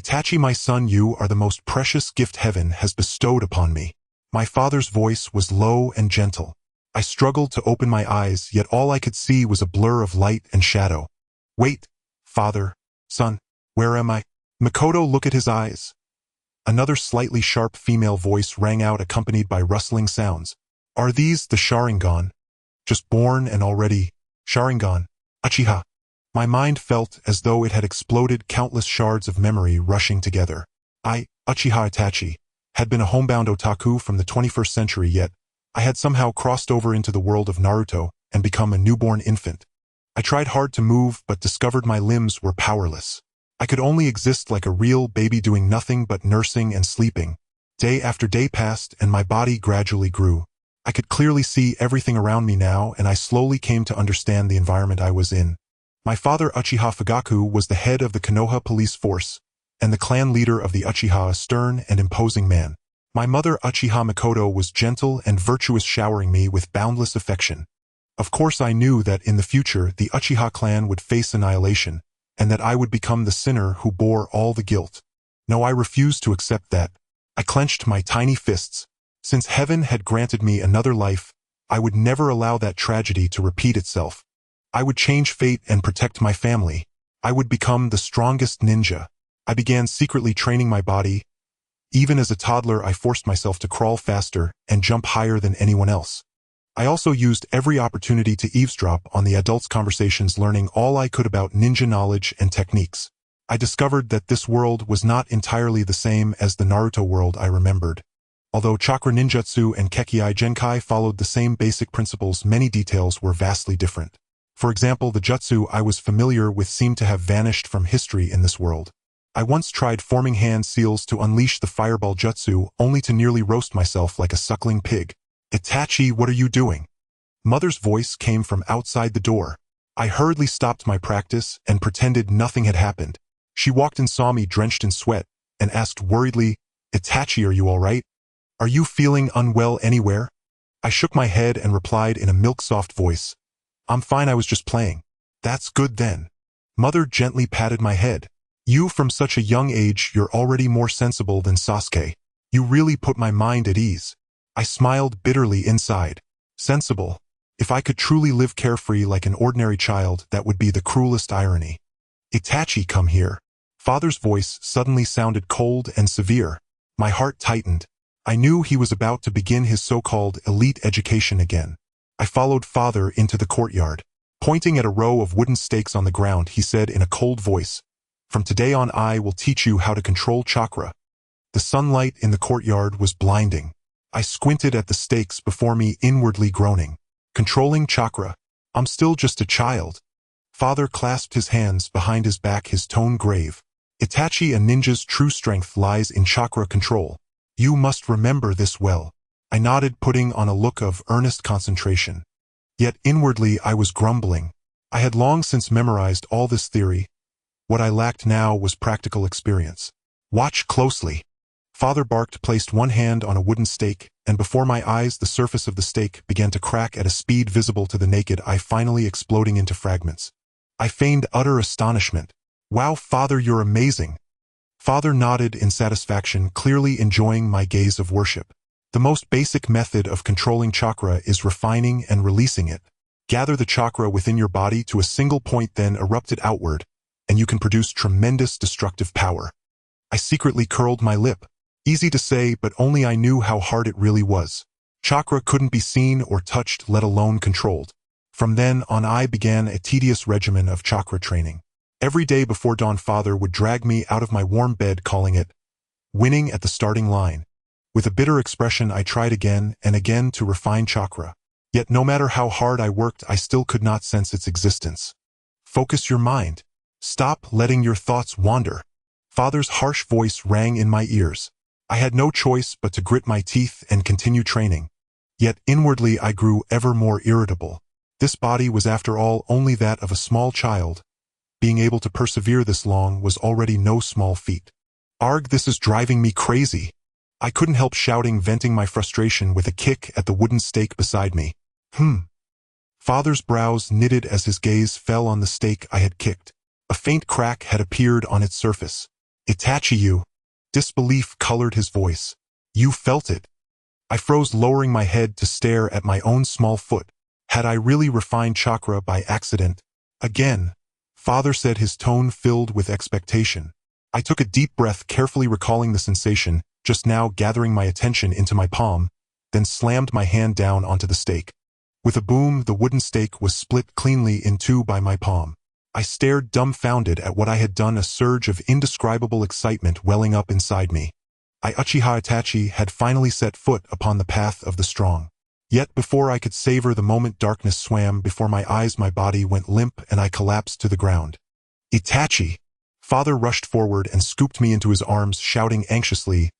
Itachi, my son, you are the most precious gift heaven has bestowed upon me. My father's voice was low and gentle. I struggled to open my eyes, yet all I could see was a blur of light and shadow. Wait, father, son, where am I? Makoto, look at his eyes. Another slightly sharp female voice rang out, accompanied by rustling sounds. Are these the Sharingan? Just born and already Sharingan. Uchiha. My mind felt as though it had exploded, countless shards of memory rushing together. I, Uchiha Itachi, had been a homebound otaku from the 21st century, yet I had somehow crossed over into the world of Naruto and become a newborn infant. I tried hard to move, but discovered my limbs were powerless. I could only exist like a real baby, doing nothing but nursing and sleeping. Day after day passed, and my body gradually grew. I could clearly see everything around me now, and I slowly came to understand the environment I was in. My father, Uchiha Fugaku, was the head of the Konoha police force, and the clan leader of the Uchiha, a stern and imposing man. My mother, Uchiha Makoto, was gentle and virtuous, showering me with boundless affection. Of course, I knew that in the future the Uchiha clan would face annihilation, and that I would become the sinner who bore all the guilt. No, I refused to accept that. I clenched my tiny fists. Since heaven had granted me another life, I would never allow that tragedy to repeat itself. I would change fate and protect my family. I would become the strongest ninja. I began secretly training my body. Even as a toddler, I forced myself to crawl faster and jump higher than anyone else. I also used every opportunity to eavesdrop on the adults' conversations, learning all I could about ninja knowledge and techniques. I discovered that this world was not entirely the same as the Naruto world I remembered. Although chakra ninjutsu and kekkai genkai followed the same basic principles, many details were vastly different. For example, the jutsu I was familiar with seemed to have vanished from history in this world. I once tried forming hand seals to unleash the fireball jutsu, only to nearly roast myself like a suckling pig. Itachi, what are you doing? Mother's voice came from outside the door. I hurriedly stopped my practice and pretended nothing had happened. She walked and saw me drenched in sweat and asked worriedly, Itachi, are you all right? Are you feeling unwell anywhere? I shook my head and replied in a milk-soft voice, I'm fine, I was just playing. That's good then. Mother gently patted my head. You, from such a young age, you're already more sensible than Sasuke. You really put my mind at ease. I smiled bitterly inside. Sensible. If I could truly live carefree like an ordinary child, that would be the cruelest irony. Itachi, come here. Father's voice suddenly sounded cold and severe. My heart tightened. I knew he was about to begin his so-called elite education again. I followed father into the courtyard. Pointing at a row of wooden stakes on the ground, he said in a cold voice, From today on I will teach you how to control chakra. The sunlight in the courtyard was blinding. I squinted at the stakes before me, inwardly groaning. Controlling chakra? I'm still just a child. Father clasped his hands behind his back, his tone grave. Itachi, a ninja's true strength lies in chakra control. You must remember this well. I nodded, putting on a look of earnest concentration. Yet inwardly I was grumbling. I had long since memorized all this theory. What I lacked now was practical experience. Watch closely. Father barked, placed one hand on a wooden stake, and before my eyes the surface of the stake began to crack at a speed visible to the naked eye, finally exploding into fragments. I feigned utter astonishment. Wow, Father, you're amazing. Father nodded in satisfaction, clearly enjoying my gaze of worship. The most basic method of controlling chakra is refining and releasing it. Gather the chakra within your body to a single point, then erupt it outward, and you can produce tremendous destructive power. I secretly curled my lip. Easy to say, but only I knew how hard it really was. Chakra couldn't be seen or touched, let alone controlled. From then on I began a tedious regimen of chakra training. Every day before dawn, Father would drag me out of my warm bed, calling it winning at the starting line. With a bitter expression I tried again and again to refine chakra. Yet no matter how hard I worked, I still could not sense its existence. Focus your mind. Stop letting your thoughts wander. Father's harsh voice rang in my ears. I had no choice but to grit my teeth and continue training. Yet inwardly I grew ever more irritable. This body was after all only that of a small child. Being able to persevere this long was already no small feat. Arg, this is driving me crazy. I couldn't help shouting, venting my frustration with a kick at the wooden stake beside me. Father's brows knitted as his gaze fell on the stake I had kicked. A faint crack had appeared on its surface. Itachi, you. Disbelief colored his voice. You felt it. I froze, lowering my head to stare at my own small foot. Had I really refined chakra by accident? Again, father said, his tone filled with expectation. I took a deep breath, carefully recalling the sensation, just now gathering my attention into my palm, then slammed my hand down onto the stake. With a boom, the wooden stake was split cleanly in two by my palm. I stared dumbfounded at what I had done, a surge of indescribable excitement welling up inside me. Uchiha Itachi had finally set foot upon the path of the strong. Yet before I could savor the moment, darkness swam before my eyes, my body went limp, and I collapsed to the ground. Itachi! Father rushed forward and scooped me into his arms, shouting anxiously,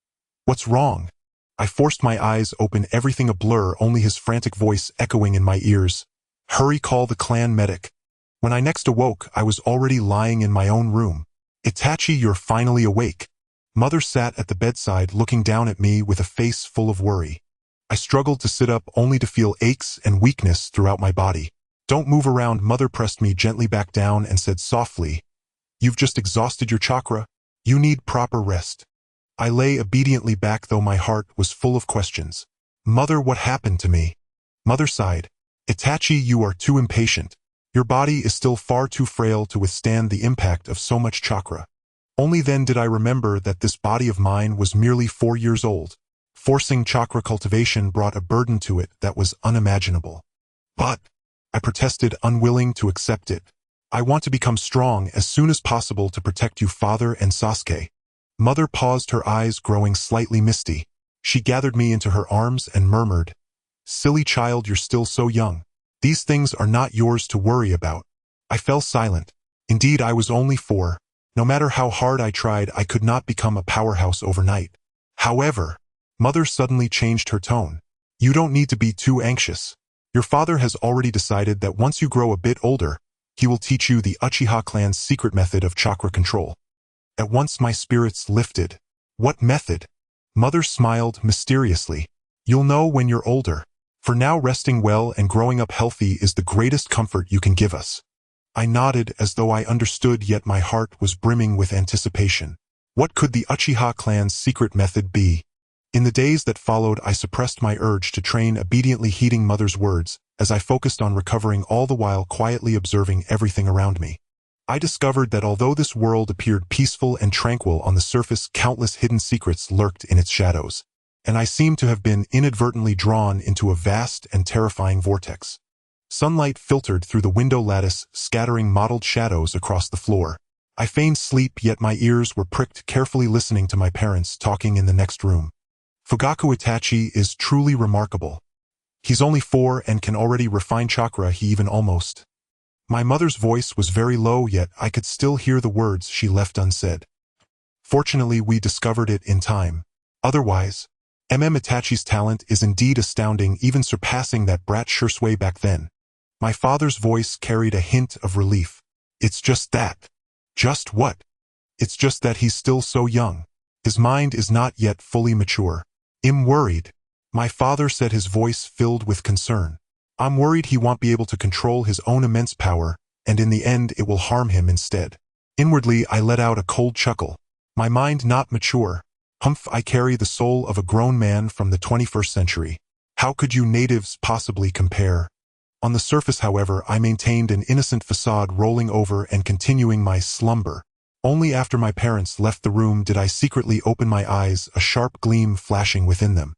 "What's wrong?" I forced my eyes open, everything a blur, only his frantic voice echoing in my ears. "Hurry, call the clan medic." When I next awoke, I was already lying in my own room. "Itachi, you're finally awake." Mother sat at the bedside, looking down at me with a face full of worry. I struggled to sit up, only to feel aches and weakness throughout my body. "Don't move around." Mother pressed me gently back down and said softly, "You've just exhausted your chakra. You need proper rest." I lay obediently back, though my heart was full of questions. "Mother, what happened to me?" Mother sighed. "Itachi, you are too impatient. Your body is still far too frail to withstand the impact of so much chakra." Only then did I remember that this body of mine was merely 4 years old. Forcing chakra cultivation brought a burden to it that was unimaginable. "But," I protested, unwilling to accept it, "I want to become strong as soon as possible to protect you, father and Sasuke." Mother paused, her eyes growing slightly misty. She gathered me into her arms and murmured, "Silly child, you're still so young. These things are not yours to worry about." I fell silent. Indeed, I was only 4. No matter how hard I tried, I could not become a powerhouse overnight. However, Mother suddenly changed her tone. "You don't need to be too anxious. Your father has already decided that once you grow a bit older, he will teach you the Uchiha clan's secret method of chakra control." At once my spirits lifted. "What method?" Mother smiled mysteriously. "You'll know when you're older. For now, resting well and growing up healthy is the greatest comfort you can give us." I nodded as though I understood, yet my heart was brimming with anticipation. What could the Uchiha clan's secret method be? In the days that followed, I suppressed my urge to train, obediently heeding Mother's words, as I focused on recovering, all the while quietly observing everything around me. I discovered that although this world appeared peaceful and tranquil on the surface, countless hidden secrets lurked in its shadows, and I seemed to have been inadvertently drawn into a vast and terrifying vortex. Sunlight filtered through the window lattice, scattering mottled shadows across the floor. I feigned sleep, yet my ears were pricked, carefully listening to my parents talking in the next room. "Fugaku Itachi is truly remarkable. He's only 4 and can already refine chakra. He even almost..." My mother's voice was very low, yet I could still hear the words she left unsaid. "Fortunately, we discovered it in time. Otherwise, Itachi's talent is indeed astounding, even surpassing that brat Shursui back then." My father's voice carried a hint of relief. "It's just that." "Just what?" "It's just that he's still so young. His mind is not yet fully mature." "I'm worried," my father said, his voice filled with concern. "I'm worried he won't be able to control his own immense power, and in the end it will harm him instead." Inwardly, I let out a cold chuckle. My mind not mature? Humph, I carry the soul of a grown man from the 21st century. How could you natives possibly compare? On the surface, however, I maintained an innocent facade, rolling over and continuing my slumber. Only after my parents left the room did I secretly open my eyes, a sharp gleam flashing within them.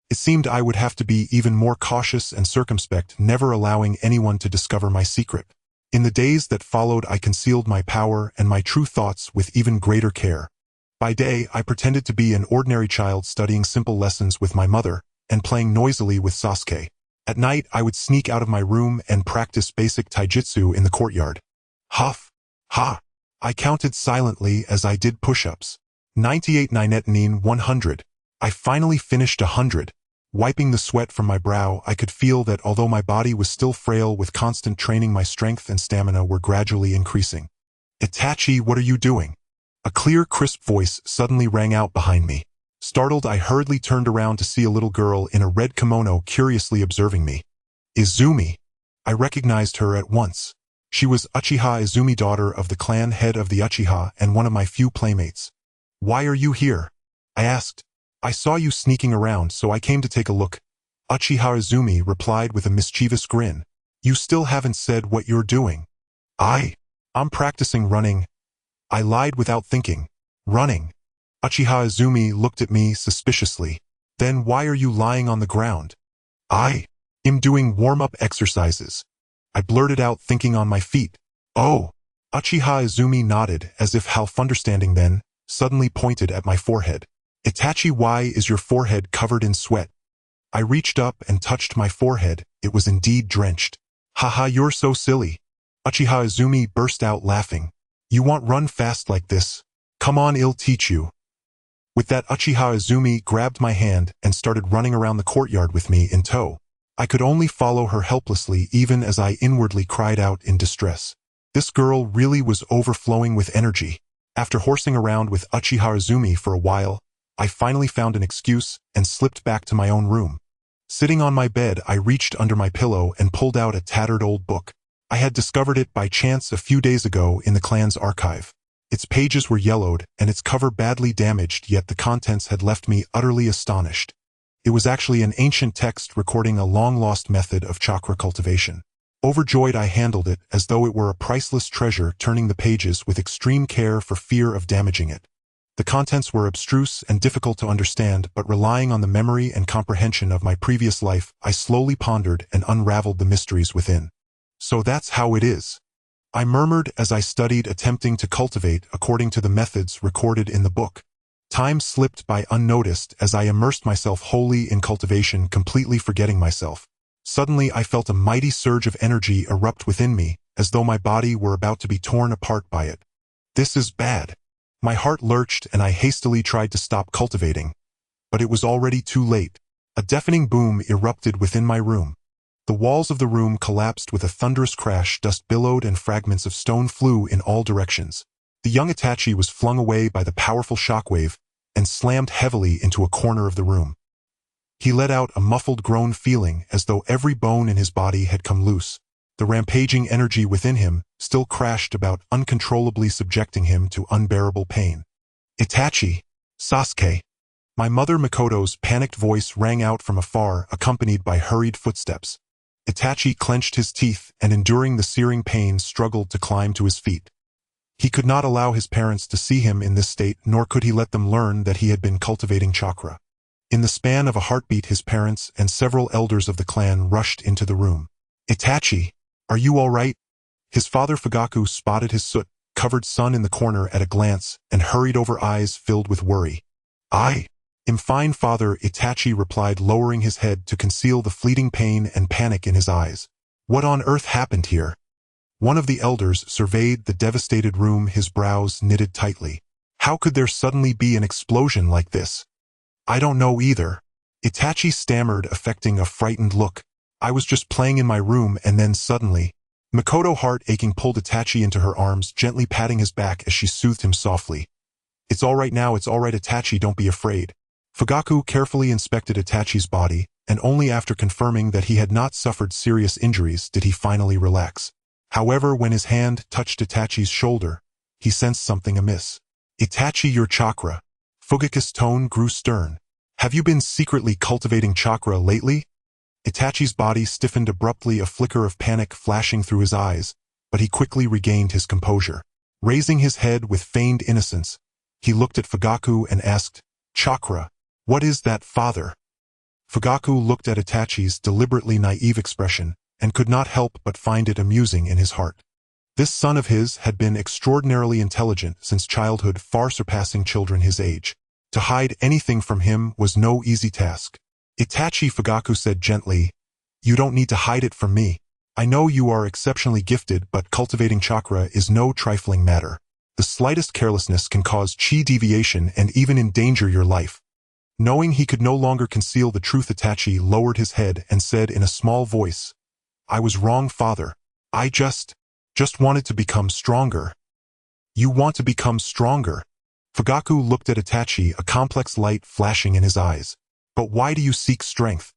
It seemed I would have to be even more cautious and circumspect, never allowing anyone to discover my secret. In the days that followed, I concealed my power and my true thoughts with even greater care. By day, I pretended to be an ordinary child, studying simple lessons with my mother and playing noisily with Sasuke. At night, I would sneak out of my room and practice basic taijutsu in the courtyard. Huff! Ha! I counted silently as I did push-ups. 98, 100. I finally finished 100. Wiping the sweat from my brow, I could feel that although my body was still frail, with constant training my strength and stamina were gradually increasing. "Itachi, what are you doing?" A clear, crisp voice suddenly rang out behind me. Startled, I hurriedly turned around to see a little girl in a red kimono curiously observing me. Izumi. I recognized her at once. She was Uchiha Izumi, daughter of the clan head of the Uchiha and one of my few playmates. Why are you here? I asked. I saw you sneaking around, so I came to take a look. Uchiha Izumi replied with a mischievous grin. You still haven't said what you're doing. I'm practicing running. I lied without thinking. Running. Uchiha Izumi looked at me suspiciously. Then why are you lying on the ground? I am doing warm-up exercises. I blurted out, thinking on my feet. Oh. Uchiha Izumi nodded as if half understanding, then suddenly pointed at my forehead. Itachi, why is your forehead covered in sweat? I reached up and touched my forehead. It was indeed drenched. Haha, you're so silly. Uchiha Izumi burst out laughing. You want run fast like this? Come on, I'll teach you. With that, Uchiha Izumi grabbed my hand and started running around the courtyard with me in tow. I could only follow her helplessly, even as I inwardly cried out in distress. This girl really was overflowing with energy. After horsing around with Uchiha Izumi for a while, I finally found an excuse and slipped back to my own room. Sitting on my bed, I reached under my pillow and pulled out a tattered old book. I had discovered it by chance a few days ago in the clan's archive. Its pages were yellowed and its cover badly damaged, yet the contents had left me utterly astonished. It was actually an ancient text recording a long-lost method of chakra cultivation. Overjoyed, I handled it as though it were a priceless treasure, turning the pages with extreme care for fear of damaging it. The contents were abstruse and difficult to understand, but relying on the memory and comprehension of my previous life, I slowly pondered and unraveled the mysteries within. So that's how it is, I murmured as I studied, attempting to cultivate according to the methods recorded in the book. Time slipped by unnoticed as I immersed myself wholly in cultivation, completely forgetting myself. Suddenly, I felt a mighty surge of energy erupt within me, as though my body were about to be torn apart by it. This is bad. My heart lurched and I hastily tried to stop cultivating. But it was already too late. A deafening boom erupted within my room. The walls of the room collapsed with a thunderous crash, dust billowed and fragments of stone flew in all directions. The young Itachi was flung away by the powerful shockwave and slammed heavily into a corner of the room. He let out a muffled groan, feeling as though every bone in his body had come loose. The rampaging energy within him still crashed about, uncontrollably subjecting him to unbearable pain. Itachi! Sasuke! My mother Makoto's panicked voice rang out from afar, accompanied by hurried footsteps. Itachi clenched his teeth and, enduring the searing pain, struggled to climb to his feet. He could not allow his parents to see him in this state, nor could he let them learn that he had been cultivating chakra. In the span of a heartbeat, his parents and several elders of the clan rushed into the room. Itachi, are you all right? His father Fugaku spotted his soot-covered son in the corner at a glance and hurried over, eyes filled with worry. I am fine, father, Itachi replied, lowering his head to conceal the fleeting pain and panic in his eyes. What on earth happened here? One of the elders surveyed the devastated room, his brows knitted tightly. How could there suddenly be an explosion like this? I don't know either. Itachi stammered, affecting a frightened look. I was just playing in my room, and then suddenly, Makoto, heart aching, pulled Itachi into her arms, gently patting his back as she soothed him softly. It's all right now, it's all right, Itachi, don't be afraid. Fugaku carefully inspected Itachi's body, and only after confirming that he had not suffered serious injuries did he finally relax. However, when his hand touched Itachi's shoulder, he sensed something amiss. Itachi, your chakra. Fugaku's tone grew stern. Have you been secretly cultivating chakra lately? Itachi's body stiffened abruptly, a flicker of panic flashing through his eyes, but he quickly regained his composure. Raising his head with feigned innocence, he looked at Fugaku and asked, Chakra, what is that, father? Fugaku looked at Itachi's deliberately naive expression and could not help but find it amusing in his heart. This son of his had been extraordinarily intelligent since childhood, far surpassing children his age. To hide anything from him was no easy task. Itachi, Fugaku said gently, you don't need to hide it from me. I know you are exceptionally gifted, but cultivating chakra is no trifling matter. The slightest carelessness can cause chi deviation and even endanger your life. Knowing he could no longer conceal the truth, Itachi lowered his head and said in a small voice, I was wrong, father. I just wanted to become stronger. You want to become stronger? Fugaku looked at Itachi, a complex light flashing in his eyes. But why do you seek strength?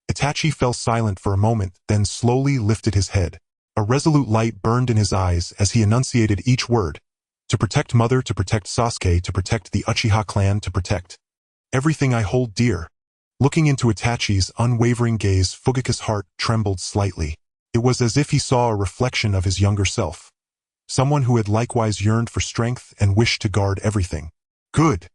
Itachi fell silent for a moment, then slowly lifted his head. A resolute light burned in his eyes as he enunciated each word. To protect Mother, to protect Sasuke, to protect the Uchiha clan, to protect everything I hold dear. Looking into Itachi's unwavering gaze, Fugaku's heart trembled slightly. It was as if he saw a reflection of his younger self. Someone who had likewise yearned for strength and wished to guard everything. Good.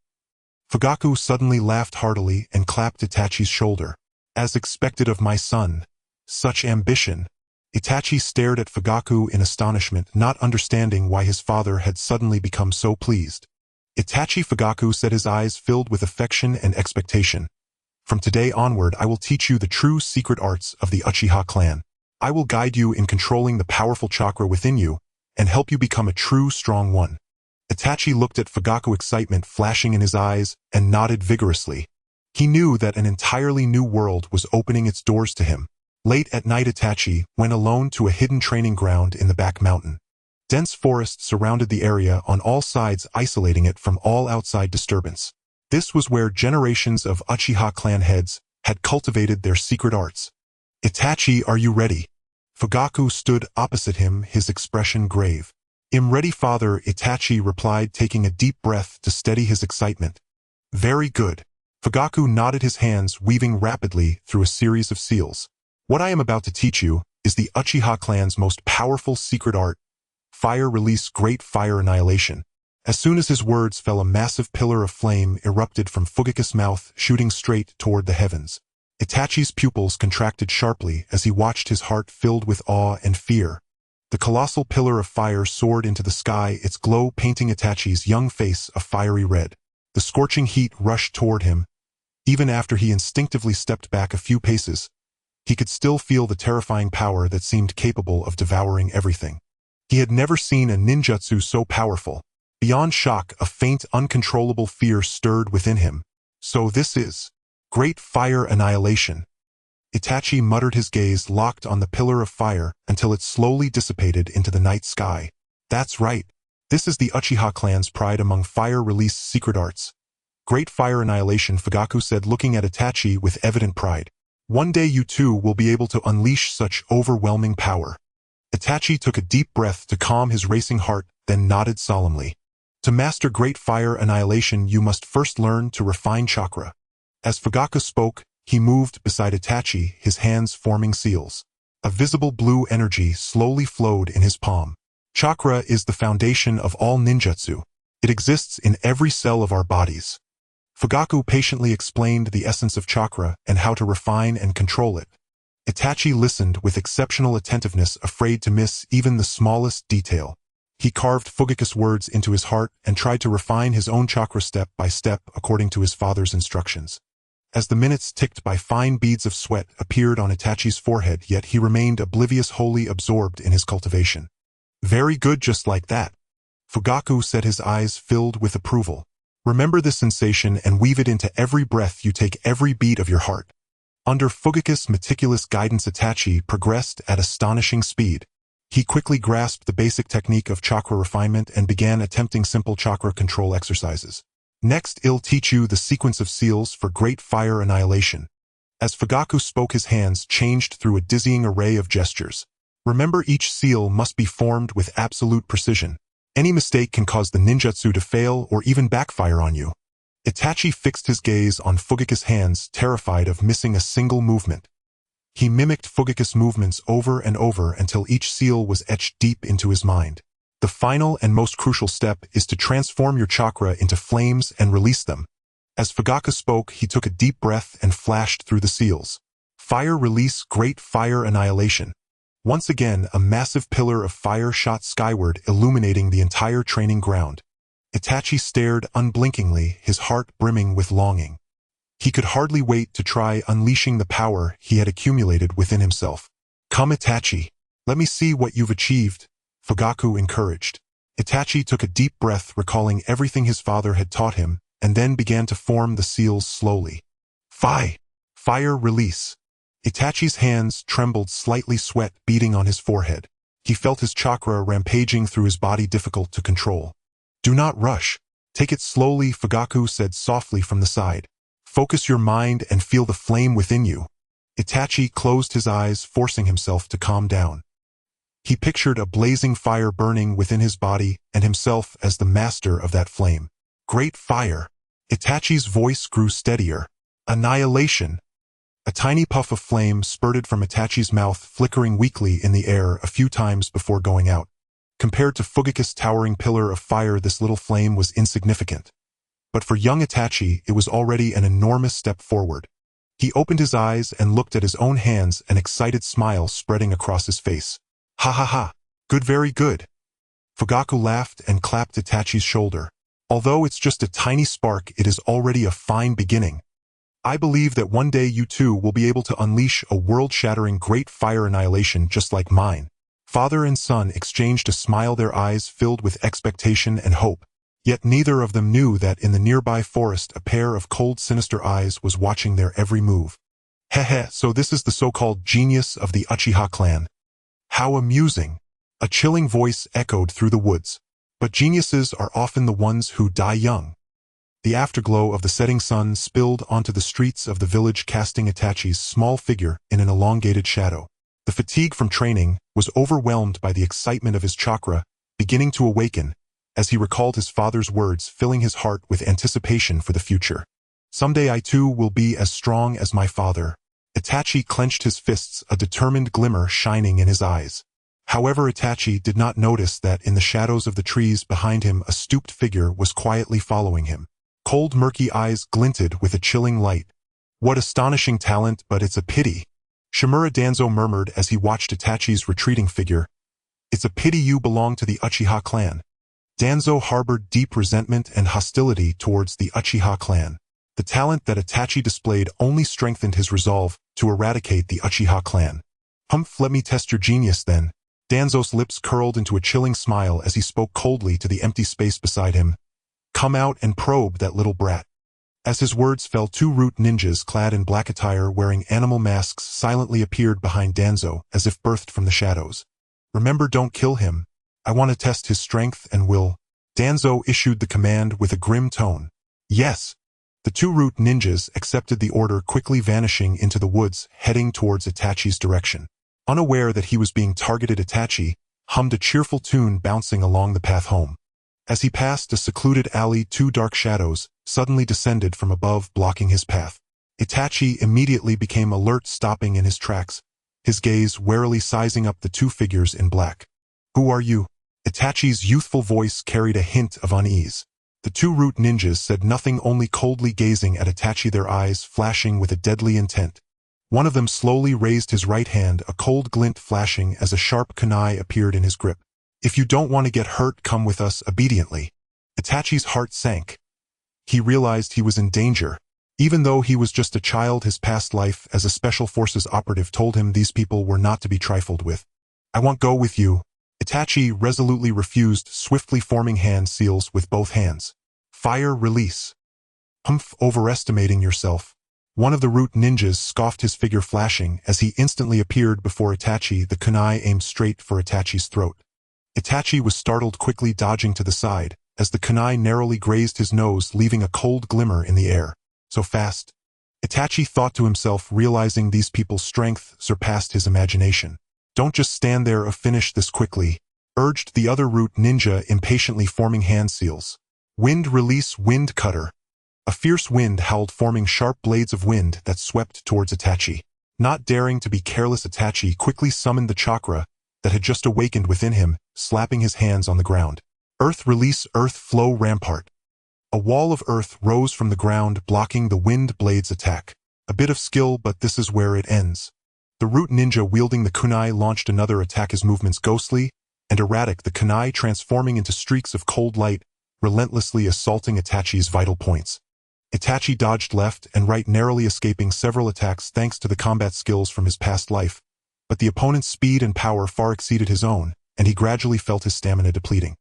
Fugaku suddenly laughed heartily and clapped Itachi's shoulder. As expected of my son. Such ambition. Itachi stared at Fugaku in astonishment, not understanding why his father had suddenly become so pleased. Itachi Fugaku said, his eyes filled with affection and expectation. From today onward I will teach you the true secret arts of the Uchiha clan. I will guide you in controlling the powerful chakra within you, and help you become a true strong one. Itachi looked at Fugaku, excitement flashing in his eyes, and nodded vigorously. He knew that an entirely new world was opening its doors to him. Late at night Itachi went alone to a hidden training ground in the back mountain. Dense forests surrounded the area on all sides, isolating it from all outside disturbance. This was where generations of Uchiha clan heads had cultivated their secret arts. Itachi, are you ready? Fugaku stood opposite him, his expression grave. I'm ready, father, Itachi replied, taking a deep breath to steady his excitement. Very good. Fugaku nodded, his hands weaving rapidly through a series of seals. What I am about to teach you is the Uchiha clan's most powerful secret art, fire release, great fire annihilation. As soon as his words fell, a massive pillar of flame erupted from Fugaku's mouth, shooting straight toward the heavens. Itachi's pupils contracted sharply as he watched, his heart filled with awe and fear. The colossal pillar of fire soared into the sky, its glow painting Itachi's young face a fiery red. The scorching heat rushed toward him. Even after he instinctively stepped back a few paces, he could still feel the terrifying power that seemed capable of devouring everything. He had never seen a ninjutsu so powerful. Beyond shock, a faint, uncontrollable fear stirred within him. So this is great fire annihilation. Itachi muttered, his gaze locked on the pillar of fire until it slowly dissipated into the night sky. That's right. This is the Uchiha clan's pride among fire release secret arts. Great fire annihilation, Fugaku said, looking at Itachi with evident pride. One day you too will be able to unleash such overwhelming power. Itachi took a deep breath to calm his racing heart, then nodded solemnly. To master great fire annihilation, you must first learn to refine chakra. As Fugaku spoke, he moved beside Itachi, his hands forming seals. A visible blue energy slowly flowed in his palm. Chakra is the foundation of all ninjutsu. It exists in every cell of our bodies. Fugaku patiently explained the essence of chakra and how to refine and control it. Itachi listened with exceptional attentiveness, afraid to miss even the smallest detail. He carved Fugaku's words into his heart and tried to refine his own chakra step by step according to his father's instructions. As the minutes ticked by, fine beads of sweat appeared on Itachi's forehead, yet he remained oblivious, wholly absorbed in his cultivation. Very good, just like that. Fugaku said, his eyes filled with approval. Remember this sensation and weave it into every breath you take, every beat of your heart. Under Fugaku's meticulous guidance, Itachi progressed at astonishing speed. He quickly grasped the basic technique of chakra refinement and began attempting simple chakra control exercises. Next, I'll teach you the sequence of seals for great fire annihilation. As Fugaku spoke, his hands changed through a dizzying array of gestures. Remember, each seal must be formed with absolute precision. Any mistake can cause the ninjutsu to fail or even backfire on you. Itachi fixed his gaze on Fugaku's hands, terrified of missing a single movement. He mimicked Fugaku's movements over and over until each seal was etched deep into his mind. The final and most crucial step is to transform your chakra into flames and release them. As Fugaku spoke, he took a deep breath and flashed through the seals. Fire release, great fire annihilation. Once again, a massive pillar of fire shot skyward, illuminating the entire training ground. Itachi stared unblinkingly, his heart brimming with longing. He could hardly wait to try unleashing the power he had accumulated within himself. Come, Itachi. Let me see what you've achieved, Fugaku encouraged. Itachi took a deep breath, recalling everything his father had taught him, and then began to form the seals slowly. Fire release. Itachi's hands trembled slightly, sweat beading on his forehead. He felt his chakra rampaging through his body, difficult to control. Do not rush. Take it slowly, Fugaku said softly from the side. Focus your mind and feel the flame within you. Itachi closed his eyes, forcing himself to calm down. He pictured a blazing fire burning within his body and himself as the master of that flame. Great fire. Itachi's voice grew steadier. Annihilation. A tiny puff of flame spurted from Itachi's mouth, flickering weakly in the air a few times before going out. Compared to Fugaku's towering pillar of fire, this little flame was insignificant. But for young Itachi, it was already an enormous step forward. He opened his eyes and looked at his own hands, an excited smile spreading across his face. Ha ha ha. Good, very good. Fugaku laughed and clapped Itachi's shoulder. Although it's just a tiny spark, it is already a fine beginning. I believe that one day you too will be able to unleash a world-shattering great fire annihilation just like mine. Father and son exchanged a smile, their eyes filled with expectation and hope. Yet neither of them knew that in the nearby forest a pair of cold, sinister eyes was watching their every move. Heh, so this is the so-called genius of the Uchiha clan. How amusing. A chilling voice echoed through the woods. But geniuses are often the ones who die young. The afterglow of the setting sun spilled onto the streets of the village, casting Itachi's small figure in an elongated shadow. The fatigue from training was overwhelmed by the excitement of his chakra, beginning to awaken, as he recalled his father's words, filling his heart with anticipation for the future. Someday I too will be as strong as my father. Itachi clenched his fists, a determined glimmer shining in his eyes. However, Itachi did not notice that in the shadows of the trees behind him a stooped figure was quietly following him. Cold, murky eyes glinted with a chilling light. What astonishing talent, but it's a pity. Shimura Danzō murmured as he watched Itachi's retreating figure. It's a pity you belong to the Uchiha clan. Danzō harbored deep resentment and hostility towards the Uchiha clan. The talent that Itachi displayed only strengthened his resolve to eradicate the Uchiha clan. Humph, let me test your genius then. Danzō's lips curled into a chilling smile as he spoke coldly to the empty space beside him. Come out and probe that little brat. As his words fell, two root ninjas clad in black attire wearing animal masks silently appeared behind Danzō as if birthed from the shadows. Remember, don't kill him. I want to test his strength and will. Danzō issued the command with a grim tone. Yes. The two root ninjas accepted the order, quickly vanishing into the woods, heading towards Itachi's direction. Unaware that he was being targeted, Itachi hummed a cheerful tune bouncing along the path home. As he passed a secluded alley, two dark shadows suddenly descended from above, blocking his path. Itachi immediately became alert, stopping in his tracks, his gaze warily sizing up the two figures in black. Who are you? Itachi's youthful voice carried a hint of unease. The two root ninjas said nothing, only coldly gazing at Itachi, their eyes flashing with a deadly intent. One of them slowly raised his right hand, a cold glint flashing as a sharp kunai appeared in his grip. If you don't want to get hurt, come with us obediently. Itachi's heart sank. He realized he was in danger. Even though he was just a child, his past life as a special forces operative told him these people were not to be trifled with. I won't go with you. Itachi resolutely refused, swiftly forming hand seals with both hands. Fire, release. Humph, overestimating yourself. One of the root ninjas scoffed, his figure flashing as he instantly appeared before Itachi, the kunai aimed straight for Itachi's throat. Itachi was startled, quickly dodging to the side, as the kunai narrowly grazed his nose, leaving a cold glimmer in the air. So fast. Itachi thought to himself, realizing these people's strength surpassed his imagination. Don't just stand there, finish this quickly, urged the other root ninja, impatiently forming hand seals. Wind, release, wind cutter. A fierce wind howled, forming sharp blades of wind that swept towards Itachi. Not daring to be careless, Itachi quickly summoned the chakra that had just awakened within him, slapping his hands on the ground. Earth, release, earth flow, rampart. A wall of earth rose from the ground, blocking the wind blade's attack. A bit of skill, but this is where it ends. The root ninja wielding the kunai launched another attack, his movements ghostly and erratic, the kunai transforming into streaks of cold light, relentlessly assaulting Itachi's vital points. Itachi dodged left and right, narrowly escaping several attacks thanks to the combat skills from his past life, but the opponent's speed and power far exceeded his own, and he gradually felt his stamina depleting.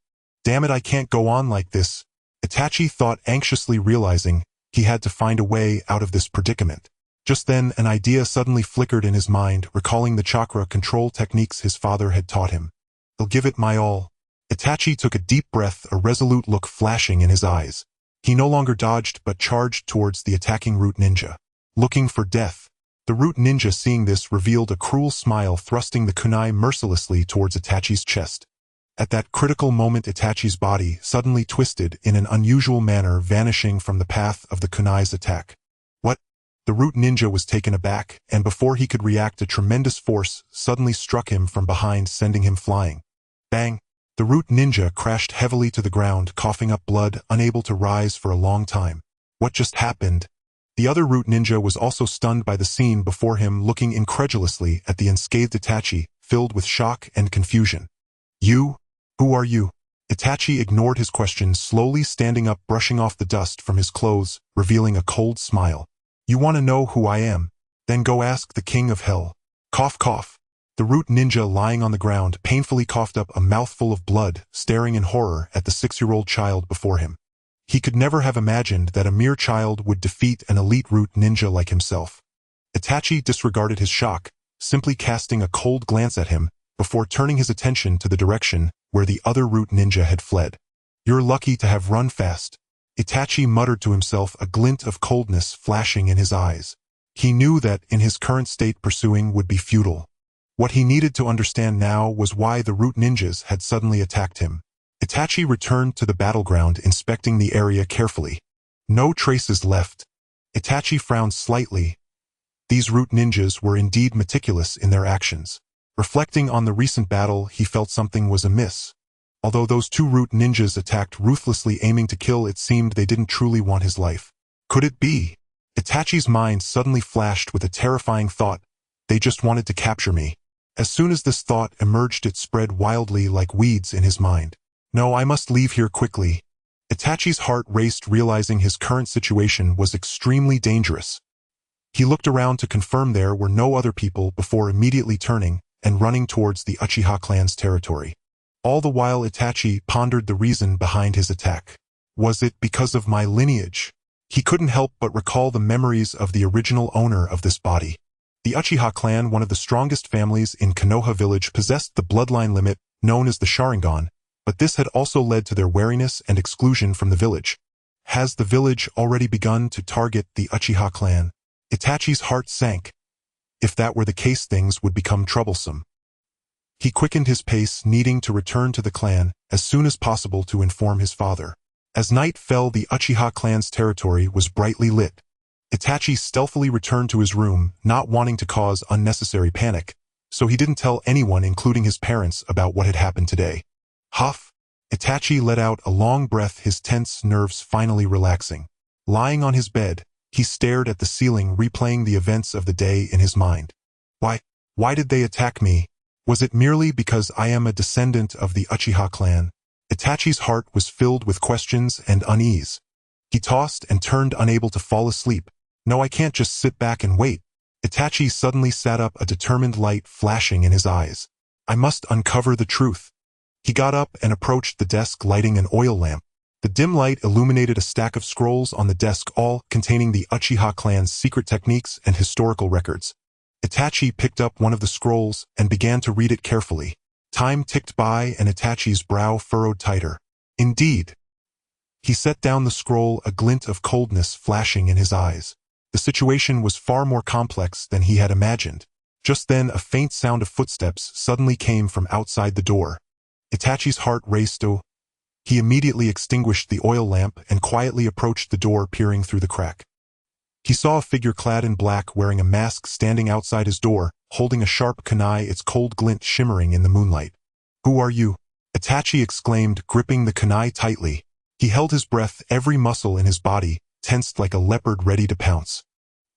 Damn it, I can't go on like this. Itachi thought anxiously, realizing he had to find a way out of this predicament. Just then, an idea suddenly flickered in his mind, recalling the chakra control techniques his father had taught him. I'll give it my all. Itachi took a deep breath, a resolute look flashing in his eyes. He no longer dodged but charged towards the attacking root ninja. Looking for death. The root ninja seeing this revealed a cruel smile, thrusting the kunai mercilessly towards Itachi's chest. At that critical moment, Itachi's body suddenly twisted in an unusual manner, vanishing from the path of the kunai's attack. What? The root ninja was taken aback, and before he could react, a tremendous force suddenly struck him from behind, sending him flying. Bang! The root ninja crashed heavily to the ground, coughing up blood, unable to rise for a long time. What just happened? The other root ninja was also stunned by the scene before him, looking incredulously at the unscathed Itachi, filled with shock and confusion. You? Who are you? Itachi ignored his question, slowly standing up, brushing off the dust from his clothes, revealing a cold smile. You want to know who I am? Then go ask the king of hell. Cough, cough. The root ninja, lying on the ground, painfully coughed up a mouthful of blood, staring in horror at the 6-year-old child before him. He could never have imagined that a mere child would defeat an elite root ninja like himself. Itachi disregarded his shock, simply casting a cold glance at him, before turning his attention to the direction where the other root ninja had fled. You're lucky to have run fast. Itachi muttered to himself, a glint of coldness flashing in his eyes. He knew that, in his current state, pursuing would be futile. What he needed to understand now was why the root ninjas had suddenly attacked him. Itachi returned to the battleground, inspecting the area carefully. No traces left. Itachi frowned slightly. These root ninjas were indeed meticulous in their actions. Reflecting on the recent battle, he felt something was amiss. Although those 2 root ninjas attacked ruthlessly, aiming to kill, it seemed they didn't truly want his life. Could it be? Itachi's mind suddenly flashed with a terrifying thought. They just wanted to capture me. As soon as this thought emerged, it spread wildly like weeds in his mind. No, I must leave here quickly. Itachi's heart raced, realizing his current situation was extremely dangerous. He looked around to confirm there were no other people before immediately turning and running towards the Uchiha clan's territory. All the while, Itachi pondered the reason behind his attack. Was it because of my lineage? He couldn't help but recall the memories of the original owner of this body. The Uchiha clan, one of the strongest families in Konoha village, possessed the bloodline limit known as the Sharingan, but this had also led to their wariness and exclusion from the village. Has the village already begun to target the Uchiha clan? Itachi's heart sank. If that were the case, things would become troublesome. He quickened his pace, needing to return to the clan as soon as possible to inform his father. As night fell, the Uchiha clan's territory was brightly lit. Itachi stealthily returned to his room, not wanting to cause unnecessary panic, so he didn't tell anyone, including his parents, about what had happened today. Huff! Itachi let out a long breath, his tense nerves finally relaxing. Lying on his bed, he stared at the ceiling, replaying the events of the day in his mind. Why did they attack me? Was it merely because I am a descendant of the Uchiha clan? Itachi's heart was filled with questions and unease. He tossed and turned, unable to fall asleep. No, I can't just sit back and wait. Itachi suddenly sat up, a determined light flashing in his eyes. I must uncover the truth. He got up and approached the desk, lighting an oil lamp. The dim light illuminated a stack of scrolls on the desk, all containing the Uchiha clan's secret techniques and historical records. Itachi picked up one of the scrolls and began to read it carefully. Time ticked by and Itachi's brow furrowed tighter. Indeed. He set down the scroll, a glint of coldness flashing in his eyes. The situation was far more complex than he had imagined. Just then, a faint sound of footsteps suddenly came from outside the door. Itachi's heart raced. He immediately extinguished the oil lamp and quietly approached the door, peering through the crack. He saw a figure clad in black, wearing a mask, standing outside his door, holding a sharp kunai, its cold glint shimmering in the moonlight. Who are you? Itachi exclaimed, gripping the kunai tightly. He held his breath, every muscle in his body tensed like a leopard ready to pounce.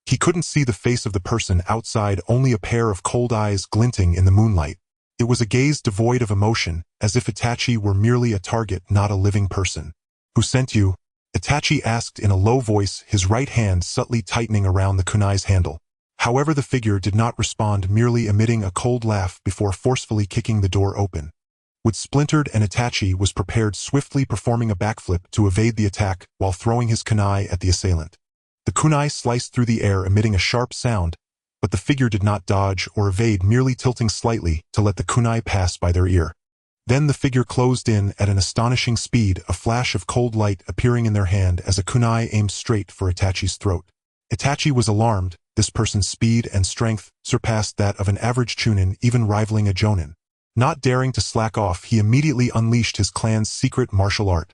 He couldn't see the face of the person outside, only a pair of cold eyes glinting in the moonlight. It was a gaze devoid of emotion, as if Itachi were merely a target, not a living person. Who sent you? Itachi asked in a low voice, his right hand subtly tightening around the kunai's handle. However, the figure did not respond, merely emitting a cold laugh before forcefully kicking the door open. With splintered, and Itachi was prepared, swiftly performing a backflip to evade the attack while throwing his kunai at the assailant. The kunai sliced through the air, emitting a sharp sound, but the figure did not dodge or evade, merely tilting slightly to let the kunai pass by their ear. Then the figure closed in at an astonishing speed, a flash of cold light appearing in their hand as a kunai aimed straight for Itachi's throat. Itachi was alarmed, This person's speed and strength surpassed that of an average chunin, even rivaling a jonin. Not daring to slack off, he immediately unleashed his clan's secret martial art,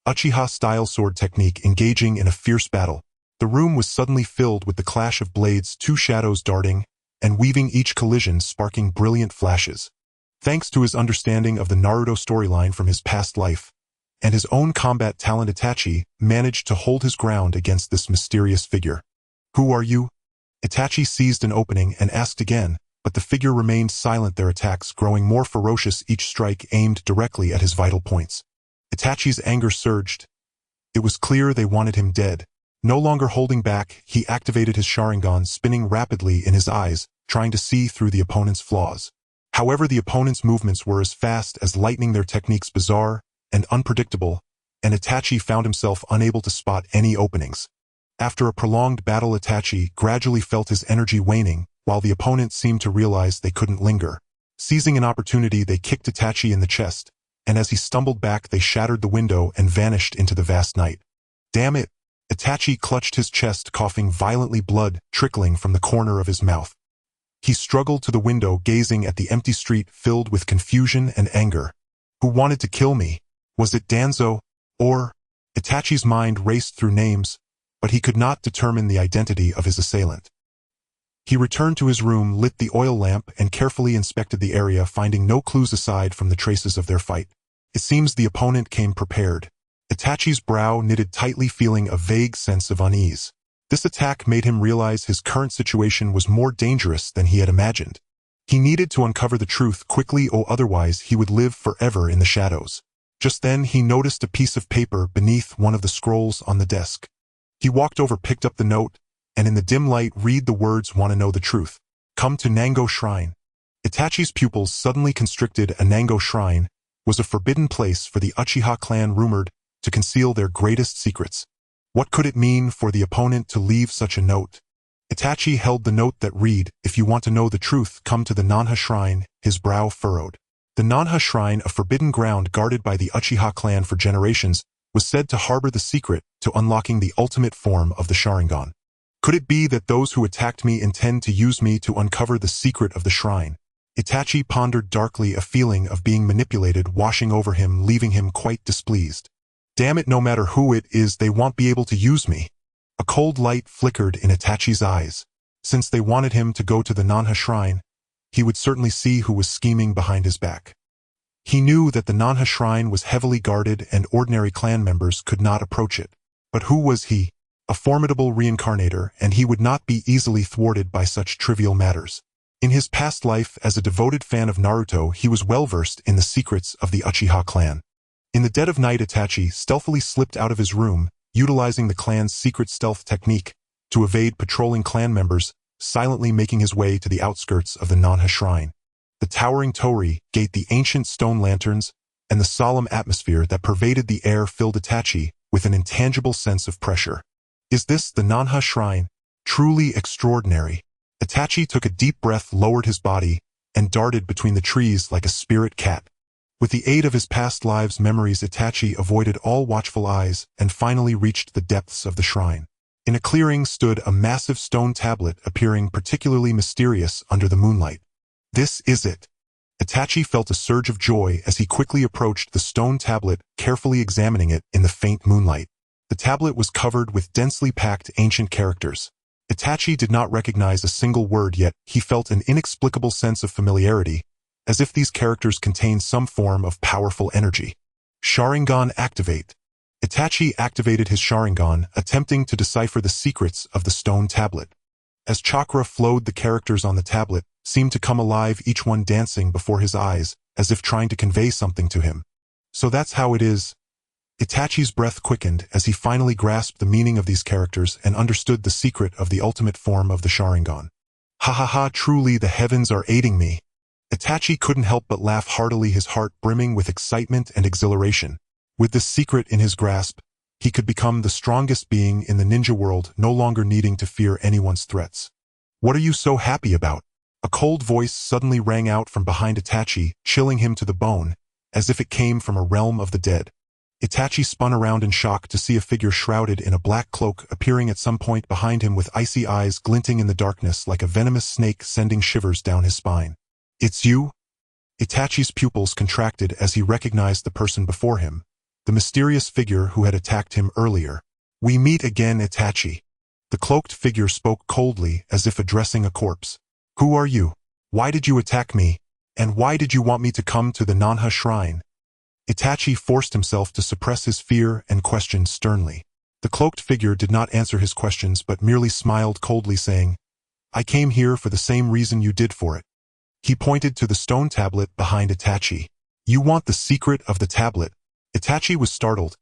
Uchiha-style sword technique, engaging in a fierce battle. The room was suddenly filled with the clash of blades, two shadows darting and weaving, each collision sparking brilliant flashes. Thanks to his understanding of the Naruto storyline from his past life and his own combat talent, Itachi managed to hold his ground against this mysterious figure. "Who are you?" Itachi seized an opening and asked again, but the figure remained silent, their attacks growing more ferocious, each strike aimed directly at his vital points. Itachi's anger surged. It was clear they wanted him dead. No longer holding back, he activated his Sharingan, spinning rapidly in his eyes, trying to see through the opponent's flaws. However, the opponent's movements were as fast as lightning, their techniques bizarre and unpredictable, and Itachi found himself unable to spot any openings. After a prolonged battle, Itachi gradually felt his energy waning, while the opponent seemed to realize they couldn't linger. Seizing an opportunity, they kicked Itachi in the chest, and as he stumbled back, they shattered the window and vanished into the vast night. "Damn it!" Itachi clutched his chest, coughing violently, blood trickling from the corner of his mouth. He struggled to the window, gazing at the empty street filled with confusion and anger. Who wanted to kill me? Was it Danzō? Or? Itachi's mind raced through names, but he could not determine the identity of his assailant. He returned to his room, lit the oil lamp, and carefully inspected the area, finding no clues aside from the traces of their fight. It seems the opponent came prepared. Itachi's brow knitted tightly, feeling a vague sense of unease. This attack made him realize his current situation was more dangerous than he had imagined. He needed to uncover the truth quickly, or otherwise he would live forever in the shadows. Just then he noticed a piece of paper beneath one of the scrolls on the desk. He walked over, picked up the note, and in the dim light read the words, "Want to know the truth? Come to Nango Shrine." Itachi's pupils suddenly constricted. A Nango Shrine was a forbidden place for the Uchiha clan, rumored to conceal their greatest secrets. What could it mean for the opponent to leave such a note? Itachi held the note that read, "If you want to know the truth, come to the Nanha Shrine." His brow furrowed. The Nanha Shrine, a forbidden ground guarded by the Uchiha clan for generations, was said to harbor the secret to unlocking the ultimate form of the Sharingan. Could it be that those who attacked me intend to use me to uncover the secret of the shrine? Itachi pondered darkly, a feeling of being manipulated washing over him, leaving him quite displeased. Damn it, no matter who it is, they won't be able to use me. A cold light flickered in Itachi's eyes. Since they wanted him to go to the Nanha Shrine, he would certainly see who was scheming behind his back. He knew that the Nanha Shrine was heavily guarded and ordinary clan members could not approach it. But who was he? A formidable reincarnator, and he would not be easily thwarted by such trivial matters. In his past life as a devoted fan of Naruto, he was well versed in the secrets of the Uchiha clan. In the dead of night, Itachi stealthily slipped out of his room, utilizing the clan's secret stealth technique to evade patrolling clan members, silently making his way to the outskirts of the Nanha Shrine. The towering torii gate, the ancient stone lanterns, and the solemn atmosphere that pervaded the air filled Itachi with an intangible sense of pressure. Is this the Nanha Shrine? Truly extraordinary. Itachi took a deep breath, lowered his body, and darted between the trees like a spirit cat. With the aid of his past lives' memories, Itachi avoided all watchful eyes and finally reached the depths of the shrine. In a clearing stood a massive stone tablet, appearing particularly mysterious under the moonlight. This is it. Itachi felt a surge of joy as he quickly approached the stone tablet, carefully examining it in the faint moonlight. The tablet was covered with densely packed ancient characters. Itachi did not recognize a single word, yet he felt an inexplicable sense of familiarity, as if these characters contained some form of powerful energy. Sharingan activate. Itachi activated his Sharingan, attempting to decipher the secrets of the stone tablet. As chakra flowed, the characters on the tablet seemed to come alive, each one dancing before his eyes, as if trying to convey something to him. So that's how it is. Itachi's breath quickened as he finally grasped the meaning of these characters and understood the secret of the ultimate form of the Sharingan. Ha ha ha, truly the heavens are aiding me. Itachi couldn't help but laugh heartily, his heart brimming with excitement and exhilaration. With this secret in his grasp, he could become the strongest being in the ninja world, no longer needing to fear anyone's threats. What are you so happy about? A cold voice suddenly rang out from behind Itachi, chilling him to the bone, as if it came from a realm of the dead. Itachi spun around in shock to see a figure shrouded in a black cloak appearing at some point behind him with icy eyes glinting in the darkness like a venomous snake sending shivers down his spine. "It's you?" Itachi's pupils contracted as he recognized the person before him, the mysterious figure who had attacked him earlier. "We meet again, Itachi." The cloaked figure spoke coldly as if addressing a corpse. "Who are you? Why did you attack me? And why did you want me to come to the Nanha shrine?" Itachi forced himself to suppress his fear and questioned sternly. The cloaked figure did not answer his questions but merely smiled coldly saying, "I came here for the same reason you did for it." He pointed to the stone tablet behind Itachi. "You want the secret of the tablet?" Itachi was startled.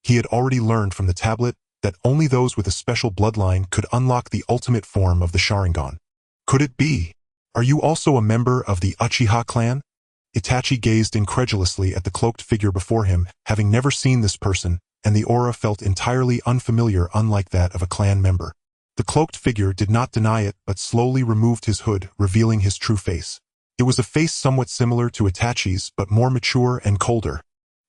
He had already learned from the tablet that only those with a special bloodline could unlock the ultimate form of the Sharingan. Could it be? "Are you also a member of the Uchiha clan?" Itachi gazed incredulously at the cloaked figure before him, having never seen this person, and the aura felt entirely unfamiliar, unlike that of a clan member. The cloaked figure did not deny it but slowly removed his hood, revealing his true face. It was a face somewhat similar to Itachi's but more mature and colder.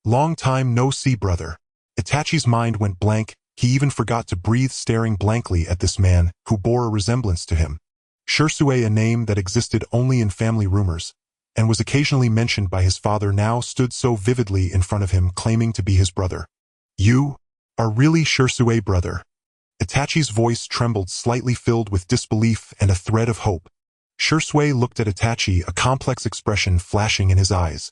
"Long time no see, brother." Itachi's mind went blank. He even forgot to breathe, staring blankly at this man who bore a resemblance to him. Shursue, a name that existed only in family rumors, and was occasionally mentioned by his father, now stood so vividly in front of him, claiming to be his brother. "You are really Shursue, brother?" Itachi's voice trembled, slightly filled with disbelief and a thread of hope. Shursue looked at Itachi, a complex expression flashing in his eyes.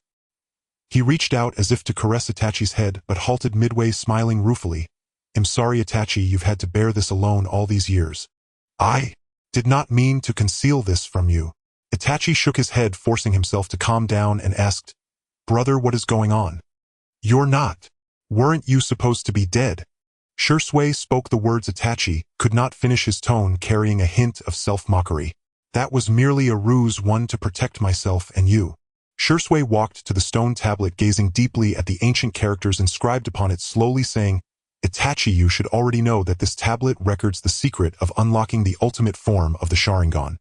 He reached out as if to caress Itachi's head, but halted midway, smiling ruefully. "I'm sorry, Itachi, you've had to bear this alone all these years. I did not mean to conceal this from you." Itachi shook his head, forcing himself to calm down, and asked, "Brother, what is going on? Weren't you supposed to be dead?" Shursue spoke the words. Itachi could not finish his tone, carrying a hint of self-mockery. "That was merely a ruse, one to protect myself and you." Shursue walked to the stone tablet, gazing deeply at the ancient characters inscribed upon it, slowly saying, "Itachi, you should already know that this tablet records the secret of unlocking the ultimate form of the Sharingan.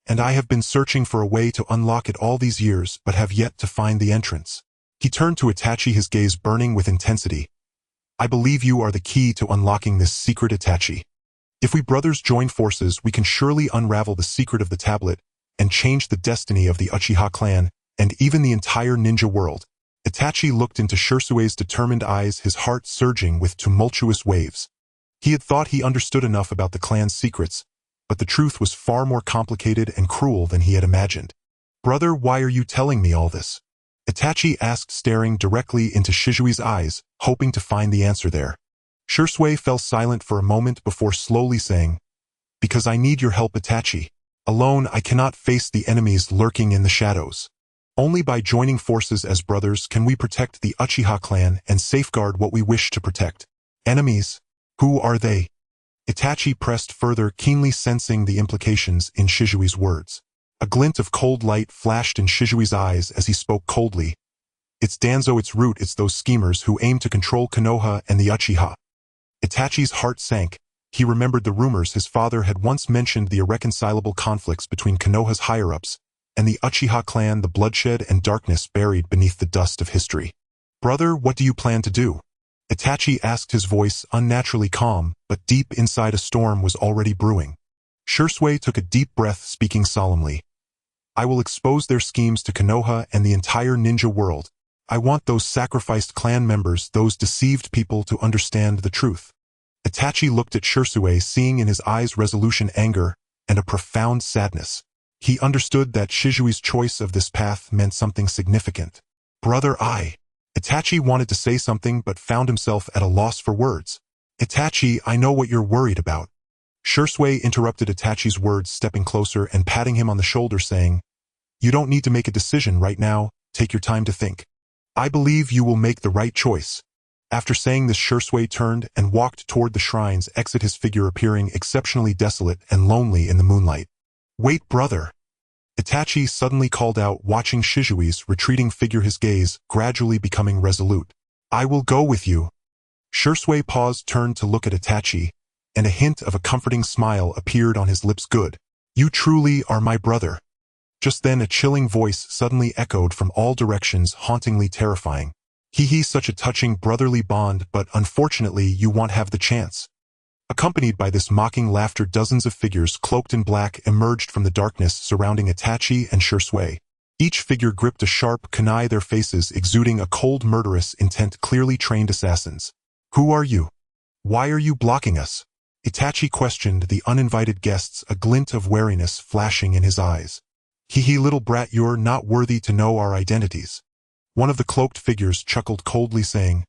And I have been searching for a way to unlock it all these years, but have yet to find the entrance." He turned to Itachi, his gaze burning with intensity. "I believe you are the key to unlocking this secret, Itachi. If we brothers join forces, we can surely unravel the secret of the tablet and change the destiny of the Uchiha clan and even the entire ninja world." Itachi looked into Shursue's determined eyes, his heart surging with tumultuous waves. He had thought he understood enough about the clan's secrets, but the truth was far more complicated and cruel than he had imagined. "Brother, why are you telling me all this?" Itachi asked, staring directly into Shizui's eyes, hoping to find the answer there. Shursue fell silent for a moment before slowly saying, "Because I need your help, Itachi. Alone, I cannot face the enemies lurking in the shadows. Only by joining forces as brothers can we protect the Uchiha clan and safeguard what we wish to protect." "Enemies? Who are they?" Itachi pressed further, keenly sensing the implications in Shizui's words. A glint of cold light flashed in Shizui's eyes as he spoke coldly. "It's Danzō, its root, it's those schemers who aim to control Konoha and the Uchiha." Itachi's heart sank. He remembered the rumors his father had once mentioned, the irreconcilable conflicts between Konoha's higher-ups and the Uchiha clan, the bloodshed and darkness buried beneath the dust of history. "Brother, what do you plan to do?" Itachi asked, his voice unnaturally calm, but deep inside a storm was already brewing. Shursue took a deep breath, speaking solemnly. "I will expose their schemes to Konoha and the entire ninja world. I want those sacrificed clan members, those deceived people, to understand the truth." Itachi looked at Shursue, seeing in his eyes resolution, anger, and a profound sadness. He understood that Shizui's choice of this path meant something significant. "Brother, Itachi wanted to say something but found himself at a loss for words. "Itachi, I know what you're worried about." Shursue interrupted Itachi's words, stepping closer and patting him on the shoulder, saying, "You don't need to make a decision right now, take your time to think. I believe you will make the right choice." After saying this, Shursue turned and walked toward the shrine's exit, his figure appearing exceptionally desolate and lonely in the moonlight. "Wait, brother!" Itachi suddenly called out, watching Shizui's retreating figure, his gaze gradually becoming resolute. "I will go with you." Shursue paused, turned to look at Itachi, and a hint of a comforting smile appeared on his lips. "Good. You truly are my brother." Just then a chilling voice suddenly echoed from all directions, hauntingly terrifying. Hee such a touching brotherly bond, but unfortunately you won't have the chance. Accompanied by this mocking laughter, dozens of figures cloaked in black emerged from the darkness surrounding Itachi and Shursui. Each figure gripped a sharp kunai, their faces exuding a cold murderous intent, clearly trained assassins. Who are you? Why are you blocking us? Itachi questioned the uninvited guests, a glint of wariness flashing in his eyes. Hee little brat, you're not worthy to know our identities. One of the cloaked figures chuckled coldly, saying,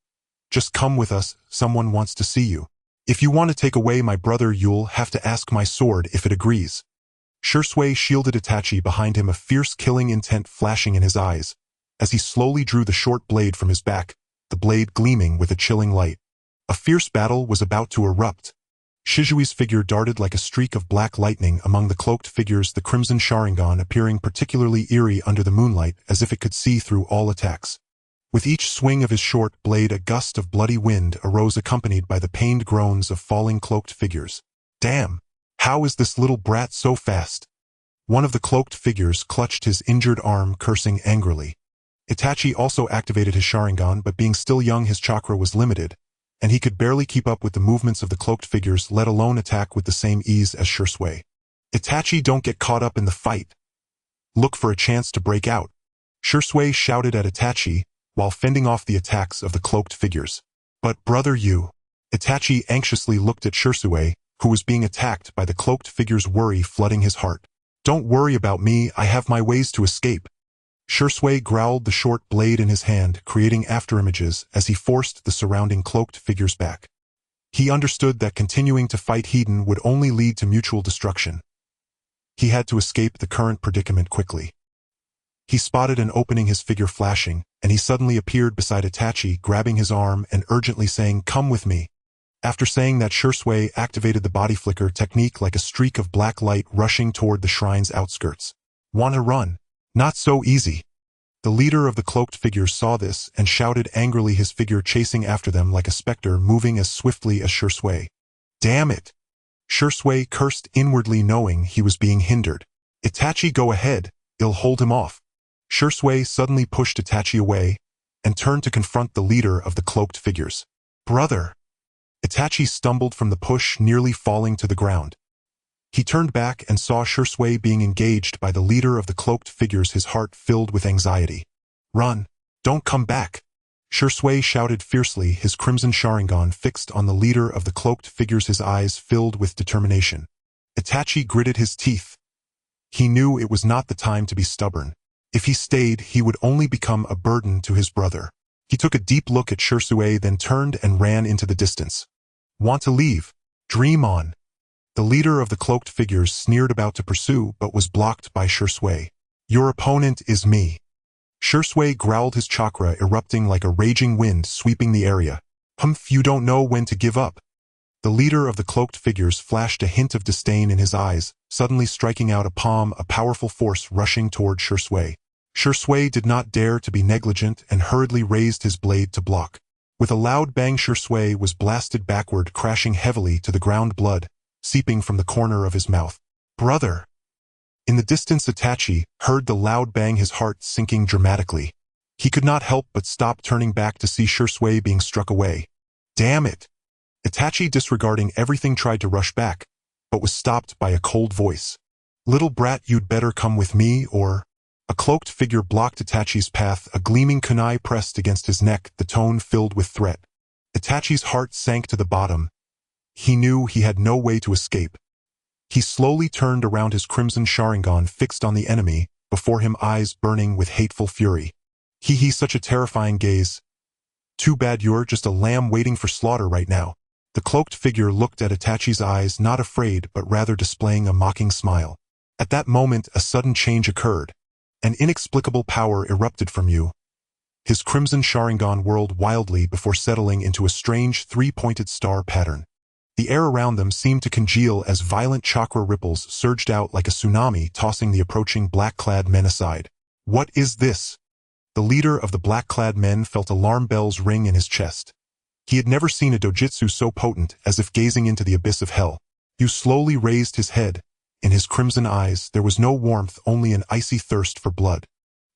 just come with us, someone wants to see you. If you want to take away my brother, you'll have to ask my sword if it agrees. Shursui shielded Itachi behind him, a fierce killing intent flashing in his eyes, as he slowly drew the short blade from his back, the blade gleaming with a chilling light. A fierce battle was about to erupt. Shizui's figure darted like a streak of black lightning among the cloaked figures, the crimson Sharingan appearing particularly eerie under the moonlight, as if it could see through all attacks. With each swing of his short blade, a gust of bloody wind arose, accompanied by the pained groans of falling cloaked figures. Damn! How is this little brat so fast? One of the cloaked figures clutched his injured arm, cursing angrily. Itachi also activated his Sharingan, but being still young, his chakra was limited, and he could barely keep up with the movements of the cloaked figures, let alone attack with the same ease as Shursui. Itachi, don't get caught up in the fight. Look for a chance to break out. Shursui shouted at Itachi, while fending off the attacks of the cloaked figures. But brother, you... Itachi anxiously looked at Shursui, who was being attacked by the cloaked figures, worry flooding his heart. Don't worry about me, I have my ways to escape. Shursui growled, the short blade in his hand creating afterimages as he forced the surrounding cloaked figures back. He understood that continuing to fight Hedon would only lead to mutual destruction. He had to escape the current predicament quickly. He spotted an opening, his figure flashing, and he suddenly appeared beside Itachi, grabbing his arm and urgently saying, come with me. After saying that, Shursui activated the body flicker technique, like a streak of black light rushing toward the shrine's outskirts. Wanna run? Not so easy. The leader of the cloaked figures saw this and shouted angrily, his figure chasing after them like a specter, moving as swiftly as Shursui. Damn it! Shursui cursed inwardly, knowing he was being hindered. Itachi, go ahead, I'll hold him off. Shursui suddenly pushed Itachi away and turned to confront the leader of the cloaked figures. Brother! Itachi stumbled from the push, nearly falling to the ground. He turned back and saw Shursui being engaged by the leader of the cloaked figures, his heart filled with anxiety. Run! Don't come back! Shursui shouted fiercely, his crimson Sharingan fixed on the leader of the cloaked figures, his eyes filled with determination. Itachi gritted his teeth. He knew it was not the time to be stubborn. If he stayed, he would only become a burden to his brother. He took a deep look at Shursui, then turned and ran into the distance. Want to leave? Dream on. The leader of the cloaked figures sneered, about to pursue, but was blocked by Shursui. Your opponent is me. Shursui growled, his chakra erupting like a raging wind sweeping the area. Humph, you don't know when to give up. The leader of the cloaked figures flashed a hint of disdain in his eyes, suddenly striking out a palm, a powerful force rushing toward Shursui. Shursui did not dare to be negligent and hurriedly raised his blade to block. With a loud bang, Shursui was blasted backward, crashing heavily to the ground, blood seeping from the corner of his mouth. Brother! In the distance, Itachi heard the loud bang, his heart sinking dramatically. He could not help but stop, turning back to see Shursui being struck away. Damn it! Itachi, disregarding everything, tried to rush back, but was stopped by a cold voice. Little brat, you'd better come with me, or... A cloaked figure blocked Itachi's path, a gleaming kunai pressed against his neck, the tone filled with threat. Itachi's heart sank to the bottom. He knew he had no way to escape. He slowly turned around, his crimson Sharingan fixed on the enemy, before him, eyes burning with hateful fury. He such a terrifying gaze. Too bad you're just a lamb waiting for slaughter right now. The cloaked figure looked at Itachi's eyes, not afraid but rather displaying a mocking smile. At that moment, a sudden change occurred. An inexplicable power erupted from you. His crimson Sharingan whirled wildly before settling into a strange three-pointed star pattern. The air around them seemed to congeal as violent chakra ripples surged out like a tsunami, tossing the approaching black-clad men aside. What is this? The leader of the black-clad men felt alarm bells ring in his chest. He had never seen a dojutsu so potent, as if gazing into the abyss of hell. Yu slowly raised his head. In his crimson eyes there was no warmth, only an icy thirst for blood.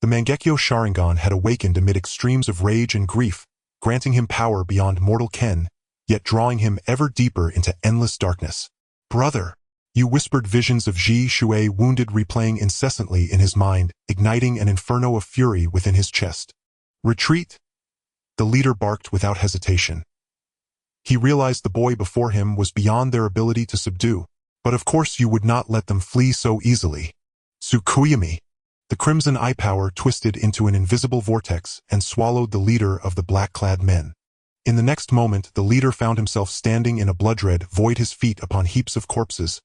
The Mangekyo Sharingan had awakened amid extremes of rage and grief, granting him power beyond mortal ken, yet drawing him ever deeper into endless darkness. "Brother!" You whispered, visions of Ji Shui wounded replaying incessantly in his mind, igniting an inferno of fury within his chest. "Retreat!" The leader barked without hesitation. He realized the boy before him was beyond their ability to subdue, but of course you would not let them flee so easily. "Tsukuyami!" The crimson eye power twisted into an invisible vortex and swallowed the leader of the black-clad men. In the next moment, the leader found himself standing in a blood-red void, his feet upon heaps of corpses.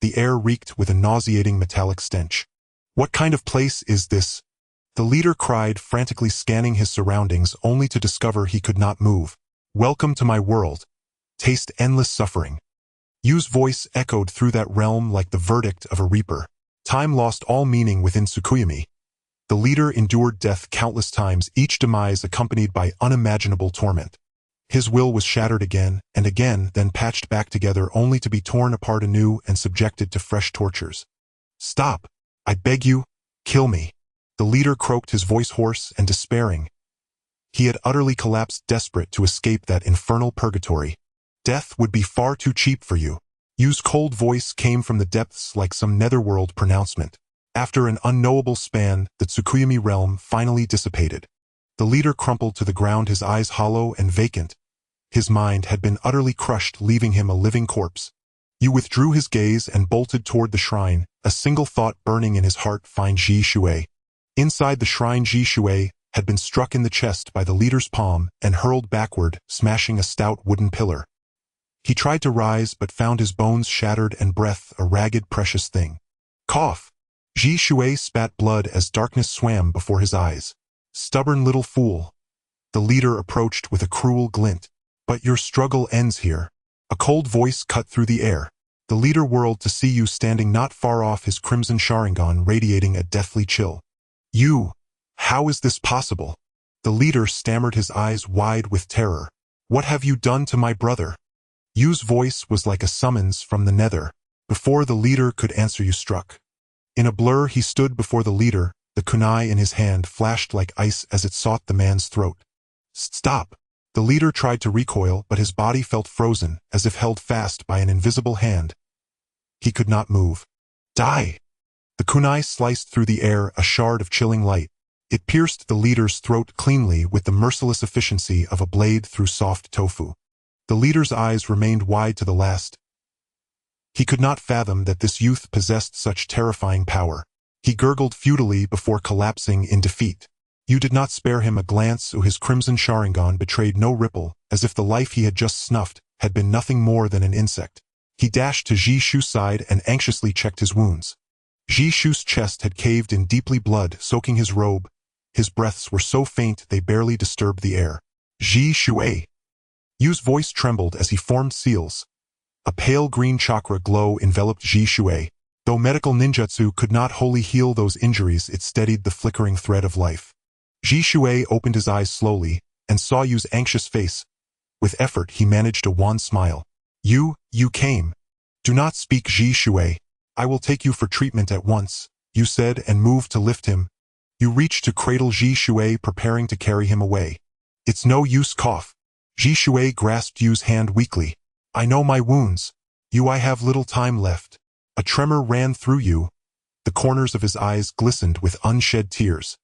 The air reeked with a nauseating metallic stench. "What kind of place is this?" The leader cried, frantically scanning his surroundings only to discover he could not move. "Welcome to my world. Taste endless suffering." Yu's voice echoed through that realm like the verdict of a reaper. Time lost all meaning within Tsukuyami. The leader endured death countless times, each demise accompanied by unimaginable torment. His will was shattered again and again, then patched back together only to be torn apart anew and subjected to fresh tortures. "Stop! I beg you, kill me!" The leader croaked, his voice hoarse and despairing. He had utterly collapsed, desperate to escape that infernal purgatory. "Death would be far too cheap for you." Yu's cold voice came from the depths like some netherworld pronouncement. After an unknowable span, the Tsukuyami realm finally dissipated. The leader crumpled to the ground, his eyes hollow and vacant. His mind had been utterly crushed, leaving him a living corpse. Yu withdrew his gaze and bolted toward the shrine, a single thought burning in his heart: find Ji Shui. Inside the shrine, Ji Shui had been struck in the chest by the leader's palm and hurled backward, smashing a stout wooden pillar. He tried to rise but found his bones shattered and breath a ragged, precious thing. Cough! Ji Shui spat blood as darkness swam before his eyes. "Stubborn little fool." The leader approached with a cruel glint. "But your struggle ends here." A cold voice cut through the air. The leader whirled to see Yu standing not far off, his crimson Sharingan radiating a deathly chill. "You! How is this possible?" The leader stammered, his eyes wide with terror. "What have you done to my brother?" Yu's voice was like a summons from the nether. Before the leader could answer, Yu struck. In a blur, he stood before the leader, the kunai in his hand flashed like ice as it sought the man's throat. "Stop!" The leader tried to recoil, but his body felt frozen, as if held fast by an invisible hand. He could not move. "Die!" The kunai sliced through the air, a shard of chilling light. It pierced the leader's throat cleanly with the merciless efficiency of a blade through soft tofu. The leader's eyes remained wide to the last. He could not fathom that this youth possessed such terrifying power. He gurgled futilely before collapsing in defeat. Yu did not spare him a glance, his crimson Sharingan betrayed no ripple, as if the life he had just snuffed had been nothing more than an insect. He dashed to Ji Shu's side and anxiously checked his wounds. Ji Shu's chest had caved in, deeply blood soaking his robe. His breaths were so faint they barely disturbed the air. "Ji Shui!" Yu's voice trembled as he formed seals. A pale green chakra glow enveloped Ji Shui. Though medical ninjutsu could not wholly heal those injuries, it steadied the flickering thread of life. Ji Shui opened his eyes slowly and saw Yu's anxious face. With effort, he managed a wan smile. You came. Do not speak, Ji Shui. I will take you for treatment at once," Yu said, and moved to lift him. Yu reached to cradle Ji Shui, preparing to carry him away. "It's no use, cough." Ji Shui grasped Yu's hand weakly. "I know my wounds. Yu, I have little time left." A tremor ran through Yu. The corners of his eyes glistened with unshed tears.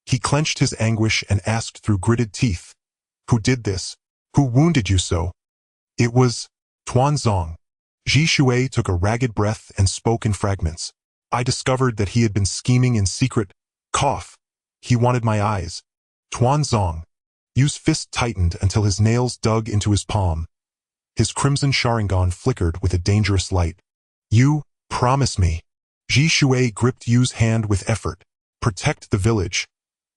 He clenched his anguish and asked through gritted teeth, "Who did this? Who wounded you so?" "It was Tuanzong." Ji Shui took a ragged breath and spoke in fragments. "I discovered that he had been scheming in secret. Cough. He wanted my eyes. Tuanzong." Yu's fist tightened until his nails dug into his palm. His crimson Sharingan flickered with a dangerous light. "You, promise me." Ji Shui gripped Yu's hand with effort. "Protect the village.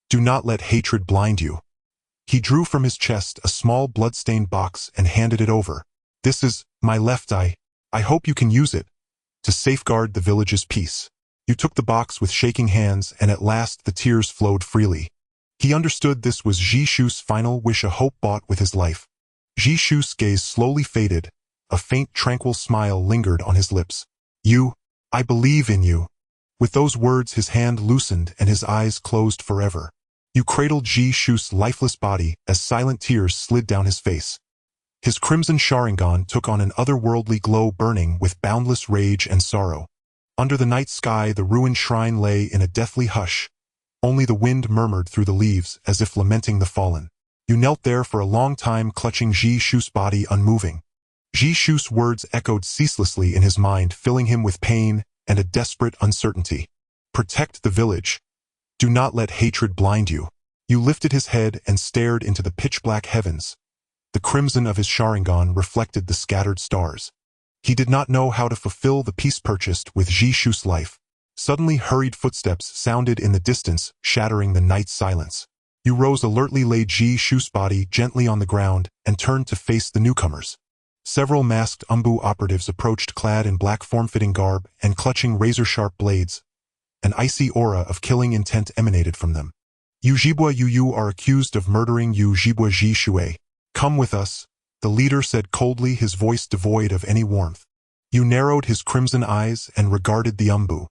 Do not let hatred blind you." He drew from his chest a small blood-stained box and handed it over. "This is my left eye. I hope you can use it to safeguard the village's peace." Yu took the box with shaking hands, and at last the tears flowed freely. He understood this was Ji Shu's final wish, a hope bought with his life. Ji Shu's gaze slowly faded. A faint, tranquil smile lingered on his lips. "You, I believe in you." With those words his hand loosened and his eyes closed forever. Yu cradled Ji Shu's lifeless body as silent tears slid down his face. His crimson Sharingan took on an otherworldly glow burning with boundless rage and sorrow. Under the night sky the ruined shrine lay in a deathly hush. Only the wind murmured through the leaves as if lamenting the fallen. Yu knelt there for a long time clutching Ji Shu's body unmoving. Ji Shu's words echoed ceaselessly in his mind, filling him with pain and a desperate uncertainty. Protect the village. Do not let hatred blind you. Yu lifted his head and stared into the pitch-black heavens. The crimson of his Sharingan reflected the scattered stars. He did not know how to fulfill the peace purchased with Ji Shu's life. Suddenly hurried footsteps sounded in the distance, shattering the night's silence. Yu rose alertly, laid Ji Shu's body gently on the ground, and turned to face the newcomers. Several masked Umbu operatives approached clad in black form-fitting garb and clutching razor-sharp blades. An icy aura of killing intent emanated from them. Ujibwa Yu are accused of murdering Ujibwa Ji Shue. Come with us, the leader said coldly, his voice devoid of any warmth. Yu narrowed his crimson eyes and regarded the Umbu.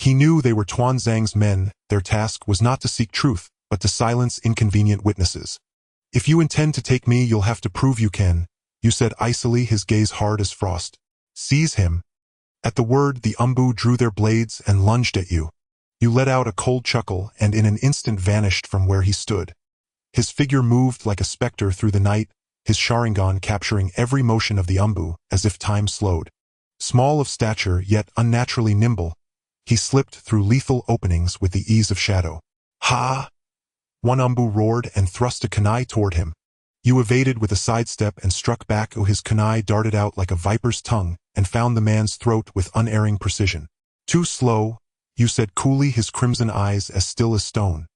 He knew they were Tuanzang's men. Their task was not to seek truth, but to silence inconvenient witnesses. If you intend to take me, you'll have to prove you can, Yu said icily, his gaze hard as frost. Seize him. At the word, the Umbu drew their blades and lunged at Yu. Yu let out a cold chuckle and in an instant vanished from where he stood. His figure moved like a specter through the night, his Sharingan capturing every motion of the Umbu as if time slowed. Small of stature yet unnaturally nimble, he slipped through lethal openings with the ease of shadow. Ha! One Umbu roared and thrust a kunai toward him. Yu evaded with a sidestep and struck back. His kunai darted out like a viper's tongue and found the man's throat with unerring precision. Too slow, Yu said coolly, his crimson eyes as still as stone.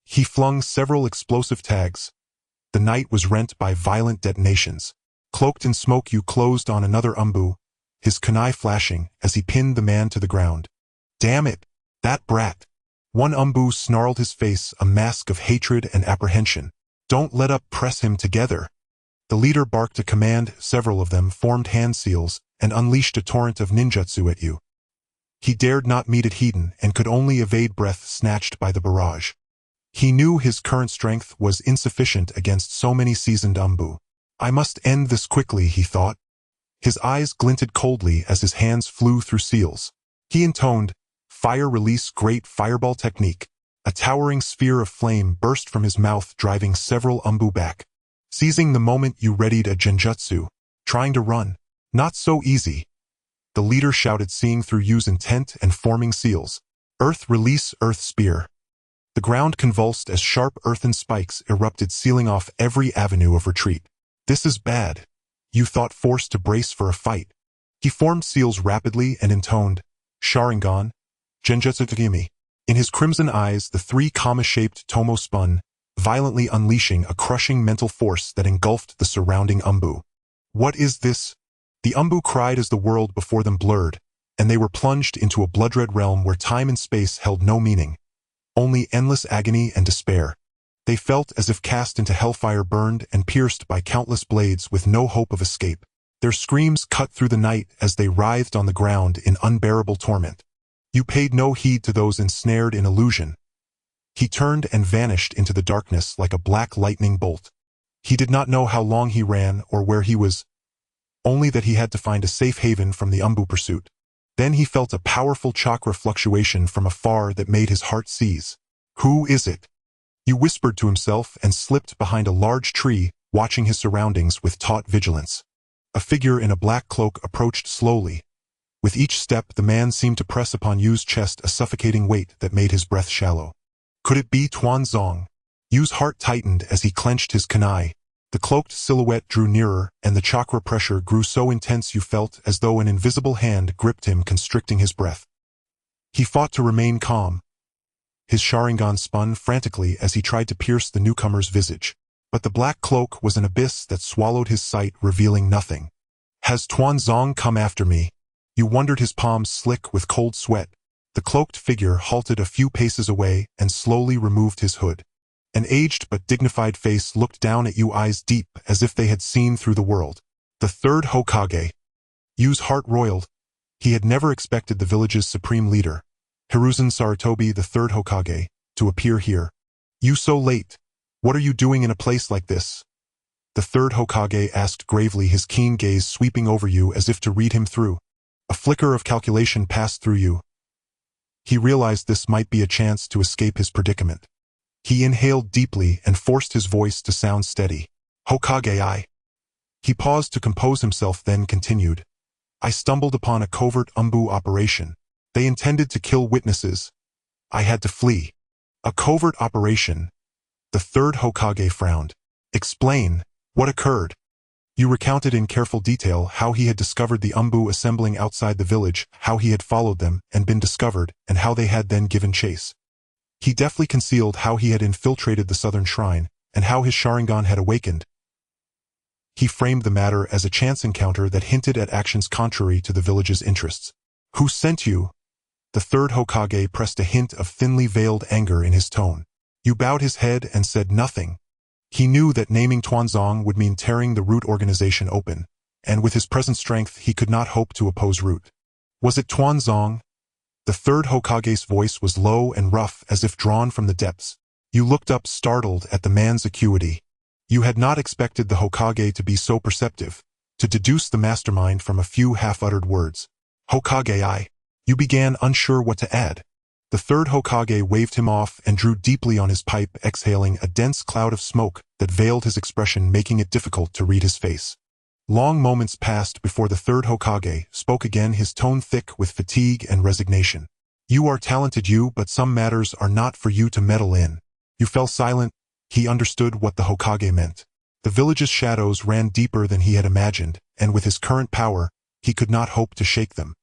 He flung several explosive tags. The night was rent by violent detonations. Cloaked in smoke, Yu closed on another Umbu, his kunai flashing as he pinned the man to the ground. Damn it! That brat! One Umbu snarled, his face a mask of hatred and apprehension. Don't let up, press him together. The leader barked a command. Several of them formed hand seals and unleashed a torrent of ninjutsu at Yu. He dared not meet it heeding and could only evade breath snatched by the barrage. He knew his current strength was insufficient against so many seasoned Umbu. I must end this quickly, he thought. His eyes glinted coldly as his hands flew through seals. He intoned, Fire release, great fireball technique. A towering sphere of flame burst from his mouth, driving several Umbu back. Seizing the moment, Yu readied a genjutsu. Trying to run. Not so easy. The leader shouted, seeing through Yu's intent and forming seals. Earth release, earth spear. The ground convulsed as sharp earthen spikes erupted, sealing off every avenue of retreat. This is bad, Yu thought, forced to brace for a fight. He formed seals rapidly and intoned, Sharingan, Genjutsu Tagami. In his crimson eyes, the three comma-shaped tomo spun, violently unleashing a crushing mental force that engulfed the surrounding Umbu. What is this? The Umbu cried as the world before them blurred, and they were plunged into a blood-red realm where time and space held no meaning. Only endless agony and despair. They felt as if cast into hellfire, burned and pierced by countless blades with no hope of escape. Their screams cut through the night as they writhed on the ground in unbearable torment. Yu paid no heed to those ensnared in illusion. He turned and vanished into the darkness like a black lightning bolt. He did not know how long he ran or where he was, only that he had to find a safe haven from the Umbu pursuit. Then he felt a powerful chakra fluctuation from afar that made his heart seize. Who is it? Yu whispered to himself and slipped behind a large tree, watching his surroundings with taut vigilance. A figure in a black cloak approached slowly. With each step, the man seemed to press upon Yu's chest a suffocating weight that made his breath shallow. Could it be Tuanzang? Yu's heart tightened as he clenched his kunai. The cloaked silhouette drew nearer, and the chakra pressure grew so intense Yu felt as though an invisible hand gripped him, constricting his breath. He fought to remain calm. His Sharingan spun frantically as he tried to pierce the newcomer's visage. But the black cloak was an abyss that swallowed his sight, revealing nothing. Has Tuanzang come after me? Yu wondered, his palms slick with cold sweat. The cloaked figure halted a few paces away and slowly removed his hood. An aged but dignified face looked down at Yu, eyes deep as if they had seen through the world. The third Hokage. Yu's heart roiled. He had never expected the village's supreme leader. Hiruzen Sarutobi, the third Hokage, to appear here. You so late. What are you doing in a place like this? The third Hokage asked gravely, his keen gaze sweeping over you as if to read him through. A flicker of calculation passed through you. He realized this might be a chance to escape his predicament. He inhaled deeply and forced his voice to sound steady. Hokage, I. He paused to compose himself, then continued. I stumbled upon a covert umbu operation. They intended to kill witnesses. I had to flee. A covert operation? The third Hokage frowned. Explain, what occurred? You recounted in careful detail how he had discovered the umbu assembling outside the village, how he had followed them and been discovered, and how they had then given chase. He deftly concealed how he had infiltrated the southern shrine, and how his Sharingan had awakened. He framed the matter as a chance encounter that hinted at actions contrary to the village's interests. Who sent you? The third Hokage pressed a hint of thinly veiled anger in his tone. You bowed his head and said nothing. He knew that naming Tuanzong would mean tearing the Root organization open, and with his present strength he could not hope to oppose Root. Was it Tuanzong? The third Hokage's voice was low and rough as if drawn from the depths. You looked up startled at the man's acuity. You had not expected the Hokage to be so perceptive, to deduce the mastermind from a few half-uttered words. Hokage, I. You began, unsure what to add. The third Hokage waved him off and drew deeply on his pipe, exhaling a dense cloud of smoke that veiled his expression, making it difficult to read his face. Long moments passed before the third Hokage spoke again, his tone thick with fatigue and resignation. You are talented, but some matters are not for you to meddle in. You fell silent. He understood what the Hokage meant. The village's shadows ran deeper than he had imagined, and with his current power, he could not hope to shake them.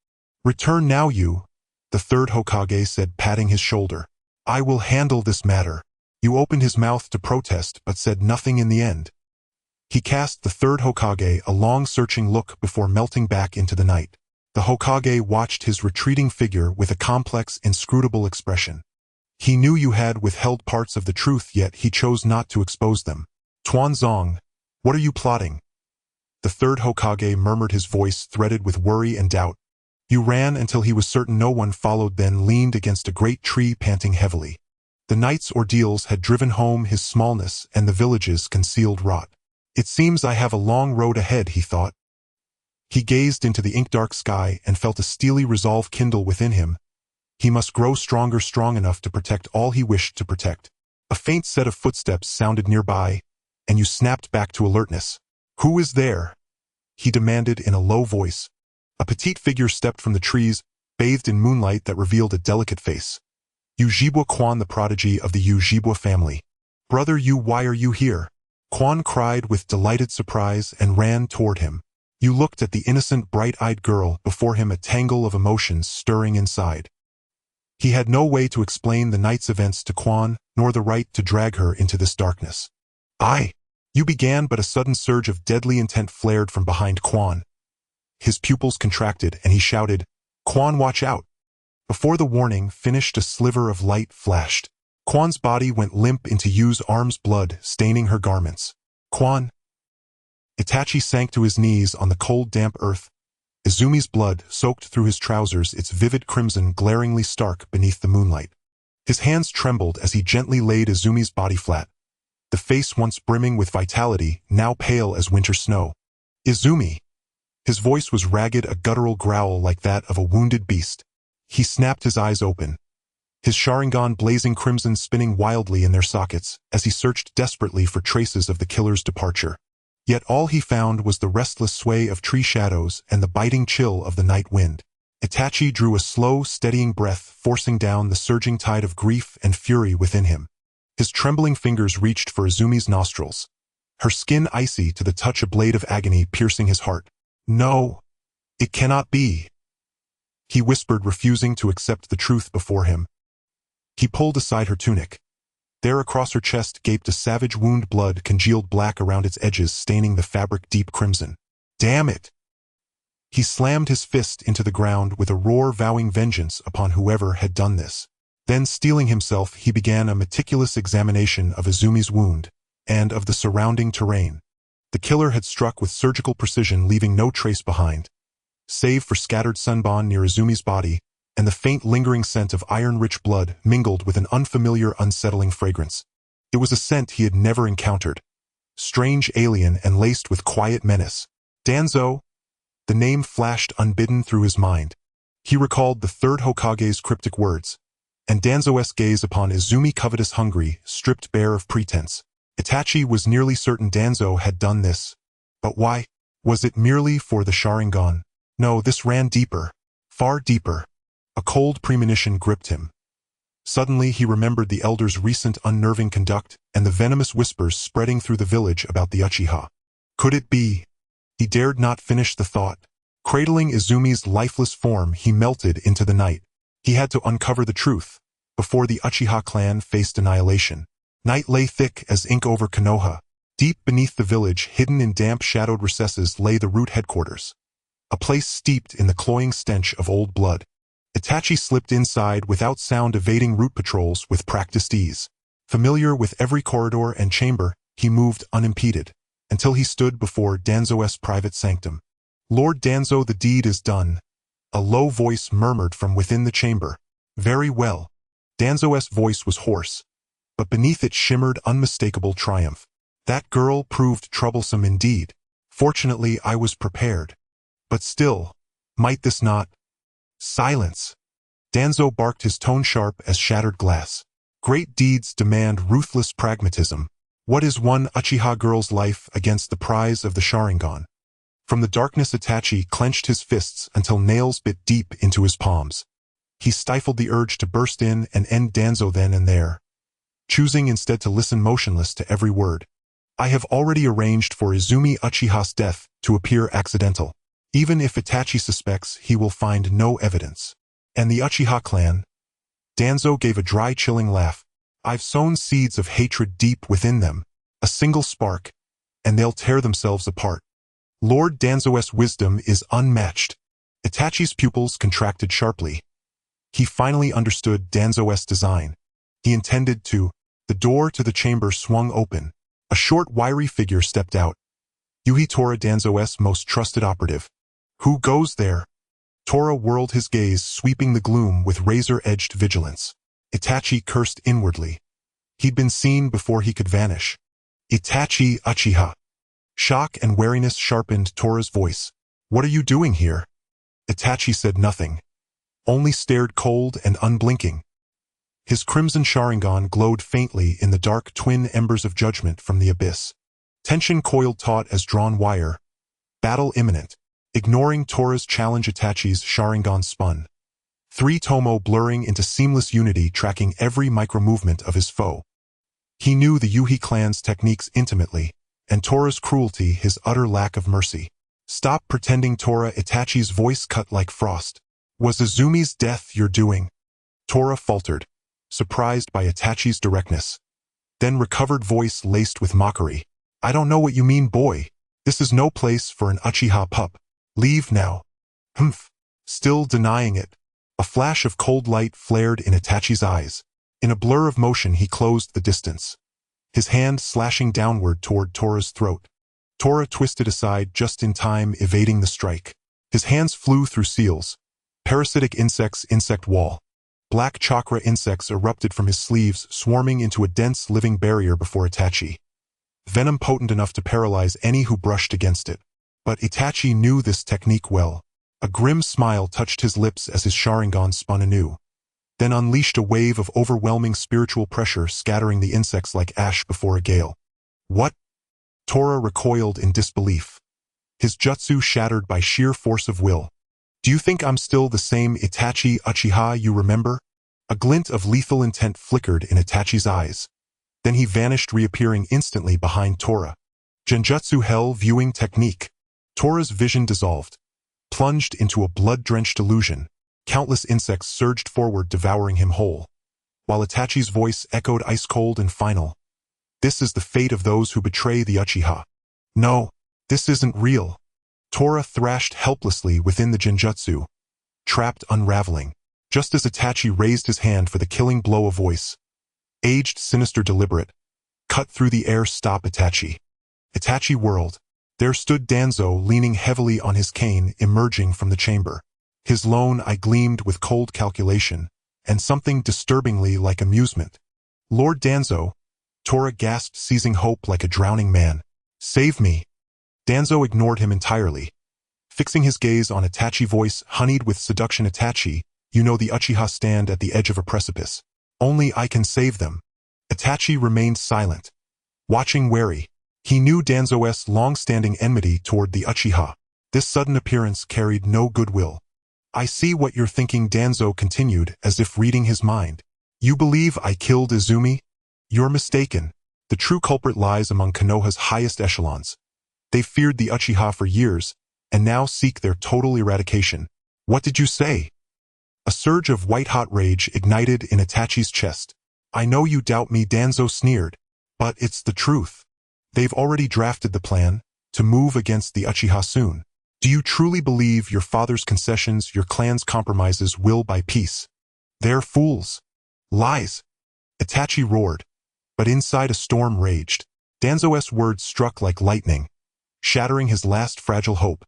Return now, the third Hokage said, patting his shoulder. I will handle this matter. You opened his mouth to protest but said nothing in the end. He cast the third Hokage a long searching look before melting back into the night. The Hokage watched his retreating figure with a complex, inscrutable expression. He knew you had withheld parts of the truth, yet he chose not to expose them. Tuanzong, what are you plotting? The third Hokage murmured, his voice threaded with worry and doubt. You ran until he was certain no one followed, then leaned against a great tree, panting heavily. The night's ordeals had driven home his smallness and the village's concealed rot. It seems I have a long road ahead, he thought. He gazed into the ink-dark sky and felt a steely resolve kindle within him. He must grow stronger, strong enough to protect all he wished to protect. A faint set of footsteps sounded nearby, and you snapped back to alertness. Who is there? He demanded in a low voice. A petite figure stepped from the trees, bathed in moonlight that revealed a delicate face. Ujibwa Quan, the prodigy of the Ujibwa family. Brother Yu, why are you here? Quan cried with delighted surprise and ran toward him. You looked at the innocent, bright-eyed girl before him, a tangle of emotions stirring inside. He had no way to explain the night's events to Quan, nor the right to drag her into this darkness. You began, but a sudden surge of deadly intent flared from behind Quan. His pupils contracted and he shouted, Quan, watch out! Before the warning finished, a sliver of light flashed. Quan's body went limp into Yu's arms, blood staining her garments. Quan! Itachi sank to his knees on the cold, damp earth. Izumi's blood soaked through his trousers, its vivid crimson glaringly stark beneath the moonlight. His hands trembled as he gently laid Izumi's body flat. The face once brimming with vitality, now pale as winter snow. Izumi! His voice was ragged, a guttural growl like that of a wounded beast. He snapped his eyes open. His Sharingan blazing crimson, spinning wildly in their sockets as he searched desperately for traces of the killer's departure. Yet all he found was the restless sway of tree shadows and the biting chill of the night wind. Itachi drew a slow, steadying breath, forcing down the surging tide of grief and fury within him. His trembling fingers reached for Izumi's nostrils. Her skin icy to the touch, a blade of agony piercing his heart. No, it cannot be, he whispered, refusing to accept the truth before him. He pulled aside her tunic. There across her chest gaped a savage wound, blood congealed black around its edges, staining the fabric deep crimson. Damn it! He slammed his fist into the ground with a roar, vowing vengeance upon whoever had done this. Then, steeling himself, he began a meticulous examination of Izumi's wound, and of the surrounding terrain. The killer had struck with surgical precision, leaving no trace behind. Save for scattered sunburn near Izumi's body, and the faint lingering scent of iron-rich blood mingled with an unfamiliar, unsettling fragrance. It was a scent he had never encountered. Strange, alien, and laced with quiet menace. Danzō? The name flashed unbidden through his mind. He recalled the third Hokage's cryptic words, and Danzō's gaze upon Izumi covetous hungry, stripped bare of pretense. Itachi was nearly certain Danzō had done this. But why? Was it merely for the Sharingan? No, this ran deeper. Far deeper. A cold premonition gripped him. Suddenly he remembered the elder's recent unnerving conduct and the venomous whispers spreading through the village about the Uchiha. Could it be? He dared not finish the thought. Cradling Izumi's lifeless form, he melted into the night. He had to uncover the truth, before the Uchiha clan faced annihilation. Night lay thick as ink over Konoha. Deep beneath the village, hidden in damp shadowed recesses, lay the root headquarters. A place steeped in the cloying stench of old blood. Itachi slipped inside without sound, evading route patrols with practiced ease. Familiar with every corridor and chamber, he moved unimpeded, until he stood before Danzō's private sanctum. Lord Danzō, the deed is done. A low voice murmured from within the chamber. Very well. Danzō's voice was hoarse, but beneath it shimmered unmistakable triumph. That girl proved troublesome indeed. Fortunately, I was prepared. But still, might this not? Silence. Danzō barked, his tone sharp as shattered glass. Great deeds demand ruthless pragmatism. What is one Uchiha girl's life against the prize of the Sharingan? From the darkness, Itachi clenched his fists until nails bit deep into his palms. He stifled the urge to burst in and end Danzō then and there, choosing instead to listen motionless to every word. I have already arranged for Izumi Uchiha's death to appear accidental. Even if Itachi suspects, he will find no evidence. And the Uchiha clan? Danzō gave a dry, chilling laugh. I've sown seeds of hatred deep within them. A single spark, and they'll tear themselves apart. Lord Danzō's wisdom is unmatched. Itachi's pupils contracted sharply. He finally understood Danzō's design. He intended to. The door to the chamber swung open. A short, wiry figure stepped out. Yuhi Tora, Danzō's most trusted operative. Who goes there? Tora whirled his gaze, sweeping the gloom with razor-edged vigilance. Itachi cursed inwardly. He'd been seen before he could vanish. Itachi Uchiha. Shock and wariness sharpened Tora's voice. What are you doing here? Itachi said nothing, only stared cold and unblinking. His crimson Sharingan glowed faintly in the dark twin embers of judgment from the abyss. Tension coiled taut as drawn wire. Battle imminent. Ignoring Tora's challenge, Itachi's Sharingan spun. 3 Tomo blurring into seamless unity, tracking every micro-movement of his foe. He knew the Yuhi clan's techniques intimately, and Tora's cruelty, his utter lack of mercy. Stop pretending, Tora, Itachi's voice cut like frost. Was Izumi's death your doing? Tora faltered, surprised by Itachi's directness. Then recovered, voice laced with mockery. I don't know what you mean, boy. This is no place for an Uchiha pup. Leave now. Humph. Still denying it. A flash of cold light flared in Itachi's eyes. In a blur of motion, he closed the distance, his hand slashing downward toward Tora's throat. Tora twisted aside just in time, evading the strike. His hands flew through seals, parasitic insects, insect wall. Black chakra insects erupted from his sleeves, swarming into a dense living barrier before Itachi. Venom potent enough to paralyze any who brushed against it. But Itachi knew this technique well. A grim smile touched his lips as his Sharingan spun anew, then unleashed a wave of overwhelming spiritual pressure, scattering the insects like ash before a gale. What? Tora recoiled in disbelief, his jutsu shattered by sheer force of will. Do you think I'm still the same Itachi Uchiha you remember? A glint of lethal intent flickered in Itachi's eyes. Then he vanished, reappearing instantly behind Tora. Genjutsu Hell viewing technique. Tora's vision dissolved, plunged into a blood-drenched illusion. Countless insects surged forward, devouring him whole, while Itachi's voice echoed ice-cold and final. This is the fate of those who betray the Uchiha. No, this isn't real. Tora thrashed helplessly within the Genjutsu, trapped, unraveling. Just as Itachi raised his hand for the killing blow, a voice, aged, sinister, deliberate, cut through the air. Stop, Itachi. Itachi whirled. There stood Danzō, leaning heavily on his cane, emerging from the chamber. His lone eye gleamed with cold calculation, and something disturbingly like amusement. Lord Danzō, Tora gasped, seizing hope like a drowning man. Save me! Danzō ignored him entirely. Fixing his gaze on Itachi, voice honeyed with seduction. Itachi, you know the Uchiha stand at the edge of a precipice. Only I can save them. Itachi remained silent, watching wary. He knew Danzō's long-standing enmity toward the Uchiha. This sudden appearance carried no goodwill. I see what you're thinking, Danzō continued, as if reading his mind. You believe I killed Izumi? You're mistaken. The true culprit lies among Konoha's highest echelons. They've feared the Uchiha for years, and now seek their total eradication. What did you say? A surge of white-hot rage ignited in Itachi's chest. I know you doubt me, Danzō sneered, but it's the truth. They've already drafted the plan to move against the Uchiha soon. Do you truly believe your father's concessions, your clan's compromises will buy peace? They're fools. Lies. Itachi roared, but inside a storm raged. Danzō's words struck like lightning, shattering his last fragile hope.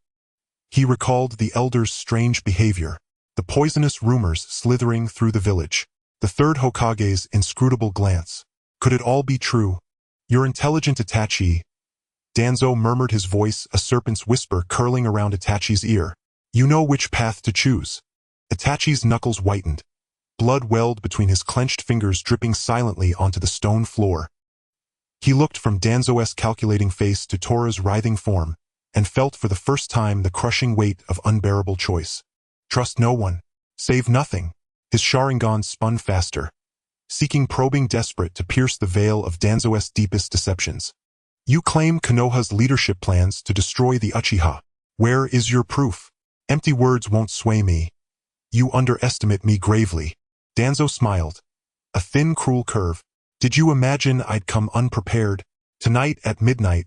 He recalled the elder's strange behavior, the poisonous rumors slithering through the village, the third Hokage's inscrutable glance. Could it all be true? You're intelligent, Itachi. Danzō murmured, his voice a serpent's whisper curling around Itachi's ear. You know which path to choose. Itachi's knuckles whitened. Blood welled between his clenched fingers, dripping silently onto the stone floor. He looked from Danzō's calculating face to Tora's writhing form, and felt for the first time the crushing weight of unbearable choice. Trust no one. Save nothing. His Sharingan spun faster, seeking probing, desperate to pierce the veil of Danzō's deepest deceptions. You claim Konoha's leadership plans to destroy the Uchiha. Where is your proof? Empty words won't sway me. You underestimate me gravely. Danzō smiled, a thin, cruel curve. Did you imagine I'd come unprepared? Tonight at midnight,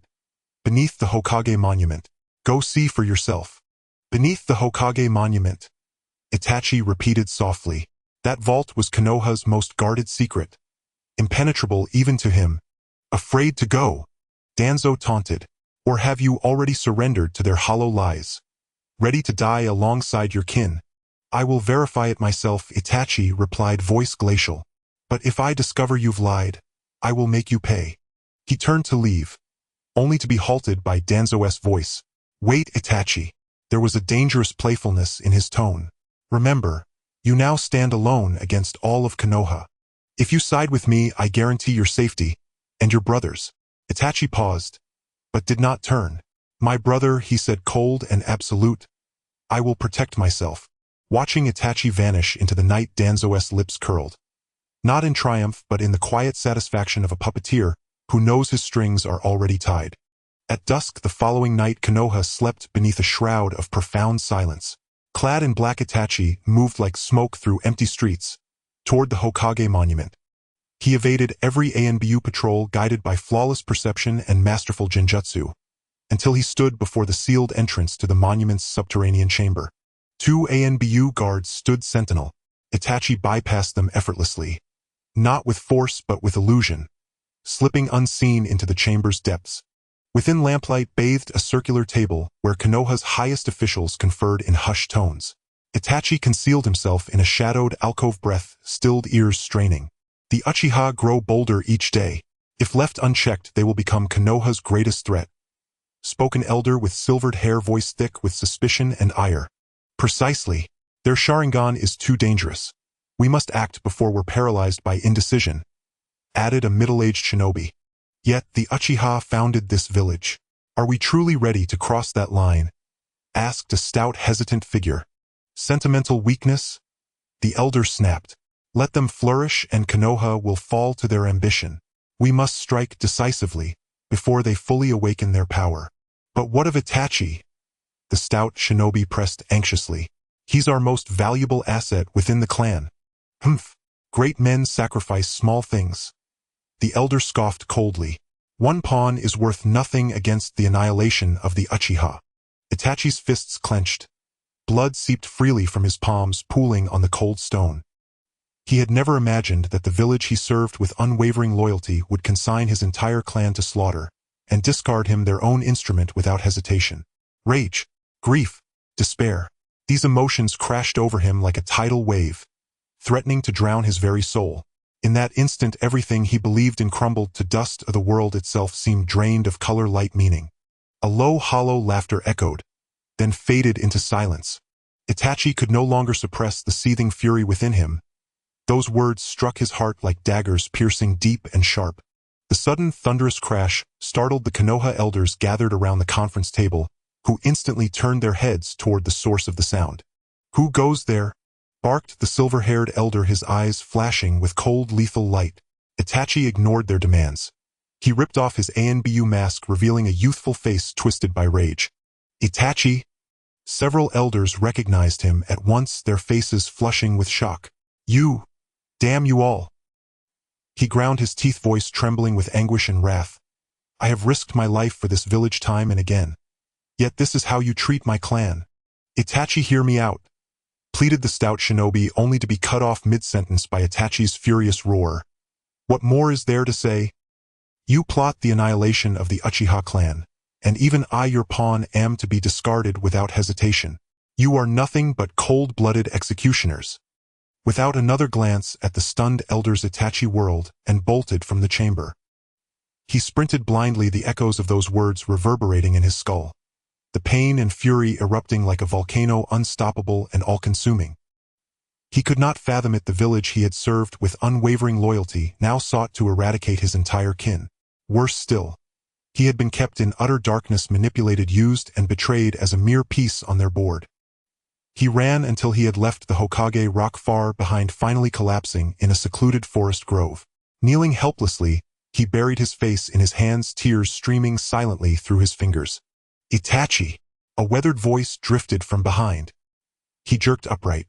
beneath the Hokage monument. Go see for yourself. Beneath the Hokage monument, Itachi repeated softly. That vault was Konoha's most guarded secret, impenetrable even to him. Afraid to go? Danzō taunted. Or have you already surrendered to their hollow lies? Ready to die alongside your kin? I will verify it myself, Itachi replied, voice glacial. But if I discover you've lied, I will make you pay. He turned to leave, only to be halted by Danzō's voice. Wait, Itachi. There was a dangerous playfulness in his tone. Remember, you now stand alone against all of Konoha. If you side with me, I guarantee your safety, and your brother's. Itachi paused, but did not turn. My brother, he said, cold and absolute. I will protect myself. Watching Itachi vanish into the night, Danzō's lips curled. Not in triumph, but in the quiet satisfaction of a puppeteer who knows his strings are already tied. At dusk the following night, Konoha slept beneath a shroud of profound silence. Clad in black, Itachi moved like smoke through empty streets, toward the Hokage monument. He evaded every ANBU patrol, guided by flawless perception and masterful genjutsu, until he stood before the sealed entrance to the monument's subterranean chamber. 2 ANBU guards stood sentinel. Itachi bypassed them effortlessly, not with force but with illusion, slipping unseen into the chamber's depths. Within lamplight bathed a circular table where Konoha's highest officials conferred in hushed tones. Itachi concealed himself in a shadowed alcove, breath stilled, ears straining. The Uchiha grow bolder each day. If left unchecked, they will become Konoha's greatest threat. Spoke an elder with silvered hair, voice thick with suspicion and ire. Precisely. Their Sharingan is too dangerous. We must act before we're paralyzed by indecision, added a middle-aged shinobi. Yet the Uchiha founded this village. Are we truly ready to cross that line? Asked a stout, hesitant figure. Sentimental weakness? The elder snapped. Let them flourish and Konoha will fall to their ambition. We must strike decisively, before they fully awaken their power. But what of Itachi? The stout shinobi pressed anxiously. He's our most valuable asset within the clan. Humph. Great men sacrifice small things. The elder scoffed coldly. One pawn is worth nothing against the annihilation of the Uchiha. Itachi's fists clenched. Blood seeped freely from his palms, pooling on the cold stone. He had never imagined that the village he served with unwavering loyalty would consign his entire clan to slaughter, and discard him, their own instrument, without hesitation. Rage, grief, despair. These emotions crashed over him like a tidal wave, threatening to drown his very soul. In that instant, everything he believed in crumbled to dust. The world itself seemed drained of color, light, meaning. A low, hollow laughter echoed, then faded into silence. Itachi could no longer suppress the seething fury within him. Those words struck his heart like daggers, piercing deep and sharp. The sudden, thunderous crash startled the Konoha elders gathered around the conference table, who instantly turned their heads toward the source of the sound. "Who goes there?" barked the silver-haired elder, his eyes flashing with cold, lethal light. Itachi ignored their demands. He ripped off his Anbu mask, revealing a youthful face twisted by rage. "Itachi!" Several elders recognized him at once, their faces flushing with shock. "You! Damn you all!" He ground his teeth, voice trembling with anguish and wrath. "I have risked my life for this village time and again. Yet this is how you treat my clan." "Itachi, hear me out," pleaded the stout shinobi, only to be cut off mid-sentence by Itachi's furious roar. "What more is there to say? You plot the annihilation of the Uchiha clan, and even I, your pawn, am to be discarded without hesitation. You are nothing but cold-blooded executioners." Without another glance at the stunned elders, Itachi whirled and bolted from the chamber. He sprinted blindly, the echoes of those words reverberating in his skull. The pain and fury erupting like a volcano, unstoppable and all-consuming. He could not fathom it. The village he had served with unwavering loyalty now sought to eradicate his entire kin. Worse still, he had been kept in utter darkness, manipulated, used, and betrayed as a mere piece on their board. He ran until he had left the Hokage rock far behind, finally collapsing in a secluded forest grove. Kneeling helplessly, he buried his face in his hands, tears streaming silently through his fingers. "Itachi!" A weathered voice drifted from behind. He jerked upright.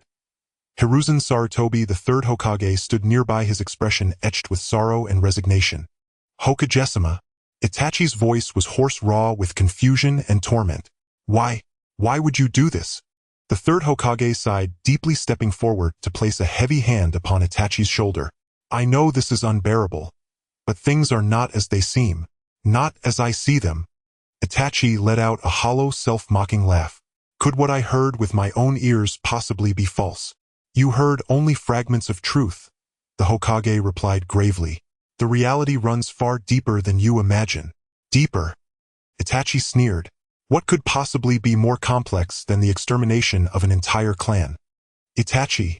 Hiruzen Sarutobi, the third Hokage, stood nearby, his expression etched with sorrow and resignation. "Hokage-sama." Itachi's voice was hoarse, raw with confusion and torment. Why would you do this?" The third Hokage sighed deeply, stepping forward to place a heavy hand upon Itachi's shoulder. "I know this is unbearable, but things are not as they seem. Not as I see them." Itachi let out a hollow, self-mocking laugh. "Could what I heard with my own ears possibly be false?" "You heard only fragments of truth," the Hokage replied gravely. "The reality runs far deeper than you imagine." "Deeper?" Itachi sneered. "What could possibly be more complex than the extermination of an entire clan?" "Itachi,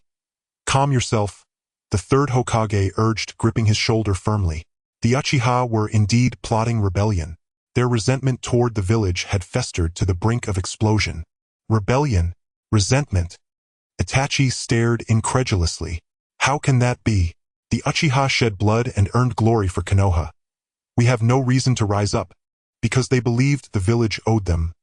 calm yourself," the third Hokage urged, gripping his shoulder firmly. The Uchiha were indeed plotting rebellion. Their resentment toward the village had festered to the brink of explosion. Rebellion? Resentment? Itachi stared incredulously. "How can that be? The Uchiha shed blood and earned glory for Konoha. We have no reason to rise up, because they believed the village owed them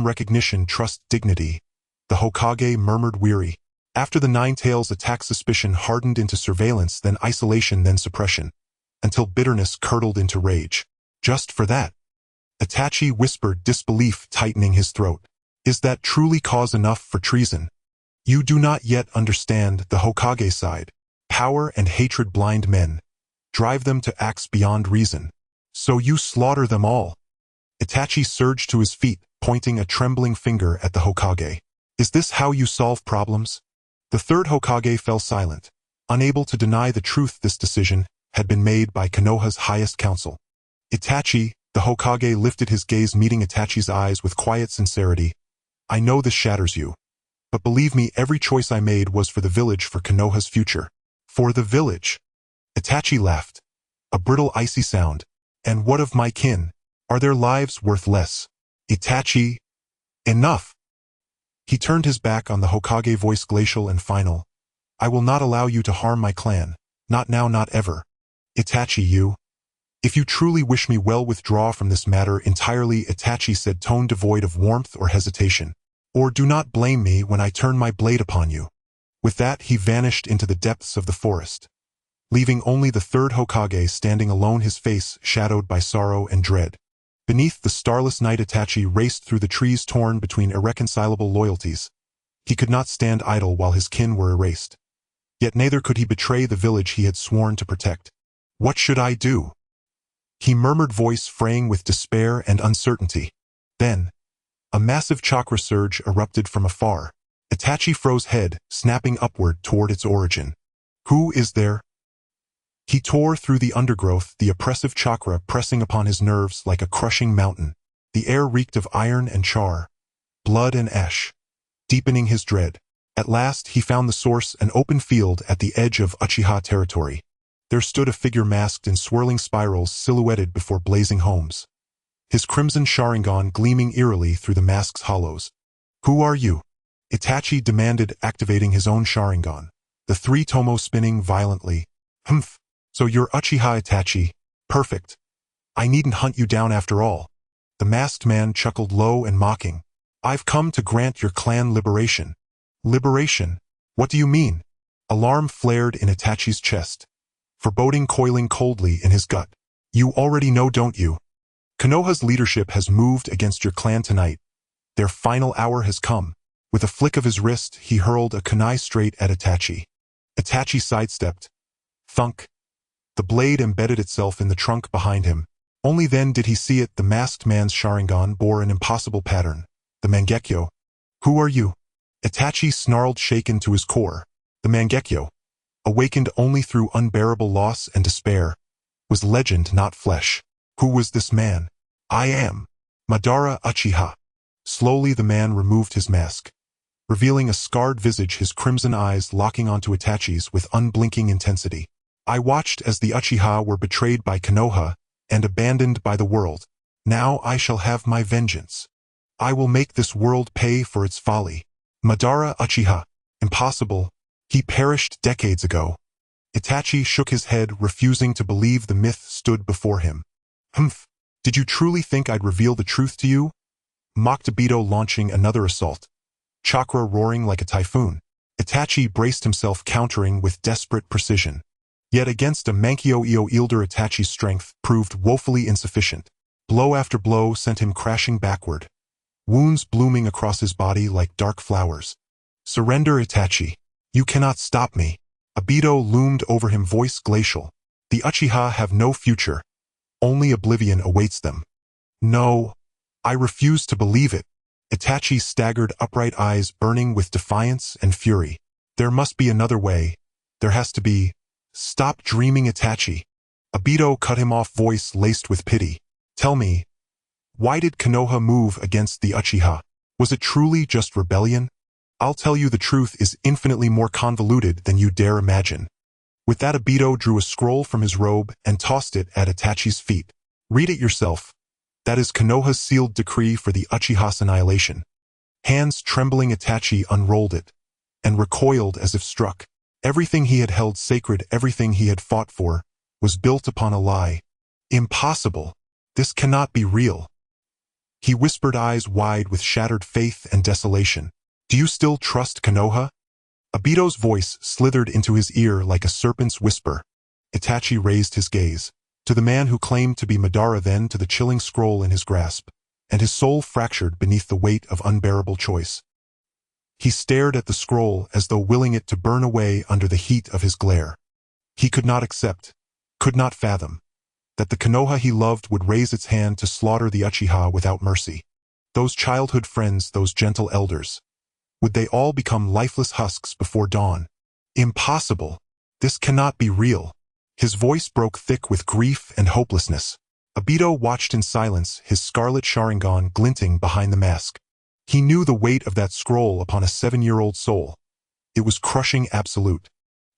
recognition, trust, dignity." The Hokage murmured, weary. After the Nine Tails attack, suspicion hardened into surveillance, then isolation, then suppression, until bitterness curdled into rage. "Just for that?" Itachi whispered, disbelief tightening his throat. "Is that truly cause enough for treason?" "You do not yet understand," the Hokage sighed. "Power and hatred blind men, drive them to acts beyond reason. So you slaughter them all." Itachi surged to his feet, pointing a trembling finger at the Hokage. "Is this how you solve problems?" The third Hokage fell silent, unable to deny the truth. This decision had been made by Konoha's highest council. "Itachi," the Hokage lifted his gaze, meeting Itachi's eyes with quiet sincerity. "I know this shatters you, but believe me, every choice I made was for the village, for Konoha's future." "For the village?" Itachi laughed, a brittle, icy sound. "And what of my kin? Are their lives worth less?" "Itachi, enough!" He turned his back on the Hokage, voice glacial and final. "I will not allow you to harm my clan. Not now, not ever. Itachi, if you truly wish me well, withdraw from this matter entirely," Itachi said, tone devoid of warmth or hesitation. "Or do not blame me when I turn my blade upon you." With that, he vanished into the depths of the forest, leaving only the third Hokage standing alone, his face shadowed by sorrow and dread. Beneath the starless night, Itachi raced through the trees, torn between irreconcilable loyalties. He could not stand idle while his kin were erased. Yet neither could he betray the village he had sworn to protect. "What should I do?" he murmured, voice fraying with despair and uncertainty. Then, a massive chakra surge erupted from afar. Itachi froze head, snapping upward toward its origin. Who is there? He tore through the undergrowth, the oppressive chakra pressing upon his nerves like a crushing mountain. The air reeked of iron and char, blood and ash, deepening his dread. At last he found the source, an open field at the edge of Uchiha territory. There stood a figure masked in swirling spirals silhouetted before blazing homes, his crimson Sharingan gleaming eerily through the mask's hollows. Who are you? Itachi demanded, activating his own Sharingan, the three tomo spinning violently. Humph, so you're Uchiha Itachi. Perfect. I needn't hunt you down after all. The masked man chuckled low and mocking. I've come to grant your clan liberation. Liberation? What do you mean? Alarm flared in Itachi's chest, foreboding coiling coldly in his gut. You already know, don't you? Konoha's leadership has moved against your clan tonight. Their final hour has come. With a flick of his wrist, he hurled a kunai straight at Itachi. Itachi sidestepped. Thunk. The blade embedded itself in the trunk behind him. Only then did he see it. The masked man's Sharingan bore an impossible pattern. The Mangekyo. Who are you? Itachi snarled, shaken to his core. The Mangekyo, awakened only through unbearable loss and despair, was legend, not flesh. Who was this man? I am Madara Uchiha. Slowly the man removed his mask, revealing a scarred visage, his crimson eyes locking onto Itachi's with unblinking intensity. I watched as the Uchiha were betrayed by Konoha and abandoned by the world. Now I shall have my vengeance. I will make this world pay for its folly. Madara Uchiha. Impossible. He perished decades ago. Itachi shook his head, refusing to believe the myth stood before him. Humph. Did you truly think I'd reveal the truth to you? Mocked Obito, launching another assault, chakra roaring like a typhoon. Itachi braced himself, countering with desperate precision. Yet against a Mankyo Elder, Itachi's strength proved woefully insufficient. Blow after blow sent him crashing backward, wounds blooming across his body like dark flowers. Surrender, Itachi. You cannot stop me. Obito loomed over him, voice glacial. The Uchiha have no future. Only oblivion awaits them. No. I refuse to believe it. Itachi staggered, upright, eyes burning with defiance and fury. There must be another way. There has to be. Stop dreaming, Itachi. Obito cut him off, voice laced with pity. Tell me, why did Konoha move against the Uchiha? Was it truly just rebellion? I'll tell you, the truth is infinitely more convoluted than you dare imagine. With that, Obito drew a scroll from his robe and tossed it at Itachi's feet. Read it yourself. That is Konoha's sealed decree for the Uchiha's annihilation. Hands trembling, Itachi unrolled it and recoiled as if struck. Everything he had held sacred, everything he had fought for, was built upon a lie. Impossible. This cannot be real. He whispered, eyes wide with shattered faith and desolation. Do you still trust Konoha? Obito's voice slithered into his ear like a serpent's whisper. Itachi raised his gaze, to the man who claimed to be Madara, then to the chilling scroll in his grasp, and his soul fractured beneath the weight of unbearable choice. He stared at the scroll as though willing it to burn away under the heat of his glare. He could not accept, could not fathom, that the Konoha he loved would raise its hand to slaughter the Uchiha without mercy. Those childhood friends, those gentle elders, would they all become lifeless husks before dawn? Impossible. This cannot be real. His voice broke thick with grief and hopelessness. Obito watched in silence, his scarlet Sharingan glinting behind the mask. He knew the weight of that scroll upon a 7-year-old soul. It was crushing, absolute.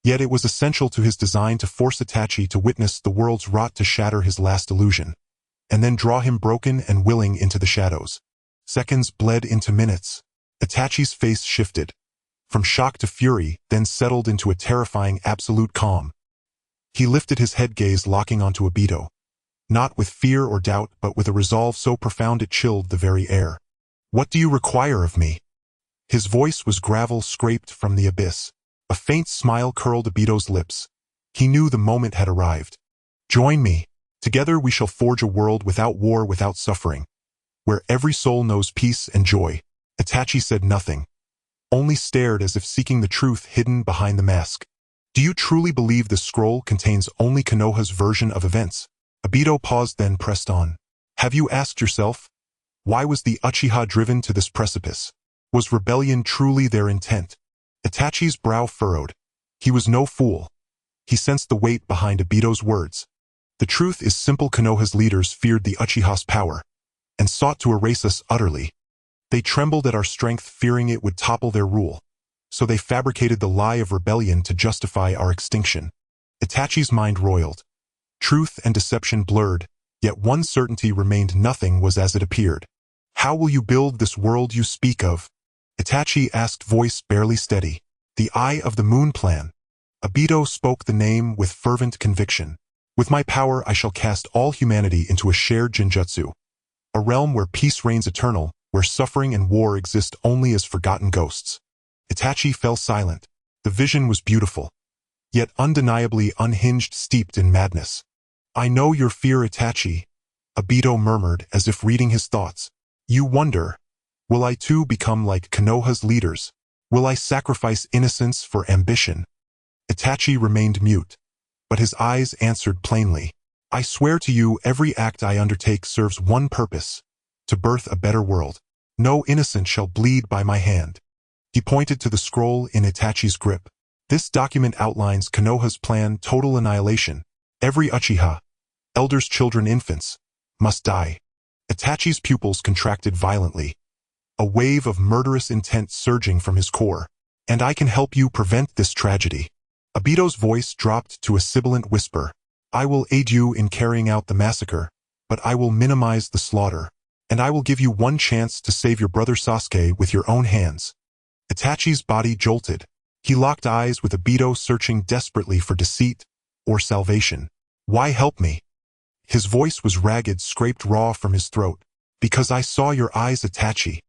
Yet it was essential to his design to force Itachi to witness the world's rot, to shatter his last illusion, and then draw him broken and willing into the shadows. Seconds bled into minutes. Itachi's face shifted, from shock to fury, then settled into a terrifying absolute calm. He lifted his head, gaze locking onto Obito, not with fear or doubt, but with a resolve so profound it chilled the very air. What do you require of me? His voice was gravel scraped from the abyss. A faint smile curled Obito's lips. He knew the moment had arrived. Join me. Together we shall forge a world without war, without suffering, where every soul knows peace and joy. Itachi said nothing, only stared as if seeking the truth hidden behind the mask. Do you truly believe this scroll contains only Konoha's version of events? Obito paused, then pressed on. Have you asked yourself, why was the Uchiha driven to this precipice? Was rebellion truly their intent? Itachi's brow furrowed. He was no fool. He sensed the weight behind Obito's words. The truth is simple: Konoha's leaders feared the Uchiha's power, and sought to erase us utterly. They trembled at our strength, fearing it would topple their rule. So they fabricated the lie of rebellion to justify our extinction. Itachi's mind roiled. Truth and deception blurred, yet one certainty remained: nothing was as it appeared. How will you build this world you speak of? Itachi asked, voice barely steady. The Eye of the Moon plan. Obito spoke the name with fervent conviction. With my power I shall cast all humanity into a shared genjutsu. A realm where peace reigns eternal, where suffering and war exist only as forgotten ghosts. Itachi fell silent. The vision was beautiful, yet undeniably unhinged, steeped in madness. I know your fear, Itachi, Obito murmured as if reading his thoughts. You wonder, will I too become like Konoha's leaders? Will I sacrifice innocence for ambition? Itachi remained mute, but his eyes answered plainly. I swear to you, every act I undertake serves one purpose: to birth a better world. No innocent shall bleed by my hand. He pointed to the scroll in Itachi's grip. This document outlines Konoha's plan: total annihilation. Every Uchiha, elders, children, infants, must die. Itachi's pupils contracted violently, a wave of murderous intent surging from his core. And I can help you prevent this tragedy. Obito's voice dropped to a sibilant whisper. I will aid you in carrying out the massacre, but I will minimize the slaughter. And I will give you one chance to save your brother Sasuke with your own hands. Itachi's body jolted. He locked eyes with Obito, searching desperately for deceit or salvation. Why help me? His voice was ragged, scraped raw from his throat. Because I saw your eyes, Itachi.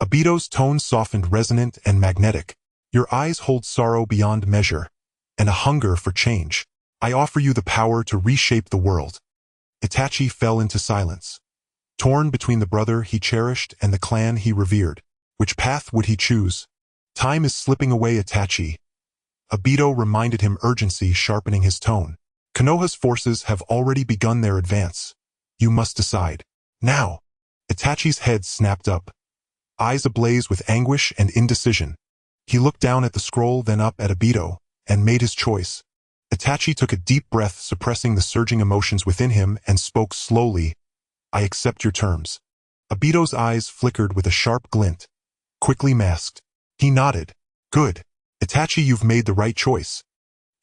Obito's tone softened, resonant and magnetic. Your eyes hold sorrow beyond measure, and a hunger for change. I offer you the power to reshape the world. Itachi fell into silence, torn between the brother he cherished and the clan he revered. Which path would he choose? Time is slipping away, Itachi. Obito reminded him, urgency sharpening his tone. Konoha's forces have already begun their advance. You must decide. Now. Itachi's head snapped up, eyes ablaze with anguish and indecision. He looked down at the scroll, then up at Obito, and made his choice. Itachi took a deep breath, suppressing the surging emotions within him, and spoke slowly. I accept your terms. Obito's eyes flickered with a sharp glint, quickly masked. He nodded. Good. Itachi, you've made the right choice.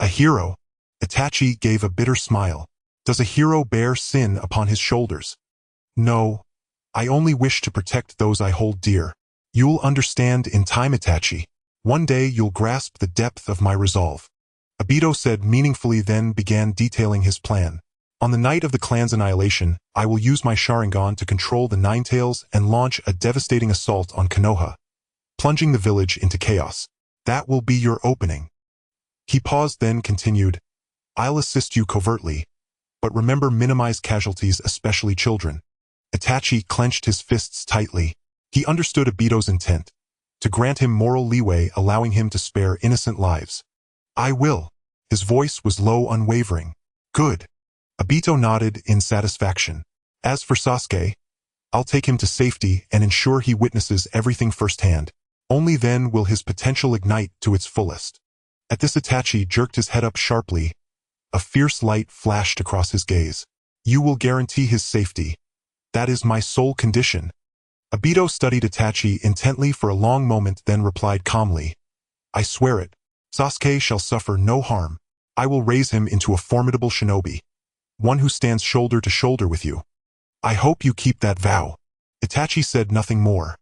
A hero. Itachi gave a bitter smile. Does a hero bear sin upon his shoulders? No. I only wish to protect those I hold dear. You'll understand in time, Itachi. One day you'll grasp the depth of my resolve. Obito said meaningfully, then began detailing his plan. On the night of the clan's annihilation, I will use my Sharingan to control the Nine Tails and launch a devastating assault on Konoha, plunging the village into chaos. That will be your opening. He paused, then continued. I'll assist you covertly, but remember, minimize casualties, especially children. Itachi clenched his fists tightly. He understood Obito's intent, to grant him moral leeway, allowing him to spare innocent lives. I will. His voice was low, unwavering. Good. Obito nodded in satisfaction. As for Sasuke, I'll take him to safety and ensure he witnesses everything firsthand. Only then will his potential ignite to its fullest. At this, Itachi jerked his head up sharply. A fierce light flashed across his gaze. You will guarantee his safety. That is my sole condition. Obito studied Itachi intently for a long moment, then replied calmly. I swear it. Sasuke shall suffer no harm. I will raise him into a formidable shinobi, one who stands shoulder to shoulder with you. I hope you keep that vow. Itachi said nothing more.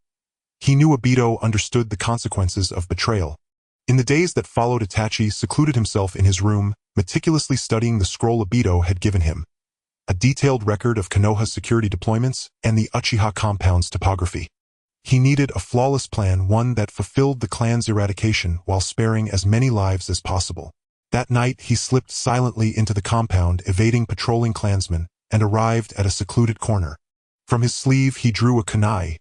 He knew Obito understood the consequences of betrayal. In the days that followed, Itachi secluded himself in his room, meticulously studying the scroll Obito had given him, a detailed record of Konoha's security deployments and the Uchiha compound's topography. He needed a flawless plan, one that fulfilled the clan's eradication while sparing as many lives as possible. That night, he slipped silently into the compound, evading patrolling clansmen, and arrived at a secluded corner. From his sleeve, he drew a kunai,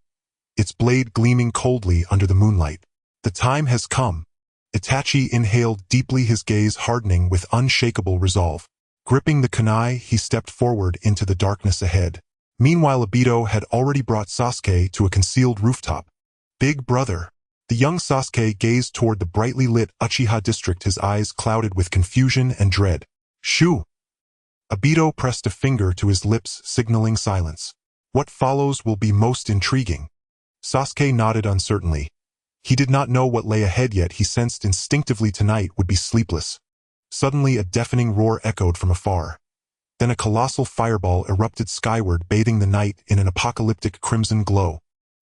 its blade gleaming coldly under the moonlight. The time has come. Itachi inhaled deeply, his gaze hardening with unshakable resolve. Gripping the kunai, he stepped forward into the darkness ahead. Meanwhile, Obito had already brought Sasuke to a concealed rooftop. Big brother. The young Sasuke gazed toward the brightly lit Uchiha district, his eyes clouded with confusion and dread. Shoo! Obito pressed a finger to his lips, signaling silence. What follows will be most intriguing. Sasuke nodded uncertainly. He did not know what lay ahead, yet he sensed instinctively tonight would be sleepless. Suddenly a deafening roar echoed from afar. Then a colossal fireball erupted skyward, bathing the night in an apocalyptic crimson glow.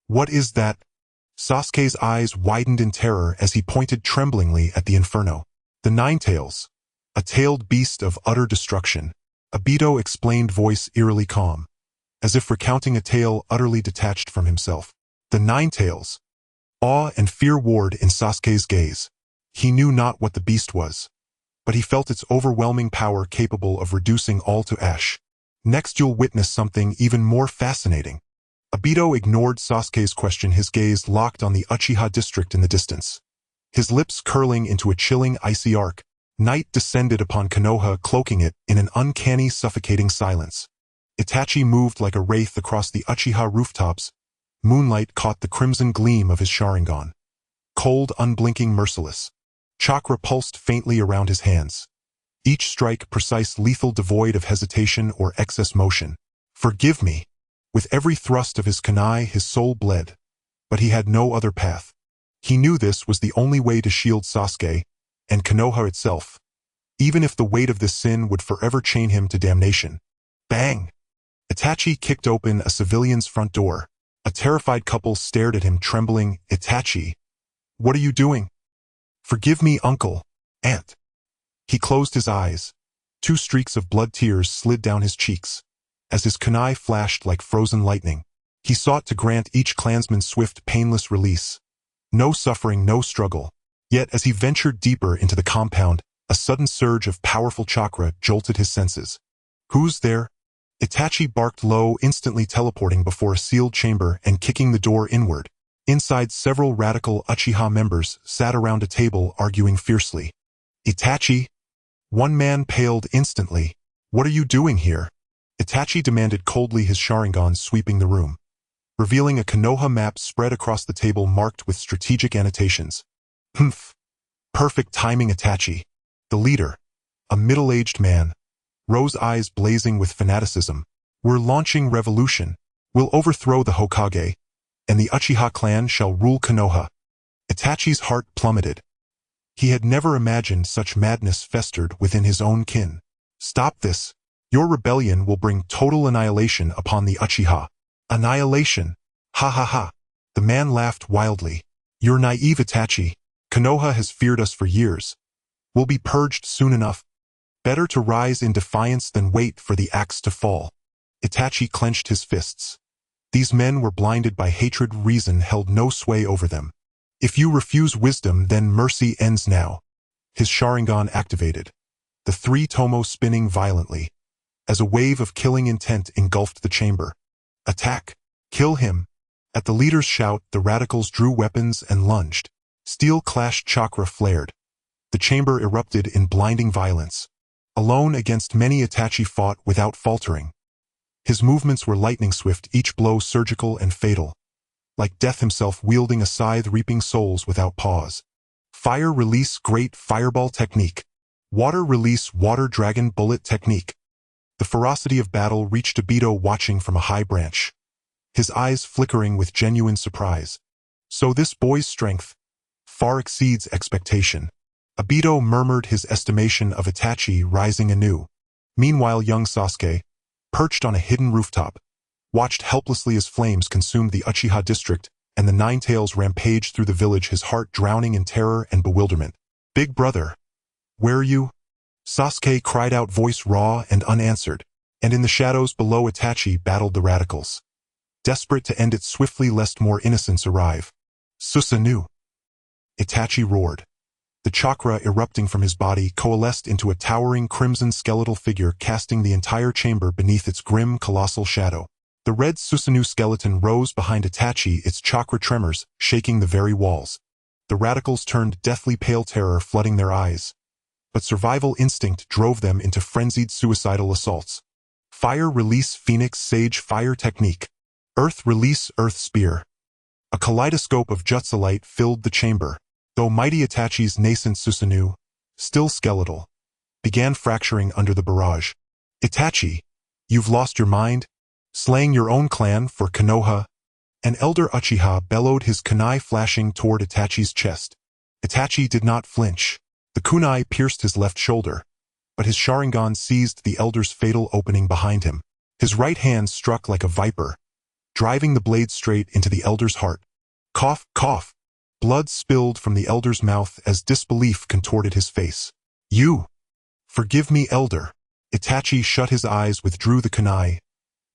What is that? Sasuke's eyes widened in terror as he pointed tremblingly at the inferno. The Ninetales, a tailed beast of utter destruction. Obito explained, voice eerily calm, as if recounting a tale utterly detached from himself. The Ninetales. Awe and fear warred in Sasuke's gaze. He knew not what the beast was, but he felt its overwhelming power, capable of reducing all to ash. Next you'll witness something even more fascinating. Obito ignored Sasuke's question, his gaze locked on the Uchiha district in the distance. His lips curling into a chilling, icy arc, night descended upon Konoha, cloaking it in an uncanny, suffocating silence. Itachi moved like a wraith across the Uchiha rooftops. Moonlight caught the crimson gleam of his Sharingan. Cold, unblinking, merciless. Chakra pulsed faintly around his hands. Each strike precise, lethal, devoid of hesitation or excess motion. Forgive me. With every thrust of his kunai, his soul bled. But he had no other path. He knew this was the only way to shield Sasuke, and Konoha itself, even if the weight of this sin would forever chain him to damnation. Bang! Itachi kicked open a civilian's front door. A terrified couple stared at him, trembling. Itachi, what are you doing? Forgive me, uncle, aunt. He closed his eyes. 2 streaks of blood tears slid down his cheeks. As his kunai flashed like frozen lightning, he sought to grant each clansman swift, painless release. No suffering, no struggle. Yet as he ventured deeper into the compound, a sudden surge of powerful chakra jolted his senses. Who's there? Itachi barked low, instantly teleporting before a sealed chamber and kicking the door inward. Inside, several radical Uchiha members sat around a table, arguing fiercely. Itachi? One man paled instantly. What are you doing here? Itachi demanded coldly, his Sharingan sweeping the room, revealing a Konoha map spread across the table marked with strategic annotations. Humph. Perfect timing. Itachi, the leader, a middle-aged man, rose, eyes blazing with fanaticism. We're launching revolution. We'll overthrow the Hokage, and the Uchiha clan shall rule Konoha. Itachi's heart plummeted. He had never imagined such madness festered within his own kin. Stop this. Your rebellion will bring total annihilation upon the Uchiha. Annihilation? Ha ha ha. The man laughed wildly. You're naive, Itachi. Konoha has feared us for years. We'll be purged soon enough. Better to rise in defiance than wait for the axe to fall. Itachi clenched his fists. These men were blinded by hatred. Reason held no sway over them. If you refuse wisdom, then mercy ends now. His Sharingan activated, the 3 tomo spinning violently, as a wave of killing intent engulfed the chamber. Attack! Kill him! At the leader's shout, the radicals drew weapons and lunged. Steel clashed, chakra flared. The chamber erupted in blinding violence. Alone against many, Itachi fought without faltering. His movements were lightning swift, each blow surgical and fatal. Like death himself, wielding a scythe, reaping souls without pause. Fire release, great fireball technique. Water release, water dragon bullet technique. The ferocity of battle reached Obito, watching from a high branch, his eyes flickering with genuine surprise. So this boy's strength far exceeds expectation. Obito murmured, his estimation of Itachi rising anew. Meanwhile, young Sasuke, perched on a hidden rooftop, watched helplessly as flames consumed the Uchiha district and the Ninetales rampaged through the village, his heart drowning in terror and bewilderment. Big brother, where are you? Sasuke cried out, voice raw and unanswered. And in the shadows below, Itachi battled the radicals, desperate to end it swiftly lest more innocents arrive. Susanoo! Itachi roared. The chakra erupting from his body coalesced into a towering crimson skeletal figure, casting the entire chamber beneath its grim, colossal shadow. The red Susanoo skeleton rose behind Itachi, its chakra tremors shaking the very walls. The radicals turned deathly pale, terror flooding their eyes. But survival instinct drove them into frenzied suicidal assaults. Fire release, Phoenix Sage fire technique. Earth release, Earth spear. A kaleidoscope of jutsu light filled the chamber, though mighty Itachi's nascent Susanoo, still skeletal, began fracturing under the barrage. Itachi, you've lost your mind? Slaying your own clan for Konoha? An elder Uchiha bellowed, his kunai flashing toward Itachi's chest. Itachi did not flinch. The kunai pierced his left shoulder, but his Sharingan seized the elder's fatal opening behind him. His right hand struck like a viper, driving the blade straight into the elder's heart. Cough, cough. Blood spilled from the elder's mouth as disbelief contorted his face. You! Forgive me, elder. Itachi shut his eyes, withdrew the kunai.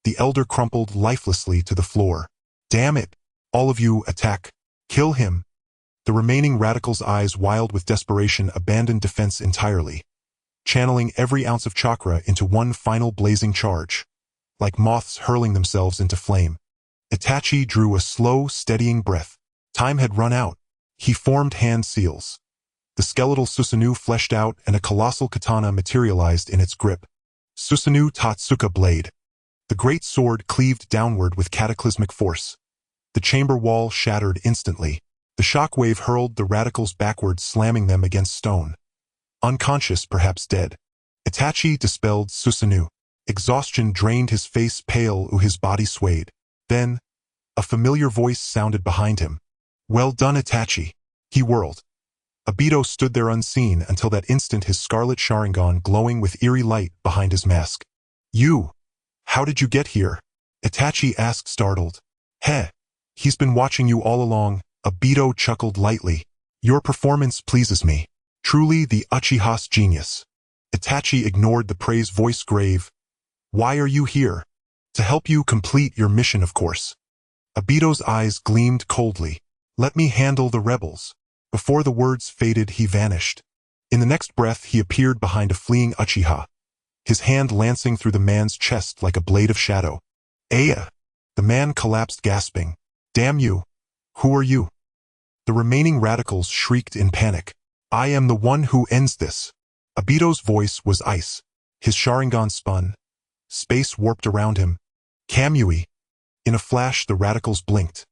The elder crumpled lifelessly to the floor. Damn it! All of you, attack! Kill him! The remaining radicals, eyes wild with desperation, abandoned defense entirely, channeling every ounce of chakra into one final blazing charge, like moths hurling themselves into flame. Itachi drew a slow, steadying breath. Time had run out. He formed hand seals. The skeletal Susanoo fleshed out and a colossal katana materialized in its grip. Susanoo Tatsuka blade. The great sword cleaved downward with cataclysmic force. The chamber wall shattered instantly. The shockwave hurled the radicals backward, slamming them against stone. Unconscious, perhaps dead, Itachi dispelled Susanoo. Exhaustion drained his face, pale, his body swayed. Then, a familiar voice sounded behind him. Well done, Itachi. He whirled. Obito stood there unseen until that instant, his scarlet Sharingan glowing with eerie light behind his mask. You! How did you get here? Itachi asked, startled. Heh! He's been watching you all along, Obito chuckled lightly. Your performance pleases me. Truly the Uchiha's genius. Itachi ignored the praise, voice grave. Why are you here? To help you complete your mission, of course. Obito's eyes gleamed coldly. Let me handle the rebels. Before the words faded, he vanished. In the next breath, he appeared behind a fleeing Uchiha, his hand lancing through the man's chest like a blade of shadow. Aya! The man collapsed, gasping. Damn you! Who are you? The remaining radicals shrieked in panic. I am the one who ends this. Obito's voice was ice. His Sharingan spun. Space warped around him. Kamui! In a flash, the radicals blinked,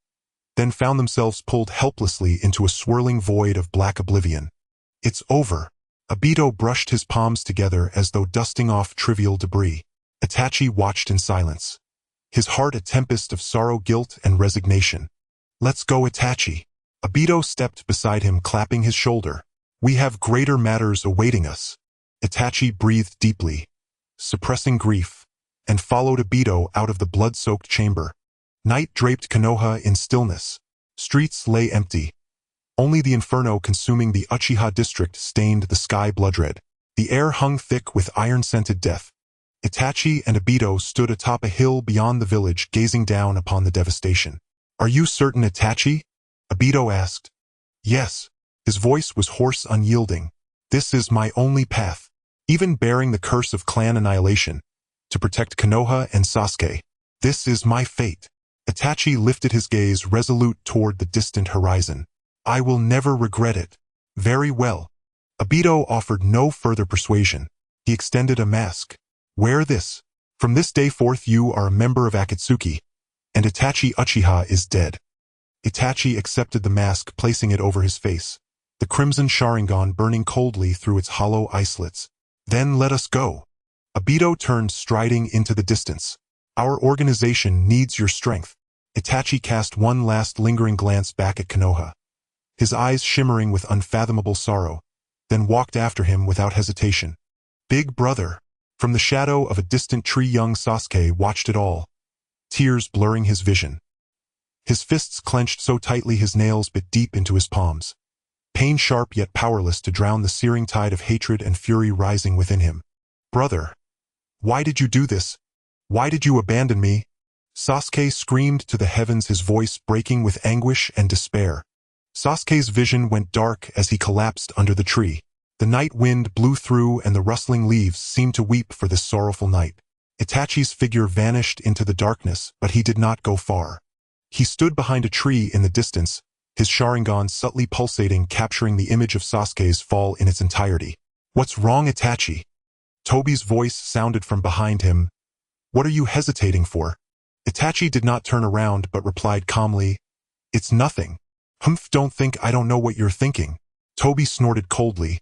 then found themselves pulled helplessly into a swirling void of black oblivion. It's over. Obito brushed his palms together as though dusting off trivial debris. Itachi watched in silence, his heart a tempest of sorrow, guilt, and resignation. Let's go, Itachi. Obito stepped beside him, clapping his shoulder. We have greater matters awaiting us. Itachi breathed deeply, suppressing grief, and followed Obito out of the blood-soaked chamber. Night draped Konoha in stillness. Streets lay empty. Only the inferno consuming the Uchiha district stained the sky blood-red. The air hung thick with iron-scented death. Itachi and Obito stood atop a hill beyond the village, gazing down upon the devastation. Are you certain, Itachi? Obito asked. Yes. His voice was hoarse, unyielding. This is my only path. Even bearing the curse of clan annihilation, to protect Konoha and Sasuke. This is my fate. Itachi lifted his gaze resolute toward the distant horizon. I will never regret it. Very well. Obito offered no further persuasion. He extended a mask. Wear this. From this day forth you are a member of Akatsuki, and Itachi Uchiha is dead. Itachi accepted the mask, placing it over his face, the crimson Sharingan burning coldly through its hollow islets. Then let us go. Obito turned, striding into the distance. Our organization needs your strength. Itachi cast one last lingering glance back at Konoha, his eyes shimmering with unfathomable sorrow, then walked after him without hesitation. Big brother. From the shadow of a distant tree, young Sasuke watched it all, tears blurring his vision. His fists clenched so tightly his nails bit deep into his palms, pain sharp yet powerless to drown the searing tide of hatred and fury rising within him. Brother, why did you do this? Why did you abandon me? Sasuke screamed to the heavens, his voice breaking with anguish and despair. Sasuke's vision went dark as he collapsed under the tree. The night wind blew through and the rustling leaves seemed to weep for this sorrowful night. Itachi's figure vanished into the darkness, but he did not go far. He stood behind a tree in the distance, his Sharingan subtly pulsating, capturing the image of Sasuke's fall in its entirety. What's wrong, Itachi? Tobi's voice sounded from behind him. What are you hesitating for? Itachi did not turn around but replied calmly, It's nothing. Humph, don't think I don't know what you're thinking. Toby snorted coldly.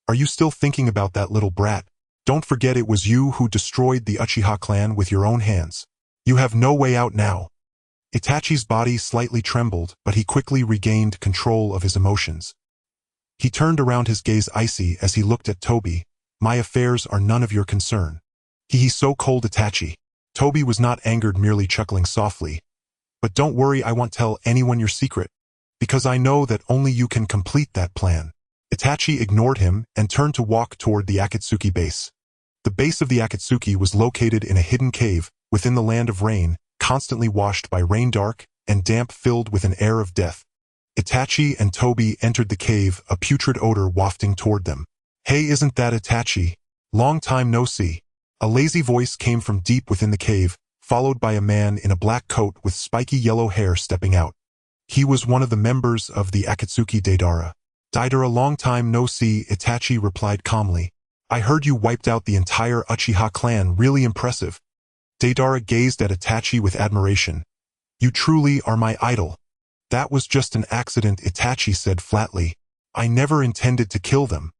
Are you still thinking about that little brat? Don't forget it was you who destroyed the Uchiha clan with your own hands. You have no way out now. Itachi's body slightly trembled, but he quickly regained control of his emotions. He turned around, his gaze icy as he looked at Toby. My affairs are none of your concern. He's so cold, Itachi. Toby was not angered, merely chuckling softly. But don't worry, I won't tell anyone your secret, because I know that only you can complete that plan. Itachi ignored him and turned to walk toward the Akatsuki base. The base of the Akatsuki was located in a hidden cave within the land of rain, constantly washed by rain, dark and damp, filled with an air of death. Itachi and Toby entered the cave, a putrid odor wafting toward them. Hey, isn't that Itachi? Long time no see. A lazy voice came from deep within the cave, followed by a man in a black coat with spiky yellow hair stepping out. He was one of the members of the Akatsuki Deidara. Deidara, long time no see, Itachi replied calmly. I heard you wiped out the entire Uchiha clan, really impressive. Deidara gazed at Itachi with admiration. You truly are my idol. That was just an accident, Itachi said flatly. I never intended to kill them.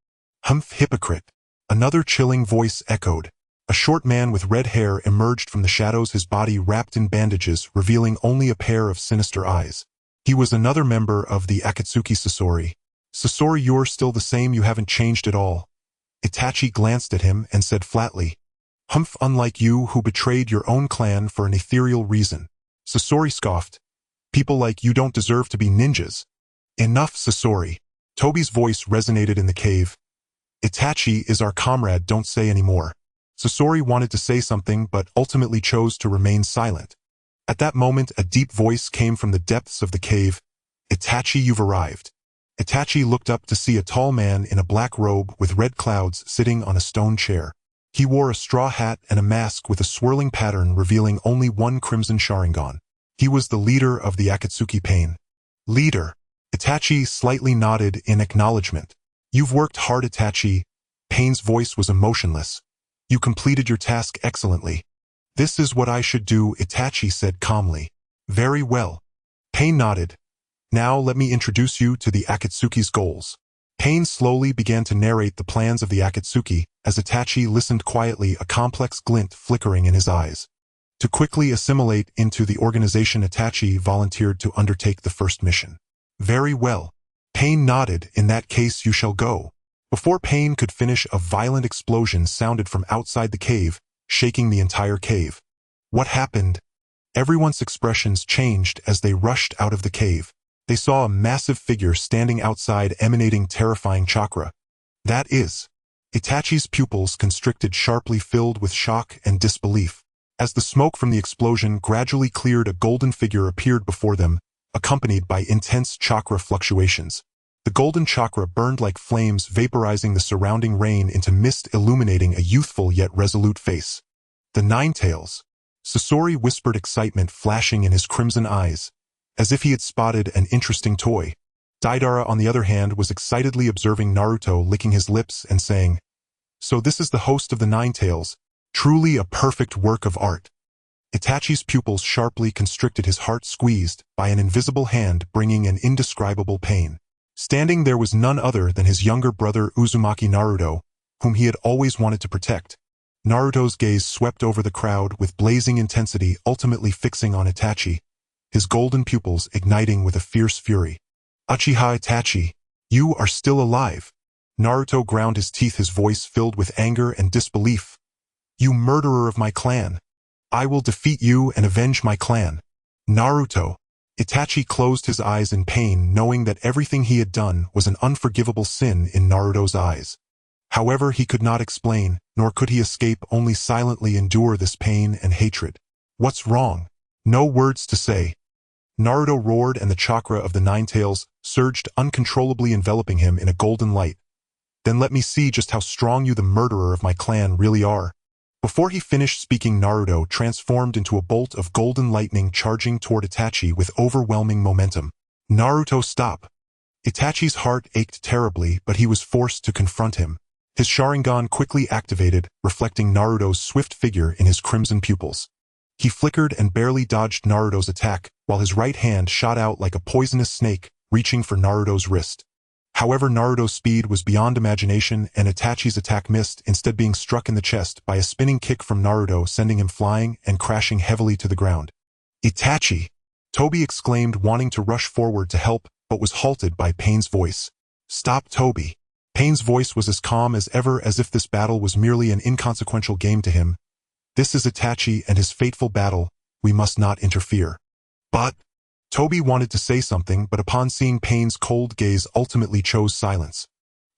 Humph, hypocrite. Another chilling voice echoed. A short man with red hair emerged from the shadows, his body wrapped in bandages, revealing only a pair of sinister eyes. He was another member of the Akatsuki Sasori. Sasori, you're still the same, you haven't changed at all. Itachi glanced at him and said flatly. Humph, unlike you who betrayed your own clan for an ethereal reason. Sasori scoffed. People like you don't deserve to be ninjas. Enough, Sasori. Toby's voice resonated in the cave. Itachi is our comrade, don't say any more. Sasori wanted to say something but ultimately chose to remain silent. At that moment, a deep voice came from the depths of the cave. Itachi, you've arrived. Itachi looked up to see a tall man in a black robe with red clouds sitting on a stone chair. He wore a straw hat and a mask with a swirling pattern revealing only one crimson Sharingan. He was the leader of the Akatsuki Pain. Leader. Itachi slightly nodded in acknowledgement. You've worked hard, Itachi. Pain's voice was emotionless. You completed your task excellently. This is what I should do, Itachi said calmly. Very well. Pain nodded. Now let me introduce you to the Akatsuki's goals. Pain slowly began to narrate the plans of the Akatsuki as Itachi listened quietly, a complex glint flickering in his eyes. To quickly assimilate into the organization, Itachi volunteered to undertake the first mission. Very well. Pain nodded. In that case, you shall go. Before Pain could finish, a violent explosion sounded from outside the cave, shaking the entire cave. What happened? Everyone's expressions changed as they rushed out of the cave. They saw a massive figure standing outside, emanating terrifying chakra. That is. Itachi's pupils constricted sharply, filled with shock and disbelief. As the smoke from the explosion gradually cleared, a golden figure appeared before them, accompanied by intense chakra fluctuations. The golden chakra burned like flames, vaporizing the surrounding rain into mist, illuminating a youthful yet resolute face. The Nine Tails. Sasori whispered, excitement flashing in his crimson eyes, as if he had spotted an interesting toy. Deidara, on the other hand, was excitedly observing Naruto, licking his lips and saying, So this is the host of the Nine Tails, truly a perfect work of art. Itachi's pupils sharply constricted, his heart squeezed by an invisible hand, bringing an indescribable pain. Standing there was none other than his younger brother Uzumaki Naruto, whom he had always wanted to protect. Naruto's gaze swept over the crowd with blazing intensity, ultimately fixing on Itachi, his golden pupils igniting with a fierce fury. Uchiha Itachi, you are still alive. Naruto ground his teeth, his voice filled with anger and disbelief. You murderer of my clan. I will defeat you and avenge my clan. Naruto. Itachi closed his eyes in pain, knowing that everything he had done was an unforgivable sin in Naruto's eyes. However, he could not explain, nor could he escape, only silently endure this pain and hatred. What's wrong? No words to say. Naruto roared, and the chakra of the Nine Tails surged uncontrollably, enveloping him in a golden light. Then let me see just how strong you, the murderer of my clan, really are. Before he finished speaking, Naruto transformed into a bolt of golden lightning, charging toward Itachi with overwhelming momentum. Naruto, stop! Itachi's heart ached terribly, but he was forced to confront him. His Sharingan quickly activated, reflecting Naruto's swift figure in his crimson pupils. He flickered and barely dodged Naruto's attack, while his right hand shot out like a poisonous snake, reaching for Naruto's wrist. However, Naruto's speed was beyond imagination and Itachi's attack missed, instead being struck in the chest by a spinning kick from Naruto, sending him flying and crashing heavily to the ground. "Itachi!" Toby exclaimed, wanting to rush forward to help, but was halted by Pain's voice. "Stop, Toby." Pain's voice was as calm as ever, as if this battle was merely an inconsequential game to him. "This is Itachi and his fateful battle. We must not interfere." "But..." Toby wanted to say something, but upon seeing Pain's cold gaze ultimately chose silence.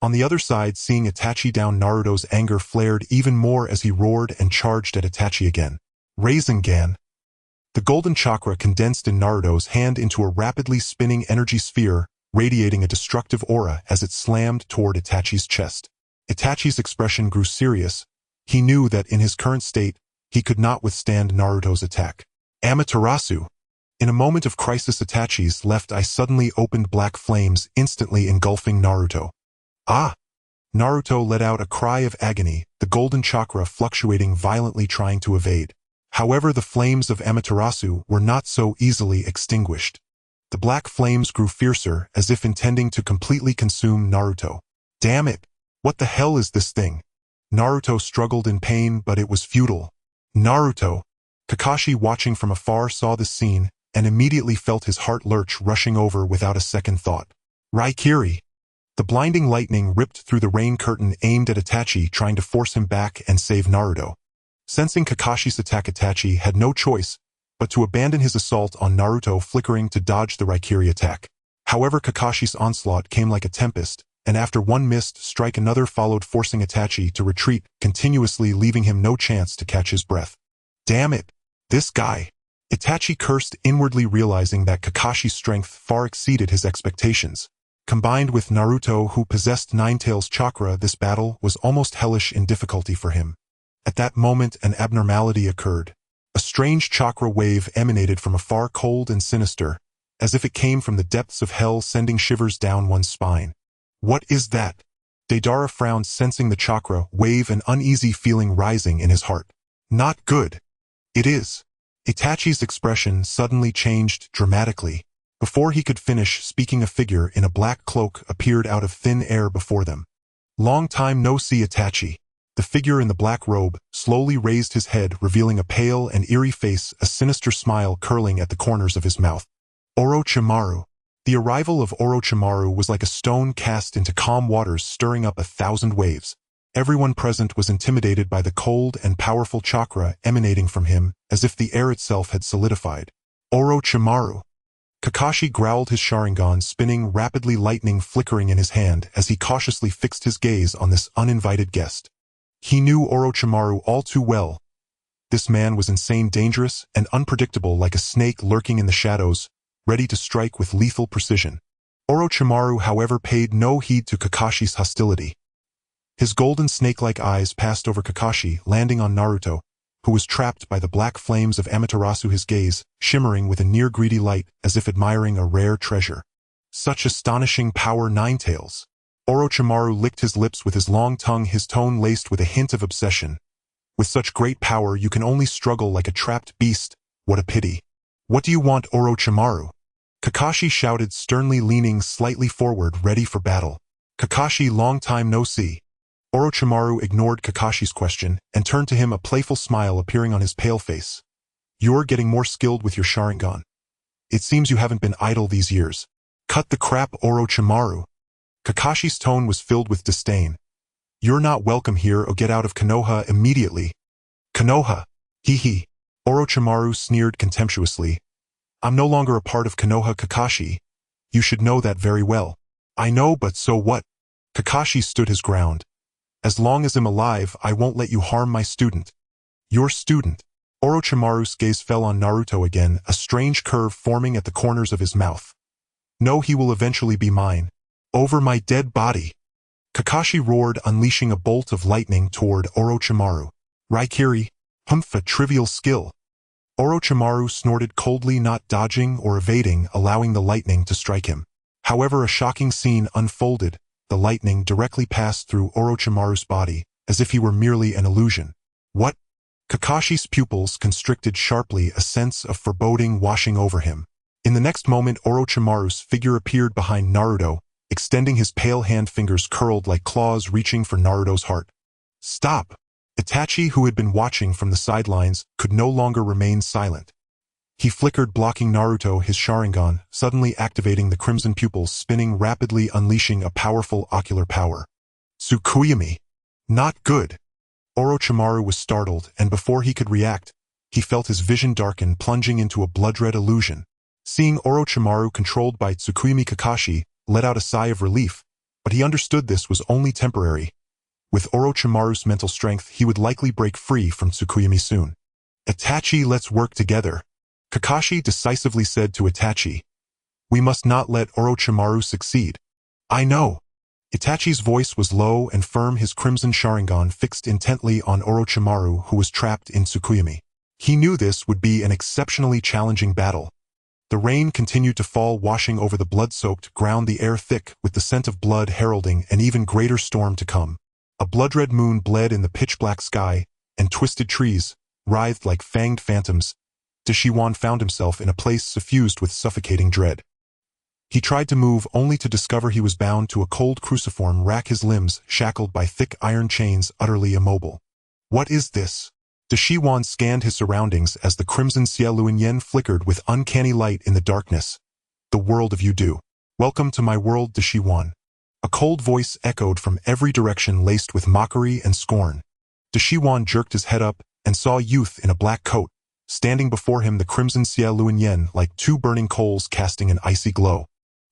On the other side, seeing Itachi down, Naruto's anger flared even more as he roared and charged at Itachi again. Rasengan. The golden chakra condensed in Naruto's hand into a rapidly spinning energy sphere, radiating a destructive aura as it slammed toward Itachi's chest. Itachi's expression grew serious. He knew that in his current state, he could not withstand Naruto's attack. Amaterasu. In a moment of crisis, Itachi's left eye suddenly opened black flames, instantly engulfing Naruto. "Ah!" Naruto let out a cry of agony, the golden chakra fluctuating violently, trying to evade. However, the flames of Amaterasu were not so easily extinguished. The black flames grew fiercer, as if intending to completely consume Naruto. "Damn it! What the hell is this thing?" Naruto struggled in pain, but it was futile. "Naruto!" Kakashi, watching from afar, saw this scene, and immediately felt his heart lurch, rushing over without a second thought. "Raikiri!" The blinding lightning ripped through the rain curtain, aimed at Itachi, trying to force him back and save Naruto. Sensing Kakashi's attack, Itachi had no choice but to abandon his assault on Naruto, flickering to dodge the Raikiri attack. However, Kakashi's onslaught came like a tempest, and after one missed strike, another followed, forcing Itachi to retreat, continuously leaving him no chance to catch his breath. "Damn it! This guy!" Itachi cursed inwardly, realizing that Kakashi's strength far exceeded his expectations. Combined with Naruto, who possessed Ninetales chakra, this battle was almost hellish in difficulty for him. At that moment, an abnormality occurred. A strange chakra wave emanated from afar, cold and sinister, as if it came from the depths of hell, sending shivers down one's spine. "What is that?" Deidara frowned, sensing the chakra wave, an uneasy feeling rising in his heart. "Not good." "It is." Itachi's expression suddenly changed dramatically. Before he could finish speaking, a figure in a black cloak appeared out of thin air before them. "Long time no see, Itachi." The figure in the black robe slowly raised his head, revealing a pale and eerie face, a sinister smile curling at the corners of his mouth. Orochimaru. The arrival of Orochimaru was like a stone cast into calm waters, stirring up 1,000 waves. Everyone present was intimidated by the cold and powerful chakra emanating from him, as if the air itself had solidified. "Orochimaru." Kakashi growled, his Sharingan spinning rapidly, lightning flickering in his hand as he cautiously fixed his gaze on this uninvited guest. He knew Orochimaru all too well. This man was insane, dangerous, and unpredictable, like a snake lurking in the shadows, ready to strike with lethal precision. Orochimaru, however, paid no heed to Kakashi's hostility. His golden snake-like eyes passed over Kakashi, landing on Naruto, who was trapped by the black flames of Amaterasu, his gaze shimmering with a near-greedy light, as if admiring a rare treasure. Such astonishing power, Ninetales. Orochimaru licked his lips with his long tongue, his tone laced with a hint of obsession. "With such great power, you can only struggle like a trapped beast. What a pity." "What do you want, Orochimaru?" Kakashi shouted sternly, leaning slightly forward, ready for battle. "Kakashi, long time no see." Orochimaru ignored Kakashi's question and turned to him, a playful smile appearing on his pale face. "You're getting more skilled with your Sharingan. It seems you haven't been idle these years." "Cut the crap, Orochimaru." Kakashi's tone was filled with disdain. "You're not welcome here, or get out of Konoha immediately." "Konoha? Hee." Orochimaru sneered contemptuously. "I'm no longer a part of Konoha, Kakashi. You should know that very well." "I know, but so what?" Kakashi stood his ground. "As long as I'm alive, I won't let you harm my student." "Your student?" Orochimaru's gaze fell on Naruto again, a strange curve forming at the corners of his mouth. "No, he will eventually be mine. Over my dead body." Kakashi roared, unleashing a bolt of lightning toward Orochimaru. "Raikiri, humph, a trivial skill." Orochimaru snorted coldly, not dodging or evading, allowing the lightning to strike him. However, a shocking scene unfolded. The lightning directly passed through Orochimaru's body, as if he were merely an illusion. "What?" Kakashi's pupils constricted sharply, a sense of foreboding washing over him. In the next moment, Orochimaru's figure appeared behind Naruto, extending his pale hand, fingers curled like claws reaching for Naruto's heart. "Stop!" Itachi, who had been watching from the sidelines, could no longer remain silent. He flickered, blocking Naruto, his Sharingan, suddenly activating the crimson pupils, spinning rapidly, unleashing a powerful ocular power. Tsukuyomi! Not good! Orochimaru was startled, and before he could react, he felt his vision darken, plunging into a blood-red illusion. Seeing Orochimaru controlled by Tsukuyomi, Kakashi let out a sigh of relief, but he understood this was only temporary. With Orochimaru's mental strength, he would likely break free from Tsukuyomi soon. "Itachi, let's work together," Kakashi decisively said to Itachi. "We must not let Orochimaru succeed." "I know." Itachi's voice was low and firm, his crimson Sharingan fixed intently on Orochimaru, who was trapped in Tsukuyomi. He knew this would be an exceptionally challenging battle. The rain continued to fall, washing over the blood-soaked ground, the air thick with the scent of blood, heralding an even greater storm to come. A blood-red moon bled in the pitch-black sky, and twisted trees writhed like fanged phantoms. Deshiwan found himself in a place suffused with suffocating dread. He tried to move, only to discover he was bound to a cold cruciform rack, his limbs shackled by thick iron chains, utterly immobile. "What is this?" Deshiwan scanned his surroundings as the crimson Xiaoluyan flickered with uncanny light in the darkness. "The world of Yudu. Welcome to my world, Deshiwan." A cold voice echoed from every direction, laced with mockery and scorn. Deshiwan jerked his head up and saw a youth in a black coat, standing before him, the crimson Xiaoluyan like two burning coals casting an icy glow.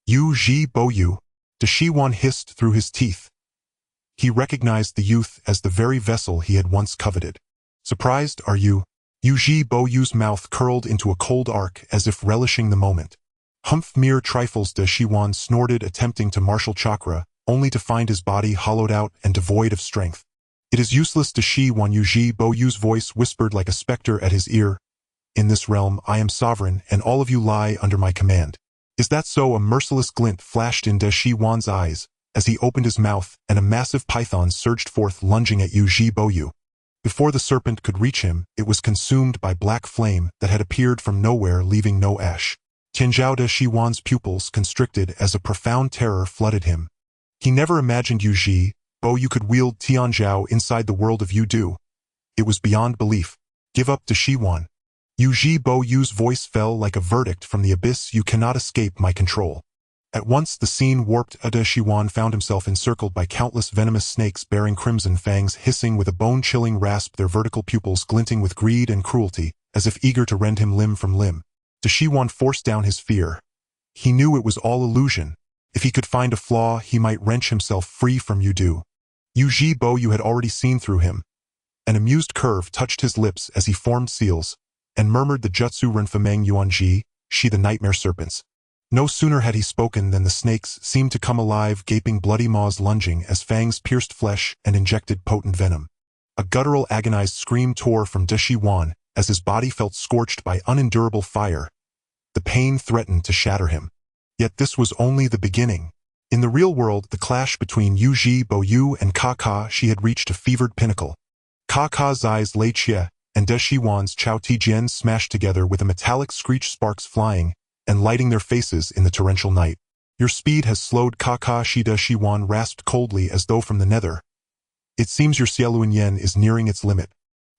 "Uchiha," Deshiwan hissed through his teeth. He recognized the youth as the very vessel he had once coveted. "Surprised, are you?" Uchiha's mouth curled into a cold arc as if relishing the moment. "Humph, mere trifles," Deshiwan snorted, attempting to marshal chakra, only to find his body hollowed out and devoid of strength. "It is useless, Deshiwan," Uchiha's voice whispered like a specter at his ear. "In this realm, I am sovereign, and all of you lie under my command." "Is that so?" A merciless glint flashed in Deshiwan's eyes as he opened his mouth, and a massive python surged forth, lunging at Uchiha. Before the serpent could reach him, it was consumed by black flame that had appeared from nowhere, leaving no ash. Tianzhao Deshiwan's pupils constricted as a profound terror flooded him. He never imagined Uchiha could wield Tianzhao inside the world of Yudu. It was beyond belief. "Give up, Deshiwan." Uchiha's voice fell like a verdict from the abyss. "You cannot escape my control." At once the scene warped. Deshiwan found himself encircled by countless venomous snakes bearing crimson fangs, hissing with a bone-chilling rasp, their vertical pupils glinting with greed and cruelty, as if eager to rend him limb from limb. Deshiwan forced down his fear. He knew it was all illusion. If he could find a flaw, he might wrench himself free from Yudu. Uchiha had already seen through him. An amused curve touched his lips as he formed seals, and murmured the jutsu Renfameng Yuanji, she the nightmare serpents. No sooner had he spoken than the snakes seemed to come alive, gaping bloody maws lunging as fangs pierced flesh and injected potent venom. A guttural, agonized scream tore from Deshiwan as his body felt scorched by unendurable fire. The pain threatened to shatter him. Yet this was only the beginning. In the real world, the clash between Uchiha and Kakashi had reached a fevered pinnacle. Kakashi's eyes lay chia, and Deshiwan's Chao Tijian smashed together with a metallic screech, sparks flying and lighting their faces in the torrential night. "Your speed has slowed, Kakashi," Deshiwan rasped coldly as though from the nether. "It seems your Xiaoluyan is nearing its limit."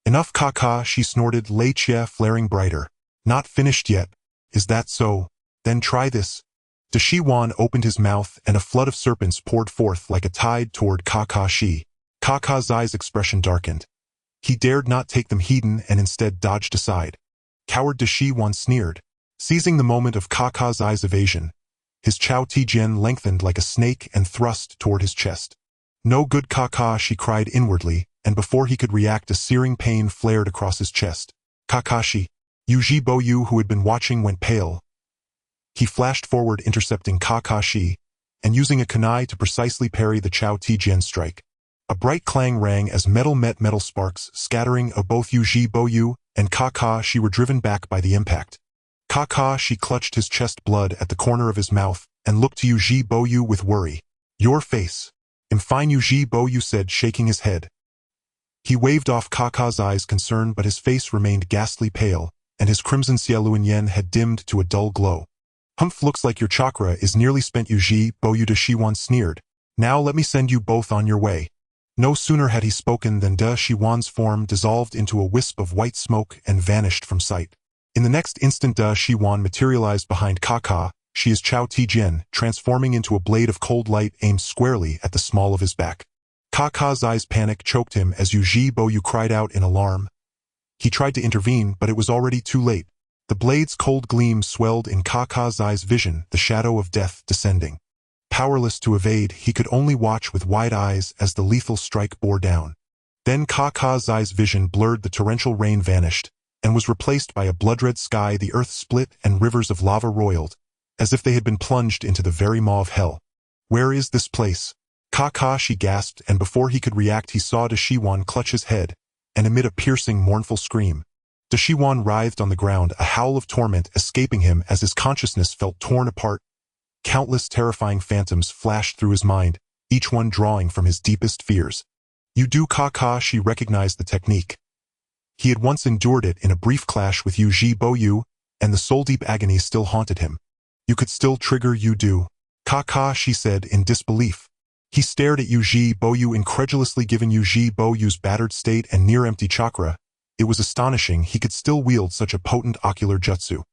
"Enough, Kakashi snorted, Lei Chia flaring brighter. "Not finished yet. Is that so? Then try this." Deshiwan opened his mouth and a flood of serpents poured forth like a tide toward Kakashi. Kakashi's expression darkened. He dared not take them heed and instead dodged aside. Coward, Deshiwan sneered. Seizing the moment of Kakashi's evasion, his Chao Tijian lengthened like a snake and thrust toward his chest. "No good, Kakashi," cried inwardly, and before he could react, a searing pain flared across his chest. "Kakashi." Uchiha, who had been watching, went pale. He flashed forward, intercepting Kakashi, and using a kunai to precisely parry the Chao Tijian strike. A bright clang rang as metal met metal, sparks scattering of both Uchiha and Kakashi were driven back by the impact. Kakashi clutched his chest, blood at the corner of his mouth, and looked to Uchiha with worry. "Your face." "I'm fine," Uchiha said, shaking his head. He waved off Kaka's eyes concern, but his face remained ghastly pale, and his crimson Xiaolun Yen had dimmed to a dull glow. Humph, looks like your chakra is nearly spent. Yuji Boyu de Shiwan sneered. Now let me send you both on your way. No sooner had he spoken than De Shiwan's form dissolved into a wisp of white smoke and vanished from sight. In the next instant De Shiwan materialized behind Kaka. She is Chao Tijian, transforming into a blade of cold light aimed squarely at the small of his back. Kaka's eyes panic choked him as Yuji Boyu cried out in alarm. He tried to intervene, but it was already too late. The blade's cold gleam swelled in Kaka's eyes, vision, the shadow of death descending. Powerless to evade, he could only watch with wide eyes as the lethal strike bore down. Then Kaka's eyes' vision blurred, the torrential rain vanished, and was replaced by a blood-red sky. The earth split and rivers of lava roiled, as if they had been plunged into the very maw of hell. Where is this place? Kakashi gasped, and before he could react he saw De Shiwan clutch his head and emit a piercing, mournful scream. De Shiwan writhed on the ground, a howl of torment escaping him as his consciousness felt torn apart. Countless terrifying phantoms flashed through his mind, each one drawing from his deepest fears. Kakashi recognized the technique. He had once endured it in a brief clash with Yuji Boyu, and the soul-deep agony still haunted him. You could still trigger Kakashi said in disbelief. He stared at Yuji Boyu incredulously. Given Yuji Boyu's battered state and near-empty chakra, it was astonishing he could still wield such a potent ocular jutsu.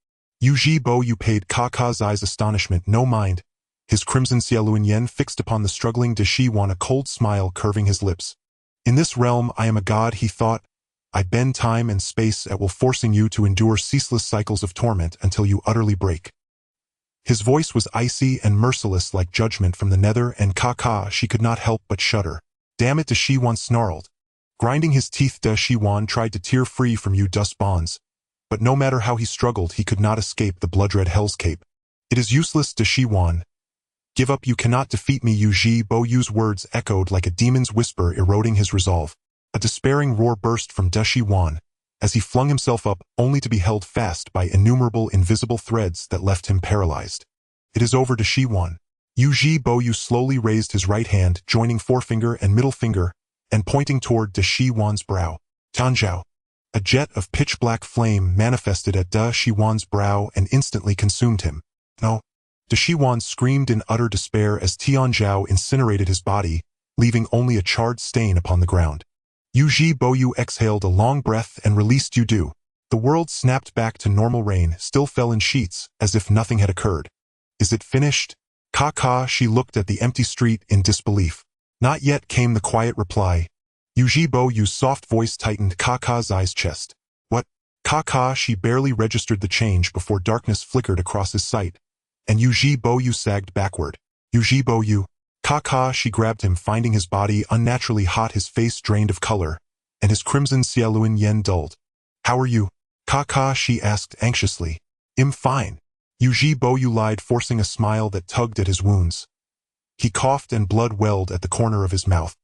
Yuji Boyu paid Kaka's eyes astonishment no mind, his crimson Xiaolun Yen fixed upon the struggling De Shiwan, a cold smile curving his lips. In this realm I am a god, he thought. I bend time and space at will, forcing you to endure ceaseless cycles of torment until you utterly break. His voice was icy and merciless like judgment from the nether, and Kakashi could not help but shudder. Damn it, De Shiwan snarled. Grinding his teeth, De Shiwan tried to tear free from dust bonds, but no matter how he struggled he could not escape the blood-red hellscape. It is useless, De Shiwan. Give up, you cannot defeat me. Yuji Boyu's words echoed like a demon's whisper, eroding his resolve. A despairing roar burst from De Shiwan as he flung himself up, only to be held fast by innumerable invisible threads that left him paralyzed. It is over, De Shiwan. Yuji Boyu slowly raised his right hand, joining forefinger and middle finger, and pointing toward De Shiwan's brow. Tanzhao. A jet of pitch-black flame manifested at De Shiwan's brow and instantly consumed him. No. De Shiwan screamed in utter despair as Tianzhao incinerated his body, leaving only a charred stain upon the ground. Yuji Boyu exhaled a long breath and released Yudu. The world snapped back to normal. Rain still fell in sheets, as if nothing had occurred. Is it finished? Kakashi looked at the empty street in disbelief. Not yet, came the quiet reply. Yuji Boyu's soft voice tightened Kaka's eyes chest. What? Kakashi barely registered the change before darkness flickered across his sight, and Yuji Boyu sagged backward. Yuji Boyu. Kakashi grabbed him, finding his body unnaturally hot, his face drained of color, and his crimson Xiaolun Yen dulled. How are you? Kakashi asked anxiously. I'm fine. Yuji Boyu lied, forcing a smile that tugged at his wounds. He coughed and blood welled at the corner of his mouth.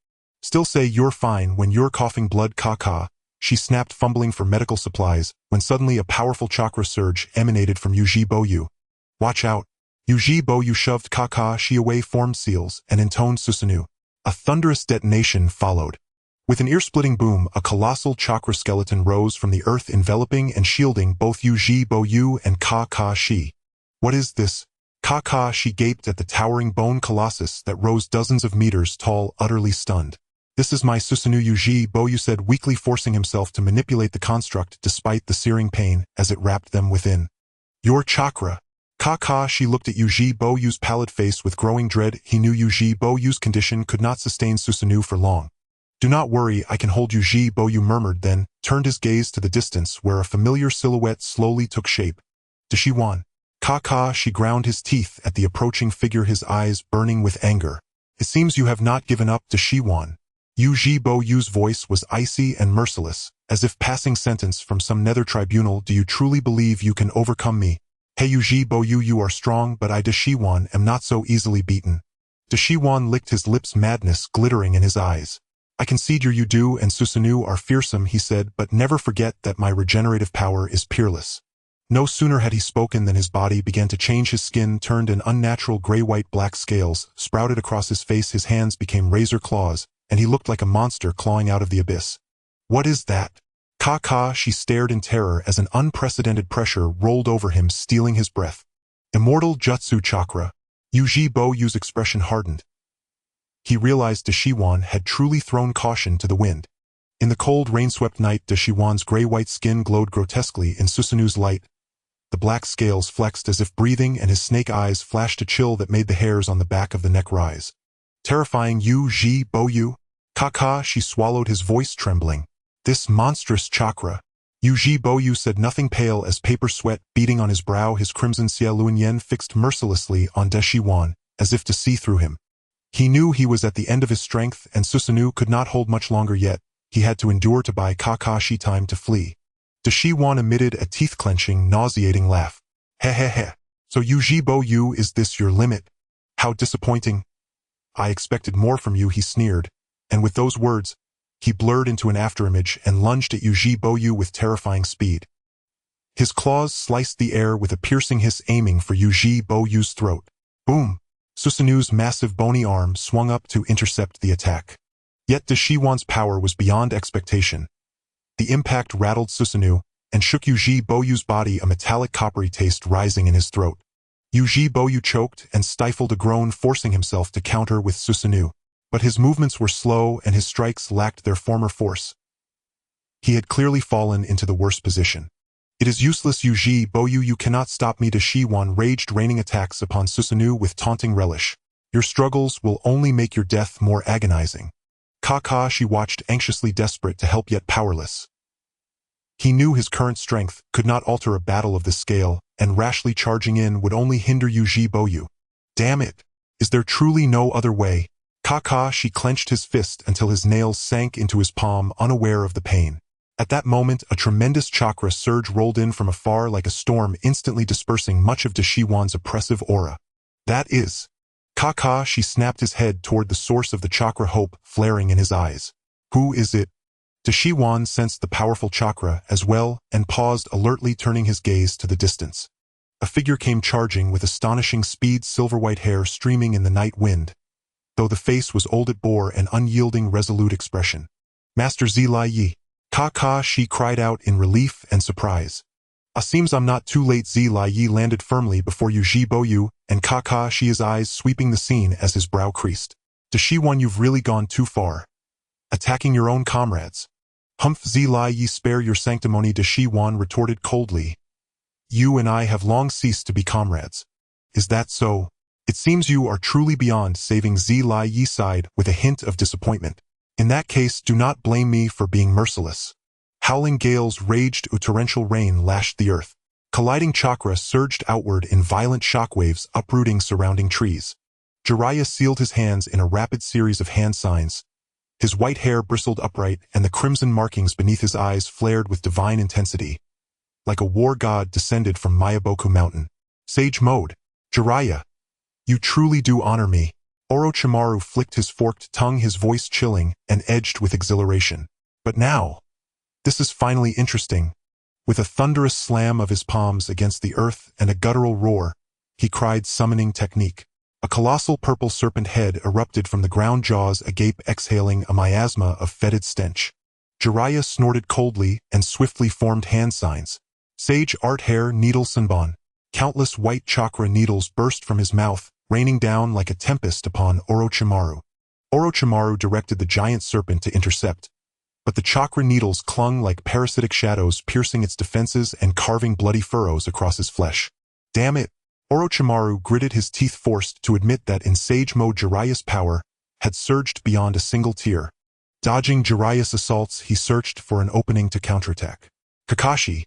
Still say you're fine when you're coughing blood, Kaka. She snapped, fumbling for medical supplies, when suddenly a powerful chakra surge emanated from Yuji Boyu. Watch out. Yuji Boyu shoved Kakashi away, formed seals, and intoned Susanoo. A thunderous detonation followed. With an ear-splitting boom, a colossal chakra skeleton rose from the earth, enveloping and shielding both Yuji Boyu and Kakashi. What is this? Kakashi gaped at the towering bone colossus that rose dozens of meters tall, utterly stunned. This is my Susanoo, Yuji Boyu said weakly, forcing himself to manipulate the construct despite the searing pain as it wrapped them within. Your chakra. Kakashi looked at Yuji Boyu's pallid face with growing dread. He knew Yuji Boyu's condition could not sustain Susanoo for long. Do not worry, I can hold, Yuji Boyu murmured, then turned his gaze to the distance where a familiar silhouette slowly took shape. De Shiwan. Kakashi ground his teeth at the approaching figure, his eyes burning with anger. It seems you have not given up, De Shiwan. Yuji Boyu's voice was icy and merciless, as if passing sentence from some nether tribunal. Do you truly believe you can overcome me? Hey Yuji Boyu, you are strong, but I, De Shiwan, am not so easily beaten. De Shiwan licked his lips, madness glittering in his eyes. I concede your Yudu and Susanoo are fearsome, he said, but never forget that my regenerative power is peerless. No sooner had he spoken than his body began to change. His skin turned an unnatural gray-white-black scales sprouted across his face, his hands became razor claws, and he looked like a monster clawing out of the abyss. What is that? Kakashi stared in terror as an unprecedented pressure rolled over him, stealing his breath. Immortal Jutsu Chakra. Ujiboyu's expression hardened. He realized Dashiwan had truly thrown caution to the wind. In the cold, rain-swept night, Dashiwan's gray-white skin glowed grotesquely in Susanu's light. The black scales flexed as if breathing, and his snake eyes flashed a chill that made the hairs on the back of the neck rise. Terrifying Ujiboyu. Kakashi swallowed, his voice trembling. This monstrous chakra. Ujiboyu said nothing, pale as paper, sweat beading on his brow, his crimson Xiaoluyen fixed mercilessly on Dashiwan, as if to see through him. He knew he was at the end of his strength, and Susanu could not hold much longer yet. He had to endure to buy Kakashi time to flee. Dashiwan emitted a teeth-clenching, nauseating laugh. Hehehe. So Ujiboyu, is this your limit? How disappointing. I expected more from you, he sneered, and with those words, he blurred into an afterimage and lunged at Ujiboyu with terrifying speed. His claws sliced the air with a piercing hiss, aiming for Ujiboyu's throat. Boom! Susanu's massive bony arm swung up to intercept the attack. Yet Dashiwan's power was beyond expectation. The impact rattled Susanu and shook Ujiboyu's body, a metallic coppery taste rising in his throat. Ujiboyu choked and stifled a groan, forcing himself to counter with Susanu. But his movements were slow and his strikes lacked their former force. He had clearly fallen into the worst position. It is useless, Ujiboyu, you cannot stop me. Dashiwan raged, raining attacks upon Susanu with taunting relish. Your struggles will only make your death more agonizing. Kakashi watched anxiously, desperate to help yet powerless. He knew his current strength could not alter a battle of this scale, and rashly charging in would only hinder Ujiboyu. Damn it! Is there truly no other way? Kakashi clenched his fist until his nails sank into his palm, unaware of the pain. At that moment, a tremendous chakra surge rolled in from afar like a storm, instantly dispersing much of Dashiwan's oppressive aura. That is... Kakashi snapped his head toward the source of the chakra, hope flaring in his eyes. Who is it? Dashiwan sensed the powerful chakra as well and paused, alertly turning his gaze to the distance. A figure came charging with astonishing speed, silver-white hair streaming in the night wind. Though the face was old, it bore an unyielding, resolute expression. Master Zilayi. Kakashi cried out in relief and surprise. Seems I'm not too late. Zilayi landed firmly before Ujiboyu, and Kakashi's eyes sweeping the scene as his brow creased. Dashiwan, you've really gone too far. Attacking your own comrades. Humph, Zilayi, spare your sanctimony, Dashiwan retorted coldly. You and I have long ceased to be comrades. Is that so? It seems you are truly beyond saving. Zilayi sighed with a hint of disappointment. In that case, do not blame me for being merciless. Howling gales raged, a torrential rain lashed the earth. Colliding chakra surged outward in violent shockwaves, uprooting surrounding trees. Jiraiya sealed his hands in a rapid series of hand signs. His white hair bristled upright, and the crimson markings beneath his eyes flared with divine intensity. Like a war god descended from Mayaboku Mountain. Sage mode. Jiraiya. You truly do honor me. Orochimaru flicked his forked tongue, his voice chilling and edged with exhilaration. But now... this is finally interesting. With a thunderous slam of his palms against the earth and a guttural roar, he cried, summoning technique. A colossal purple serpent head erupted from the ground, jaws agape, exhaling a miasma of fetid stench. Jiraiya snorted coldly and swiftly formed hand signs. Sage art hair needle Senbon. Countless white chakra needles burst from his mouth, raining down like a tempest upon Orochimaru. Orochimaru directed the giant serpent to intercept, but the chakra needles clung like parasitic shadows, piercing its defenses and carving bloody furrows across his flesh. Damn it! Orochimaru gritted his teeth, forced to admit that in Sage mode Jiraiya's power had surged beyond a single tier. Dodging Jiraiya's assaults, he searched for an opening to counterattack. Kakashi,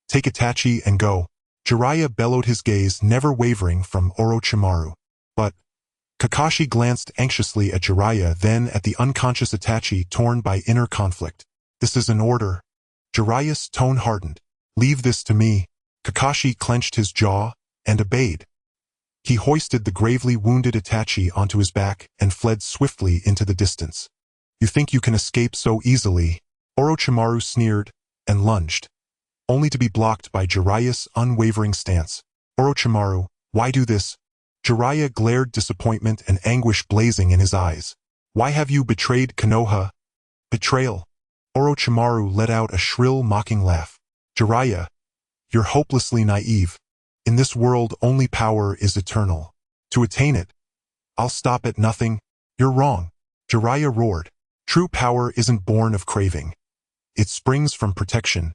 take Itachi and go. Jiraiya bellowed, his gaze never wavering from Orochimaru. But Kakashi glanced anxiously at Jiraiya, then at the unconscious Itachi, torn by inner conflict. This is an order. Jiraiya's tone hardened. Leave this to me. Kakashi clenched his jaw and obeyed. He hoisted the gravely wounded Itachi onto his back and fled swiftly into the distance. You think you can escape so easily? Orochimaru sneered and lunged, only to be blocked by Jiraiya's unwavering stance. Orochimaru, why do this? Jiraiya glared, disappointment and anguish blazing in his eyes. Why have you betrayed Konoha? Betrayal. Orochimaru let out a shrill, mocking laugh. Jiraiya, you're hopelessly naive. In this world, only power is eternal. To attain it, I'll stop at nothing. You're wrong. Jiraiya roared. True power isn't born of craving. It springs from protection.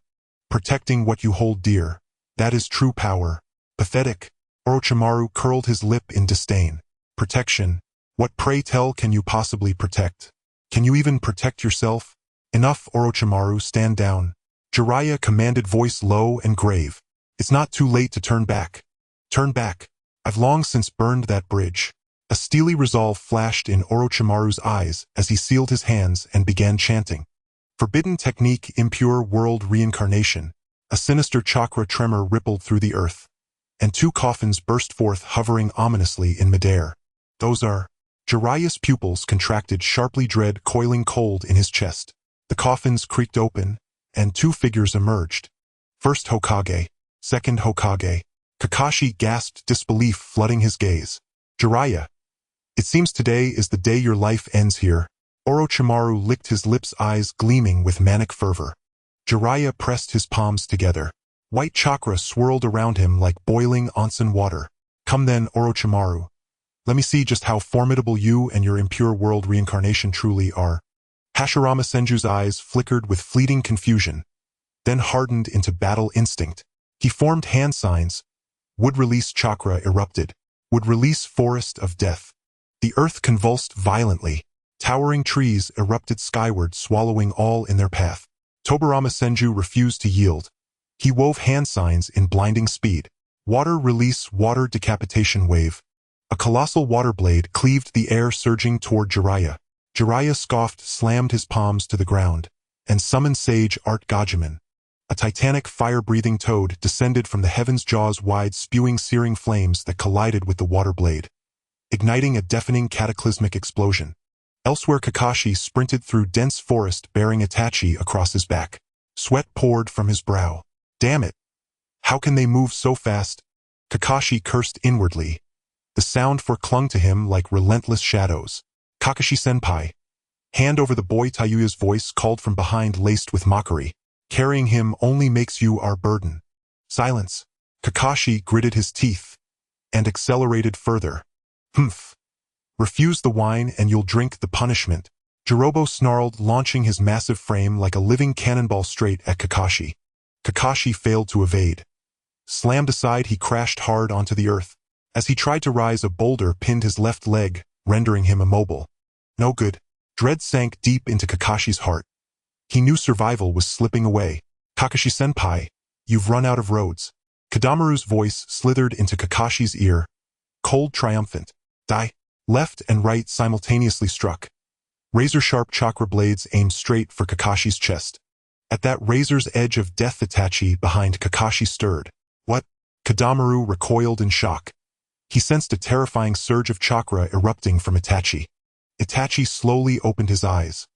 Protecting what you hold dear. That is true power. Pathetic. Orochimaru curled his lip in disdain. Protection. What, pray tell, can you possibly protect? Can you even protect yourself? Enough, Orochimaru, stand down. Jiraiya commanded, voice low and grave. It's not too late to turn back. Turn back. I've long since burned that bridge. A steely resolve flashed in Orochimaru's eyes as he sealed his hands and began chanting. Forbidden technique, impure world reincarnation. A sinister chakra tremor rippled through the earth, and two coffins burst forth, hovering ominously in midair. Those are... Jiraiya's pupils contracted sharply, dread coiling cold in his chest. The coffins creaked open, and two figures emerged. First Hokage, second Hokage. Kakashi gasped, disbelief flooding his gaze. Jiraiya, it seems today is the day your life ends here. Orochimaru licked his lips, eyes gleaming with manic fervor. Jiraiya pressed his palms together. White chakra swirled around him like boiling onsen water. Come then, Orochimaru. Let me see just how formidable you and your impure world reincarnation truly are. Hashirama Senju's eyes flickered with fleeting confusion, then hardened into battle instinct. He formed hand signs. Would release chakra erupted. Would release forest of death. The earth convulsed violently. Towering trees erupted skyward, swallowing all in their path. Tobirama Senju refused to yield. He wove hand signs in blinding speed. Water release, water decapitation wave. A colossal water blade cleaved the air, surging toward Jiraiya. Jiraiya scoffed, slammed his palms to the ground, and summoned Sage Art Gajaman. A titanic fire-breathing toad descended from the heavens, jaws wide, spewing searing flames that collided with the water blade, igniting a deafening cataclysmic explosion. Elsewhere, Kakashi sprinted through dense forest, bearing Itachi across his back. Sweat poured from his brow. Damn it! How can they move so fast? Kakashi cursed inwardly. The sound clung to him like relentless shadows. Kakashi-senpai. Hand over the boy, Tayuya's voice called from behind, laced with mockery. Carrying him only makes you our burden. Silence. Kakashi gritted his teeth and accelerated further. Humph. Refuse the wine and you'll drink the punishment. Jirobo snarled, launching his massive frame like a living cannonball straight at Kakashi. Kakashi failed to evade. Slammed aside, he crashed hard onto the earth. As he tried to rise, a boulder pinned his left leg, rendering him immobile. No good. Dread sank deep into Kakashi's heart. He knew survival was slipping away. Kakashi-senpai, you've run out of roads. Kadamaru's voice slithered into Kakashi's ear, cold, triumphant. Die. Left and right simultaneously struck. Razor-sharp chakra blades aimed straight for Kakashi's chest. At that razor's edge of death, Itachi behind Kakashi stirred. What? Kadamaru recoiled in shock. He sensed a terrifying surge of chakra erupting from Itachi. Itachi slowly opened his eyes.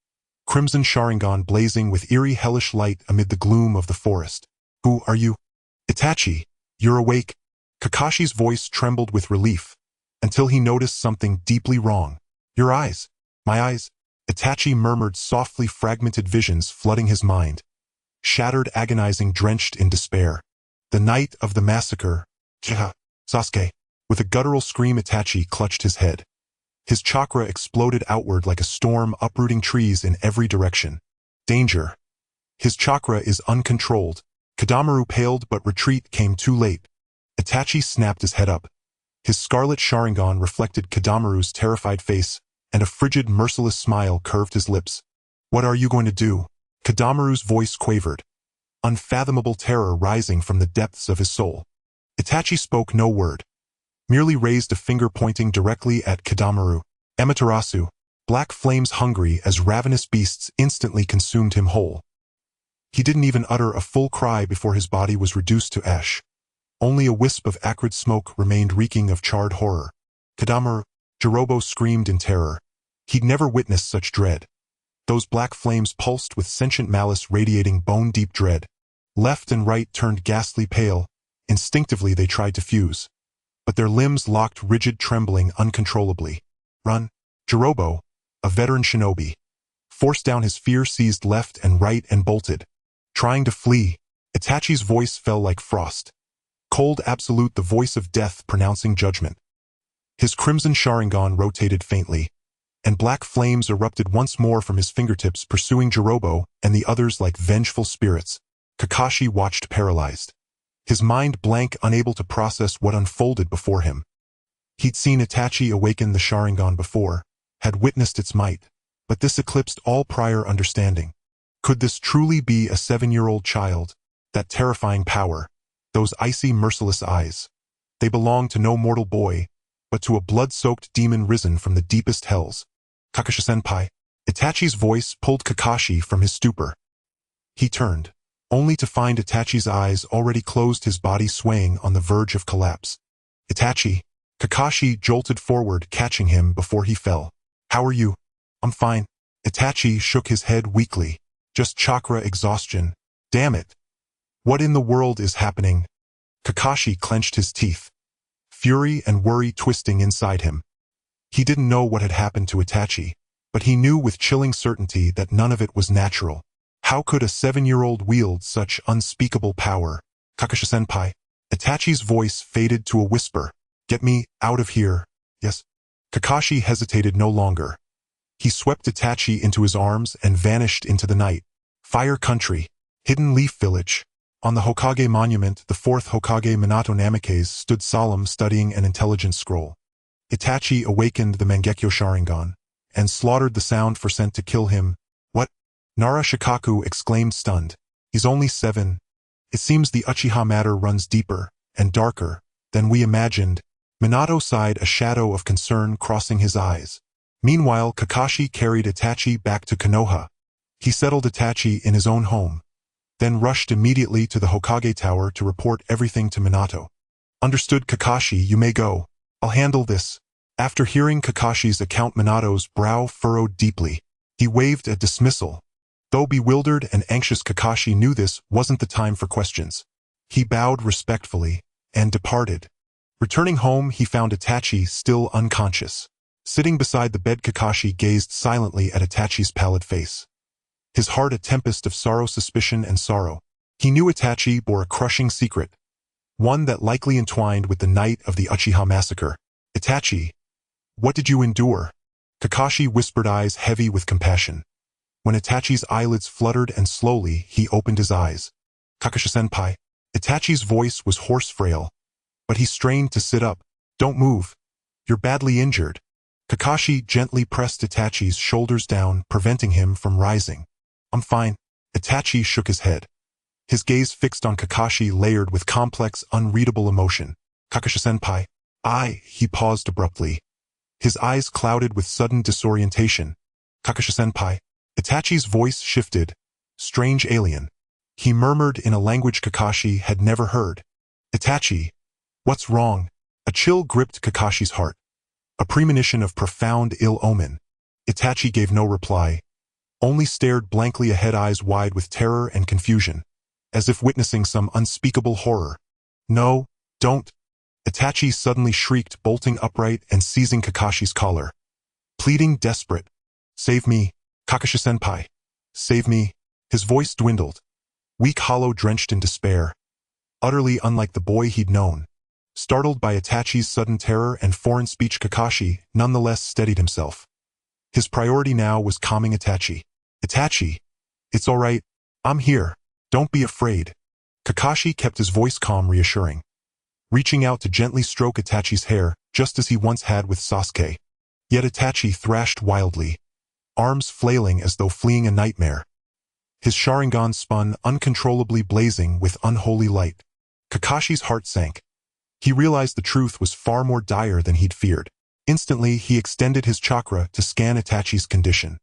Crimson Sharingan blazing with eerie hellish light amid the gloom of the forest. Who are you? Itachi, you're awake. Kakashi's voice trembled with relief, until he noticed something deeply wrong. Your eyes. My eyes. Itachi murmured softly, fragmented visions flooding his mind. Shattered, agonizing, drenched in despair. The night of the massacre. Uchiha. Sasuke. With a guttural scream, Itachi clutched his head. His chakra exploded outward like a storm, uprooting trees in every direction. Danger. His chakra is uncontrolled. Kadamaru paled, but retreat came too late. Itachi snapped his head up. His scarlet Sharingan reflected Kadamaru's terrified face, and a frigid, merciless smile curved his lips. What are you going to do? Kadamaru's voice quavered, unfathomable terror rising from the depths of his soul. Itachi spoke no word, merely raised a finger pointing directly at Kadamaru. Amaterasu. Black flames, hungry as ravenous beasts, instantly consumed him whole. He didn't even utter a full cry before his body was reduced to ash. Only a wisp of acrid smoke remained, reeking of charred horror. Kadamaru. Jirobo screamed in terror. He'd never witnessed such dread. Those black flames pulsed with sentient malice, radiating bone-deep dread. Left and right turned ghastly pale. Instinctively they tried to fuse, but their limbs locked rigid, trembling uncontrollably. Run. Jirobo, a veteran shinobi, forced down his fear-seized left and right and bolted. Trying to flee, Itachi's voice fell like frost. Cold absolute, the voice of death pronouncing judgment. His crimson Sharingan rotated faintly, and black flames erupted once more from his fingertips, pursuing Jirobo and the others like vengeful spirits. Kakashi watched paralyzed, his mind blank, unable to process what unfolded before him. He'd seen Itachi awaken the Sharingan before, had witnessed its might, but this eclipsed all prior understanding. Could this truly be a 7-year-old child? That terrifying power, those icy, merciless eyes. They belonged to no mortal boy, but to a blood-soaked demon risen from the deepest hells. Kakashi-senpai. Itachi's voice pulled Kakashi from his stupor. He turned, only to find Itachi's eyes already closed, his body swaying on the verge of collapse. Itachi. Kakashi jolted forward, catching him before he fell. How are you? I'm fine. Itachi shook his head weakly. Just chakra exhaustion. Damn it. What in the world is happening? Kakashi clenched his teeth, fury and worry twisting inside him. He didn't know what had happened to Itachi, but he knew with chilling certainty that none of it was natural. How could a 7-year-old wield such unspeakable power? Kakashi-senpai. Itachi's voice faded to a whisper. Get me out of here. Yes. Kakashi hesitated no longer. He swept Itachi into his arms and vanished into the night. Fire Country. Hidden Leaf Village. On the Hokage monument, the 4th Hokage Minato Namikaze stood solemn, studying an intelligence scroll. Itachi awakened the Mangekyo Sharingan and slaughtered the sound for sent to kill him. What? Nara Shikaku exclaimed, stunned. He's only 7. It seems the Uchiha matter runs deeper and darker than we imagined. Minato sighed, a shadow of concern crossing his eyes. Meanwhile, Kakashi carried Itachi back to Konoha. He settled Itachi in his own home, then rushed immediately to the Hokage Tower to report everything to Minato. Understood, Kakashi, you may go. I'll handle this. After hearing Kakashi's account, Minato's brow furrowed deeply. He waved a dismissal. Though bewildered and anxious, Kakashi knew this wasn't the time for questions. He bowed respectfully and departed. Returning home, he found Itachi still unconscious. Sitting beside the bed, Kakashi gazed silently at Itachi's pallid face. His heart a tempest of sorrow, suspicion, and sorrow. He knew Itachi bore a crushing secret, one that likely entwined with the night of the Uchiha massacre. Itachi, what did you endure? Kakashi whispered, eyes heavy with compassion. When Itachi's eyelids fluttered and slowly he opened his eyes. Kakashi-senpai. Itachi's voice was hoarse, frail, but he strained to sit up. Don't move. You're badly injured. Kakashi gently pressed Itachi's shoulders down, preventing him from rising. I'm fine. Itachi shook his head. His gaze fixed on Kakashi, layered with complex, unreadable emotion. Kakashi-senpai. He paused abruptly. His eyes clouded with sudden disorientation. Kakashi-senpai. Itachi's voice shifted. Strange alien. He murmured in a language Kakashi had never heard. Itachi. What's wrong? A chill gripped Kakashi's heart. A premonition of profound ill omen. Itachi gave no reply, only stared blankly ahead, eyes wide with terror and confusion, as if witnessing some unspeakable horror. No, don't. Itachi suddenly shrieked, bolting upright and seizing Kakashi's collar. Pleading, desperate. Save me, Kakashi-senpai. Save me. His voice dwindled, weak, hollow, drenched in despair. Utterly unlike the boy he'd known. Startled by Itachi's sudden terror and foreign speech, Kakashi nonetheless steadied himself. His priority now was calming Itachi. Itachi, it's all right. I'm here. Don't be afraid. Kakashi kept his voice calm, reassuring, reaching out to gently stroke Itachi's hair, just as he once had with Sasuke. Yet Itachi thrashed wildly, arms flailing as though fleeing a nightmare. His Sharingan spun, uncontrollably blazing with unholy light. Kakashi's heart sank. He realized the truth was far more dire than he'd feared. Instantly, he extended his chakra to scan Itachi's condition.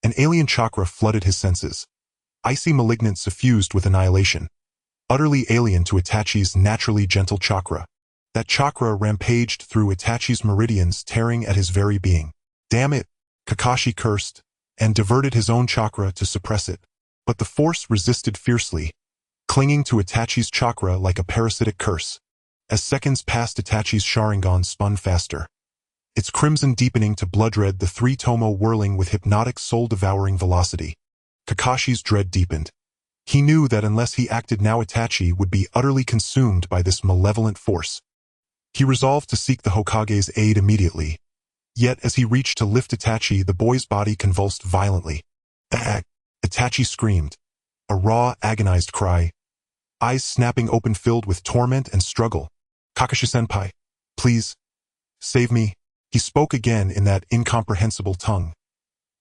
An alien chakra flooded his senses. Icy, malignant, suffused with annihilation. Utterly alien to Itachi's naturally gentle chakra. That chakra rampaged through Itachi's meridians, tearing at his very being. Damn it! Kakashi cursed, and diverted his own chakra to suppress it. But the force resisted fiercely, clinging to Itachi's chakra like a parasitic curse. As seconds passed, Itachi's Sharingan spun faster. its crimson deepening to blood red, the three tomo whirling with hypnotic soul-devouring velocity. Kakashi's dread deepened. He knew that unless he acted now, Itachi would be utterly consumed by this malevolent force. He resolved to seek the Hokage's aid immediately. Yet as he reached to lift Itachi, the boy's body convulsed violently. "Ah!" Itachi screamed. A raw, agonized cry. Eyes snapping open, filled with torment and struggle. "Kakashi-senpai, please, save me." He spoke again in that incomprehensible tongue.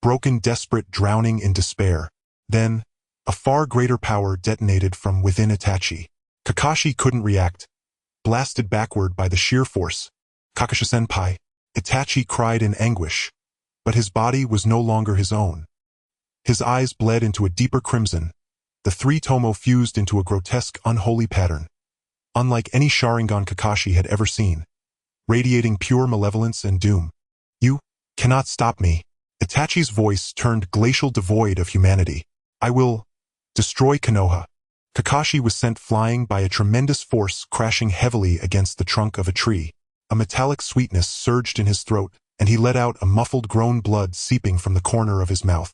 Broken, desperate, drowning in despair. Then, a far greater power detonated from within Itachi. Kakashi couldn't react, blasted backward by the sheer force. "Kakashi-senpai," Itachi cried in anguish, but his body was no longer his own. His eyes bled into a deeper crimson. The three tomo fused into a grotesque, unholy pattern, unlike any Sharingan Kakashi had ever seen, radiating pure malevolence and doom. "You cannot stop me." Itachi's voice turned glacial, devoid of humanity. "I will destroy Konoha." Kakashi was sent flying by a tremendous force, crashing heavily against the trunk of a tree. A metallic sweetness surged in his throat, and he let out a muffled groan, blood seeping from the corner of his mouth.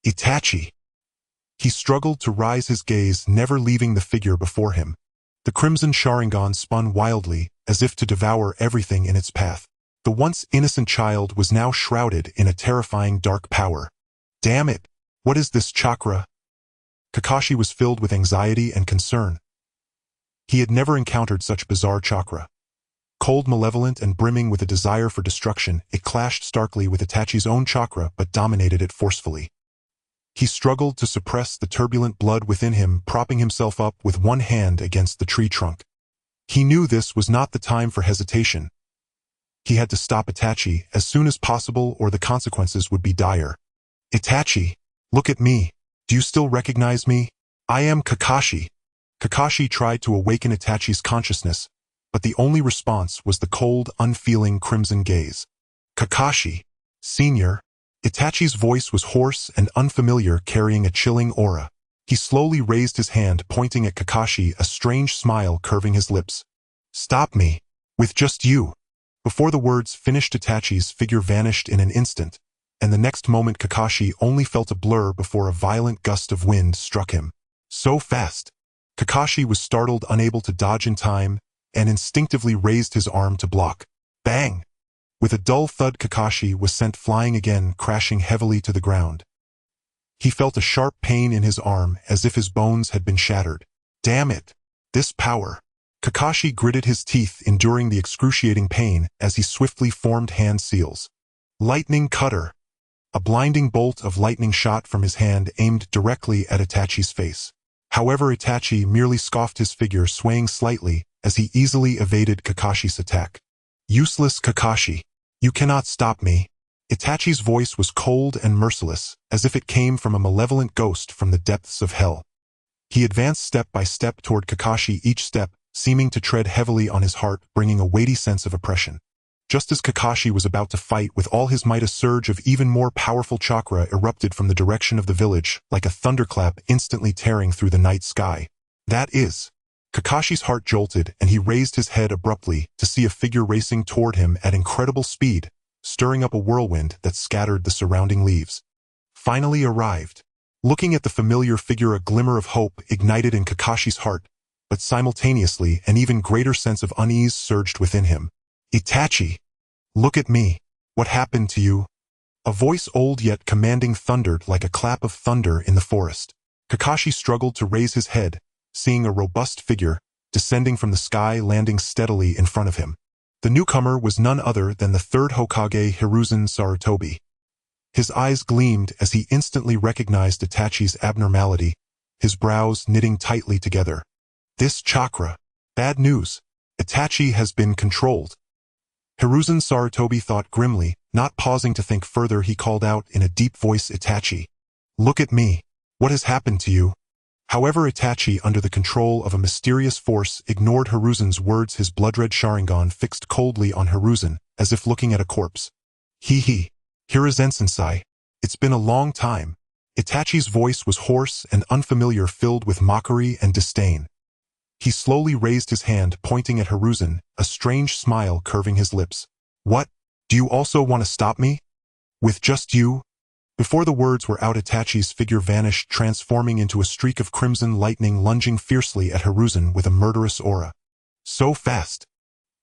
"Itachi!" He struggled to rise, his gaze never leaving the figure before him. The crimson Sharingan spun wildly, as if to devour everything in its path. The once innocent child was now shrouded in a terrifying dark power. "Damn it! What is this chakra?" Kakashi was filled with anxiety and concern. He had never encountered such bizarre chakra. Cold, malevolent, and brimming with a desire for destruction, it clashed starkly with Itachi's own chakra but dominated it forcefully. He struggled to suppress the turbulent blood within him, propping himself up with one hand against the tree trunk. He knew this was not the time for hesitation. He had to stop Itachi as soon as possible, or the consequences would be dire. "Itachi, look at me. Do you still recognize me? I am Kakashi." Kakashi tried to awaken Itachi's consciousness, but the only response was the cold, unfeeling crimson gaze. "Kakashi, Senior." Itachi's voice was hoarse and unfamiliar, carrying a chilling aura. He slowly raised his hand, pointing at Kakashi, a strange smile curving his lips. "Stop me. With just you." Before the words finished, Itachi's figure vanished in an instant, and the next moment Kakashi only felt a blur before a violent gust of wind struck him. So fast! Kakashi was startled, unable to dodge in time, and instinctively raised his arm to block. Bang! With a dull thud, Kakashi was sent flying again, crashing heavily to the ground. He felt a sharp pain in his arm, as if his bones had been shattered. Damn it! This power! Kakashi gritted his teeth, enduring the excruciating pain as he swiftly formed hand seals. Lightning cutter! A blinding bolt of lightning shot from his hand, aimed directly at Itachi's face. However, Itachi merely scoffed, his figure swaying slightly as he easily evaded Kakashi's attack. "Useless Kakashi! You cannot stop me." Itachi's voice was cold and merciless, as if it came from a malevolent ghost from the depths of hell. He advanced step by step toward Kakashi, each step seeming to tread heavily on his heart, bringing a weighty sense of oppression. Just as Kakashi was about to fight with all his might, a surge of even more powerful chakra erupted from the direction of the village, like a thunderclap instantly tearing through the night sky. That is... Kakashi's heart jolted, and he raised his head abruptly to see a figure racing toward him at incredible speed, stirring up a whirlwind that scattered the surrounding leaves. Finally arrived. Looking at the familiar figure, a glimmer of hope ignited in Kakashi's heart, but simultaneously an even greater sense of unease surged within him. "Itachi! Look at me! What happened to you?" A voice, old yet commanding, thundered like a clap of thunder in the forest. Kakashi struggled to raise his head, seeing a robust figure descending from the sky, landing steadily in front of him. The newcomer was none other than the third Hokage, Hiruzen Sarutobi. His eyes gleamed as he instantly recognized Itachi's abnormality, his brows knitting tightly together. "This chakra. Bad news. Itachi has been controlled." Hiruzen Sarutobi thought grimly. Not pausing to think further, he called out in a deep voice, "Itachi, look at me. What has happened to you?" However, Itachi, under the control of a mysterious force, ignored Hiruzen's words, his blood-red Sharingan fixed coldly on Hiruzen, as if looking at a corpse. "Hee, Hiruzen-sensei. It's been a long time." Itachi's voice was hoarse and unfamiliar, filled with mockery and disdain. He slowly raised his hand, pointing at Hiruzen, a strange smile curving his lips. "What? Do you also want to stop me? With just you? Before the words were out, Itachi's figure vanished, transforming into a streak of crimson lightning lunging fiercely at Hiruzen with a murderous aura. So fast!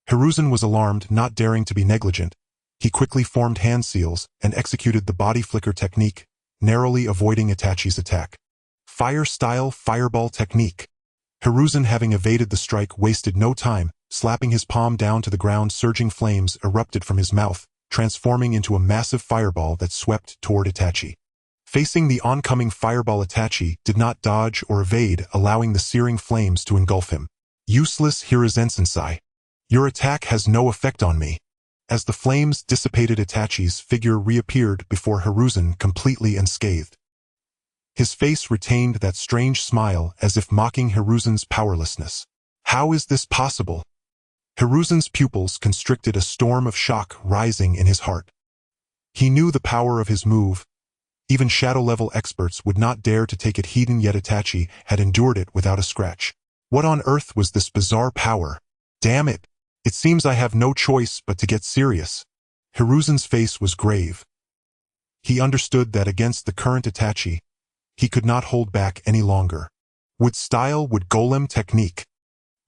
Hiruzen was alarmed, not daring to be negligent. He quickly formed hand seals and executed the body flicker technique, narrowly avoiding Itachi's attack. Fire-style fireball technique. Hiruzen, having evaded the strike, wasted no time. Slapping his palm down to the ground, surging flames erupted from his mouth, transforming into a massive fireball that swept toward Itachi. Facing the oncoming fireball, Itachi did not dodge or evade, allowing the searing flames to engulf him. Useless Hiruzen-sensei. Your attack has no effect on me. As the flames dissipated, Itachi's figure reappeared before Hiruzen, completely unscathed. His face retained that strange smile, as if mocking Hiruzen's powerlessness. How is this possible? Hiruzen's pupils constricted, a storm of shock rising in his heart. He knew the power of his move. Even shadow-level experts would not dare to take it hidden, yet Itachi had endured it without a scratch. What on earth was this bizarre power? Damn it! It seems I have no choice but to get serious. Hiruzen's face was grave. He understood that against the current Itachi, he could not hold back any longer. Would golem technique.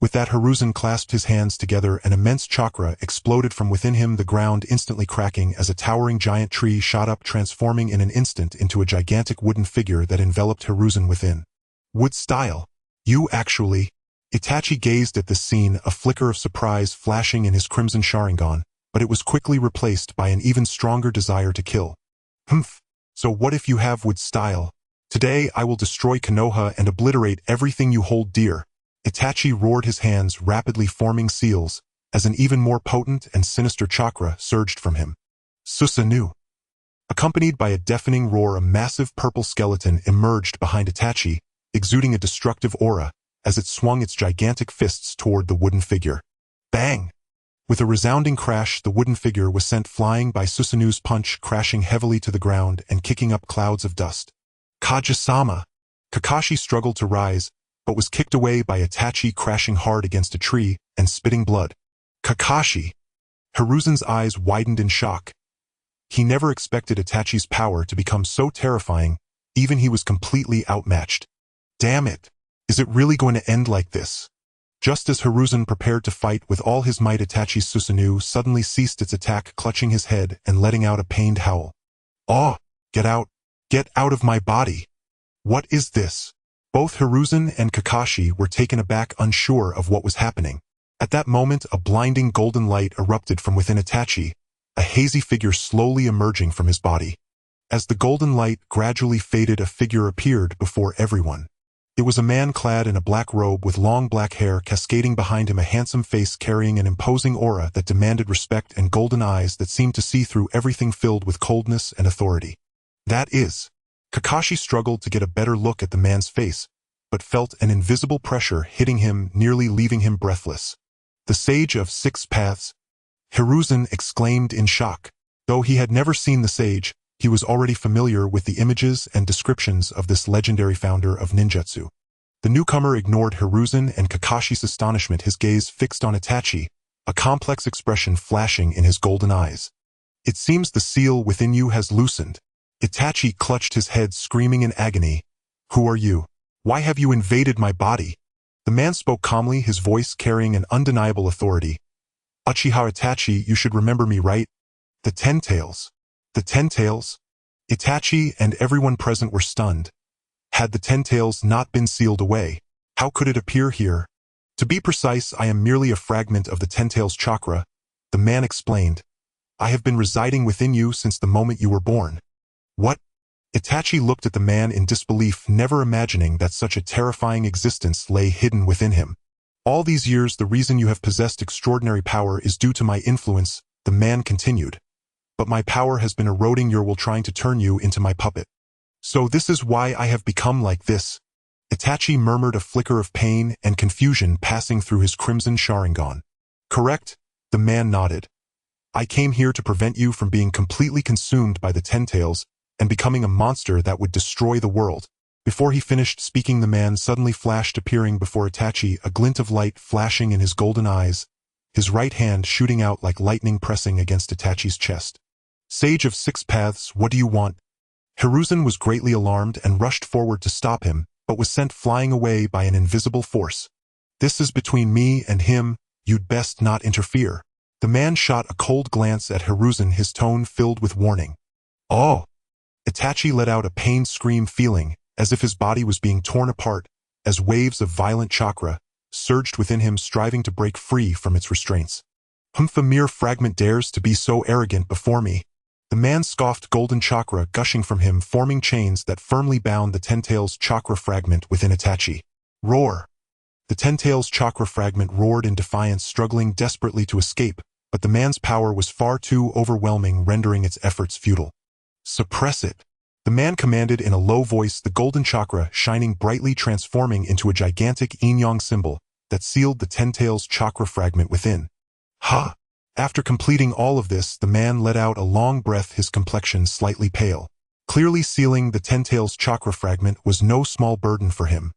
With that, Hiruzen clasped his hands together. An immense chakra exploded from within him, the ground instantly cracking as a towering giant tree shot up, transforming in an instant into a gigantic wooden figure that enveloped Hiruzen within. Wood style. You actually... Itachi gazed at this scene, a flicker of surprise flashing in his crimson Sharingan, but it was quickly replaced by an even stronger desire to kill. Humph. So what if you have wood style? Today I will destroy Konoha and obliterate everything you hold dear. Itachi roared, his hands rapidly forming seals, as an even more potent and sinister chakra surged from him. Susanoo. Accompanied by a deafening roar, a massive purple skeleton emerged behind Itachi, exuding a destructive aura, as it swung its gigantic fists toward the wooden figure. Bang! With a resounding crash, the wooden figure was sent flying by Susanoo's punch, crashing heavily to the ground and kicking up clouds of dust. Kaja-sama! Kakashi struggled to rise, but was kicked away by Itachi, crashing hard against a tree and spitting blood. Kakashi! Hiruzen's eyes widened in shock. He never expected Itachi's power to become so terrifying, even he was completely outmatched. Damn it! Is it really going to end like this? Just as Hiruzen prepared to fight with all his might, Itachi's Susanoo suddenly ceased its attack, clutching his head and letting out a pained howl. Oh! Get out! Get out of my body! What is this? Both Hiruzen and Kakashi were taken aback, unsure of what was happening. At that moment, a blinding golden light erupted from within Itachi, a hazy figure slowly emerging from his body. As the golden light gradually faded, a figure appeared before everyone. It was a man clad in a black robe with long black hair cascading behind him, a handsome face carrying an imposing aura that demanded respect, and golden eyes that seemed to see through everything, filled with coldness and authority. That is... Kakashi struggled to get a better look at the man's face, but felt an invisible pressure hitting him, nearly leaving him breathless. The Sage of Six Paths? Hiruzen exclaimed in shock. Though he had never seen the sage, he was already familiar with the images and descriptions of this legendary founder of ninjutsu. The newcomer ignored Hiruzen and Kakashi's astonishment, his gaze fixed on Itachi, a complex expression flashing in his golden eyes. It seems the seal within you has loosened. Itachi clutched his head, screaming in agony. Who are you? Why have you invaded my body? The man spoke calmly, his voice carrying an undeniable authority. Uchiha Itachi, you should remember me, right? The Ten Tails. The Ten Tails? Itachi and everyone present were stunned. Had the Ten Tails not been sealed away? How could it appear here? To be precise, I am merely a fragment of the Ten Tails chakra, the man explained. I have been residing within you since the moment you were born. What? Itachi looked at the man in disbelief, never imagining that such a terrifying existence lay hidden within him. All these years, the reason you have possessed extraordinary power is due to my influence, the man continued. But my power has been eroding your will, trying to turn you into my puppet. So this is why I have become like this. Itachi murmured, a flicker of pain and confusion passing through his crimson Sharingan. Correct? The man nodded. I came here to prevent you from being completely consumed by the Ten Tails and becoming a monster that would destroy the world. Before he finished speaking, the man suddenly flashed, appearing before Itachi, a glint of light flashing in his golden eyes, his right hand shooting out like lightning pressing against Itachi's chest. "Sage of Six Paths, what do you want?" Hiruzen was greatly alarmed and rushed forward to stop him, but was sent flying away by an invisible force. "This is between me and him, you'd best not interfere." The man shot a cold glance at Hiruzen, his tone filled with warning. "Oh!" Itachi let out a pained scream, feeling as if his body was being torn apart, as waves of violent chakra surged within him, striving to break free from its restraints. "Humph, a mere fragment dares to be so arrogant before me." The man scoffed, golden chakra gushing from him, forming chains that firmly bound the Ten-Tails chakra fragment within Itachi. Roar! The Ten-Tails chakra fragment roared in defiance, struggling desperately to escape, but the man's power was far too overwhelming, rendering its efforts futile. "Suppress it," the man commanded in a low voice, the golden chakra shining brightly, transforming into a gigantic yin-yang symbol that sealed the Ten-Tails chakra fragment within. "Ha!" After completing all of this, the man let out a long breath, his complexion slightly pale. Clearly, sealing the Ten-Tails chakra fragment was no small burden for him.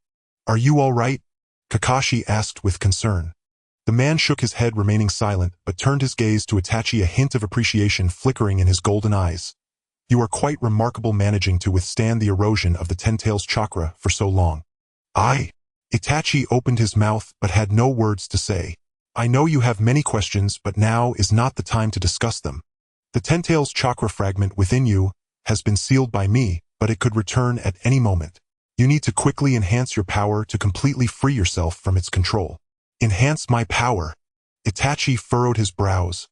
"Are you all right?" Kakashi asked with concern. The man shook his head, remaining silent, but turned his gaze to Itachi, a hint of appreciation flickering in his golden eyes. "You are quite remarkable, managing to withstand the erosion of the Ten-Tails chakra for so long." Itachi opened his mouth but had no words to say. "I know you have many questions, but now is not the time to discuss them. The Ten-Tails chakra fragment within you has been sealed by me, but it could return at any moment. You need to quickly enhance your power to completely free yourself from its control." "Enhance my power?" Itachi furrowed his brows.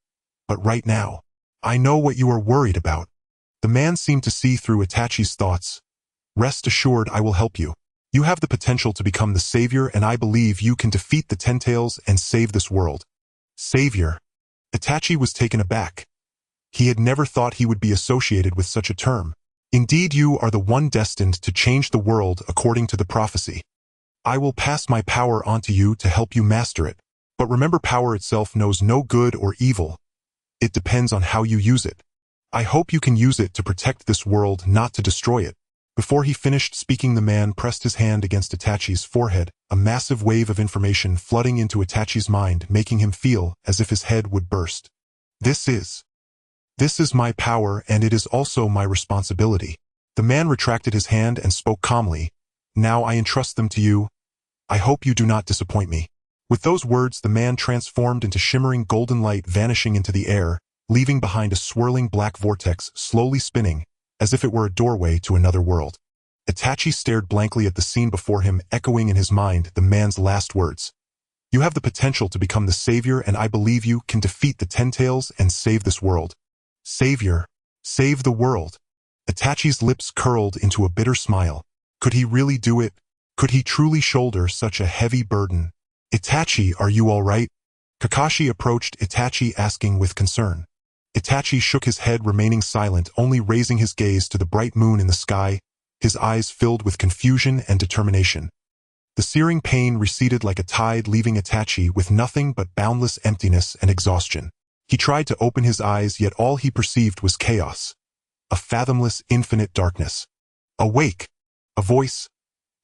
"But right now, I know what you are worried about." The man seemed to see through Itachi's thoughts. "Rest assured, I will help you. You have the potential to become the savior, and I believe you can defeat the Ten-Tails and save this world." "Savior?" Itachi was taken aback. He had never thought he would be associated with such a term. "Indeed, you are the one destined to change the world according to the prophecy. I will pass my power onto you to help you master it. But remember, power itself knows no good or evil. It depends on how you use it. I hope you can use it to protect this world, not to destroy it." Before he finished speaking, the man pressed his hand against Itachi's forehead, a massive wave of information flooding into Itachi's mind, making him feel as if his head would burst. This is my power, and it is also my responsibility." The man retracted his hand and spoke calmly. "Now I entrust them to you. I hope you do not disappoint me." With those words, the man transformed into shimmering golden light, vanishing into the air, leaving behind a swirling black vortex slowly spinning, as if it were a doorway to another world. Itachi stared blankly at the scene before him, echoing in his mind the man's last words. "You have the potential to become the savior, and I believe you can defeat the Ten-Tails and save this world." Savior? Save the world? Itachi's lips curled into a bitter smile. Could he really do it? Could he truly shoulder such a heavy burden? "Itachi, are you all right?" Kakashi approached Itachi, asking with concern. Itachi shook his head, remaining silent, only raising his gaze to the bright moon in the sky, his eyes filled with confusion and determination. The searing pain receded like a tide, leaving Itachi with nothing but boundless emptiness and exhaustion. He tried to open his eyes, yet all he perceived was chaos. A fathomless, infinite darkness. "Awake!" A voice,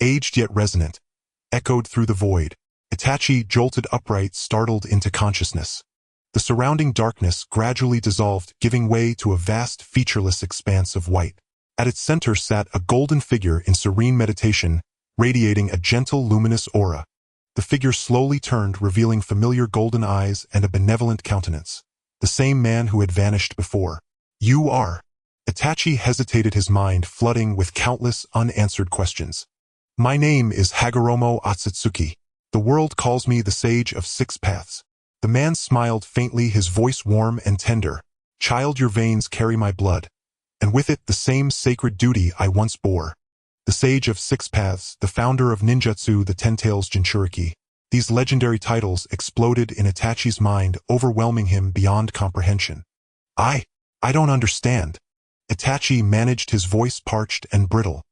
aged yet resonant, echoed through the void. Itachi jolted upright, startled into consciousness. The surrounding darkness gradually dissolved, giving way to a vast, featureless expanse of white. At its center sat a golden figure in serene meditation, radiating a gentle, luminous aura. The figure slowly turned, revealing familiar golden eyes and a benevolent countenance. The same man who had vanished before. "You are..." Itachi hesitated, his mind flooding with countless unanswered questions. "My name is Hagoromo Otsutsuki. The world calls me the Sage of Six Paths." The man smiled faintly, his voice warm and tender. "Child, your veins carry my blood, and with it the same sacred duty I once bore. The Sage of Six Paths, the founder of ninjutsu, the Ten-Tails Jinchuriki." These legendary titles exploded in Itachi's mind, overwhelming him beyond comprehension. I don't understand." Itachi managed, his voice parched and brittle.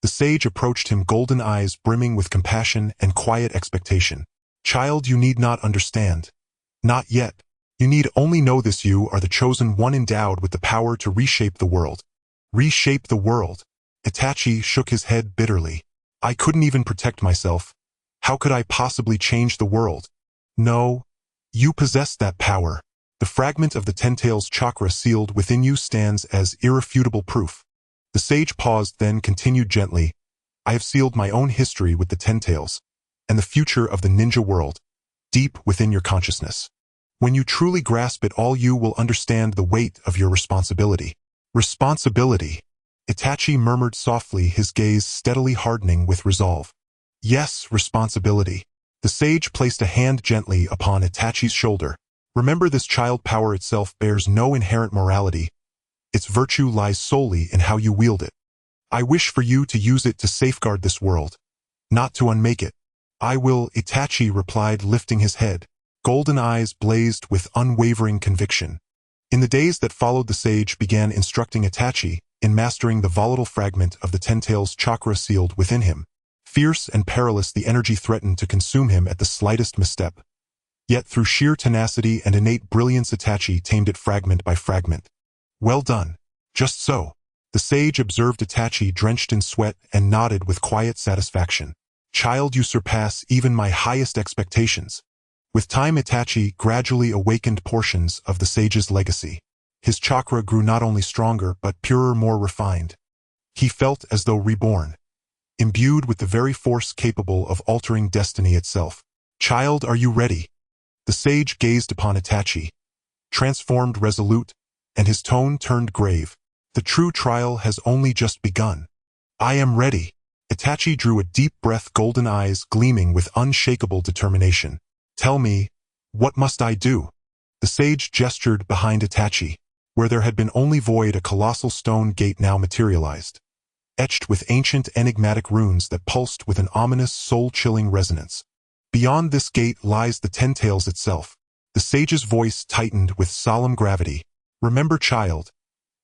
The sage approached him, golden eyes brimming with compassion and quiet expectation. "Child, you need not understand. Not yet. You need only know this: you are the chosen one, endowed with the power to reshape the world." "Reshape the world?" Itachi shook his head bitterly. "I couldn't even protect myself. How could I possibly change the world?" "No, You possess that power. The fragment of the Ten Tails chakra sealed within you stands as irrefutable proof. The sage paused, then continued gently, I have sealed my own history with the Ten Tails, and the future of the ninja world, deep within your consciousness. When you truly grasp it all, you will understand the weight of your responsibility. Responsibility. Itachi murmured softly, his gaze steadily hardening with resolve. Yes, responsibility. The sage placed a hand gently upon Itachi's shoulder. Remember, this child power itself bears no inherent morality. Its virtue lies solely in how you wield it. I wish for you to use it to safeguard this world, not to unmake it. I will, Itachi replied, lifting his head. Golden eyes blazed with unwavering conviction. In the days that followed, the sage began instructing Itachi in mastering the volatile fragment of the Ten Tails chakra sealed within him. Fierce and perilous, the energy threatened to consume him at the slightest misstep. Yet through sheer tenacity and innate brilliance, Itachi tamed it fragment by fragment. Well done. Just so. The sage observed Itachi drenched in sweat and nodded with quiet satisfaction. Child, you surpass even my highest expectations. With time, Itachi gradually awakened portions of the sage's legacy. His chakra grew not only stronger but purer, more refined. He felt as though reborn, imbued with the very force capable of altering destiny itself. Child, are you ready? The sage gazed upon Itachi, transformed, resolute, and his tone turned grave. The true trial has only just begun. I am ready. Itachi drew a deep breath, golden eyes gleaming with unshakable determination. Tell me, what must I do? The sage gestured behind Itachi. Where there had been only void, a colossal stone gate now materialized, etched with ancient enigmatic runes that pulsed with an ominous, soul-chilling resonance. Beyond this gate lies the Ten Tails itself. The sage's voice tightened with solemn gravity. Remember, child,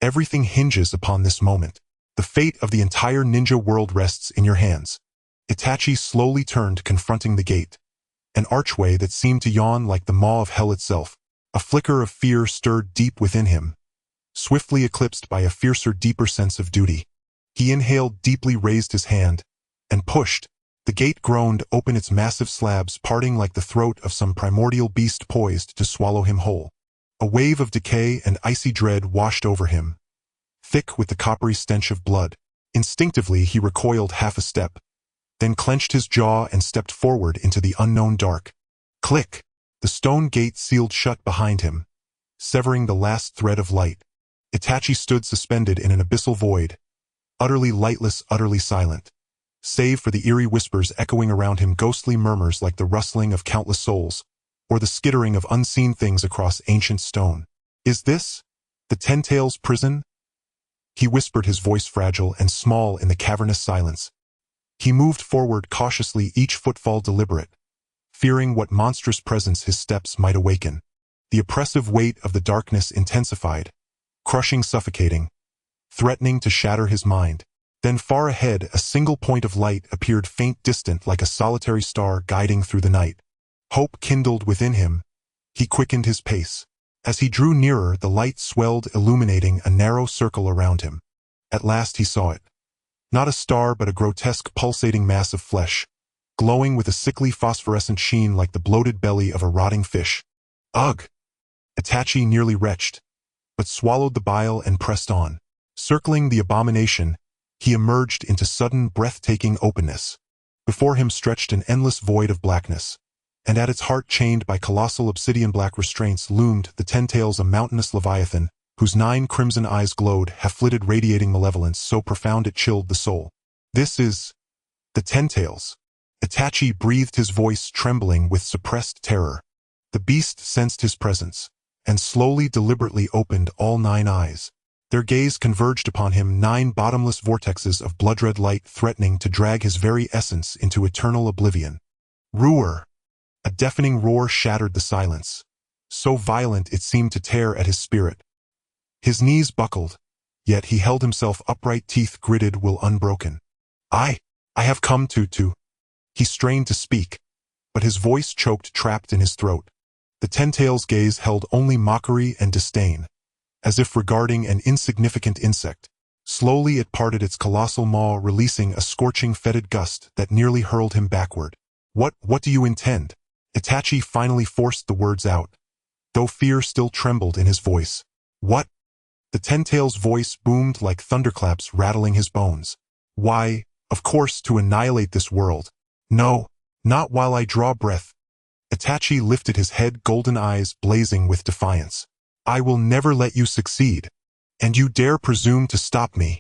everything hinges upon this moment. The fate of the entire ninja world rests in your hands. Itachi slowly turned, confronting the gate, an archway that seemed to yawn like the maw of hell itself. A flicker of fear stirred deep within him, swiftly eclipsed by a fiercer, deeper sense of duty. He inhaled deeply, raised his hand, and pushed. The gate groaned open, its massive slabs parting like the throat of some primordial beast poised to swallow him whole. A wave of decay and icy dread washed over him, thick with the coppery stench of blood. Instinctively, he recoiled half a step, then clenched his jaw and stepped forward into the unknown dark. Click! The stone gate sealed shut behind him, severing the last thread of light. Itachi stood suspended in an abyssal void, utterly lightless, utterly silent. Save for the eerie whispers echoing around him, ghostly murmurs like the rustling of countless souls, or the skittering of unseen things across ancient stone. Is this the Ten Tails prison? He whispered, his voice fragile and small in the cavernous silence. He moved forward cautiously, each footfall deliberate, fearing what monstrous presence his steps might awaken. The oppressive weight of the darkness intensified, crushing, suffocating, threatening to shatter his mind. Then far ahead, a single point of light appeared, faint, distant, like a solitary star guiding through the night. Hope kindled within him. He quickened his pace. As he drew nearer, the light swelled, illuminating a narrow circle around him. At last he saw it. Not a star, but a grotesque, pulsating mass of flesh, glowing with a sickly phosphorescent sheen like the bloated belly of a rotting fish. Ugh! Itachi nearly retched, but swallowed the bile and pressed on. Circling the abomination, he emerged into sudden, breathtaking openness. Before him stretched an endless void of blackness, and at its heart, chained by colossal obsidian-black restraints, loomed the Ten Tails, a mountainous leviathan, whose 9 crimson eyes glowed, half-lidded, radiating malevolence so profound it chilled the soul. This is the Ten Tails. Itachi breathed, his voice trembling with suppressed terror. The beast sensed his presence, and slowly, deliberately opened all 9 eyes. Their gaze converged upon him, 9 bottomless vortexes of blood-red light threatening to drag his very essence into eternal oblivion. Roar! A deafening roar shattered the silence, so violent it seemed to tear at his spirit. His knees buckled, yet he held himself upright, teeth gritted, will unbroken. I have come to. He strained to speak, but his voice choked, trapped in his throat. The Ten Tails' gaze held only mockery and disdain, as if regarding an insignificant insect. Slowly it parted its colossal maw, releasing a scorching, fetid gust that nearly hurled him backward. What do you intend? Itachi finally forced the words out, though fear still trembled in his voice. What? The Ten-Tails' voice boomed like thunderclaps rattling his bones. Why, of course, to annihilate this world. No, not while I draw breath. Itachi lifted his head, golden eyes blazing with defiance. I will never let you succeed. And you dare presume to stop me.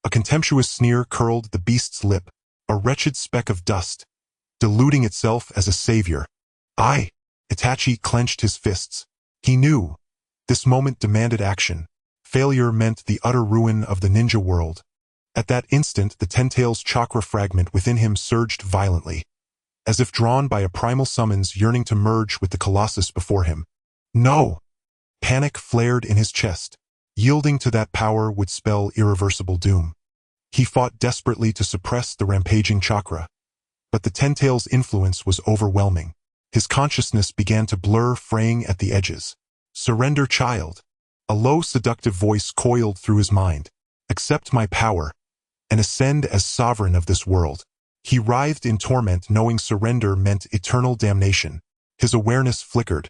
A contemptuous sneer curled the beast's lip, a wretched speck of dust, deluding itself as a savior. Itachi clenched his fists. He knew. This moment demanded action. Failure meant the utter ruin of the ninja world. At that instant, the Ten-Tails chakra fragment within him surged violently, as if drawn by a primal summons yearning to merge with the colossus before him. No! Panic flared in his chest. Yielding to that power would spell irreversible doom. He fought desperately to suppress the rampaging chakra, but the Ten-Tails' influence was overwhelming. His consciousness began to blur, fraying at the edges. Surrender, child. A low, seductive voice coiled through his mind. Accept my power, and ascend as sovereign of this world. He writhed in torment, knowing surrender meant eternal damnation. His awareness flickered,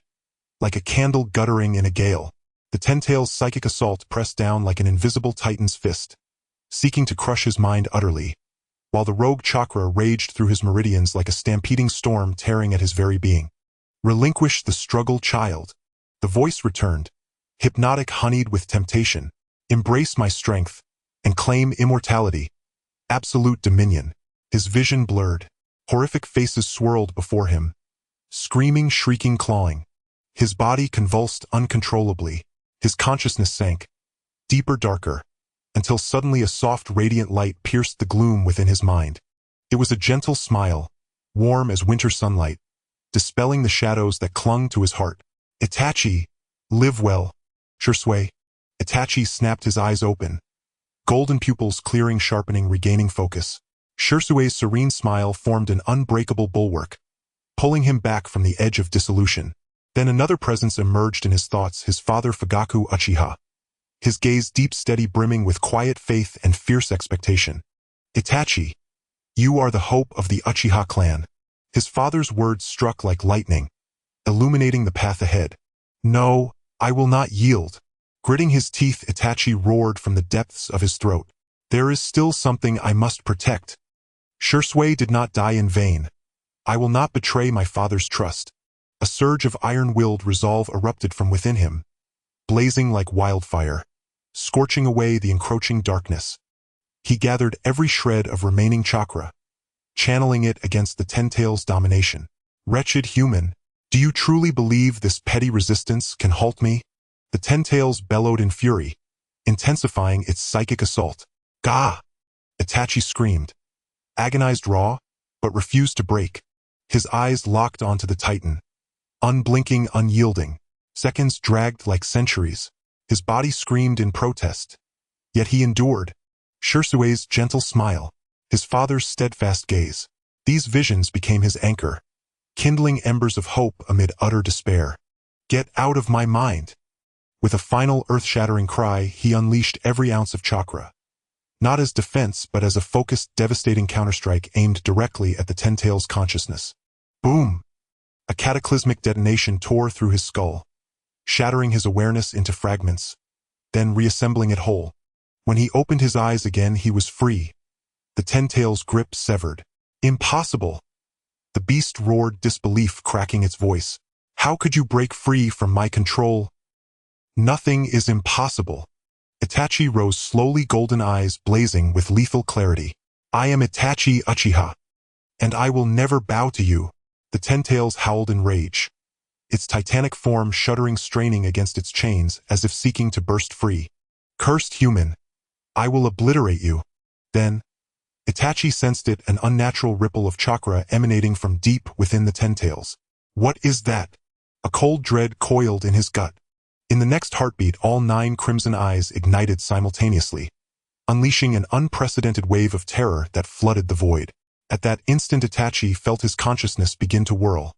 like a candle guttering in a gale. The Ten-Tails' psychic assault pressed down like an invisible titan's fist, seeking to crush his mind utterly, while the rogue chakra raged through his meridians like a stampeding storm tearing at his very being. Relinquish the struggle, child. The voice returned, hypnotic, honeyed with temptation. Embrace my strength, and claim immortality. Absolute dominion. His vision blurred. Horrific faces swirled before him. Screaming, shrieking, clawing. His body convulsed uncontrollably. His consciousness sank, deeper, darker, until suddenly a soft, radiant light pierced the gloom within his mind. It was a gentle smile, warm as winter sunlight, dispelling the shadows that clung to his heart. Itachi, live well. Shursui. Itachi snapped his eyes open, golden pupils clearing, sharpening, regaining focus. Shursue's serene smile formed an unbreakable bulwark, pulling him back from the edge of dissolution. Then another presence emerged in his thoughts, his father Fugaku Uchiha. His gaze deep, steady, brimming with quiet faith and fierce expectation. Itachi, you are the hope of the Uchiha clan. His father's words struck like lightning, illuminating the path ahead. No, I will not yield. Gritting his teeth, Itachi roared from the depths of his throat. There is still something I must protect. Shursui did not die in vain. I will not betray my father's trust. A surge of iron-willed resolve erupted from within him, blazing like wildfire, scorching away the encroaching darkness. He gathered every shred of remaining chakra, channeling it against the Ten-Tails' domination. Wretched human, do you truly believe this petty resistance can halt me? The Ten-Tails bellowed in fury, intensifying its psychic assault. Gah! Itachi screamed, agonized, raw, but refused to break. His eyes locked onto the titan, unblinking, unyielding. Seconds dragged like centuries. His body screamed in protest, yet he endured. Shursue's gentle smile, his father's steadfast gaze. These visions became his anchor, kindling embers of hope amid utter despair. Get out of my mind! With a final earth-shattering cry, he unleashed every ounce of chakra, not as defense but as a focused, devastating counterstrike aimed directly at the Ten-Tails' consciousness. Boom! A cataclysmic detonation tore through his skull, shattering his awareness into fragments, then reassembling it whole. When he opened his eyes again, he was free, the Ten-Tails' grip severed. Impossible! The beast roared, disbelief cracking its voice. How could you break free from my control? Nothing is impossible. Itachi rose slowly, golden eyes blazing with lethal clarity. I am Itachi Uchiha, and I will never bow to you. The Ten-Tails howled in rage, its titanic form shuddering, straining against its chains as if seeking to burst free. Cursed human, I will obliterate you. Then, Itachi sensed it, an unnatural ripple of chakra emanating from deep within the Ten-Tails. What is that? A cold dread coiled in his gut. In the next heartbeat, all 9 crimson eyes ignited simultaneously, unleashing an unprecedented wave of terror that flooded the void. At that instant, Itachi felt his consciousness begin to whirl,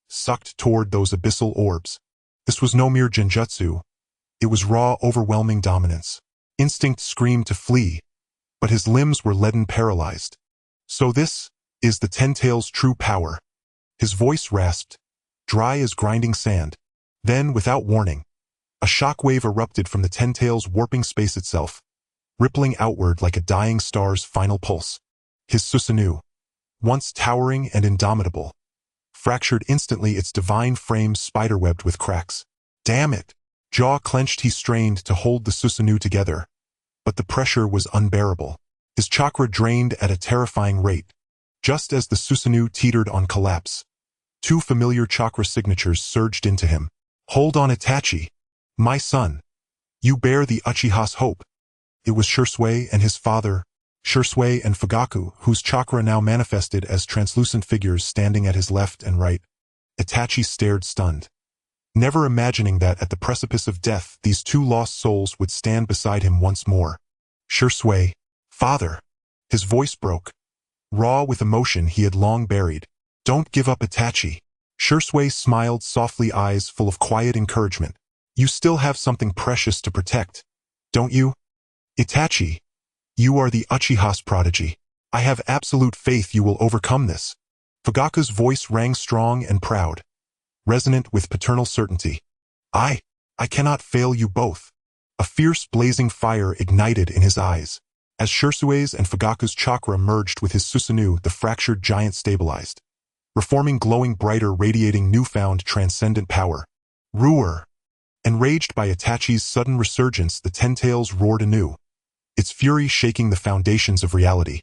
sucked toward those abyssal orbs. This was no mere genjutsu. It was raw, overwhelming dominance. Instinct screamed to flee, but his limbs were leaden, paralyzed. So this is the Ten-Tails' true power. His voice rasped, dry as grinding sand. Then, without warning, a shockwave erupted from the Ten-Tails' warping space itself, rippling outward like a dying star's final pulse. His Susanoo, once towering and indomitable, fractured instantly, its divine frame spiderwebbed with cracks. Damn it! Jaw clenched, he strained to hold the Susanoo together, but the pressure was unbearable. His chakra drained at a terrifying rate. Just as the Susanoo teetered on collapse, two familiar chakra signatures surged into him. Hold on, Itachi. My son. You bear the Uchiha's hope. It was Shisui and his father, Shisui and Fugaku, whose chakra now manifested as translucent figures standing at his left and right. Itachi stared stunned, never imagining that at the precipice of death these two lost souls would stand beside him once more. Shisui, father. His voice broke, raw with emotion he had long buried. Don't give up, Itachi. Shisui smiled softly, eyes full of quiet encouragement. You still have something precious to protect, don't you? Itachi, you are the Uchiha's prodigy. I have absolute faith you will overcome this. Fugaku's voice rang strong and proud, resonant with paternal certainty. I cannot fail you both. A fierce blazing fire ignited in his eyes. As Shisui's and Fugaku's chakra merged with his Susanoo, the fractured giant stabilized, reforming, glowing brighter, radiating newfound transcendent power. Roar! Enraged by Itachi's sudden resurgence, the Ten-Tails roared anew, its fury shaking the foundations of reality.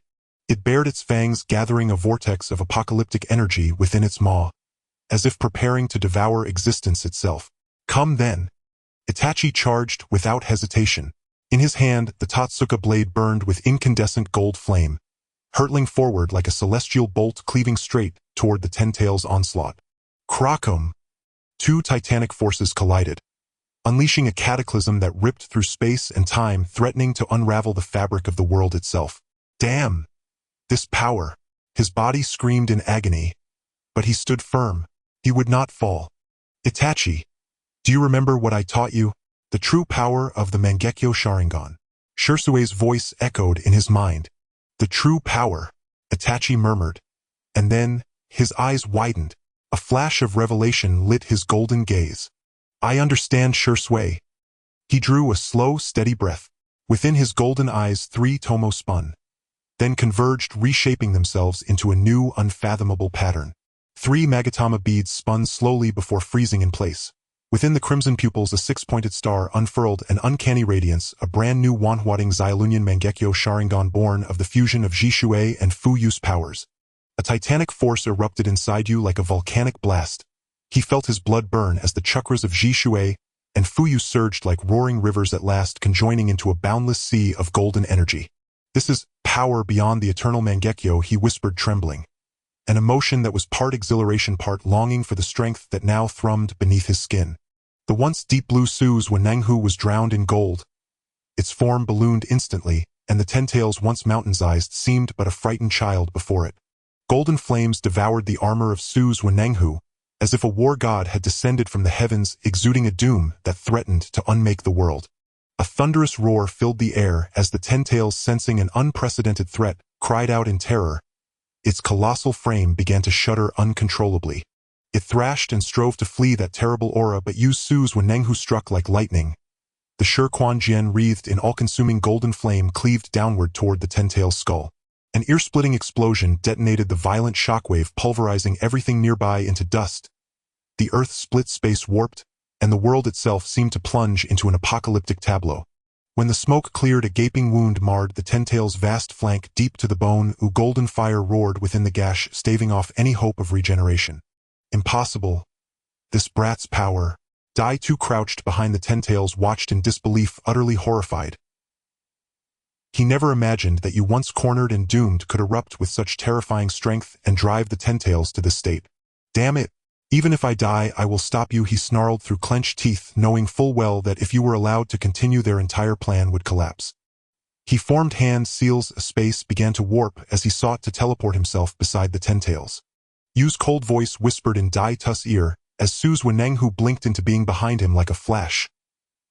It bared its fangs, gathering a vortex of apocalyptic energy within its maw, as if preparing to devour existence itself. Come then! Itachi charged without hesitation. In his hand, the Totsuka blade burned with incandescent gold flame, hurtling forward like a celestial bolt, cleaving straight toward the Ten-Tails' onslaught. Krakum! Two titanic forces collided, unleashing a cataclysm that ripped through space and time, threatening to unravel the fabric of the world itself. Damn! This power! His body screamed in agony, but he stood firm. He would not fall. Itachi, do you remember what I taught you? The true power of the Mangekyo Sharingan. Shisui's voice echoed in his mind. The true power, Itachi murmured. And then, his eyes widened. A flash of revelation lit his golden gaze. I understand, Shisui. He drew a slow, steady breath. Within his golden eyes 3 tomo spun, then converged, reshaping themselves into a new, unfathomable pattern. 3 Magatama beads spun slowly before freezing in place. Within the crimson pupils a 6-pointed star unfurled, an uncanny radiance, a brand new Wanhwading Xylunin Mangekyo Sharingan born of the fusion of Jishui and Fuyu's powers. A titanic force erupted inside you like a volcanic blast. He felt his blood burn as the chakras of Jishui and Fuyu surged like roaring rivers, at last conjoining into a boundless sea of golden energy. This is power beyond the eternal Mangekyo, he whispered, trembling. An emotion that was part exhilaration, part longing for the strength that now thrummed beneath his skin. The once deep blue Susanoo was drowned in gold. Its form ballooned instantly, and the Ten-Tails, once mountain-sized, seemed but a frightened child before it. Golden flames devoured the armor of Susanoo, as if a war god had descended from the heavens, exuding a doom that threatened to unmake the world. A thunderous roar filled the air as the Ten-Tails, sensing an unprecedented threat, cried out in terror. Its colossal frame began to shudder uncontrollably. It thrashed and strove to flee that terrible aura, but Yu Susanoo struck like lightning. The Shirquan Jian, wreathed in all-consuming golden flame, cleaved downward toward the Ten-Tails' skull. An ear-splitting explosion detonated the violent shockwave, pulverizing everything nearby into dust. The earth split, space warped, and the world itself seemed to plunge into an apocalyptic tableau. When the smoke cleared, a gaping wound marred the Ten-Tails' vast flank deep to the bone. Golden fire roared within the gash, staving off any hope of regeneration. Impossible. This brat's power. Dai-Tu, crouched behind the Ten-Tails, watched in disbelief, utterly horrified. He never imagined that you, once cornered and doomed, could erupt with such terrifying strength and drive the Ten-Tails to this state. Damn it! Even if I die, I will stop you, he snarled through clenched teeth, knowing full well that if you were allowed to continue, their entire plan would collapse. He formed hand seals, a space began to warp as he sought to teleport himself beside the Ten-Tails. Yu's cold voice whispered in Dai-Tu's ear, as Susanoo blinked into being behind him like a flash.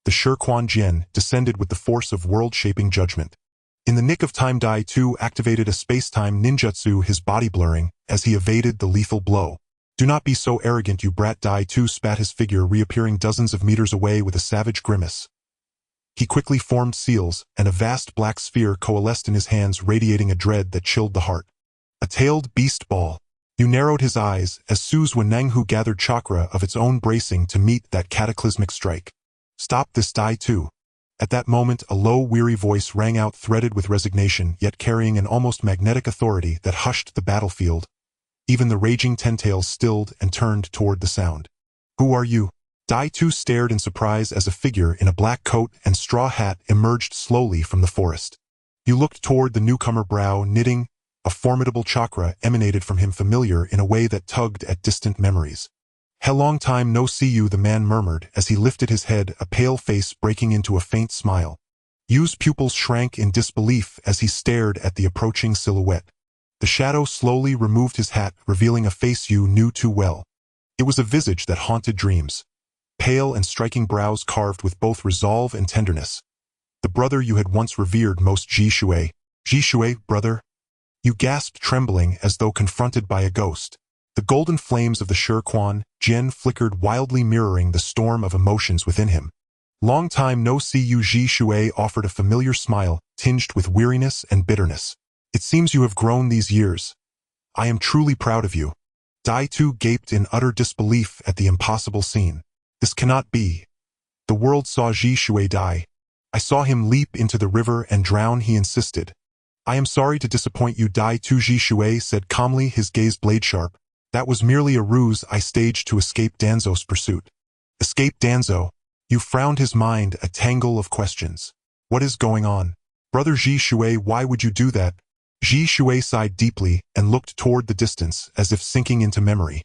The Shirquan Jian descended with the force of world-shaping judgment. In the nick of time, Dai-Tu activated a space-time ninjutsu, his body blurring as he evaded the lethal blow. Do not be so arrogant, you brat. Dai-Tu spat, his figure reappearing dozens of meters away with a savage grimace. He quickly formed seals, and a vast black sphere coalesced in his hands, radiating a dread that chilled the heart. A tailed beast ball. You narrowed his eyes as Su's Wenanghu gathered chakra of its own bracing to meet that cataclysmic strike. Stop this, Dai-Tu. At that moment, a low, weary voice rang out, threaded with resignation, yet carrying an almost magnetic authority that hushed the battlefield. Even the raging tentails stilled and turned toward the sound. Who are you? Dai-Tu stared in surprise as a figure in a black coat and straw hat emerged slowly from the forest. You looked toward the newcomer, brow knitting. A formidable chakra emanated from him, familiar in a way that tugged at distant memories. Long time no see you, the man murmured as he lifted his head, a pale face breaking into a faint smile. Yu's pupils shrank in disbelief as he stared at the approaching silhouette. The shadow slowly removed his hat, revealing a face Yu knew too well. It was a visage that haunted dreams. Pale and striking brows carved with both resolve and tenderness. The brother you had once revered most, Ji Shui. Ji Shui, brother? You gasped, trembling as though confronted by a ghost. The golden flames of the Shirquan, Jian, flickered wildly, mirroring the storm of emotions within him. Long time no see you, Ji Shui offered a familiar smile, tinged with weariness and bitterness. It seems you have grown these years. I am truly proud of you. Dai-Tu gaped in utter disbelief at the impossible scene. This cannot be. The world saw Ji Shui die. I saw him leap into the river and drown, he insisted. I am sorry to disappoint you, Dai-Tu, Ji Shui said calmly, his gaze blade sharp. That was merely a ruse I staged to escape Danzō's pursuit. Escape Danzō? You frowned, his mind a tangle of questions. What is going on? Brother Ji Shui, why would you do that? Ji Shui sighed deeply and looked toward the distance as if sinking into memory.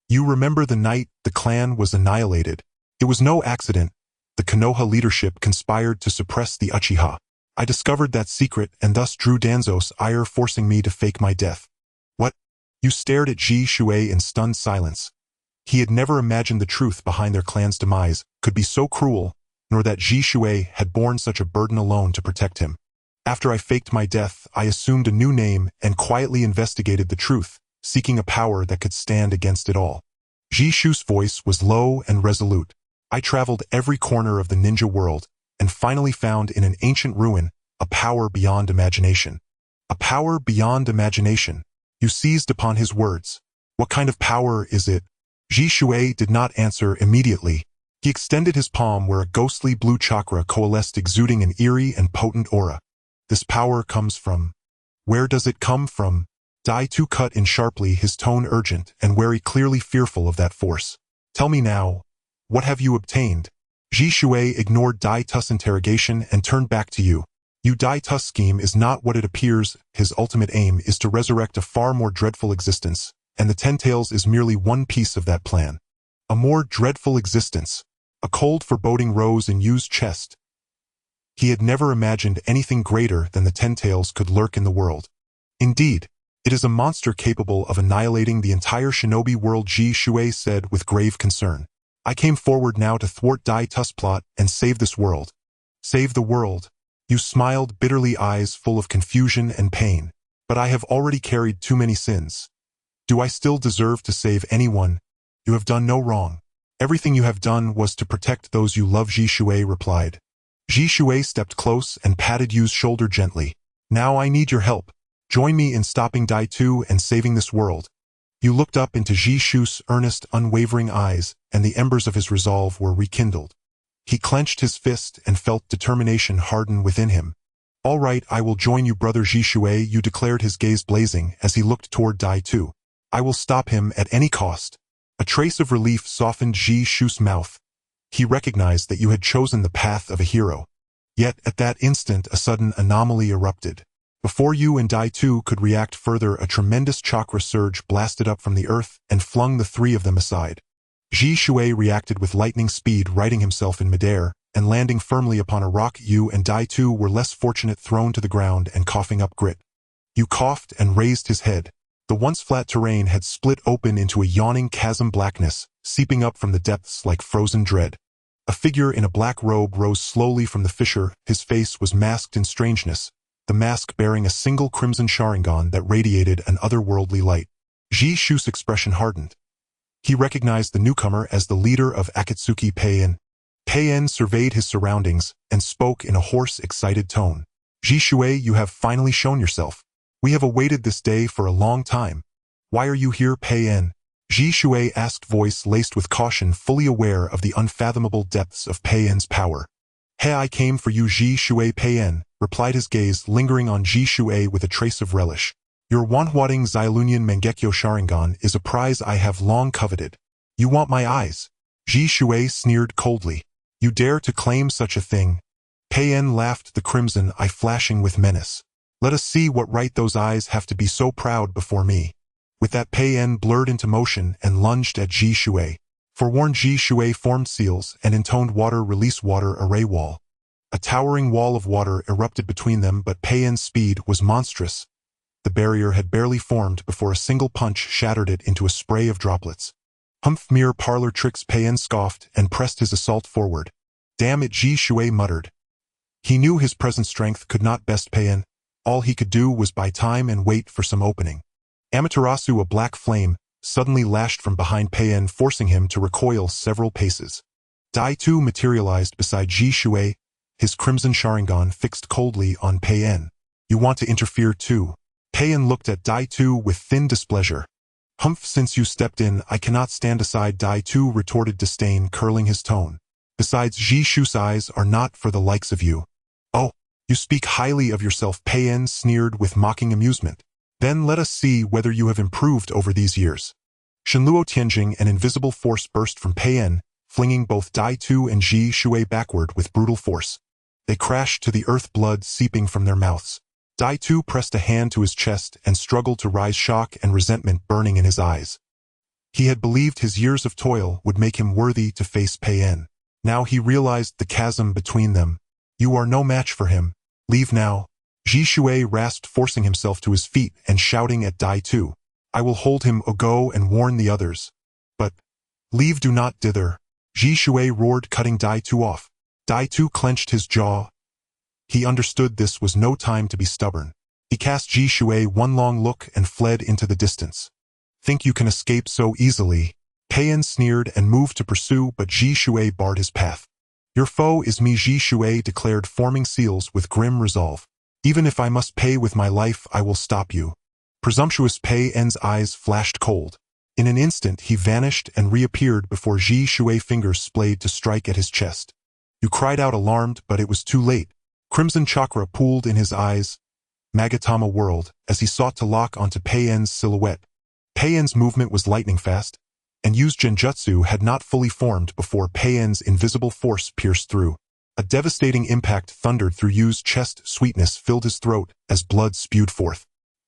You remember the night the clan was annihilated? It was no accident. The Konoha leadership conspired to suppress the Uchiha. I discovered that secret and thus drew Danzō's ire, forcing me to fake my death. What? You stared at Ji Shui in stunned silence. He had never imagined the truth behind their clan's demise could be so cruel, nor that Ji Shui had borne such a burden alone to protect him. After I faked my death, I assumed a new name and quietly investigated the truth, seeking a power that could stand against it all. Ji Shu's voice was low and resolute. I traveled every corner of the ninja world, and finally found in an ancient ruin a power beyond imagination. A power beyond imagination. You seized upon his words. What kind of power is it? Ji Shui did not answer immediately. He extended his palm where a ghostly blue chakra coalesced, exuding an eerie and potent aura. This power comes from... Where does it come from? Dai-Tu cut in sharply, his tone urgent and wary, clearly fearful of that force. Tell me now. What have you obtained? Ji Shui ignored Dai-Tu's interrogation and turned back to you. Dai-Tu's scheme is not what it appears. His ultimate aim is to resurrect a far more dreadful existence, and the Tentails is merely one piece of that plan. A more dreadful existence. A cold foreboding rose in Yu's chest. He had never imagined anything greater than the Tentails could lurk in the world. Indeed, it is a monster capable of annihilating the entire shinobi world, Ji Shui said with grave concern. I came forward now to thwart Dai-Tu's plot and save this world. Save the world. You smiled bitterly, eyes full of confusion and pain. But I have already carried too many sins. Do I still deserve to save anyone? You have done no wrong. Everything you have done was to protect those you love, Ji Shui replied. Ji Shui stepped close and patted Yu's shoulder gently. Now I need your help. Join me in stopping Dai-Tu and saving this world. You looked up into Ji Shu's earnest, unwavering eyes, and the embers of his resolve were rekindled. He clenched his fist and felt determination harden within him. All right, I will join you, brother Ji Shui, you declared, his gaze blazing as he looked toward Dai-Tu. I will stop him at any cost. A trace of relief softened Ji Shu's mouth. He recognized that you had chosen the path of a hero. Yet, at that instant, a sudden anomaly erupted. Before you and Dai-Tu could react further, a tremendous chakra surge blasted up from the earth and flung the three of them aside. Ji Shui reacted with lightning speed, righting himself in midair and landing firmly upon a rock. You and Dai-Tu were less fortunate, thrown to the ground and coughing up grit. You coughed and raised his head. The once flat terrain had split open into a yawning chasm, blackness seeping up from the depths like frozen dread. A figure in a black robe rose slowly from the fissure. His face was masked in strangeness, the mask bearing a single crimson Sharingan that radiated an otherworldly light. Ji Shu's expression hardened. He recognized the newcomer as the leader of Akatsuki Paien. Paien surveyed his surroundings and spoke in a hoarse, excited tone. Ji Shui, you have finally shown yourself. We have awaited this day for a long time. Why are you here, Paien? Ji Shui asked, voice laced with caution, fully aware of the unfathomable depths of Paien's power. Hey, I came for you, Ji Shui. Paien replied, his gaze lingering on Ji Shui with a trace of relish. Your Wanhwating Xyalunian Mangekyo Sharingan is a prize I have long coveted. You want my eyes? Ji Shui sneered coldly. You dare to claim such a thing? Paien laughed, the crimson eye flashing with menace. Let us see what right those eyes have to be so proud before me. With that, Paien blurred into motion and lunged at Ji Shui. Forewarned, Ji Shui formed seals and intoned water release water array wall. A towering wall of water erupted between them, but Paien's speed was monstrous. The barrier had barely formed before a single punch shattered it into a spray of droplets. Humph, mere parlor tricks, Paien scoffed and pressed his assault forward. Damn it, Ji Shui muttered. He knew his present strength could not best Paien. All he could do was buy time and wait for some opening. Amaterasu, a black flame, suddenly lashed from behind Paien, forcing him to recoil several paces. Dai Tu materialized beside Ji Shui, his crimson Sharingan fixed coldly on Paien. You want to interfere too? Paien looked at Dai Tu with thin displeasure. Humph, since you stepped in, I cannot stand aside, Dai Tu retorted, disdain curling his tone. Besides, Ji Shu's eyes are not for the likes of you. Oh, you speak highly of yourself, Paien sneered with mocking amusement. Then let us see whether you have improved over these years. Shenluo Tianjing, an invisible force burst from Paien, flinging both Dai Tu and Ji Shui backward with brutal force. They crashed to the earth, blood seeping from their mouths. Dai Tu pressed a hand to his chest and struggled to rise, shock and resentment burning in his eyes. He had believed his years of toil would make him worthy to face Paien. Now he realized the chasm between them. You are no match for him. Leave now. Ji Shui rasped, forcing himself to his feet and shouting at Dai Tu. I will hold him, go and warn the others. But, leave, do not dither. Ji Shui roared, cutting Dai Tu off. Dai Tu clenched his jaw. He understood this was no time to be stubborn. He cast Ji Shui one long look and fled into the distance. Think you can escape so easily? Paien sneered and moved to pursue, but Ji Shui barred his path. Your foe is me, Ji Shui declared, forming seals with grim resolve. Even if I must pay with my life, I will stop you. Presumptuous. Paien's eyes flashed cold. In an instant he vanished and reappeared before Ji Shui, fingers splayed to strike at his chest. You cried out alarmed, but it was too late. Crimson chakra pooled in his eyes. Magatama whirled as he sought to lock onto Paien's silhouette. Paien's movement was lightning fast, and Yu's genjutsu had not fully formed before Paien's invisible force pierced through. A devastating impact thundered through Yu's chest. Sweetness filled his throat as blood spewed forth.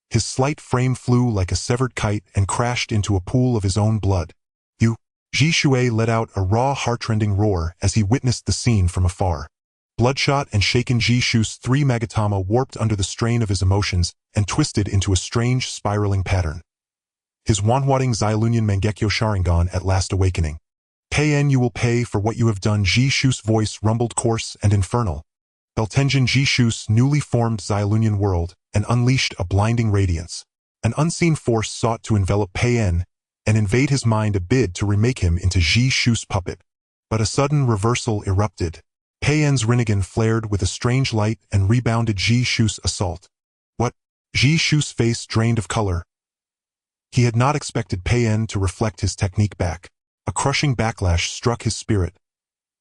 His slight frame flew like a severed kite and crashed into a pool of his own blood. Ji Shui let out a raw, heartrending roar as he witnessed the scene from afar. Bloodshot and shaken, Ji Shu's three Magatama warped under the strain of his emotions and twisted into a strange, spiraling pattern. His Wanhwating Xyalunian Mangekyo Sharingan at last awakening. Paien, you will pay for what you have done. Ji Shu's voice rumbled coarse and infernal. Beltenjin Ji Shu's newly formed Xyalunian world and unleashed a blinding radiance. An unseen force sought to envelop Paien and invade his mind, a bid to remake him into Ji Shu's puppet. But a sudden reversal erupted. Paien's Rinnegan flared with a strange light and rebounded Ji Shu's assault. What? Ji Shu's face drained of color. He had not expected Paien to reflect his technique back. A crushing backlash struck his spirit.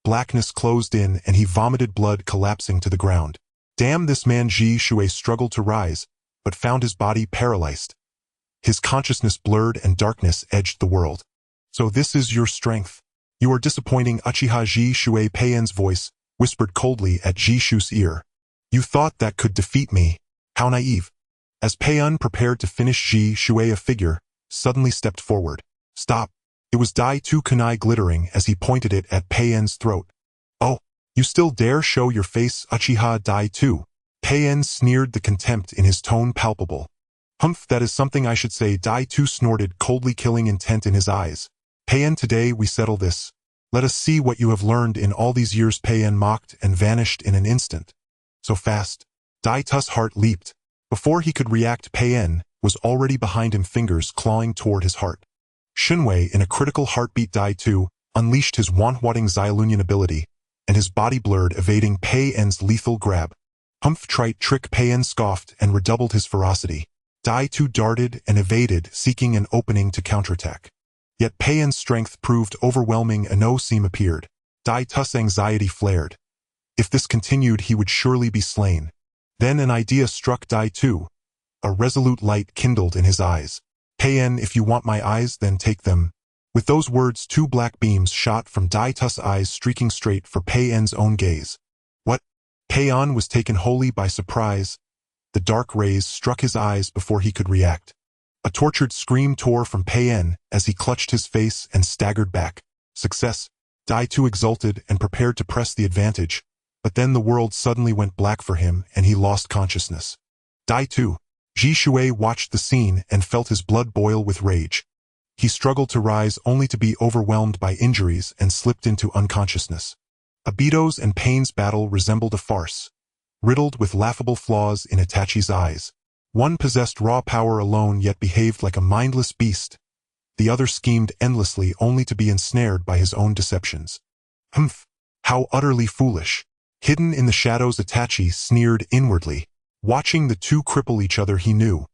Blackness closed in and he vomited blood, collapsing to the ground. Damn this man! Ji Shui struggled to rise, but found his body paralyzed. His consciousness blurred and darkness edged the world. So this is your strength? You are disappointing, Uchiha. Ji Shui, Paien's voice whispered coldly at Ji Shu's ear. You thought that could defeat me? How naive. As Paien prepared to finish, Ji Shui, a figure, suddenly stepped forward. Stop. It was Dai Tu kunai glittering as he pointed it at Paien's throat. Oh, you still dare show your face, Uchiha Dai Tu? Paien sneered, the contempt in his tone palpable. Humph, that is something I should say, Dai Tu snorted, coldly, killing intent in his eyes. Paien, today we settle this. Let us see what you have learned in all these years. Paien mocked and vanished in an instant. So fast. Dai Tu's heart leaped. Before he could react, Paien was already behind him, fingers clawing toward his heart. Shinwei, in a critical heartbeat Dai-2, unleashed his Wanhwating Xiaolunian ability, and his body blurred, evading Pei En's lethal grab. Humph trite trick, Pei En scoffed and redoubled his ferocity. Dai-2 darted and evaded, seeking an opening to counterattack. Yet Pei En's strength proved overwhelming. A no seam appeared. Dai-Tu's anxiety flared. If this continued, he would surely be slain. Then an idea struck Dai-2. A resolute light kindled in his eyes. Pei En, if you want my eyes, then take them. With those words, two black beams shot from Dai-Tu's eyes, streaking straight for Pei En's own gaze. What? Pei En was taken wholly by surprise. The dark rays struck his eyes before he could react. A tortured scream tore from Pei En as he clutched his face and staggered back. Success! Dai-2 exulted and prepared to press the advantage, but then the world suddenly went black for him and he lost consciousness. Dai-2. Ji Shui watched the scene and felt his blood boil with rage. He struggled to rise only to be overwhelmed by injuries and slipped into unconsciousness. Obito's and Pain's battle resembled a farce, riddled with laughable flaws in Itachi's eyes. One possessed raw power alone yet behaved like a mindless beast. The other schemed endlessly only to be ensnared by his own deceptions. Humph! How utterly foolish! Hidden in the shadows, Itachi sneered inwardly. Watching the two cripple each other, he knew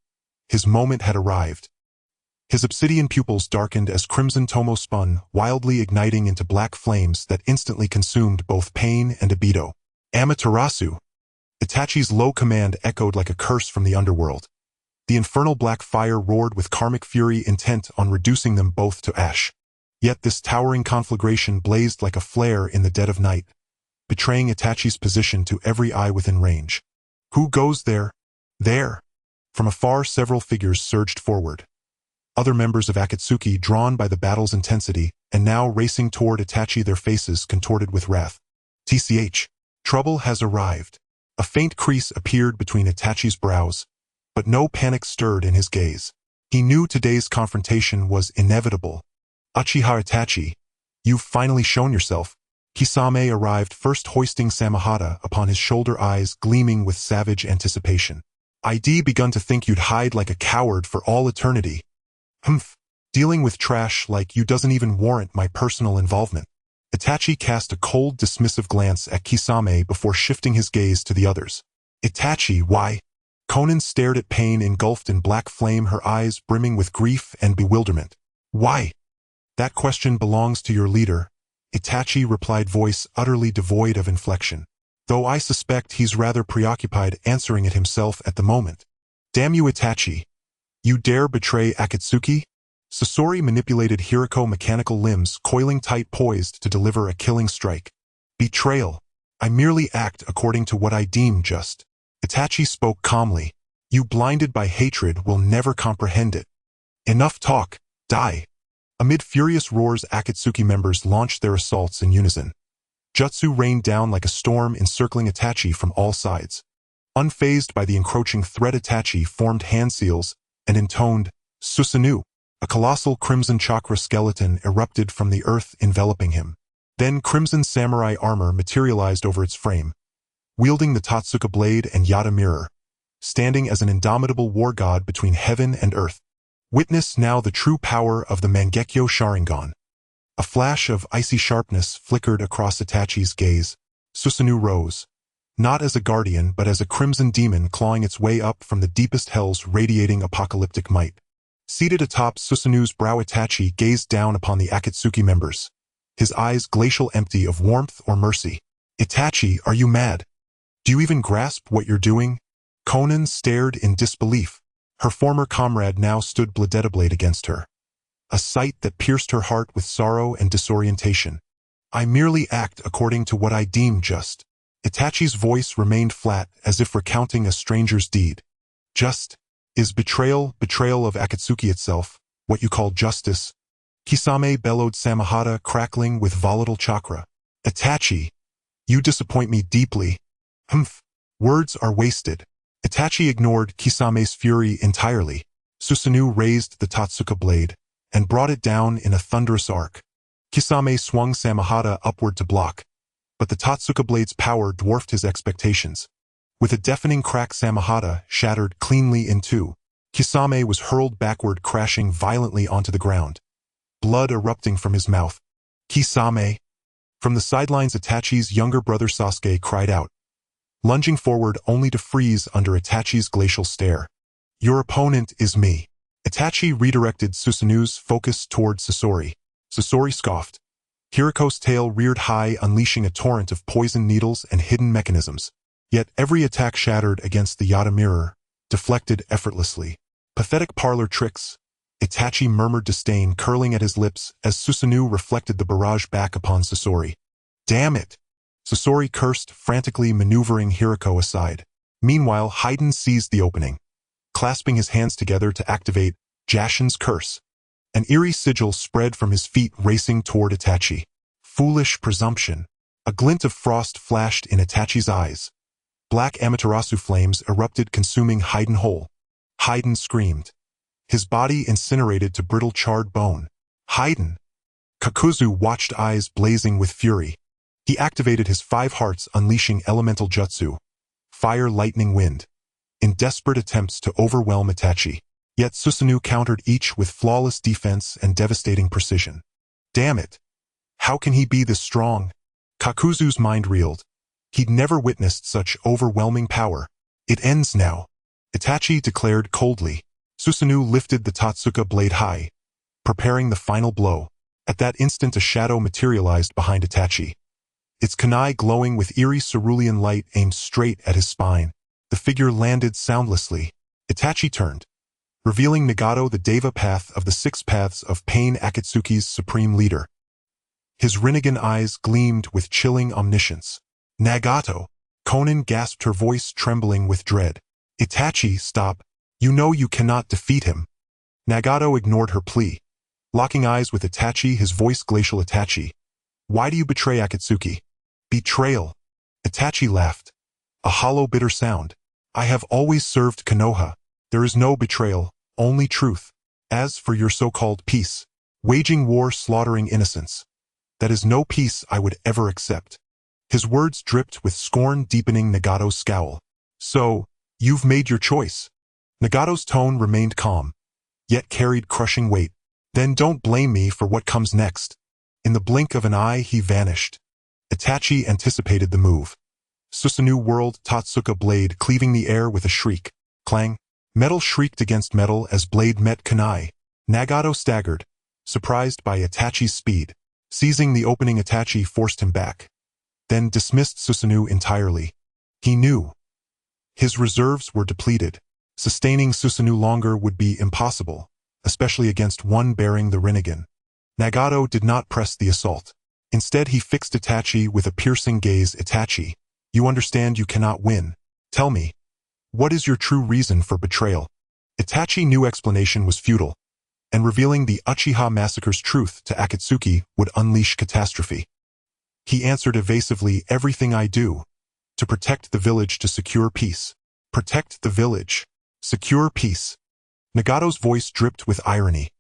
his moment had arrived. His obsidian pupils darkened as crimson tomo spun, wildly igniting into black flames that instantly consumed both Pain and Obito. Amaterasu! Itachi's low command echoed like a curse from the underworld. The infernal black fire roared with karmic fury, intent on reducing them both to ash. Yet this towering conflagration blazed like a flare in the dead of night, betraying Itachi's position to every eye within range. Who goes there? There! From afar, several figures surged forward. Other members of Akatsuki, drawn by the battle's intensity, and now racing toward Itachi, their faces contorted with wrath. TCH. Trouble has arrived. A faint crease appeared between Itachi's brows, but no panic stirred in his gaze. He knew today's confrontation was inevitable. Uchiha Itachi, you've finally shown yourself. Kisame arrived first, hoisting Samehada upon his shoulder, eyes gleaming with savage anticipation. I'd begun to think you'd hide like a coward for all eternity. Humph, dealing with trash like you doesn't even warrant my personal involvement. Itachi cast a cold, dismissive glance at Kisame before shifting his gaze to the others. Itachi, why? Konan stared at Pain, engulfed in black flame, her eyes brimming with grief and bewilderment. Why? That question belongs to your leader, Itachi replied, voice utterly devoid of inflection. Though I suspect he's rather preoccupied answering it himself at the moment. Damn you, Itachi. You dare betray Akatsuki? Sasori manipulated Hiriko mechanical limbs, coiling tight, poised to deliver a killing strike. Betrayal. I merely act according to what I deem just. Itachi spoke calmly. You, blinded by hatred, will never comprehend it. Enough talk. Die. Amid furious roars, Akatsuki members launched their assaults in unison. Jutsu rained down like a storm, encircling Itachi from all sides. Unfazed by the encroaching threat, Itachi formed hand seals and intoned, Susanoo. A colossal crimson chakra skeleton erupted from the earth, enveloping him. Then crimson samurai armor materialized over its frame, wielding the Totsuka blade and Yata mirror, standing as an indomitable war god between heaven and earth. Witness now the true power of the Mangekyo Sharingan. A flash of icy sharpness flickered across Itachi's gaze. Susanoo rose, not as a guardian but as a crimson demon clawing its way up from the deepest hells, radiating apocalyptic might. Seated atop Susanoo's brow, Itachi gazed down upon the Akatsuki members, his eyes glacial, empty of warmth or mercy. Itachi, are you mad? Do you even grasp what you're doing? Konan stared in disbelief. Her former comrade now stood blade against her, a sight that pierced her heart with sorrow and disorientation. I merely act according to what I deem just. Itachi's voice remained flat, as if recounting a stranger's deed. Just? Is betrayal of Akatsuki itself, what you call justice? Kisame bellowed, Samehada crackling with volatile chakra. Itachi, you disappoint me deeply. Humph, words are wasted. Itachi ignored Kisame's fury entirely. Susanoo raised the Totsuka blade and brought it down in a thunderous arc. Kisame swung Samehada upward to block, but the Totsuka blade's power dwarfed his expectations. With a deafening crack, Samehada shattered cleanly in two. Kisame was hurled backward, crashing violently onto the ground. blood erupting from his mouth. Kisame! From the sidelines, Itachi's younger brother Sasuke cried out, lunging forward only to freeze under Itachi's glacial stare. Your opponent is me. Itachi redirected Susanu's focus toward Sasori. Sasori scoffed. Hiriko's tail reared high, unleashing a torrent of poison needles and hidden mechanisms. Yet every attack shattered against the Yata mirror, deflected effortlessly. Pathetic parlor tricks. Itachi murmured disdain, curling at his lips as Susanoo reflected the barrage back upon Sasori. Damn it! Sasori cursed, frantically maneuvering Hiriko aside. Meanwhile, Haiden seized the opening, clasping his hands together to activate Jashin's curse. An eerie sigil spread from his feet, racing toward Itachi. Foolish presumption. A glint of frost flashed in Itachi's eyes. Black Amaterasu flames erupted, consuming Haiden whole. Haiden screamed, his body incinerated to brittle charred bone. Haiden! Kakuzu watched, eyes blazing with fury. He activated his 5 hearts, unleashing elemental jutsu, fire, lightning, wind, in desperate attempts to overwhelm Itachi. Yet Susanoo countered each with flawless defense and devastating precision. Damn it! How can he be this strong? Kakuzu's mind reeled. He'd never witnessed such overwhelming power. It ends now, Itachi declared coldly. Susanoo lifted the Tatsuka blade high, preparing the final blow. At that instant, a shadow materialized behind Itachi, its kunai glowing with eerie cerulean light aimed straight at his spine. The figure landed soundlessly. Itachi turned, revealing Nagato, the Deva path of the 6 paths of pain, Akatsuki's supreme leader. His Rinnegan eyes gleamed with chilling omniscience. Nagato! Konan gasped, her voice trembling with dread. Itachi, stop. You know you cannot defeat him. Nagato ignored her plea, locking eyes with Itachi, his voice glacial. Itachi, why do you betray Akatsuki? Betrayal. Itachi laughed, a hollow, bitter sound. I have always served Konoha. There is no betrayal, only truth. As for your so-called peace, waging war, slaughtering innocents, that is no peace I would ever accept. His words dripped with scorn, deepening Nagato's scowl. So, you've made your choice. Nagato's tone remained calm, yet carried crushing weight. Then don't blame me for what comes next. In the blink of an eye, he vanished. Itachi anticipated the move. Susanoo whirled Tatsuka blade, cleaving the air with a shriek. Clang! Metal shrieked against metal as blade met kunai. Nagato staggered, surprised by Itachi's speed. Seizing the opening, Itachi forced him back, then dismissed Susanoo entirely. He knew his reserves were depleted. Sustaining Susanoo longer would be impossible, especially against one bearing the Rinnegan. Nagato did not press the assault. Instead, he fixed Itachi with a piercing gaze. Itachi, you understand you cannot win. Tell me, what is your true reason for betrayal? Itachi knew explanation was futile, and revealing the Uchiha Massacre's truth to Akatsuki would unleash catastrophe. He answered evasively, everything I do, to protect the village, to secure peace. Protect the village. Secure peace. Nagato's voice dripped with irony,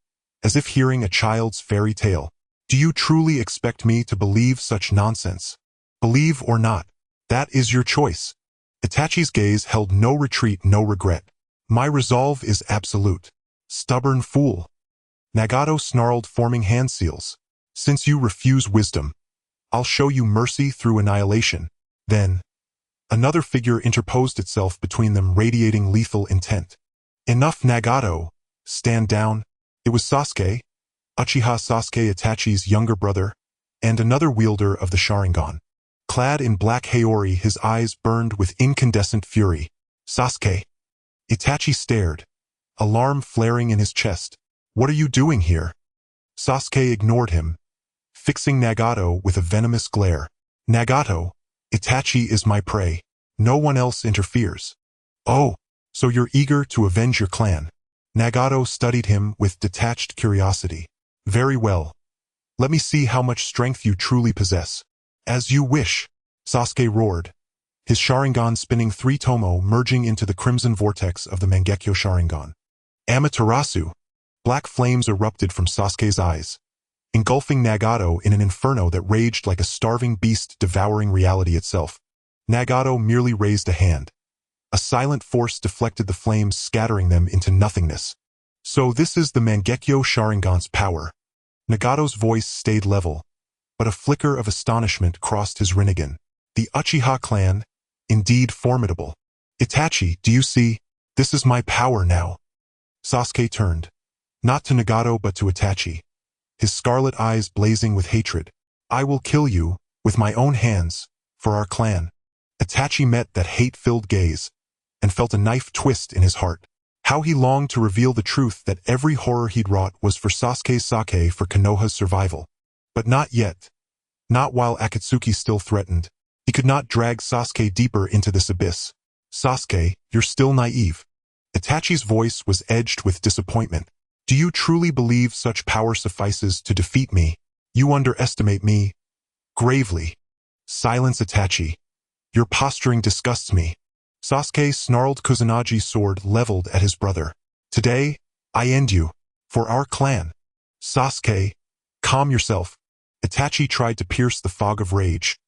as if hearing a child's fairy tale. Do you truly expect me to believe such nonsense? Believe or not, that is your choice. Itachi's gaze held no retreat, no regret. My resolve is absolute. Stubborn fool. Nagato snarled, forming hand seals. Since you refuse wisdom, I'll show you mercy through annihilation. Then, another figure interposed itself between them, radiating lethal intent. Enough, Nagato. Stand down. It was Sasuke, Uchiha Sasuke, Itachi's younger brother, and another wielder of the Sharingan. Clad in black Haori, his eyes burned with incandescent fury. Sasuke. Itachi stared, alarm flaring in his chest. What are you doing here? Sasuke ignored him, fixing Nagato with a venomous glare. Nagato, Itachi is my prey. No one else interferes. Oh, so you're eager to avenge your clan. Nagato studied him with detached curiosity. Very well. Let me see how much strength you truly possess. As you wish, Sasuke roared, his Sharingan spinning 3 tomo, merging into the crimson vortex of the Mangekyo Sharingan. Amaterasu! Black flames erupted from Sasuke's eyes, engulfing Nagato in an inferno that raged like a starving beast devouring reality itself. Nagato merely raised a hand. A silent force deflected the flames, scattering them into nothingness. So this is the Mangekyo Sharingan's power. Nagato's voice stayed level, but a flicker of astonishment crossed his Rinnegan. The Uchiha clan, indeed formidable. Itachi, do you see? This is my power now. Sasuke turned, not to Nagato but to Itachi, his scarlet eyes blazing with hatred. I will kill you, with my own hands, for our clan. Itachi met that hate-filled gaze, and felt a knife twist in his heart. How he longed to reveal the truth that every horror he'd wrought was for Sasuke's sake for Konoha's survival. But not yet. Not while Akatsuki still threatened. He could not drag Sasuke deeper into this abyss. Sasuke, you're still naive. Itachi's voice was edged with disappointment. Do you truly believe such power suffices to defeat me? You underestimate me. Gravely. Silence, Itachi. Your posturing disgusts me. Sasuke snarled Kuzunagi's sword leveled at his brother. Today, I end you. For our clan. Sasuke, calm yourself. Itachi tried to pierce the fog of rage,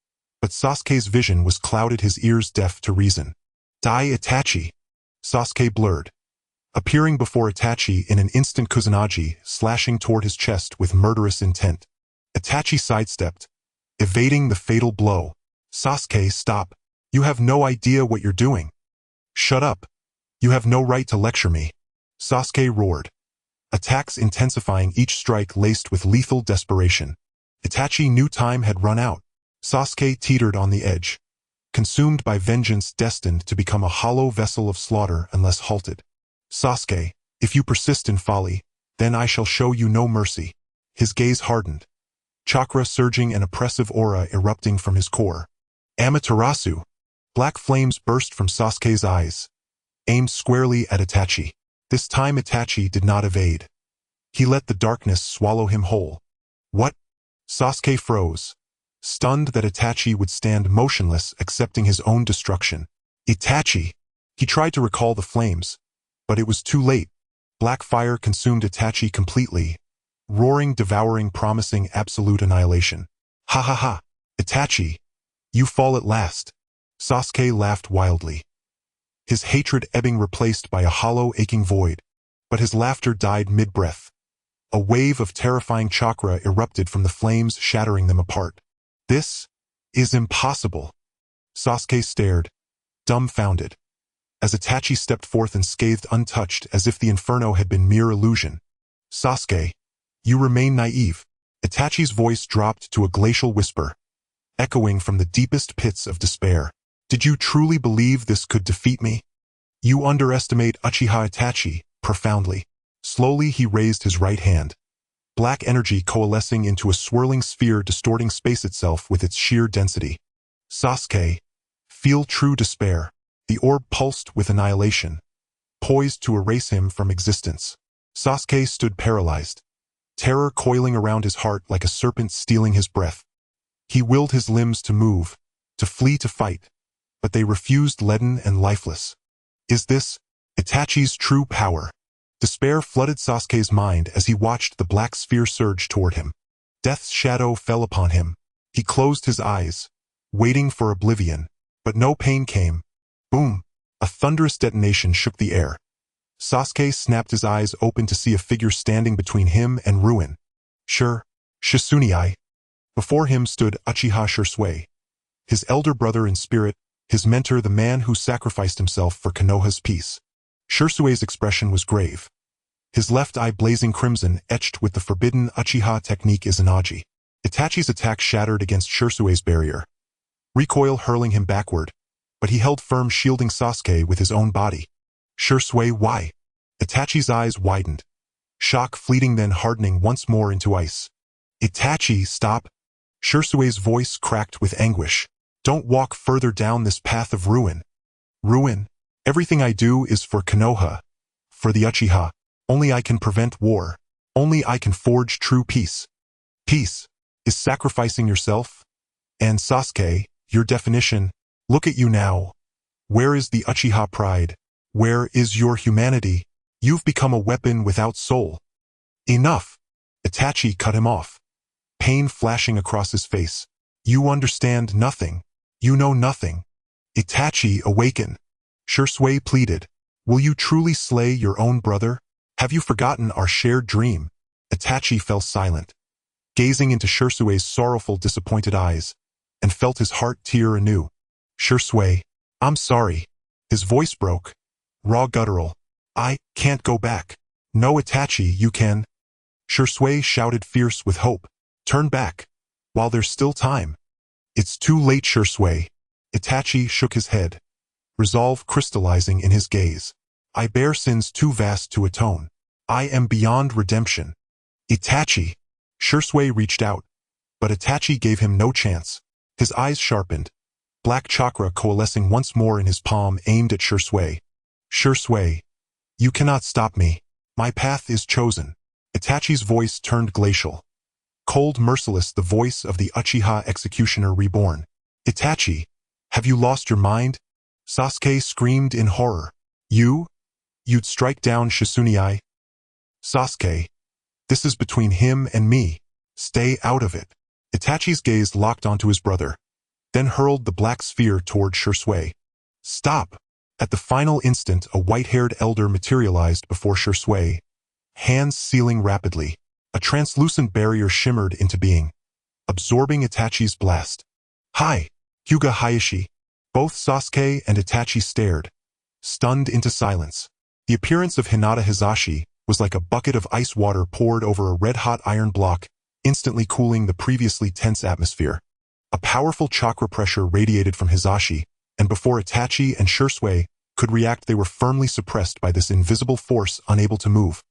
but Sasuke's vision was clouded, his ears deaf to reason. Die, Itachi. Sasuke blurred, appearing before Itachi in an instant, Kusanagi slashing toward his chest with murderous intent. Itachi sidestepped, evading the fatal blow. Sasuke, stop. You have no idea what you're doing. Shut up. You have no right to lecture me. Sasuke roared, attacks intensifying, each strike laced with lethal desperation. Itachi knew time had run out. Sasuke teetered on the edge, consumed by vengeance, destined to become a hollow vessel of slaughter unless halted. Sasuke, if you persist in folly, then I shall show you no mercy. His gaze hardened, chakra surging, an oppressive aura erupting from his core. Amaterasu! Black flames burst from Sasuke's eyes, aimed squarely at Itachi. This time Itachi did not evade. He let the darkness swallow him whole. What? Sasuke froze, stunned that Itachi would stand motionless, accepting his own destruction. Itachi! He tried to recall the flames, but it was too late. Black fire consumed Itachi completely, roaring, devouring, promising absolute annihilation. Ha ha ha! Itachi! You fall at last! Sasuke laughed wildly, his hatred ebbing, replaced by a hollow, aching void. But his laughter died mid-breath. A wave of terrifying chakra erupted from the flames, shattering them apart. This is impossible. Sasuke stared, dumbfounded, as Itachi stepped forth and scathed, untouched, as if the inferno had been mere illusion. Sasuke, you remain naive. Itachi's voice dropped to a glacial whisper, echoing from the deepest pits of despair. Did you truly believe this could defeat me? You underestimate Uchiha Itachi, profoundly. Slowly he raised his right hand, black energy coalescing into a swirling sphere, distorting space itself with its sheer density. Sasuke, feel true despair. The orb pulsed with annihilation, poised to erase him from existence. Sasuke stood paralyzed, terror coiling around his heart like a serpent stealing his breath. He willed his limbs to move, to flee, to fight, but they refused, leaden and lifeless. Is this Itachi's true power? Despair flooded Sasuke's mind as he watched the black sphere surge toward him. Death's shadow fell upon him. He closed his eyes, waiting for oblivion, but no pain came. Boom! A thunderous detonation shook the air. Sasuke snapped his eyes open to see a figure standing between him and ruin. Shisunai. Before him stood Uchiha Shisui, his elder brother in spirit, his mentor, the man who sacrificed himself for Konoha's peace. Shisui's expression was grave, his left eye blazing crimson, etched with the forbidden Uchiha technique Izanagi. Itachi's attack shattered against Shisui's barrier, recoil hurling him backward, but he held firm, shielding Sasuke with his own body. Shisui, why? Itachi's eyes widened, shock fleeting, then hardening once more into ice. Itachi, stop! Shisui's voice cracked with anguish. Don't walk further down this path of ruin. Ruin? Everything I do is for Konoha, for the Uchiha. Only I can prevent war. Only I can forge true peace. Peace is sacrificing yourself? And Sasuke, your definition, look at you now. Where is the Uchiha pride? Where is your humanity? You've become a weapon without soul. Enough! Itachi cut him off, pain flashing across his face. You understand nothing. You know nothing. Itachi, awaken. Shisui pleaded. Will you truly slay your own brother? Have you forgotten our shared dream? Itachi fell silent, gazing into Shirsue's sorrowful, disappointed eyes, and felt his heart tear anew. "Shirsue, I'm sorry." His voice broke, raw, guttural. "I can't go back." "No, Itachi, you can." Shirsue shouted, fierce with hope. "Turn back, while there's still time." "It's too late, Shirsue." Itachi shook his head, resolve crystallizing in his gaze. "I bear sins too vast to atone. I am beyond redemption." "Itachi!" Shirsue reached out, but Itachi gave him no chance. His eyes sharpened, black chakra coalescing once more in his palm, aimed at Shirsue. "Shirsue, you cannot stop me. My path is chosen." Itachi's voice turned glacial. Cold, merciless, the voice of the Uchiha executioner reborn. "Itachi, have you lost your mind?" Sasuke screamed in horror. You'd strike down Shisunai?" "Sasuke, this is between him and me. Stay out of it." Itachi's gaze locked onto his brother, then hurled the black sphere toward Shirsue. "Stop!" At the final instant, a white-haired elder materialized before Shirsue, hands sealing rapidly. A translucent barrier shimmered into being, absorbing Itachi's blast. "Hi, Hyuga Hayashi." Both Sasuke and Itachi stared, stunned into silence. The appearance of Hinata Hizashi was like a bucket of ice water poured over a red-hot iron block, instantly cooling the previously tense atmosphere. A powerful chakra pressure radiated from Hizashi, and before Itachi and Shirsue could react, they were firmly suppressed by this invisible force, unable to move.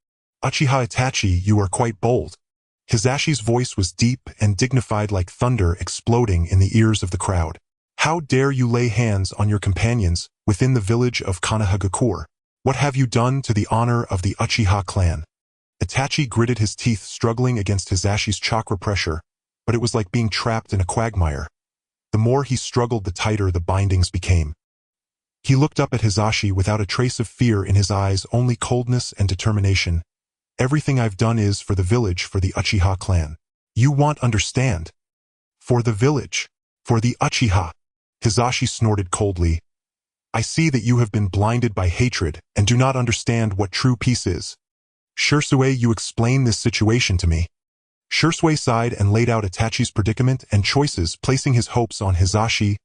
"Uchiha Itachi, you are quite bold." Hizashi's voice was deep and dignified, like thunder exploding in the ears of the crowd. "How dare you lay hands on your companions within the village of Konoha? What have you done to the honor of the Uchiha clan?" Itachi gritted his teeth, struggling against Hizashi's chakra pressure, but it was like being trapped in a quagmire. The more he struggled, the tighter the bindings became. He looked up at Hizashi without a trace of fear in his eyes, only coldness and determination. "Everything I've done is for the village, for the Uchiha clan. You won't understand." "For the village, for the Uchiha." Hizashi snorted coldly. "I see that you have been blinded by hatred and do not understand what true peace is. Shirsue, you explain this situation to me." Shirsue sighed and laid out Itachi's predicament and choices, placing his hopes on Hizashi.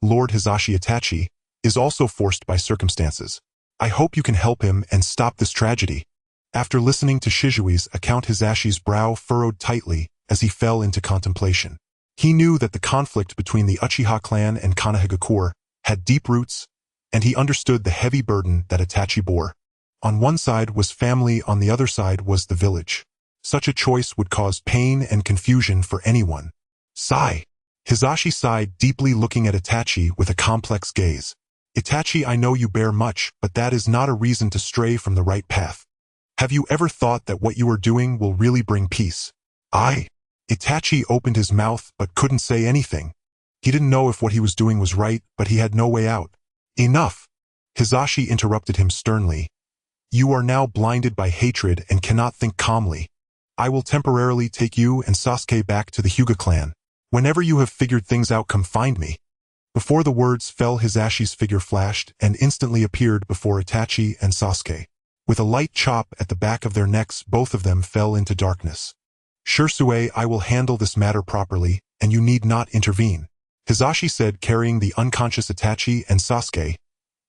"Lord Hizashi, Itachi is also forced by circumstances. I hope you can help him and stop this tragedy." After listening to Shizui's account, Hizashi's brow furrowed tightly as he fell into contemplation. He knew that the conflict between the Uchiha clan and Konoha had deep roots, and he understood the heavy burden that Itachi bore. On one side was family, on the other side was the village. Such a choice would cause pain and confusion for anyone. "Sigh." Hizashi sighed deeply, looking at Itachi with a complex gaze. "Itachi, I know you bear much, but that is not a reason to stray from the right path. Have you ever thought that what you are doing will really bring peace?" Itachi opened his mouth but couldn't say anything. He didn't know if what he was doing was right, but he had no way out. "Enough!" Hizashi interrupted him sternly. "You are now blinded by hatred and cannot think calmly. I will temporarily take you and Sasuke back to the Hyuga clan. Whenever you have figured things out, come find me." Before the words fell, Hizashi's figure flashed and instantly appeared before Itachi and Sasuke. With a light chop at the back of their necks, both of them fell into darkness. "Shirsue, I will handle this matter properly, and you need not intervene," Hizashi said, carrying the unconscious Itachi and Sasuke.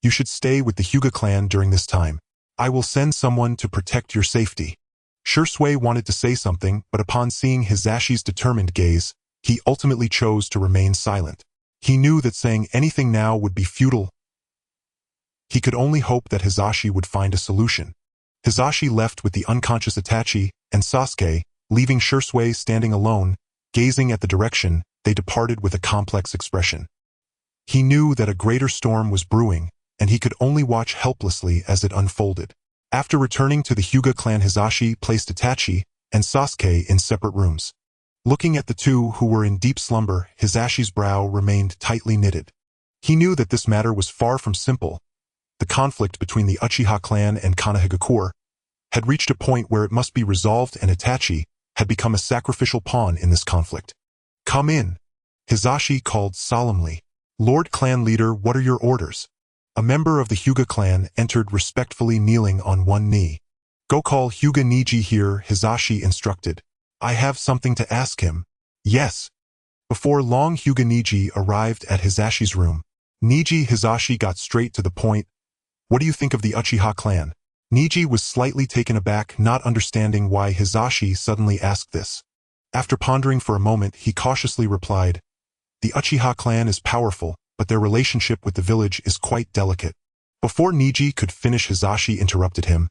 "You should stay with the Hyuga clan during this time. I will send someone to protect your safety." Shirsue wanted to say something, but upon seeing Hizashi's determined gaze, he ultimately chose to remain silent. He knew that saying anything now would be futile. He could only hope that Hizashi would find a solution. Hizashi left with the unconscious Itachi and Sasuke, leaving Shirsue standing alone, gazing at the direction they departed with a complex expression. He knew that a greater storm was brewing, and he could only watch helplessly as it unfolded. After returning to the Hyuga clan, Hizashi placed Itachi and Sasuke in separate rooms. Looking at the two who were in deep slumber, Hizashi's brow remained tightly knitted. He knew that this matter was far from simple. The conflict between the Uchiha clan and Konoha had reached a point where it must be resolved, and Itachi had become a sacrificial pawn in this conflict. "Come in," Hizashi called solemnly. "Lord Clan Leader, what are your orders?" A member of the Hyuga clan entered, respectfully kneeling on one knee. "Go call Hyuga Niji here," Hizashi instructed. I have something to ask him. Yes. Before long, Hyuga Niji arrived at Hisashi's room. Niji Hisashi got straight to the point. What do you think of the Uchiha clan? Niji was slightly taken aback, not understanding why Hisashi suddenly asked this. After pondering for a moment, he cautiously replied, the Uchiha clan is powerful, but their relationship with the village is quite delicate. Before Niji could finish, Hisashi interrupted him.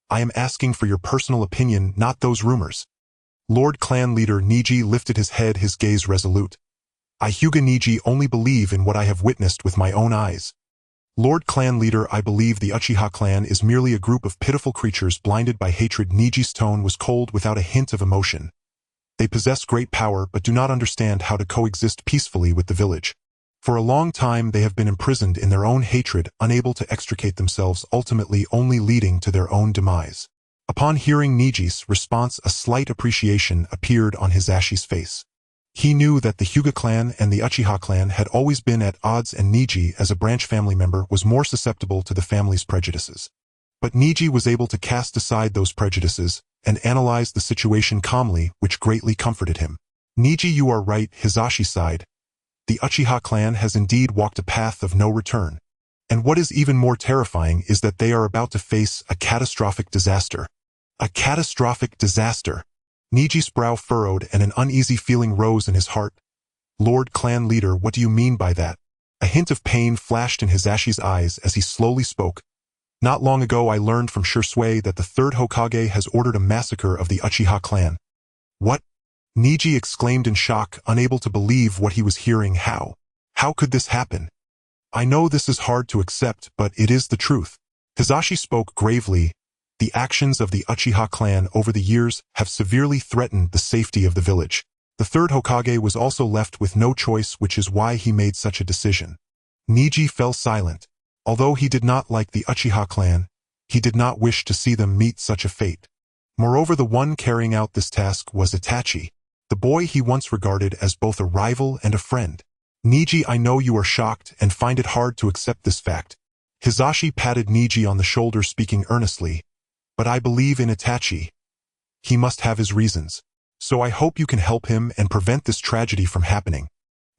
I am asking for your personal opinion, not those rumors. Lord Clan Leader Niji lifted his head, his gaze resolute. I, Hyuga Niji, only believe in what I have witnessed with my own eyes. Lord Clan Leader, I believe the Uchiha clan is merely a group of pitiful creatures blinded by hatred. Niji's tone was cold without a hint of emotion. They possess great power but do not understand how to coexist peacefully with the village. For a long time they have been imprisoned in their own hatred, unable to extricate themselves, ultimately only leading to their own demise. Upon hearing Niji's response, a slight appreciation appeared on Hisashi's face. He knew that the Hyuga clan and the Uchiha clan had always been at odds, and Niji, as a branch family member, was more susceptible to the family's prejudices. But Niji was able to cast aside those prejudices and analyze the situation calmly, which greatly comforted him. Niji, you are right, Hisashi sighed. The Uchiha clan has indeed walked a path of no return. And what is even more terrifying is that they are about to face a catastrophic disaster. A catastrophic disaster. Niji's brow furrowed and an uneasy feeling rose in his heart. Lord Clan Leader, what do you mean by that? A hint of pain flashed in Hisashi's eyes as he slowly spoke. Not long ago I learned from Shursui that the third Hokage has ordered a massacre of the Uchiha clan. What? Niji exclaimed in shock, unable to believe what he was hearing. How? How could this happen? I know this is hard to accept, but it is the truth. Hisashi spoke gravely. The actions of the Uchiha clan over the years have severely threatened the safety of the village. The third Hokage was also left with no choice, which is why he made such a decision. Niji fell silent. Although he did not like the Uchiha clan, he did not wish to see them meet such a fate. Moreover, the one carrying out this task was Itachi, the boy he once regarded as both a rival and a friend. Niji, I know you are shocked and find it hard to accept this fact. Hisashi patted Niji on the shoulder, speaking earnestly. But I believe in Itachi. He must have his reasons. So I hope you can help him and prevent this tragedy from happening.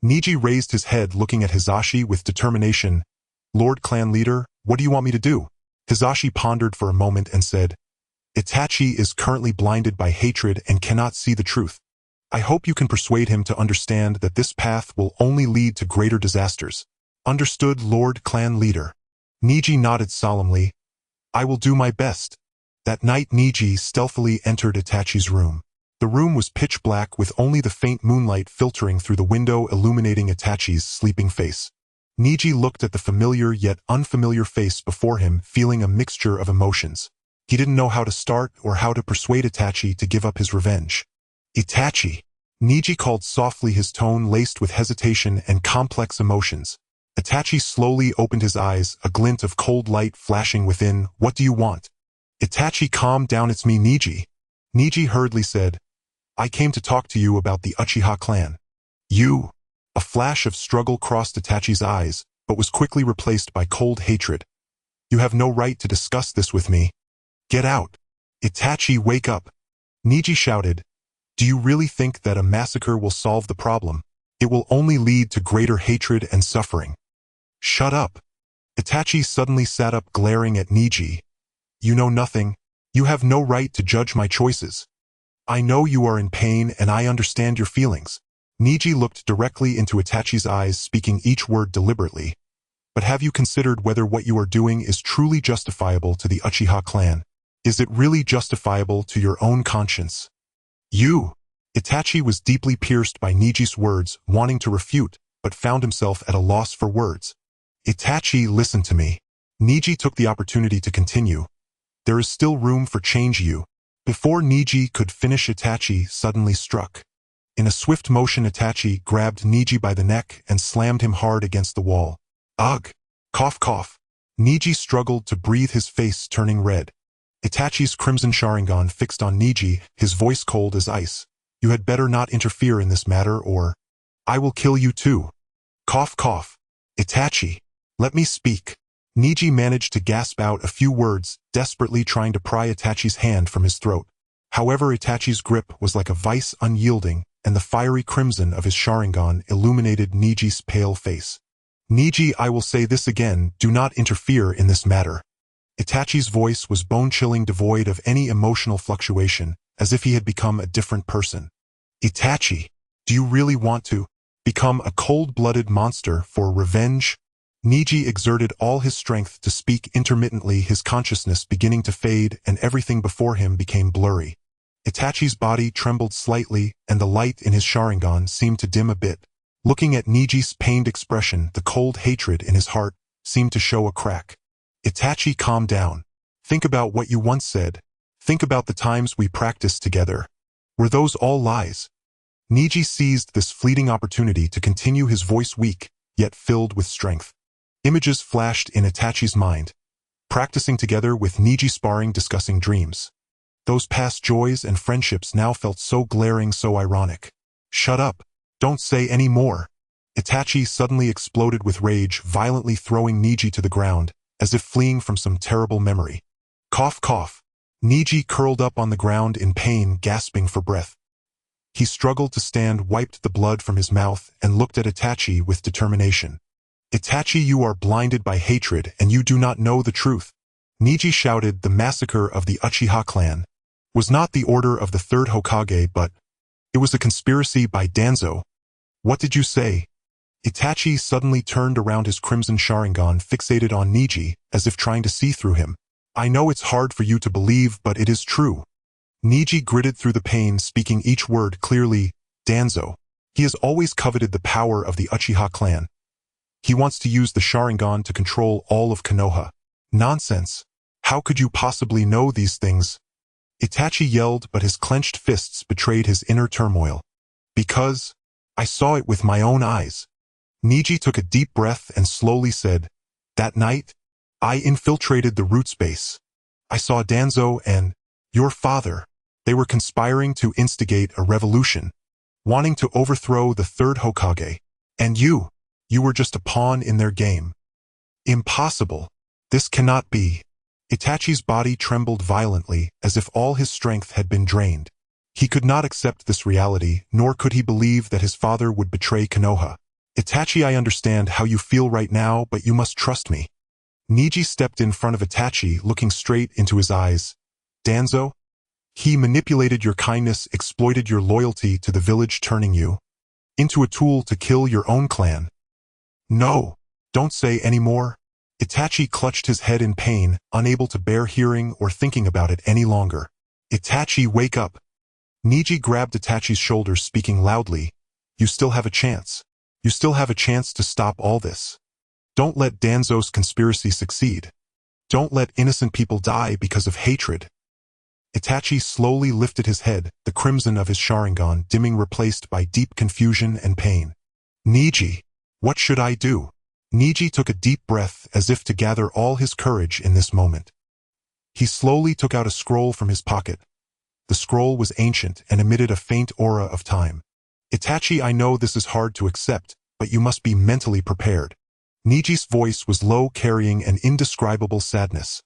Niji raised his head, looking at Hisashi with determination. Lord Clan Leader, what do you want me to do? Hisashi pondered for a moment and said, Itachi is currently blinded by hatred and cannot see the truth. I hope you can persuade him to understand that this path will only lead to greater disasters. Understood, Lord Clan Leader. Niji nodded solemnly. I will do my best. That night Niji stealthily entered Itachi's room. The room was pitch black, with only the faint moonlight filtering through the window illuminating Itachi's sleeping face. Niji looked at the familiar yet unfamiliar face before him, feeling a mixture of emotions. He didn't know how to start or how to persuade Itachi to give up his revenge. Itachi! Niji called softly, his tone laced with hesitation and complex emotions. Itachi slowly opened his eyes, a glint of cold light flashing within. What do you want? Itachi, calm down, it's me, Niji. Niji hurriedly said, I came to talk to you about the Uchiha clan. You? A flash of struggle crossed Itachi's eyes, but was quickly replaced by cold hatred. You have no right to discuss this with me. Get out. Itachi, wake up. Niji shouted. Do you really think that a massacre will solve the problem? It will only lead to greater hatred and suffering. Shut up. Itachi suddenly sat up, glaring at Niji. You know nothing. You have no right to judge my choices. I know you are in pain and I understand your feelings. Niji looked directly into Itachi's eyes, speaking each word deliberately. But have you considered whether what you are doing is truly justifiable to the Uchiha clan? Is it really justifiable to your own conscience? You! Itachi was deeply pierced by Niji's words, wanting to refute, but found himself at a loss for words. Itachi, listen to me. Niji took the opportunity to continue. There is still room for change. You. Before Niji could finish, Itachi suddenly struck. In a swift motion, Itachi grabbed Niji by the neck and slammed him hard against the wall. Ugh! Cough, cough. Niji struggled to breathe, his face turning red. Itachi's crimson Sharingan fixed on Niji, his voice cold as ice. You had better not interfere in this matter, or I will kill you too. Cough, cough. Itachi, let me speak. Niji managed to gasp out a few words, desperately trying to pry Itachi's hand from his throat. However, Itachi's grip was like a vice, unyielding, and the fiery crimson of his Sharingan illuminated Niji's pale face. "Niji, I will say this again, do not interfere in this matter." Itachi's voice was bone-chilling, devoid of any emotional fluctuation, as if he had become a different person. "Itachi, do you really want to become a cold-blooded monster for revenge?" Niji exerted all his strength to speak intermittently, his consciousness beginning to fade and everything before him became blurry. Itachi's body trembled slightly and the light in his Sharingan seemed to dim a bit. Looking at Niji's pained expression, the cold hatred in his heart seemed to show a crack. "Itachi, calm down. Think about what you once said. Think about the times we practiced together. Were those all lies?" Niji seized this fleeting opportunity to continue, his voice weak, yet filled with strength. Images flashed in Itachi's mind. Practicing together with Niji, sparring, discussing dreams. Those past joys and friendships now felt so glaring, so ironic. "Shut up. Don't say any more." Itachi suddenly exploded with rage, violently throwing Niji to the ground, as if fleeing from some terrible memory. Cough, cough. Niji curled up on the ground in pain, gasping for breath. He struggled to stand, wiped the blood from his mouth, and looked at Itachi with determination. "Itachi, you are blinded by hatred and you do not know the truth." Niji shouted. "The massacre of the Uchiha clan was not the order of the third Hokage, but it was a conspiracy by Danzō." "What did you say?" Itachi suddenly turned around, his crimson Sharingan fixated on Niji, as if trying to see through him. "I know it's hard for you to believe, but it is true." Niji gritted through the pain, speaking each word clearly. "Danzō. He has always coveted the power of the Uchiha clan. He wants to use the Sharingan to control all of Konoha." "Nonsense. How could you possibly know these things?" Itachi yelled, but his clenched fists betrayed his inner turmoil. "Because I saw it with my own eyes." Niji took a deep breath and slowly said, "That night, I infiltrated the roots base. I saw Danzō and your father. They were conspiring to instigate a revolution, wanting to overthrow the third Hokage. And you were just a pawn in their game." "Impossible. This cannot be." Itachi's body trembled violently, as if all his strength had been drained. He could not accept this reality, nor could he believe that his father would betray Konoha. "Itachi, I understand how you feel right now, but you must trust me." Niji stepped in front of Itachi, looking straight into his eyes. "Danzō? He manipulated your kindness, exploited your loyalty to the village, turning you into a tool to kill your own clan." "No, don't say any more." Itachi clutched his head in pain, unable to bear hearing or thinking about it any longer. "Itachi, wake up." Niji grabbed Itachi's shoulders, speaking loudly. "You still have a chance. You still have a chance to stop all this. Don't let Danzō's conspiracy succeed. Don't let innocent people die because of hatred." Itachi slowly lifted his head, the crimson of his Sharingan dimming, replaced by deep confusion and pain. "Niji, what should I do?" Niji took a deep breath, as if to gather all his courage in this moment. He slowly took out a scroll from his pocket. The scroll was ancient and emitted a faint aura of time. "Itachi, I know this is hard to accept, but you must be mentally prepared." Niji's voice was low, carrying an indescribable sadness.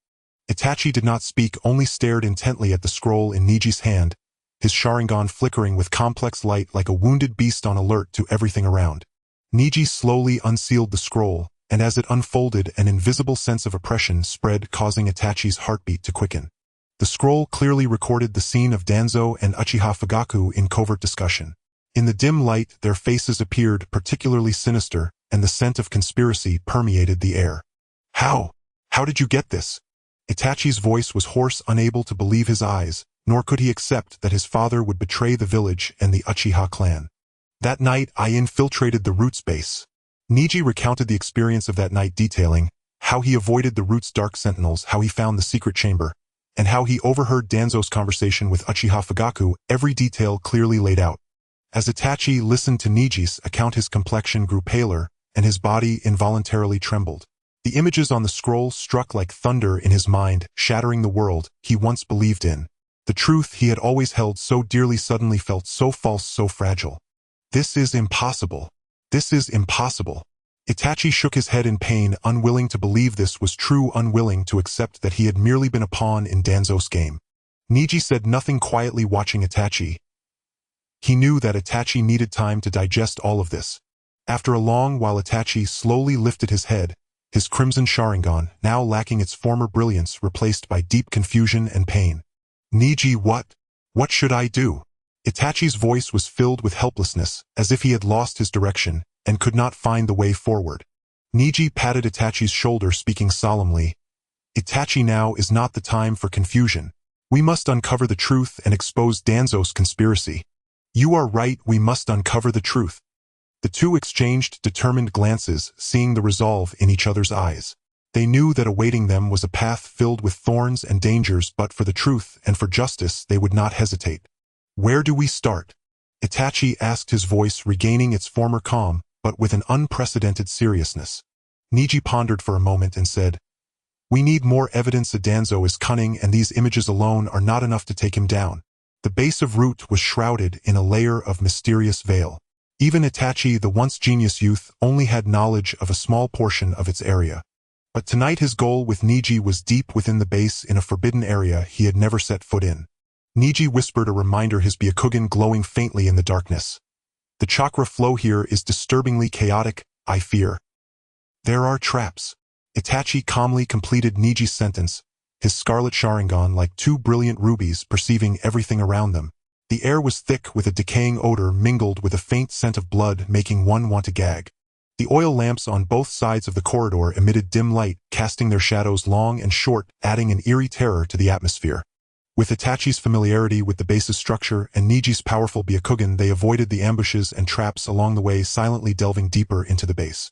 Itachi did not speak, only stared intently at the scroll in Niji's hand, his Sharingan flickering with complex light like a wounded beast on alert to everything around. Niji slowly unsealed the scroll, and as it unfolded, an invisible sense of oppression spread, causing Itachi's heartbeat to quicken. The scroll clearly recorded the scene of Danzō and Uchiha Fugaku in covert discussion. In the dim light, their faces appeared particularly sinister, and the scent of conspiracy permeated the air. How did you get this?" Itachi's voice was hoarse, unable to believe his eyes, nor could he accept that his father would betray the village and the Uchiha clan. "That night, I infiltrated the roots base." Niji recounted the experience of that night, detailing how he avoided the roots' dark sentinels, how he found the secret chamber, and how he overheard Danzō's conversation with Uchiha Fugaku, every detail clearly laid out. As Itachi listened to Niji's account, his complexion grew paler, and his body involuntarily trembled. The images on the scroll struck like thunder in his mind, shattering the world he once believed in. The truth he had always held so dearly suddenly felt so false, so fragile. "This is impossible. This is impossible." Itachi shook his head in pain, unwilling to believe this was true, unwilling to accept that he had merely been a pawn in Danzō's game. Niji said nothing, quietly watching Itachi. He knew that Itachi needed time to digest all of this. After a long while, Itachi slowly lifted his head, his crimson Sharingan, now lacking its former brilliance, replaced by deep confusion and pain. Niji, what? What should I do? Itachi's voice was filled with helplessness, as if he had lost his direction and could not find the way forward. Niji patted Itachi's shoulder, speaking solemnly. Itachi, now is not the time for confusion. We must uncover the truth and expose Danzō's conspiracy. You are right, we must uncover the truth. The two exchanged determined glances, seeing the resolve in each other's eyes. They knew that awaiting them was a path filled with thorns and dangers, but for the truth and for justice they would not hesitate. Where do we start? Itachi asked, his voice regaining its former calm, but with an unprecedented seriousness. Niji pondered for a moment and said, We need more evidence. Danzō is cunning, and these images alone are not enough to take him down. The base of Root was shrouded in a layer of mysterious veil. Even Itachi, the once genius youth, only had knowledge of a small portion of its area. But tonight his goal with Niji was deep within the base, in a forbidden area he had never set foot in. Niji whispered a reminder, his Byakugan glowing faintly in the darkness. The chakra flow here is disturbingly chaotic, I fear. There are traps. Itachi calmly completed Niji's sentence, his scarlet Sharingan like two brilliant rubies, perceiving everything around them. The air was thick with a decaying odor mingled with a faint scent of blood, making one want to gag. The oil lamps on both sides of the corridor emitted dim light, casting their shadows long and short, adding an eerie terror to the atmosphere. With Itachi's familiarity with the base's structure and Niji's powerful Byakugan, they avoided the ambushes and traps along the way, silently delving deeper into the base.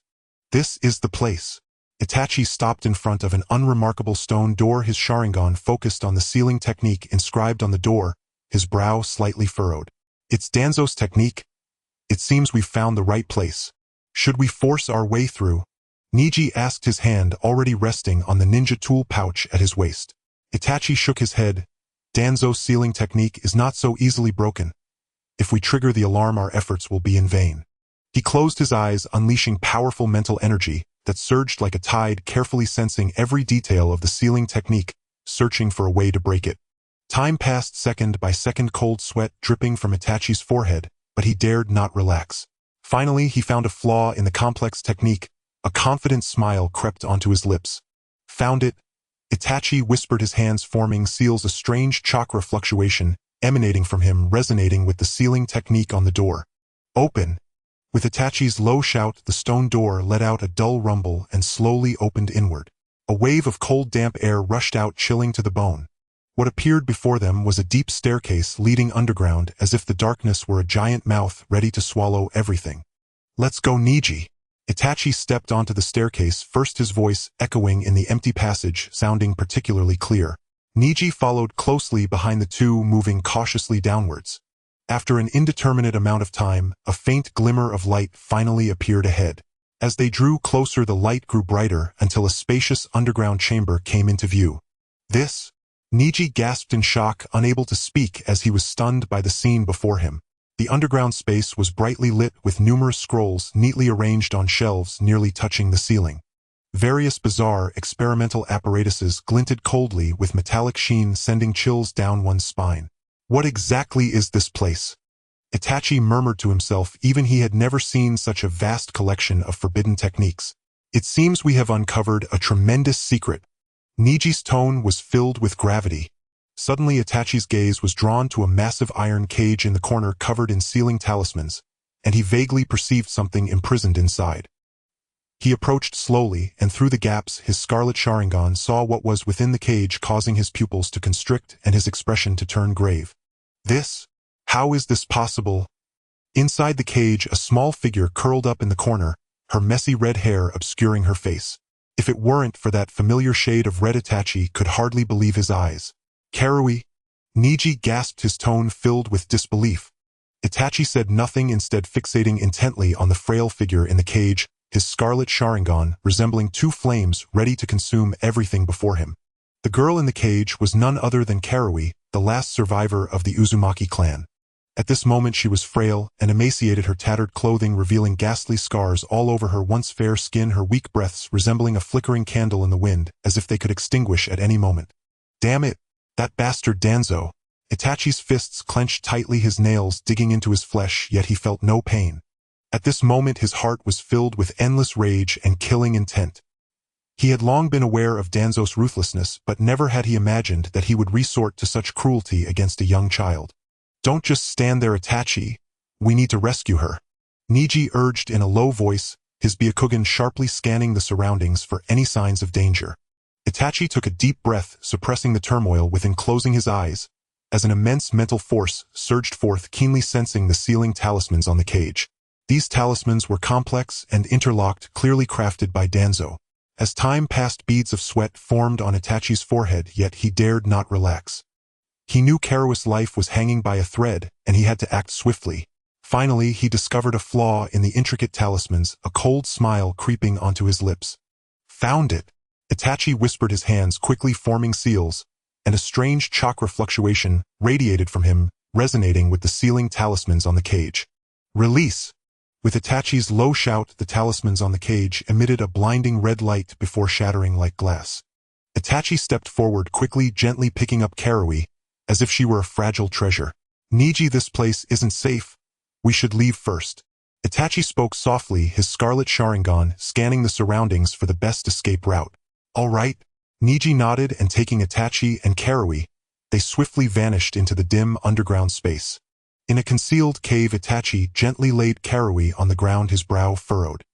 This is the place. Itachi stopped in front of an unremarkable stone door, his Sharingan focused on the sealing technique inscribed on the door, his brow slightly furrowed. It's Danzō's technique. It seems we've found the right place. Should we force our way through? Niji asked, his hand already resting on the ninja tool pouch at his waist. Itachi shook his head. Danzō's sealing technique is not so easily broken. If we trigger the alarm, our efforts will be in vain. He closed his eyes, unleashing powerful mental energy that surged like a tide, carefully sensing every detail of the sealing technique, searching for a way to break it. Time passed, second by second, cold sweat dripping from Itachi's forehead, but he dared not relax. Finally, he found a flaw in the complex technique. A confident smile crept onto his lips. Found it? Itachi whispered, his hands forming seals, a strange chakra fluctuation emanating from him, resonating with the sealing technique on the door. Open! With Itachi's low shout, the stone door let out a dull rumble and slowly opened inward. A wave of cold, damp air rushed out, chilling to the bone. What appeared before them was a deep staircase leading underground, as if the darkness were a giant mouth ready to swallow everything. Let's go, Niji. Itachi stepped onto the staircase, first, his voice echoing in the empty passage, sounding particularly clear. Niji followed closely behind the two, moving cautiously downwards. After an indeterminate amount of time, a faint glimmer of light finally appeared ahead. As they drew closer, the light grew brighter until a spacious underground chamber came into view. This? Niji gasped in shock, unable to speak as he was stunned by the scene before him. The underground space was brightly lit with numerous scrolls neatly arranged on shelves nearly touching the ceiling. Various bizarre experimental apparatuses glinted coldly with metallic sheen, sending chills down one's spine. What exactly is this place? Itachi murmured to himself, even he had never seen such a vast collection of forbidden techniques. It seems we have uncovered a tremendous secret. Niji's tone was filled with gravity. Suddenly, Itachi's gaze was drawn to a massive iron cage in the corner covered in sealing talismans, and he vaguely perceived something imprisoned inside. He approached slowly, and through the gaps his scarlet Sharingan saw what was within the cage, causing his pupils to constrict and his expression to turn grave. This? How is this possible? Inside the cage, a small figure curled up in the corner, her messy red hair obscuring her face. If it weren't for that familiar shade of red, Itachi could hardly believe his eyes. Karui? Niji gasped, his tone filled with disbelief. Itachi said nothing, instead fixating intently on the frail figure in the cage, his scarlet Sharingan resembling two flames ready to consume everything before him. The girl in the cage was none other than Karui, the last survivor of the Uzumaki clan. At this moment she was frail and emaciated, her tattered clothing revealing ghastly scars all over her once fair skin, her weak breaths resembling a flickering candle in the wind, as if they could extinguish at any moment. Damn it! That bastard Danzō. Itachi's fists clenched tightly, his nails digging into his flesh, yet he felt no pain. At this moment his heart was filled with endless rage and killing intent. He had long been aware of Danzō's ruthlessness, but never had he imagined that he would resort to such cruelty against a young child. "Don't just stand there, Itachi. We need to rescue her," Neji urged in a low voice, his Byakugan sharply scanning the surroundings for any signs of danger. Itachi took a deep breath, suppressing the turmoil within, closing his eyes, as an immense mental force surged forth, keenly sensing the sealing talismans on the cage. These talismans were complex and interlocked, clearly crafted by Danzō. As time passed, beads of sweat formed on Itachi's forehead, yet he dared not relax. He knew Karawa's life was hanging by a thread, and he had to act swiftly. Finally, he discovered a flaw in the intricate talismans, a cold smile creeping onto his lips. "Found it!" Itachi whispered, his hands quickly forming seals, and a strange chakra fluctuation radiated from him, resonating with the sealing talismans on the cage. "Release!" With Itachi's low shout, the talismans on the cage emitted a blinding red light before shattering like glass. Itachi stepped forward quickly, gently picking up Karawa, as if she were a fragile treasure. "Neji, this place isn't safe. We should leave first." Itachi spoke softly, his scarlet Sharingan scanning the surroundings for the best escape route. "All right." Neji nodded, and taking Itachi and Karawa, they swiftly vanished into the dim underground space. In a concealed cave, Itachi gently laid Karawa on the ground, his brow furrowed.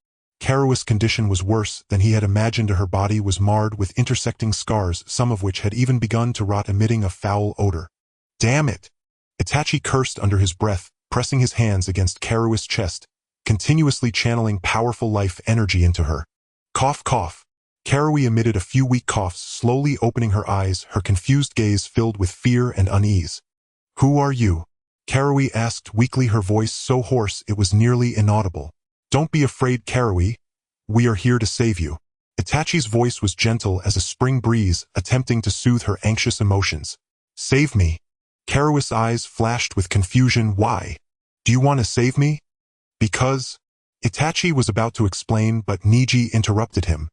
Karawa's condition was worse than he had imagined. Her body was marred with intersecting scars, some of which had even begun to rot, emitting a foul odor. "Damn it!" Itachi cursed under his breath, pressing his hands against Karawa's chest, continuously channeling powerful life energy into her. Cough, cough. Karawa emitted a few weak coughs, slowly opening her eyes, her confused gaze filled with fear and unease. "Who are you?" Karawa asked weakly, her voice so hoarse it was nearly inaudible. "Don't be afraid, Karawa. We are here to save you." Itachi's voice was gentle as a spring breeze, attempting to soothe her anxious emotions. "Save me." Karawa's eyes flashed with confusion. "Why? Do you want to save me?" "Because..." Itachi was about to explain, but Neji interrupted him.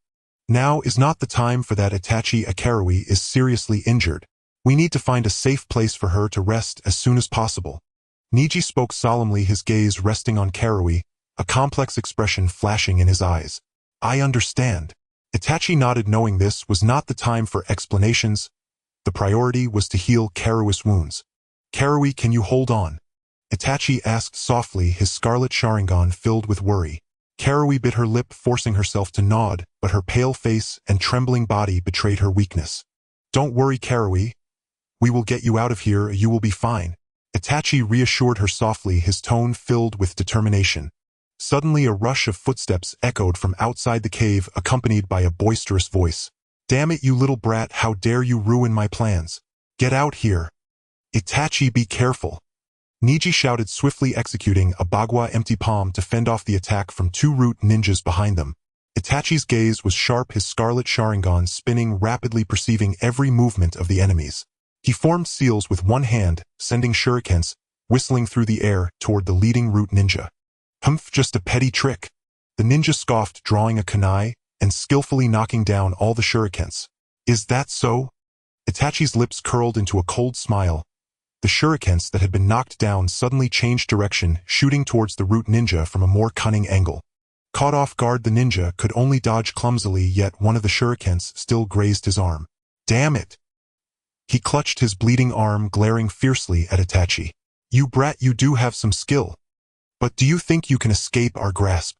"Now is not the time for that, Itachi. Karawa is seriously injured. We need to find a safe place for her to rest as soon as possible." Neji spoke solemnly, his gaze resting on Karawa, a complex expression flashing in his eyes. "I understand." Itachi nodded, knowing this was not the time for explanations. The priority was to heal Karawa's wounds. "Karawa, can you hold on?" Itachi asked softly, his scarlet Sharingan filled with worry. Karawa bit her lip, forcing herself to nod, but her pale face and trembling body betrayed her weakness. "Don't worry, Karawa. We will get you out of here. You will be fine." Itachi reassured her softly, his tone filled with determination. Suddenly a rush of footsteps echoed from outside the cave, accompanied by a boisterous voice. "Damn it, you little brat, how dare you ruin my plans? Get out here." "Itachi, be careful." Neji shouted, swiftly executing a bagua empty palm to fend off the attack from two root ninjas behind them. Itachi's gaze was sharp, his scarlet Sharingan spinning rapidly, perceiving every movement of the enemies. He formed seals with one hand, sending shurikens whistling through the air toward the leading root ninja. "Humph, just a petty trick." The ninja scoffed, drawing a kunai and skillfully knocking down all the shurikens. "Is that so?" Itachi's lips curled into a cold smile. The shurikens that had been knocked down suddenly changed direction, shooting towards the root ninja from a more cunning angle. Caught off guard, the ninja could only dodge clumsily, yet one of the shurikens still grazed his arm. "Damn it!" He clutched his bleeding arm, glaring fiercely at Itachi. "You brat, you do have some skill. But do you think you can escape our grasp?"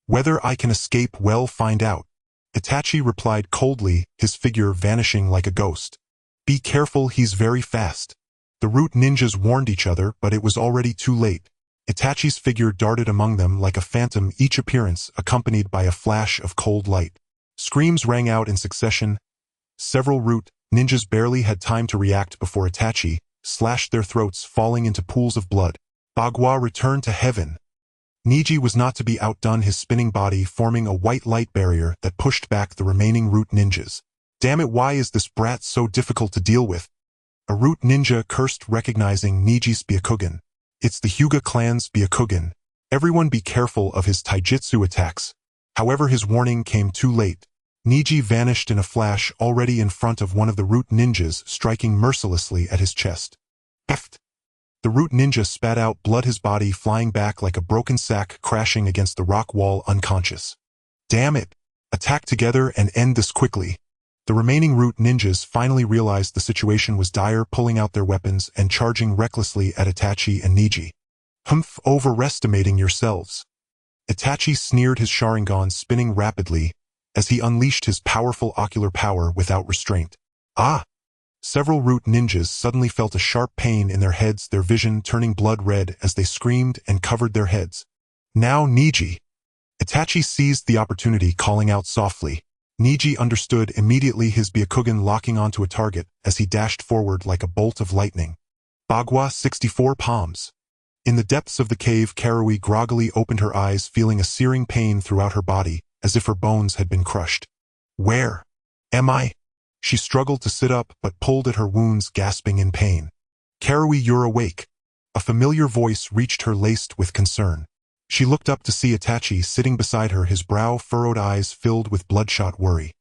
"Whether I can escape, well, find out." Itachi replied coldly, his figure vanishing like a ghost. "Be careful, he's very fast." The root ninjas warned each other, but it was already too late. Itachi's figure darted among them like a phantom, each appearance accompanied by a flash of cold light. Screams rang out in succession. Several root ninjas barely had time to react before Itachi slashed their throats, falling into pools of blood. Bagua returned to heaven. Neji was not to be outdone, his spinning body forming a white light barrier that pushed back the remaining root ninjas. "Damn it, why is this brat so difficult to deal with?" A root ninja cursed, recognizing Neji's Byakugan. "It's the Hyuga clan's Byakugan. Everyone be careful of his taijutsu attacks." However, his warning came too late. Niji vanished in a flash, already in front of one of the root ninjas, striking mercilessly at his chest. Eft! The root ninja spat out blood, his body flying back like a broken sack, crashing against the rock wall unconscious. Damn it! Attack together and end this quickly. The remaining root ninjas finally realized the situation was dire, pulling out their weapons and charging recklessly at Itachi and Niji. Humph, overestimating yourselves. Itachi sneered, his Sharingan spinning rapidly as he unleashed his powerful ocular power without restraint. Ah! Several root ninjas suddenly felt a sharp pain in their heads, their vision turning blood red as they screamed and covered their heads. Now Niji! Itachi seized the opportunity, calling out softly. Niji understood immediately, his Byakugan locking onto a target as he dashed forward like a bolt of lightning. Bagua 64 palms. In the depths of the cave, Karui groggily opened her eyes, feeling a searing pain throughout her body, as if her bones had been crushed. Where am I? She struggled to sit up, but pulled at her wounds, gasping in pain. Karui, you're awake. A familiar voice reached her, laced with concern. She looked up to see Itachi sitting beside her, his brow furrowed, eyes filled with bloodshot worry.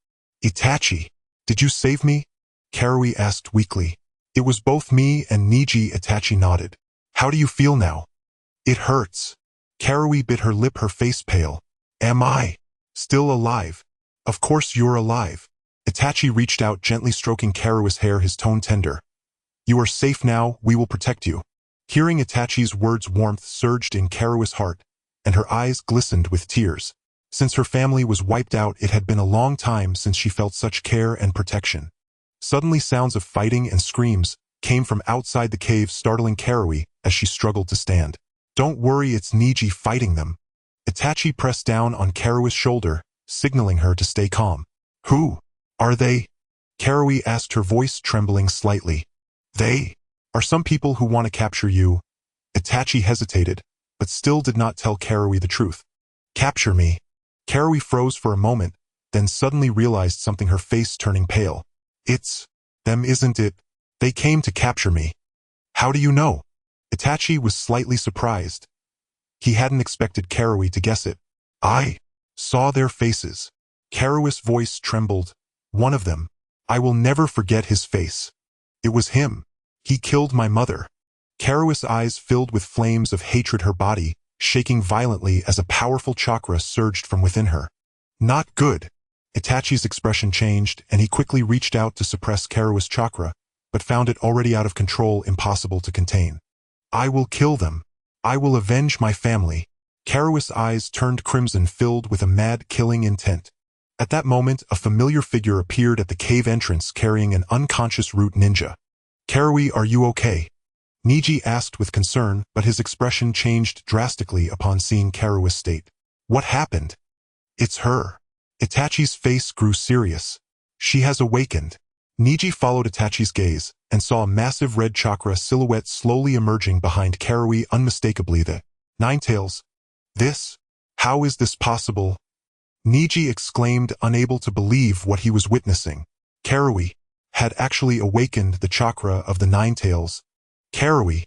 Itachi, did you save me? Karui asked weakly. It was both me and Niji. Itachi nodded. How do you feel now? It hurts. Karui bit her lip, her face pale. Am I still alive? Of course you're alive. Itachi reached out, gently stroking Karui's hair, his tone tender. You are safe now, we will protect you. Hearing Itachi's words, warmth surged in Karui's heart, and her eyes glistened with tears. Since her family was wiped out, it had been a long time since she felt such care and protection. Suddenly sounds of fighting and screams came from outside the cave, startling Karui as she struggled to stand. Don't worry, it's Niji fighting them. Itachi pressed down on Karui's shoulder, signaling her to stay calm. Who are they? Karui asked, her voice trembling slightly. They are some people who want to capture you. Itachi hesitated, but still did not tell Karui the truth. Capture me. Karui froze for a moment, then suddenly realized something, her face turning pale. It's them, isn't it? They came to capture me. How do you know? Itachi was slightly surprised. He hadn't expected Karui to guess it. I saw their faces. Karui's voice trembled. One of them. I will never forget his face. It was him. He killed my mother. Karui's eyes filled with flames of hatred, her body shaking violently as a powerful chakra surged from within her. Not good. Itachi's expression changed, and he quickly reached out to suppress Karui's chakra, but found it already out of control, impossible to contain. I will kill them. I will avenge my family. Karui's eyes turned crimson, filled with a mad killing intent. At that moment, a familiar figure appeared at the cave entrance, carrying an unconscious root ninja. Karui, are you okay? Niji asked with concern, but his expression changed drastically upon seeing Karui's state. What happened? It's her. Itachi's face grew serious. She has awakened. Niji followed Itachi's gaze and saw a massive red chakra silhouette slowly emerging behind Karui, unmistakably the Ninetales. This? How is this possible? Niji exclaimed, unable to believe what he was witnessing. Karui had actually awakened the chakra of the Ninetales. Karui.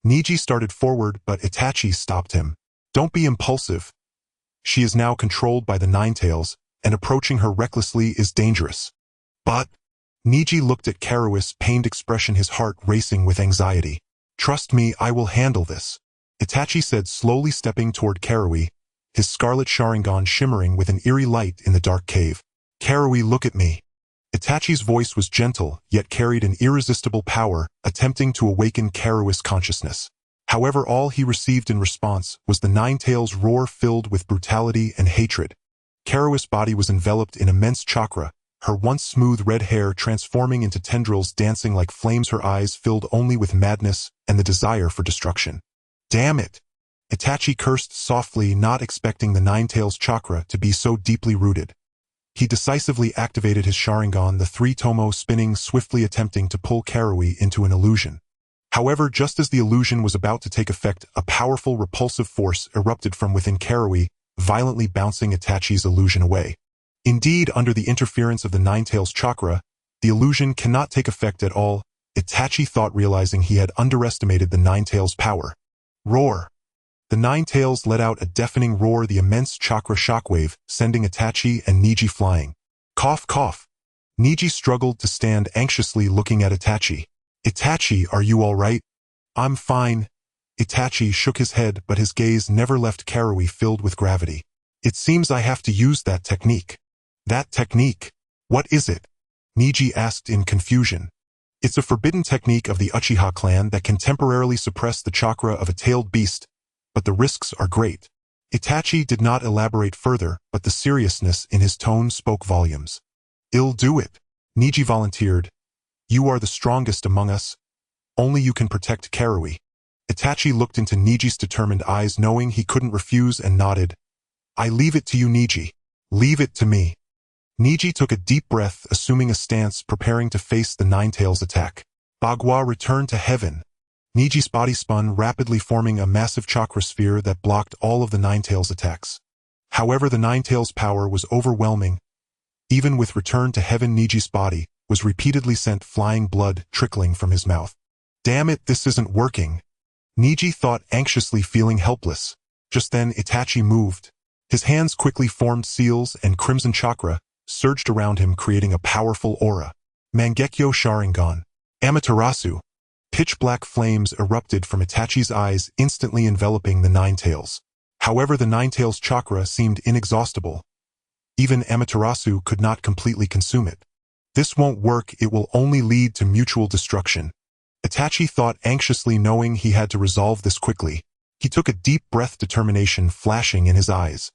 Niji started forward, but Itachi stopped him. Don't be impulsive. She is now controlled by the Ninetales, and approaching her recklessly is dangerous. But Niji looked at Karui's pained expression, his heart racing with anxiety. Trust me, I will handle this. Itachi said, slowly stepping toward Karui, his scarlet Sharingan shimmering with an eerie light in the dark cave. Karui, look at me. Itachi's voice was gentle, yet carried an irresistible power, attempting to awaken Karui's consciousness. However, all he received in response was the Ninetales' roar filled with brutality and hatred. Karui's body was enveloped in immense chakra, her once smooth red hair transforming into tendrils dancing like flames, her eyes filled only with madness and the desire for destruction. Damn it! Itachi cursed softly, not expecting the Ninetales' chakra to be so deeply rooted. He decisively activated his Sharingan, the three tomo spinning swiftly, attempting to pull Karui into an illusion. However, just as the illusion was about to take effect, a powerful repulsive force erupted from within Karui, violently bouncing Itachi's illusion away. Indeed, under the interference of the Ninetales' chakra, the illusion cannot take effect at all, Itachi thought, realizing he had underestimated the Ninetales' power. Roar! The Ninetales let out a deafening roar, the immense chakra shockwave, sending Itachi and Niji flying. Cough, cough. Niji struggled to stand, anxiously looking at Itachi. Itachi, are you all right? I'm fine. Itachi shook his head, but his gaze never left Karui, filled with gravity. It seems I have to use that technique. That technique? What is it? Niji asked in confusion. It's a forbidden technique of the Uchiha clan that can temporarily suppress the chakra of a tailed beast, but the risks are great. Itachi did not elaborate further, but the seriousness in his tone spoke volumes. I'll do it. Niji volunteered. You are the strongest among us. Only you can protect Karui. Itachi looked into Niji's determined eyes, knowing he couldn't refuse, and nodded. I leave it to you, Niji. Leave it to me. Niji took a deep breath, assuming a stance, preparing to face the Ninetales attack. Bagua returned to heaven. Niji's body spun rapidly, forming a massive chakra sphere that blocked all of the Ninetales attacks. However, the Ninetales' power was overwhelming. Even with return to heaven, Niji's body was repeatedly sent flying, blood trickling from his mouth. Damn it, this isn't working. Niji thought, anxiously, feeling helpless. Just then, Itachi moved. His hands quickly formed seals, and crimson chakra surged around him, creating a powerful aura. Mangekyo Sharingan. Amaterasu. Pitch-black flames erupted from Itachi's eyes, instantly enveloping the Ninetales. However, the Ninetales' chakra seemed inexhaustible. Even Amaterasu could not completely consume it. This won't work, it will only lead to mutual destruction. Itachi thought, anxiously, knowing he had to resolve this quickly. He took a deep breath, determination flashing in his eyes.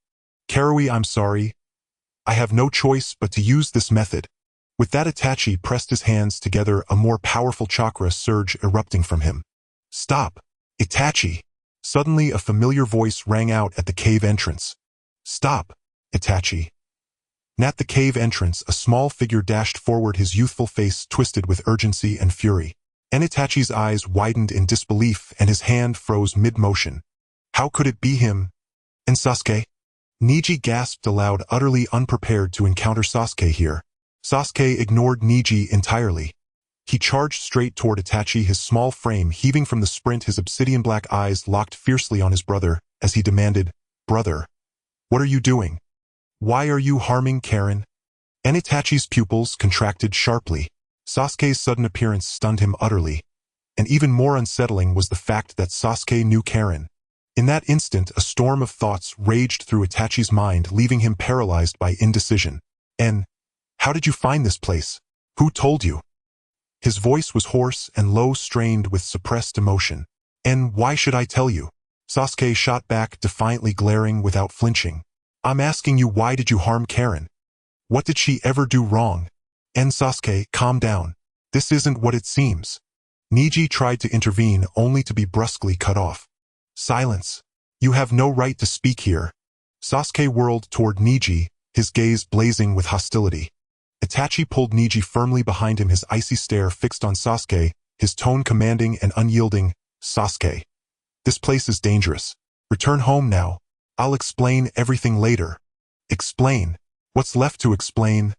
Karui, I'm sorry. I have no choice but to use this method. With that, Itachi pressed his hands together, a more powerful chakra surge erupting from him. Stop! Itachi! Suddenly, a familiar voice rang out at the cave entrance. Stop, Itachi! At the cave entrance, a small figure dashed forward, his youthful face twisted with urgency and fury. And Itachi's eyes widened in disbelief, and his hand froze mid-motion. How could it be him? And Sasuke? Niji gasped aloud, utterly unprepared to encounter Sasuke here. Sasuke ignored Niji entirely. He charged straight toward Itachi, his small frame heaving from the sprint, his obsidian-black eyes locked fiercely on his brother, as he demanded, Brother, what are you doing? Why are you harming Karen? And Itachi's pupils contracted sharply. Sasuke's sudden appearance stunned him utterly, and even more unsettling was the fact that Sasuke knew Karen. In that instant, a storm of thoughts raged through Itachi's mind, leaving him paralyzed by indecision. And, how did you find this place? Who told you? His voice was hoarse and low, strained with suppressed emotion. And why should I tell you? Sasuke shot back, defiantly, glaring without flinching. I'm asking you, why did you harm Karen? What did she ever do wrong? And Sasuke, calm down. This isn't what it seems. Niji tried to intervene, only to be brusquely cut off. Silence. You have no right to speak here. Sasuke whirled toward Niji, his gaze blazing with hostility. Itachi pulled Niji firmly behind him, his icy stare fixed on Sasuke, his tone commanding and unyielding. Sasuke. This place is dangerous. Return home now. I'll explain everything later. Explain? What's left to explain?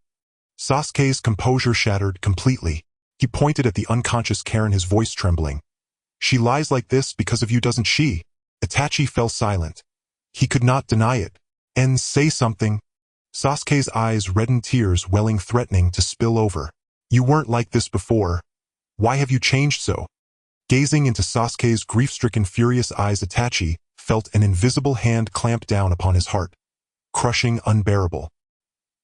Sasuke's composure shattered completely. He pointed at the unconscious Karen, his voice trembling. She lies like this because of you, doesn't she? Itachi fell silent. He could not deny it. And say something. Sasuke's eyes reddened, tears welling, threatening to spill over. You weren't like this before. Why have you changed so? Gazing into Sasuke's grief-stricken, furious eyes, Itachi felt an invisible hand clamp down upon his heart. Crushing, unbearable.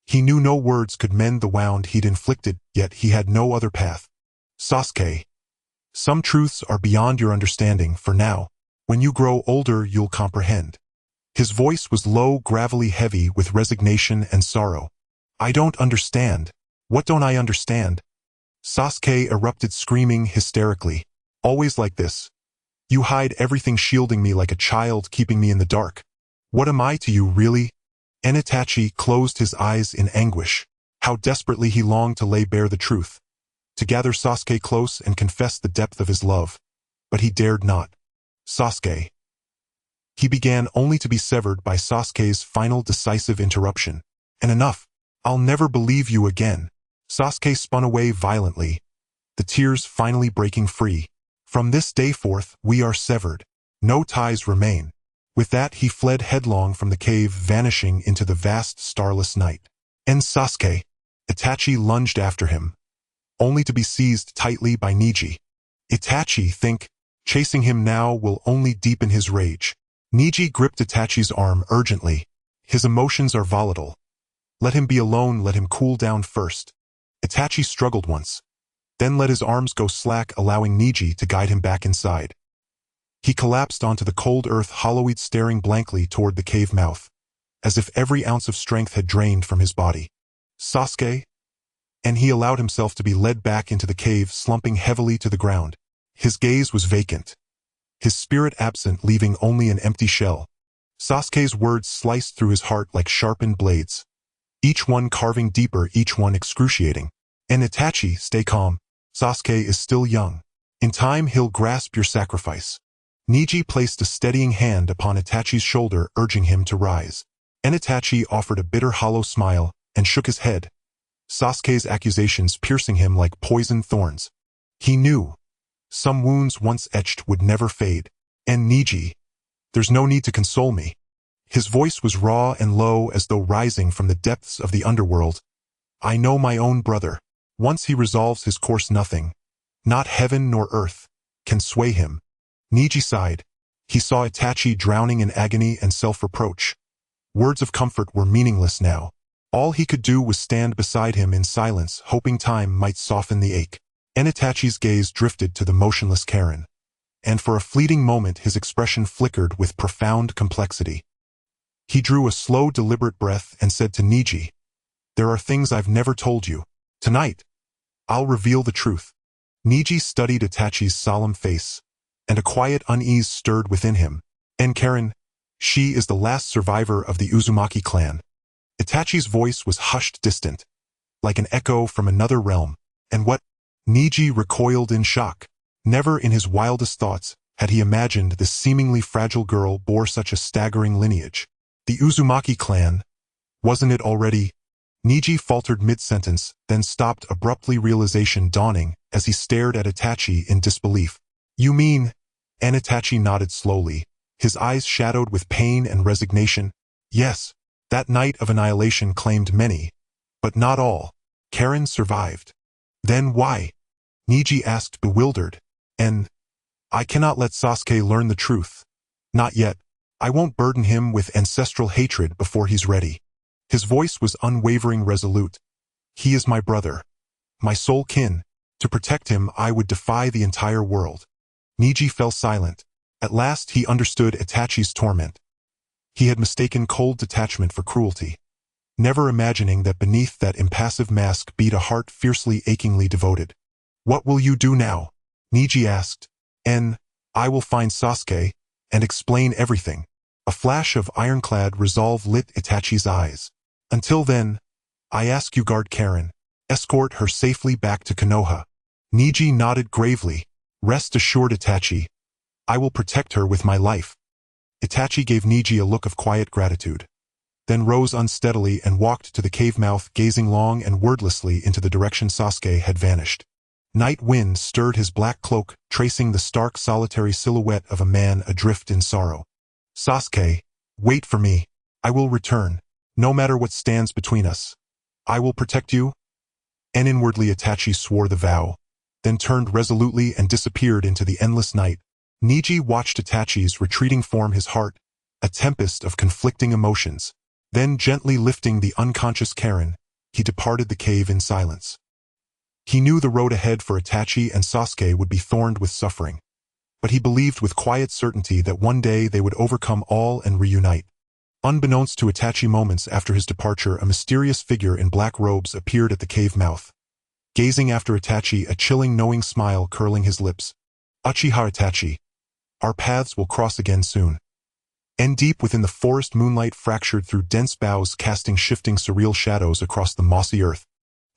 He knew no words could mend the wound he'd inflicted, yet he had no other path. Sasuke. Some truths are beyond your understanding for now. When you grow older, you'll comprehend. His voice was low, gravelly, heavy with resignation and sorrow. I don't understand. What don't I understand? Sasuke erupted, screaming hysterically. Always like this. You hide everything, shielding me like a child, keeping me in the dark. What am I to you, really? And Itachi closed his eyes in anguish. How desperately he longed to lay bare the truth, to gather Sasuke close and confess the depth of his love. But he dared not. Sasuke. He began, only to be severed by Sasuke's final decisive interruption. And enough. I'll never believe you again. Sasuke spun away violently, the tears finally breaking free. From this day forth, we are severed. No ties remain. With that, he fled headlong from the cave, vanishing into the vast starless night. And Sasuke. Itachi lunged after him, only to be seized tightly by Niji. Itachi, chasing him now will only deepen his rage. Niji gripped Itachi's arm urgently. His emotions are volatile. Let him be alone, let him cool down first. Itachi struggled once, then let his arms go slack, allowing Niji to guide him back inside. He collapsed onto the cold earth, hollowed, staring blankly toward the cave mouth, as if every ounce of strength had drained from his body. Sasuke? And he allowed himself to be led back into the cave, slumping heavily to the ground. His gaze was vacant, his spirit absent, leaving only an empty shell. Sasuke's words sliced through his heart like sharpened blades, each one carving deeper, each one excruciating. And Itachi, stay calm. Sasuke is still young. In time he'll grasp your sacrifice. Niji placed a steadying hand upon Itachi's shoulder, urging him to rise. And Itachi offered a bitter, hollow smile and shook his head, Sasuke's accusations piercing him like poisoned thorns. He knew some wounds once etched would never fade. And Niji, there's no need to console me. His voice was raw and low, as though rising from the depths of the underworld. I know my own brother. Once he resolves his course, nothing, not heaven nor earth, can sway him. Niji sighed. He saw Itachi drowning in agony and self-reproach. Words of comfort were meaningless now. All he could do was stand beside him in silence, hoping time might soften the ache. And Itachi's gaze drifted to the motionless Karen, and for a fleeting moment his expression flickered with profound complexity. He drew a slow, deliberate breath and said to Niji, "There are things I've never told you. Tonight, I'll reveal the truth." Niji studied Itachi's solemn face, and a quiet unease stirred within him. And Karen, she is the last survivor of the Uzumaki clan. Itachi's voice was hushed, distant, like an echo from another realm. And what? Niji recoiled in shock. Never in his wildest thoughts had he imagined this seemingly fragile girl bore such a staggering lineage. The Uzumaki clan, wasn't it already? Niji faltered mid-sentence, then stopped abruptly, realization dawning as he stared at Itachi in disbelief. You mean? And Itachi nodded slowly, his eyes shadowed with pain and resignation. Yes, that night of annihilation claimed many, but not all. Karen survived. Then why? Niji asked, bewildered. And I cannot let Sasuke learn the truth. Not yet. I won't burden him with ancestral hatred before he's ready. His voice was unwavering, resolute. He is my brother, my soul kin. To protect him, I would defy the entire world. Niji fell silent. At last he understood Itachi's torment. He had mistaken cold detachment for cruelty, never imagining that beneath that impassive mask beat a heart fiercely, achingly devoted. What will you do now? Niji asked. And I will find Sasuke and explain everything. A flash of ironclad resolve lit Itachi's eyes. Until then, I ask you guard Karen. Escort her safely back to Konoha. Niji nodded gravely. Rest assured, Itachi. I will protect her with my life. Itachi gave Niji a look of quiet gratitude, then rose unsteadily and walked to the cave mouth, gazing long and wordlessly into the direction Sasuke had vanished. Night wind stirred his black cloak, tracing the stark, solitary silhouette of a man adrift in sorrow. Sasuke, wait for me. I will return, no matter what stands between us. I will protect you. And inwardly Itachi swore the vow, then turned resolutely and disappeared into the endless night. Niji watched Itachi's retreating form, his heart a tempest of conflicting emotions. Then, gently lifting the unconscious Karen, he departed the cave in silence. He knew the road ahead for Itachi and Sasuke would be thorned with suffering, but he believed with quiet certainty that one day they would overcome all and reunite. Unbeknownst to Itachi, moments after his departure, a mysterious figure in black robes appeared at the cave mouth. Gazing after Itachi, a chilling, knowing smile curling his lips. Uchiha Itachi, our paths will cross again soon. And deep within the forest, moonlight fractured through dense boughs, casting shifting, surreal shadows across the mossy earth.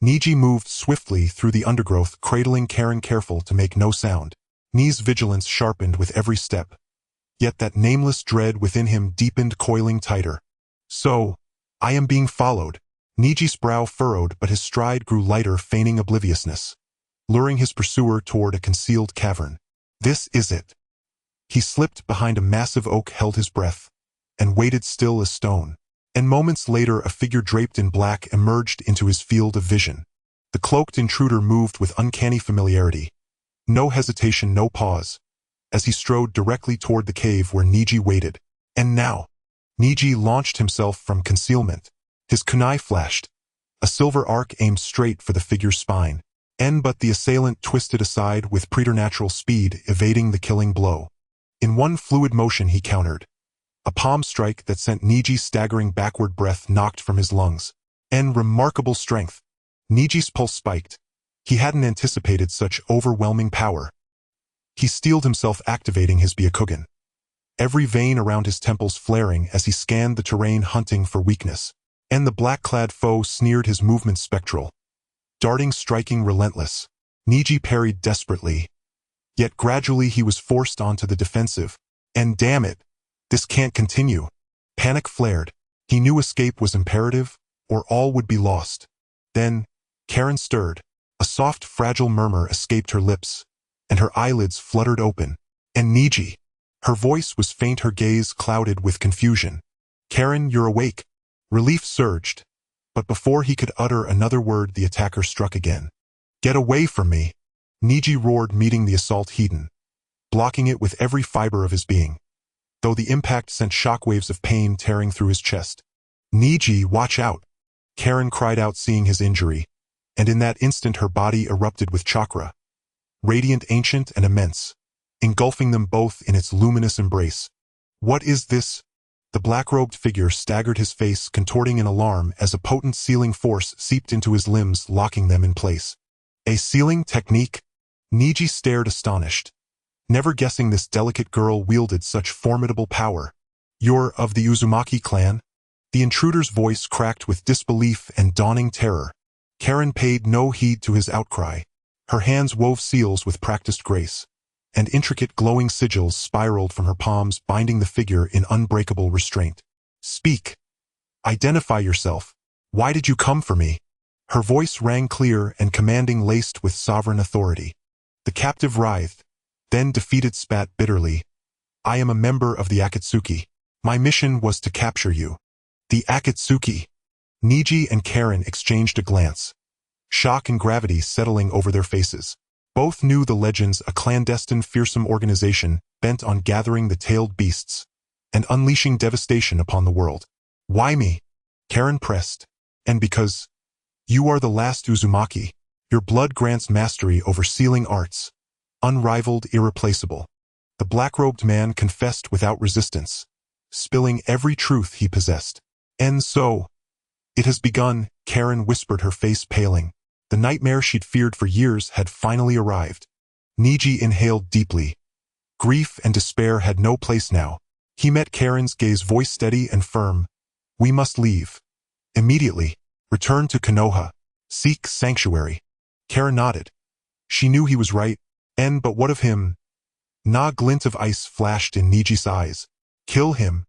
Niji moved swiftly through the undergrowth, cradling Karen, careful to make no sound. Ni's vigilance sharpened with every step, yet that nameless dread within him deepened, coiling tighter. So, I am being followed. Niji's brow furrowed, but his stride grew lighter, feigning obliviousness, luring his pursuer toward a concealed cavern. This is it. He slipped behind a massive oak, held his breath, and waited still as stone. And moments later a figure draped in black emerged into his field of vision. The cloaked intruder moved with uncanny familiarity. No hesitation, no pause, as he strode directly toward the cave where Niji waited. And now, Niji launched himself from concealment. His kunai flashed, a silver arc aimed straight for the figure's spine. But the assailant twisted aside with preternatural speed, evading the killing blow. In one fluid motion he countered. A palm strike that sent Niji's staggering backward breath knocked from his lungs. And remarkable strength. Niji's pulse spiked. He hadn't anticipated such overwhelming power. He steeled himself, activating his Byakugan, every vein around his temples flaring as he scanned the terrain hunting for weakness. And the black-clad foe sneered, his movements spectral. Darting, striking, relentless. Niji parried desperately. Yet gradually he was forced onto the defensive. And damn it, this can't continue. Panic flared. He knew escape was imperative, or all would be lost. Then, Karen stirred. A soft, fragile murmur escaped her lips, and her eyelids fluttered open. And Niji. Her voice was faint, her gaze clouded with confusion. Karen, you're awake. Relief surged, but before he could utter another word the attacker struck again. Get away from me! Niji roared, meeting the assault head-on, blocking it with every fiber of his being, though the impact sent shockwaves of pain tearing through his chest. Niji, watch out! Karen cried out, seeing his injury, and in that instant her body erupted with chakra, radiant, ancient, and immense, engulfing them both in its luminous embrace. What is this? The black-robed figure staggered, his face contorting in alarm as a potent sealing force seeped into his limbs, locking them in place. A sealing technique? Niji stared, astonished, never guessing this delicate girl wielded such formidable power. You're of the Uzumaki clan? The intruder's voice cracked with disbelief and dawning terror. Karen paid no heed to his outcry. Her hands wove seals with practiced grace, and intricate glowing sigils spiraled from her palms, binding the figure in unbreakable restraint. Speak. Identify yourself. Why did you come for me? Her voice rang clear and commanding, laced with sovereign authority. The captive writhed, then defeated, spat bitterly. I am a member of the Akatsuki. My mission was to capture you. The Akatsuki. Niji and Karen exchanged a glance, shock and gravity settling over their faces. Both knew the legends, a clandestine, fearsome organization bent on gathering the tailed beasts and unleashing devastation upon the world. Why me? Karen pressed. And because you are the last Uzumaki. Your blood grants mastery over sealing arts, unrivaled, irreplaceable. The black-robed man confessed without resistance, spilling every truth he possessed. And so, it has begun, Karen whispered, her face paling. The nightmare she'd feared for years had finally arrived. Niji inhaled deeply. Grief and despair had no place now. He met Karen's gaze, voice steady and firm. We must leave. Immediately. Return to Konoha. Seek sanctuary. Karen nodded. She knew he was right. But what of him? A glint of ice flashed in Niji's eyes. Kill him.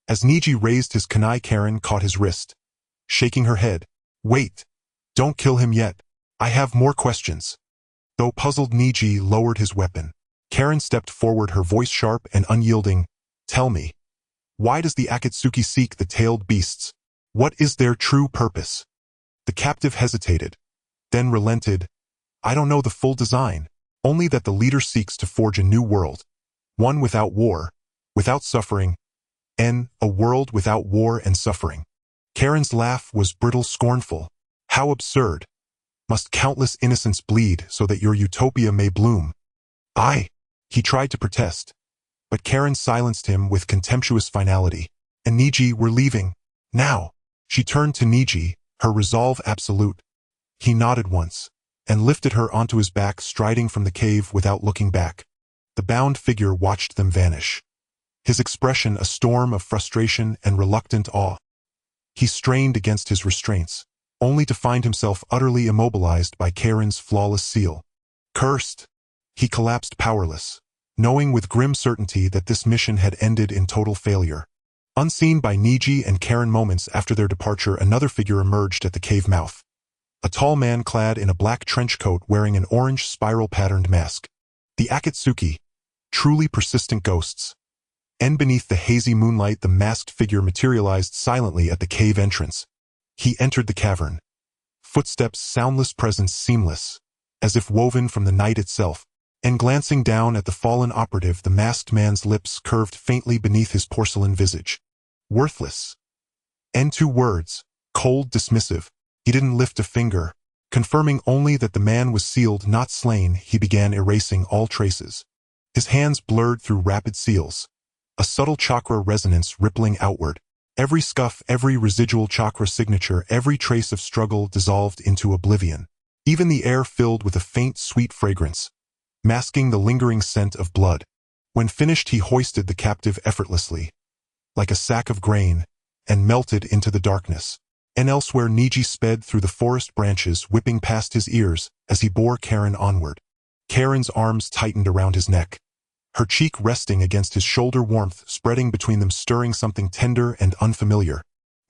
As Niji raised his kunai, Karen caught his wrist, shaking her head. Wait. Don't kill him yet. I have more questions. Though puzzled, Niji lowered his weapon. Karen stepped forward, her voice sharp and unyielding. Tell me. Why does the Akatsuki seek the tailed beasts? What is their true purpose? The captive hesitated, then relented. I don't know the full design, only that the leader seeks to forge a new world. One without war, without suffering, and a world without war and suffering. Karen's laugh was brittle, scornful. How absurd. Must countless innocents bleed so that your utopia may bloom? He tried to protest, but Karen silenced him with contemptuous finality. And Niji, we're leaving. Now. She turned to Niji, her resolve absolute. He nodded once, and lifted her onto his back, striding from the cave without looking back. The bound figure watched them vanish, his expression a storm of frustration and reluctant awe. He strained against his restraints, only to find himself utterly immobilized by Karen's flawless seal. Cursed! He collapsed powerless, knowing with grim certainty that this mission had ended in total failure. Unseen by Niji and Karen, moments after their departure, another figure emerged at the cave mouth. A tall man clad in a black trench coat wearing an orange spiral-patterned mask. The Akatsuki, truly persistent ghosts. and beneath the hazy moonlight the masked figure materialized silently at the cave entrance. He entered the cavern. Footsteps, soundless, presence seamless, as if woven from the night itself. And glancing down at the fallen operative, the masked man's lips curved faintly beneath his porcelain visage. Worthless. And 2 words, cold, dismissive. He didn't lift a finger. Confirming only that the man was sealed, not slain, he began erasing all traces. His hands blurred through rapid seals. A subtle chakra resonance rippling outward. Every scuff, every residual chakra signature, every trace of struggle dissolved into oblivion. Even the air filled with a faint, sweet fragrance, masking the lingering scent of blood. When finished, he hoisted the captive effortlessly, like a sack of grain, and melted into the darkness. And elsewhere, Niji sped through the forest branches, whipping past his ears as he bore Karen onward. Karen's arms tightened around his neck, her cheek resting against his shoulder, warmth spreading between them, stirring something tender and unfamiliar.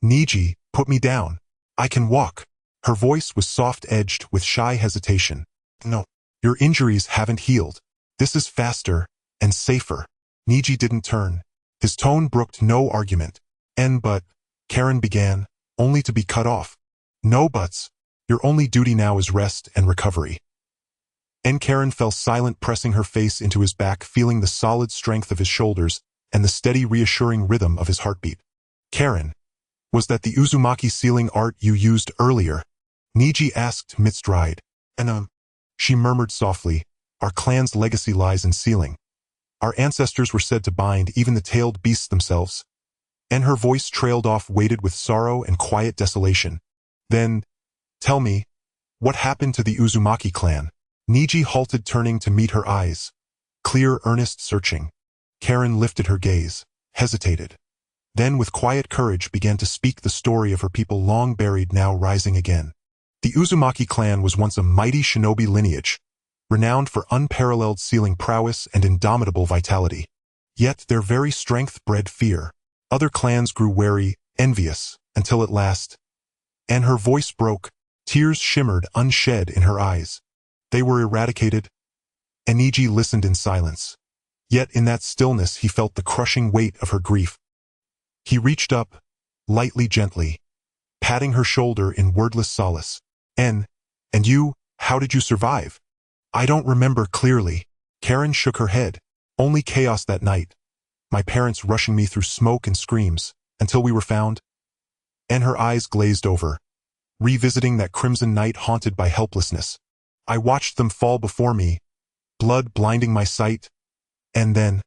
"Niji, put me down. I can walk." Her voice was soft-edged with shy hesitation. "No, your injuries haven't healed. This is faster and safer." Niji didn't turn. His tone brooked no argument. But, Karen began, only to be cut off. "No buts. Your only duty now is rest and recovery." And Karen fell silent, pressing her face into his back, feeling the solid strength of his shoulders and the steady, reassuring rhythm of his heartbeat. "Karen, was that the Uzumaki sealing art you used earlier?" Niji asked mid-stride. She murmured softly, "Our clan's legacy lies in sealing. Our ancestors were said to bind even the tailed beasts themselves." And her voice trailed off, weighted with sorrow and quiet desolation. "Then, tell me, what happened to the Uzumaki clan?" Niji halted, turning to meet her eyes. Clear, earnest, searching. Karen lifted her gaze, hesitated. Then with quiet courage began to speak the story of her people, long buried, now rising again. The Uzumaki clan was once a mighty shinobi lineage, renowned for unparalleled sealing prowess and indomitable vitality. Yet their very strength bred fear. Other clans grew wary, envious, until at last. And her voice broke, tears shimmered unshed in her eyes. They were eradicated. And Niji listened in silence. Yet in that stillness he felt the crushing weight of her grief. He reached up, lightly, gently, patting her shoulder in wordless solace. And you, how did you survive?" "I don't remember clearly." Karen shook her head. "Only chaos that night. My parents rushing me through smoke and screams, until we were found." And her eyes glazed over, revisiting that crimson night haunted by helplessness. "I watched them fall before me, blood blinding my sight. And then,"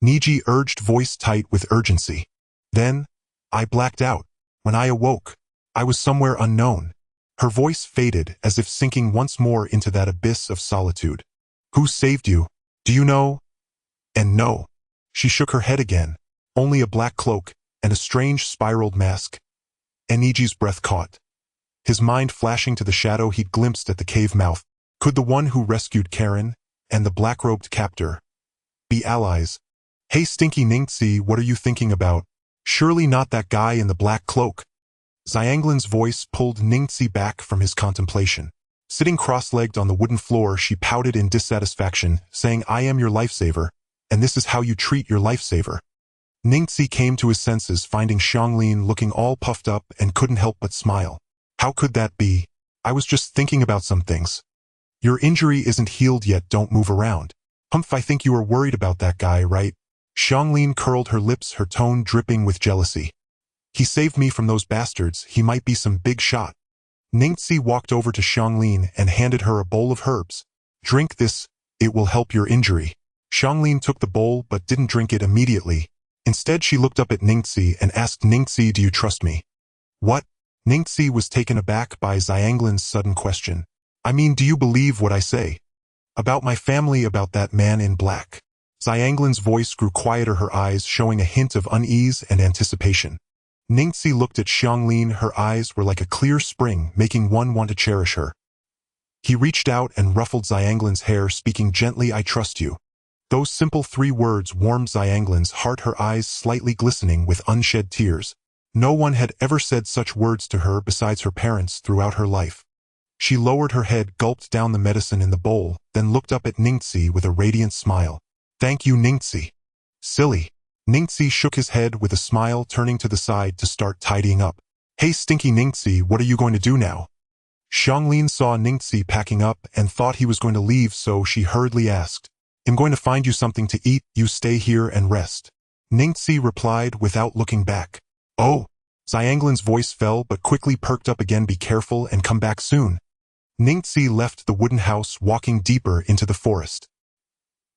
Niji urged, voice tight with urgency, "then, I blacked out. When I awoke, I was somewhere unknown." Her voice faded, as if sinking once more into that abyss of solitude. "Who saved you? Do you know?" And no. She shook her head again. "Only a black cloak and a strange spiraled mask." And Niji's breath caught, his mind flashing to the shadow he'd glimpsed at the cave mouth. Could the one who rescued Karen and the black-robed captor be allies? "Hey, Stinky Ningxi, what are you thinking about? Surely not that guy in the black cloak." Xianglin's voice pulled Ningxi back from his contemplation. Sitting cross-legged on the wooden floor, she pouted in dissatisfaction, saying, "I am your lifesaver, and this is how you treat your lifesaver." Ningxi came to his senses, finding Xianglin looking all puffed up, and couldn't help but smile. "How could that be? I was just thinking about some things." "Your injury isn't healed yet, don't move around." "Humph, I think you are worried about that guy, right?" Xianglin curled her lips, her tone dripping with jealousy. "He saved me from those bastards, he might be some big shot." Ningxi walked over to Xianglin and handed her a bowl of herbs. "Drink this, it will help your injury." Xianglin took the bowl but didn't drink it immediately. Instead she looked up at Ningxi and asked, "Ningxi, do you trust me?" "What?" Ningxi was taken aback by Xianglin's sudden question. "I mean, do you believe what I say? About my family, about that man in black?" Xianglin's voice grew quieter, her eyes showing a hint of unease and anticipation. Ningxi looked at Xianglin, her eyes were like a clear spring, making one want to cherish her. He reached out and ruffled Xianglin's hair, speaking gently, "I trust you." Those simple 3 words warmed Xianglin's heart, her eyes slightly glistening with unshed tears. No one had ever said such words to her besides her parents throughout her life. She lowered her head, gulped down the medicine in the bowl, then looked up at Ningxi with a radiant smile. "Thank you, Ningxi." "Silly. Ningxi shook his head with a smile, turning to the side to start tidying up. Hey stinky Ningxi, what are you going to do now? Xianglin saw Ningxi packing up and thought he was going to leave, so she hurriedly asked, I'm going to find you something to eat, you stay here and rest. Ningxi replied without looking back. Oh. Xianglin's voice fell but quickly perked up again. Be careful and come back soon. Ningxi left the wooden house, walking deeper into the forest.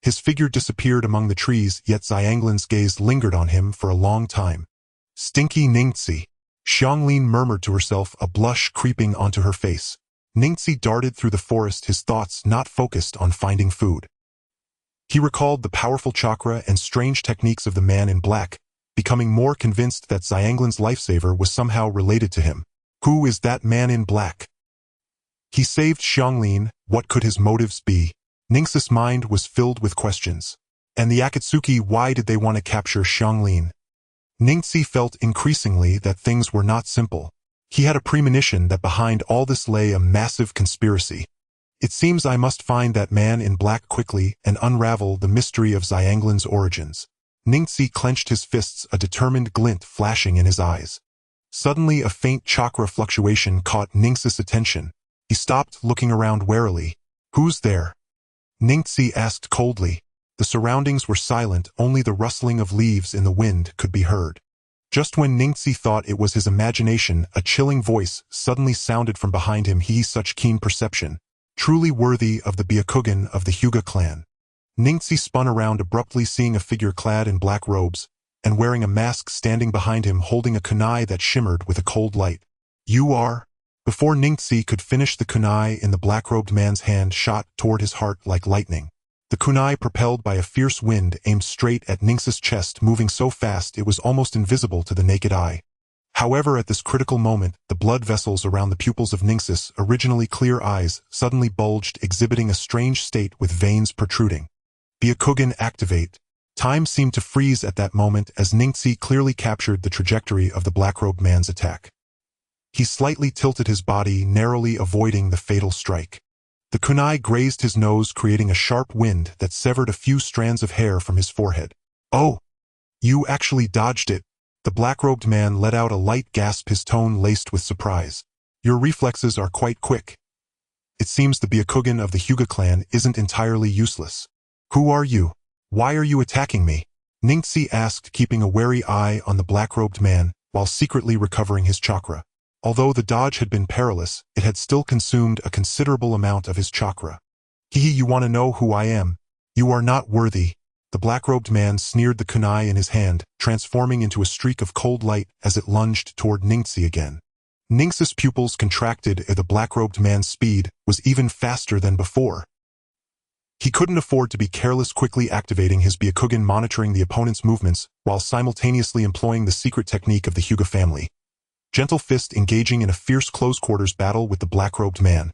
His figure disappeared among the trees, yet Xianglin's gaze lingered on him for a long time. Stinky Ningxi. Xianglin murmured to herself, a blush creeping onto her face. Ningxi darted through the forest, his thoughts not focused on finding food. He recalled the powerful chakra and strange techniques of the man in black, becoming more convinced that Xianglin's lifesaver was somehow related to him. Who is that man in black? He saved Xianglin. What could his motives be? Ningxi's mind was filled with questions. And the Akatsuki, why did they want to capture Xianglin? Ningxi felt increasingly that things were not simple. He had a premonition that behind all this lay a massive conspiracy. It seems I must find that man in black quickly and unravel the mystery of Xianglin's origins. Ningxi clenched his fists, a determined glint flashing in his eyes. Suddenly a faint chakra fluctuation caught Ningxi's attention. He stopped, looking around warily. Who's there? Ningxi asked coldly. The surroundings were silent, only the rustling of leaves in the wind could be heard. Just when Ningxi thought it was his imagination, a chilling voice suddenly sounded from behind him. He, such keen perception, truly worthy of the Byakugan of the Hyuga clan. Ningxi spun around abruptly, seeing a figure clad in black robes and wearing a mask standing behind him, holding a kunai that shimmered with a cold light. You are? Before Ningxi could finish, the kunai in the black-robed man's hand shot toward his heart like lightning. The kunai, propelled by a fierce wind, aimed straight at Ningxi's chest, moving so fast it was almost invisible to the naked eye. However, at this critical moment, the blood vessels around the pupils of Ningxi's originally clear eyes suddenly bulged, exhibiting a strange state with veins protruding. Byakugan activate. Time seemed to freeze at that moment as Ningxi clearly captured the trajectory of the black-robed man's attack. He slightly tilted his body, narrowly avoiding the fatal strike. The kunai grazed his nose, creating a sharp wind that severed a few strands of hair from his forehead. Oh! You actually dodged it! The black-robed man let out a light gasp, his tone laced with surprise. Your reflexes are quite quick. It seems the Byakugan of the Hyuga clan isn't entirely useless. Who are you? Why are you attacking me? Ningxi asked, keeping a wary eye on the black-robed man while secretly recovering his chakra. Although the dodge had been perilous, it had still consumed a considerable amount of his chakra. You want to know who I am? You are not worthy. The black-robed man sneered, the kunai in his hand, transforming into a streak of cold light as it lunged toward Ningxi again. Ningxi's pupils contracted as the black-robed man's speed was even faster than before. He couldn't afford to be careless, quickly activating his Byakugan, monitoring the opponent's movements while simultaneously employing the secret technique of the Hyuga family. Gentle Fist, engaging in a fierce close-quarters battle with the black-robed man.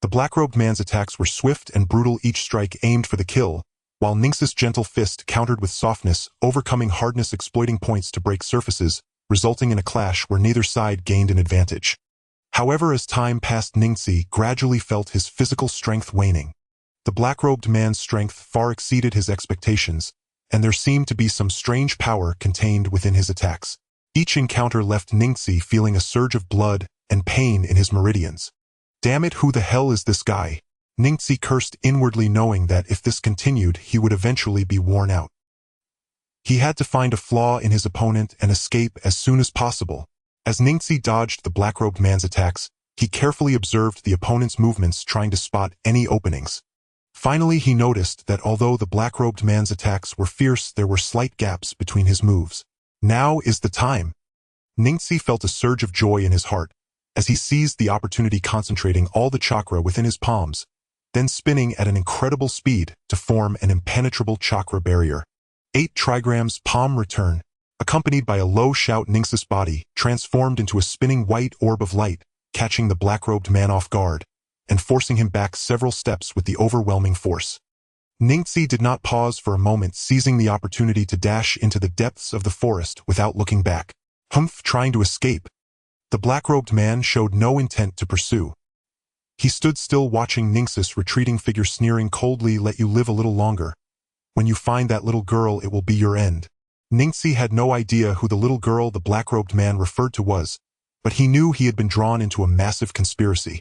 The black-robed man's attacks were swift and brutal, each strike aimed for the kill, while Ningxi's Gentle Fist countered with softness, overcoming hardness, exploiting points to break surfaces, resulting in a clash where neither side gained an advantage. However, as time passed, Ningxi gradually felt his physical strength waning. The black-robed man's strength far exceeded his expectations, and there seemed to be some strange power contained within his attacks. Each encounter left Ningxi feeling a surge of blood and pain in his meridians. Damn it, who the hell is this guy? Ningxi cursed inwardly, knowing that if this continued, he would eventually be worn out. He had to find a flaw in his opponent and escape as soon as possible. As Ningxi dodged the black-robed man's attacks, he carefully observed the opponent's movements, trying to spot any openings. Finally, he noticed that although the black-robed man's attacks were fierce, there were slight gaps between his moves. Now is the time. Ningxi felt a surge of joy in his heart as he seized the opportunity, concentrating all the chakra within his palms, then spinning at an incredible speed to form an impenetrable chakra barrier. 8 trigrams palm return. Accompanied by a low shout, Ningxi's body transformed into a spinning white orb of light, catching the black-robed man off guard and forcing him back several steps with the overwhelming force. Ningxi did not pause for a moment, seizing the opportunity to dash into the depths of the forest without looking back. Trying to escape. The black-robed man showed no intent to pursue. He stood still, watching Ningxi's retreating figure, sneering coldly, let you live a little longer. When you find that little girl, it will be your end. Ningxi had no idea who the little girl the black-robed man referred to was, but he knew he had been drawn into a massive conspiracy.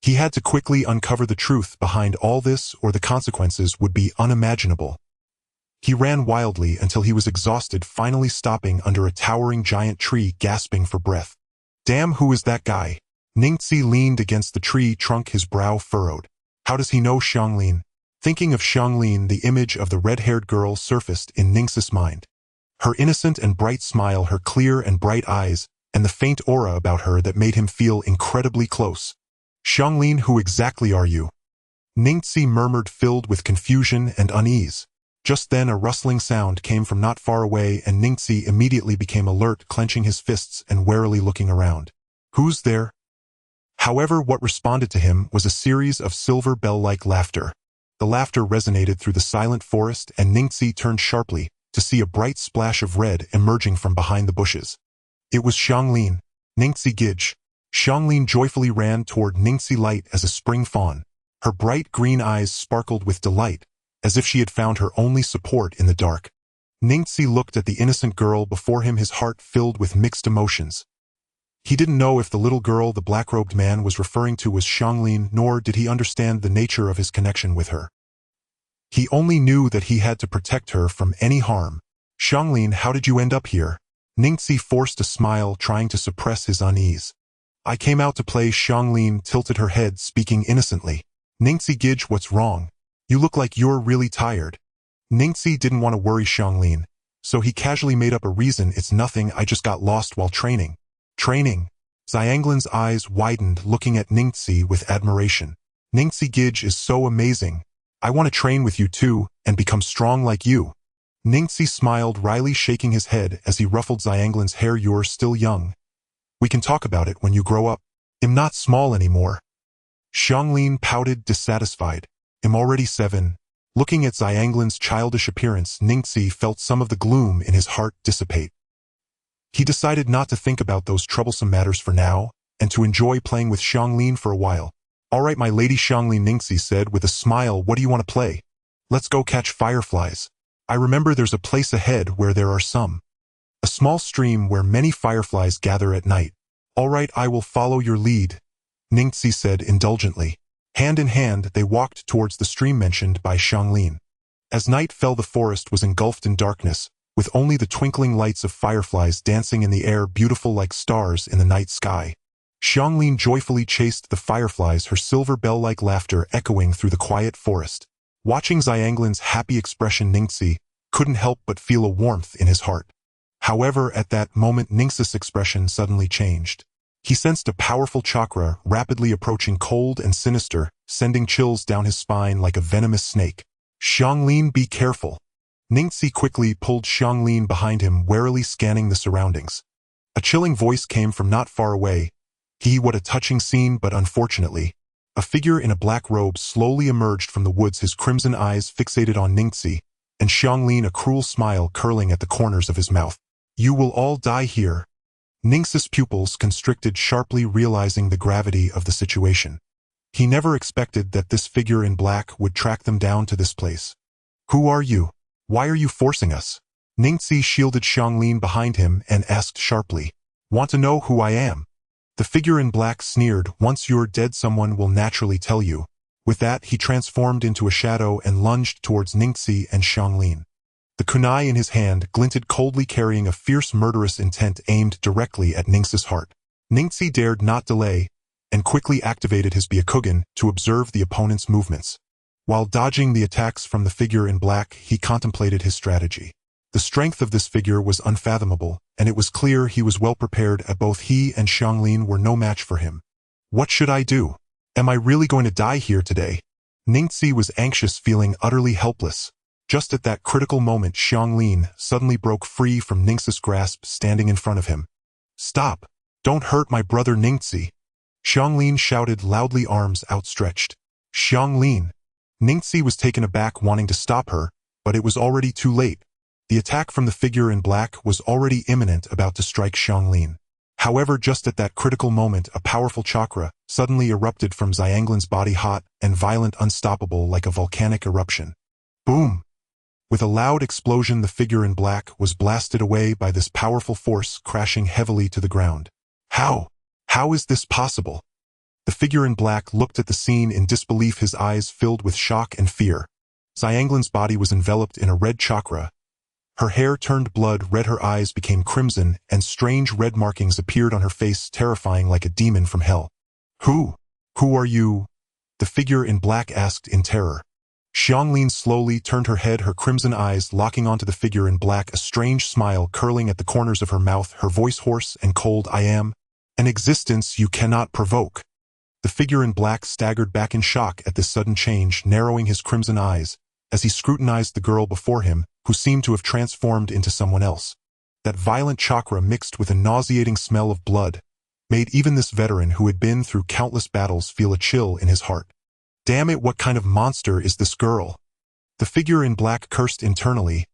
He had to quickly uncover the truth behind all this, or the consequences would be unimaginable. He ran wildly until he was exhausted, finally stopping under a towering giant tree, gasping for breath. Damn, who is that guy? Ningxi leaned against the tree trunk, his brow furrowed. How does he know Xianglin? Thinking of Xianglin, the image of the red-haired girl surfaced in Ningxi's mind. Her innocent and bright smile, her clear and bright eyes, and the faint aura about her that made him feel incredibly close. Xianglin, who exactly are you? Ningxi murmured, filled with confusion and unease. Just then a rustling sound came from not far away, and Ningxi immediately became alert, clenching his fists and warily looking around. Who's there? However, what responded to him was a series of silver bell-like laughter. The laughter resonated through the silent forest, and Ningxi turned sharply to see a bright splash of red emerging from behind the bushes. It was Xianglin. Ningxi Gij. Xianglin joyfully ran toward Ningxi, light as a spring fawn. Her bright green eyes sparkled with delight, as if she had found her only support in the dark. Ningxi looked at the innocent girl before him, his heart filled with mixed emotions. He didn't know if the little girl the black-robed man was referring to was Xianglin, nor did he understand the nature of his connection with her. He only knew that he had to protect her from any harm. Xianglin, how did you end up here? Ningxi forced a smile, trying to suppress his unease. I came out to play. Xianglin tilted her head, speaking innocently. Ningxi Gij, what's wrong? You look like you're really tired. Ningxi didn't want to worry Xianglin, so he casually made up a reason. It's nothing, I just got lost while training. Training? Xianglin's eyes widened, looking at Ningxi with admiration. Ningxi Gij is so amazing. I want to train with you too, and become strong like you. Ningxi smiled wryly, shaking his head as he ruffled Xianglin's hair. You're still young. We can talk about it when you grow up. I'm not small anymore. Xianglin pouted, dissatisfied. I'm already 7. Looking at Xianglin's childish appearance, Ningxi felt some of the gloom in his heart dissipate. He decided not to think about those troublesome matters for now, and to enjoy playing with Xianglin for a while. All right, my lady Xianglin, Ningxi said with a smile. What do you want to play? Let's go catch fireflies. I remember there's a place ahead where there are some. A small stream where many fireflies gather at night. All right, I will follow your lead, Ningxi said indulgently. Hand in hand, they walked towards the stream mentioned by Xianglin. As night fell, the forest was engulfed in darkness, with only the twinkling lights of fireflies dancing in the air, beautiful like stars in the night sky. Xianglin joyfully chased the fireflies, her silver bell-like laughter echoing through the quiet forest. Watching Xianglin's happy expression, Ningxi couldn't help but feel a warmth in his heart. However, at that moment, Ningxi's expression suddenly changed. He sensed a powerful chakra rapidly approaching, cold and sinister, sending chills down his spine like a venomous snake. Xianglin, be careful. Ningxi quickly pulled Xianglin behind him, warily scanning the surroundings. A chilling voice came from not far away. What a touching scene, but unfortunately, a figure in a black robe slowly emerged from the woods, his crimson eyes fixated on Ningxi, and Xianglin, a cruel smile curling at the corners of his mouth. You will all die here. Ningxi's pupils constricted sharply, realizing the gravity of the situation. He never expected that this figure in black would track them down to this place. Who are you? Why are you forcing us? Ningxi shielded Xianglin behind him and asked sharply. Want to know who I am? The figure in black sneered. Once you're dead, someone will naturally tell you. With that, he transformed into a shadow and lunged towards Ningxi and Xianglin. The kunai in his hand glinted coldly, carrying a fierce, murderous intent aimed directly at Ningxi's heart. Ningxi dared not delay, and quickly activated his Byakugan to observe the opponent's movements. While dodging the attacks from the figure in black, he contemplated his strategy. The strength of this figure was unfathomable, and it was clear he was well prepared. Both he and Xianglin were no match for him. What should I do? Am I really going to die here today? Ningxi was anxious, feeling utterly helpless. Just at that critical moment, Xianglin suddenly broke free from Ningxi's grasp, standing in front of him. Stop! Don't hurt my brother, Ningxi! Xianglin shouted loudly, arms outstretched. Xianglin! Ningxi was taken aback, wanting to stop her, but it was already too late. The attack from the figure in black was already imminent, about to strike Xianglin. However, just at that critical moment, a powerful chakra suddenly erupted from Xianglin's body, hot and violent, unstoppable like a volcanic eruption. Boom! With a loud explosion, the figure in black was blasted away by this powerful force, crashing heavily to the ground. How? How is this possible? The figure in black looked at the scene in disbelief, his eyes filled with shock and fear. Xianglin's body was enveloped in a red chakra. Her hair turned blood red, her eyes became crimson, and strange red markings appeared on her face, terrifying like a demon from hell. Who are you? The figure in black asked in terror. Xianglin slowly turned her head, her crimson eyes locking onto the figure in black, a strange smile curling at the corners of her mouth, her voice hoarse and cold. I am an existence you cannot provoke. The figure in black staggered back in shock at this sudden change, narrowing his crimson eyes as he scrutinized the girl before him, who seemed to have transformed into someone else. That violent chakra, mixed with a nauseating smell of blood, made even this veteran who had been through countless battles feel a chill in his heart. Damn it, what kind of monster is this girl? The figure in black cursed internally.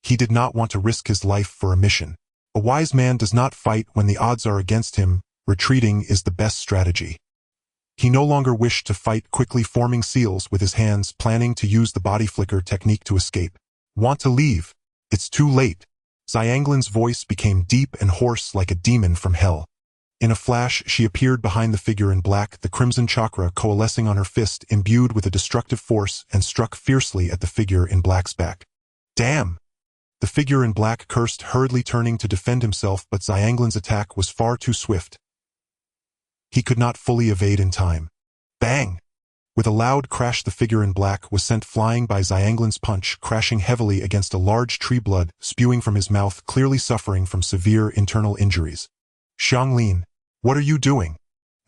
He did not want to risk his life for a mission. A wise man does not fight when the odds are against him. Retreating is the best strategy. He no longer wished to fight, quickly forming seals with his hands, planning to use the body flicker technique to escape. Want to leave? It's too late. Xianglin's voice became deep and hoarse like a demon from hell. In a flash, she appeared behind the figure in black, the crimson chakra coalescing on her fist, imbued with a destructive force, and struck fiercely at the figure in black's back. Damn! The figure in black cursed, hurriedly turning to defend himself, but Xianglin's attack was far too swift. He could not fully evade in time. Bang! With a loud crash, the figure in black was sent flying by Xianglin's punch, crashing heavily against a large tree, blood spewing from his mouth, clearly suffering from severe internal injuries. Xianglin, what are you doing?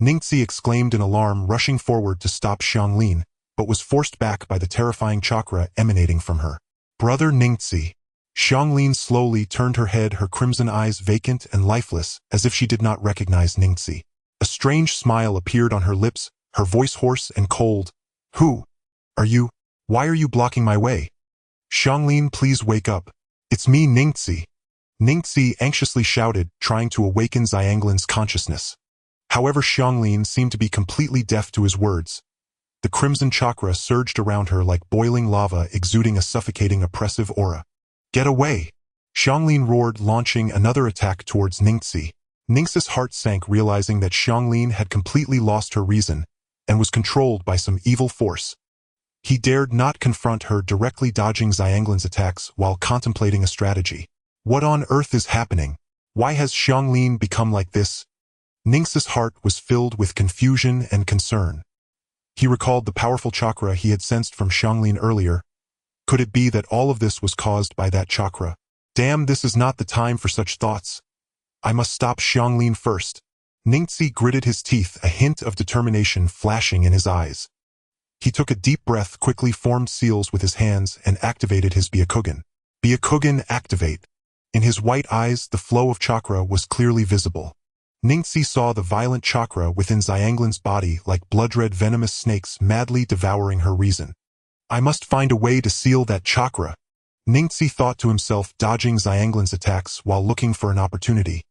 Ningxi exclaimed in alarm, rushing forward to stop Xianglin, but was forced back by the terrifying chakra emanating from her. Brother Ningxi. Xianglin slowly turned her head, her crimson eyes vacant and lifeless, as if she did not recognize Ningxi. A strange smile appeared on her lips, her voice hoarse and cold. Who are you? Why are you blocking my way? Xianglin, please wake up. It's me, Ningxi. Ningxi anxiously shouted, trying to awaken Xianglin's consciousness. However, Xianglin seemed to be completely deaf to his words. The crimson chakra surged around her like boiling lava, exuding a suffocating, oppressive aura. Get away! Xianglin roared, launching another attack towards Ningxi. Ningxi's heart sank, realizing that Xianglin had completely lost her reason and was controlled by some evil force. He dared not confront her directly, dodging Xianglin's attacks while contemplating a strategy. What on earth is happening? Why has Xianglin become like this? Ningxi's heart was filled with confusion and concern. He recalled the powerful chakra he had sensed from Xianglin earlier. Could it be that all of this was caused by that chakra? Damn, this is not the time for such thoughts. I must stop Xianglin first. Ningxi gritted his teeth, a hint of determination flashing in his eyes. He took a deep breath, quickly formed seals with his hands, and activated his Byakugan. Byakugan, activate. In his white eyes, the flow of chakra was clearly visible. Ningxi saw the violent chakra within Xianglin's body like blood-red venomous snakes madly devouring her reason. I must find a way to seal that chakra. Ningxi thought to himself, dodging Xianglin's attacks while looking for an opportunity.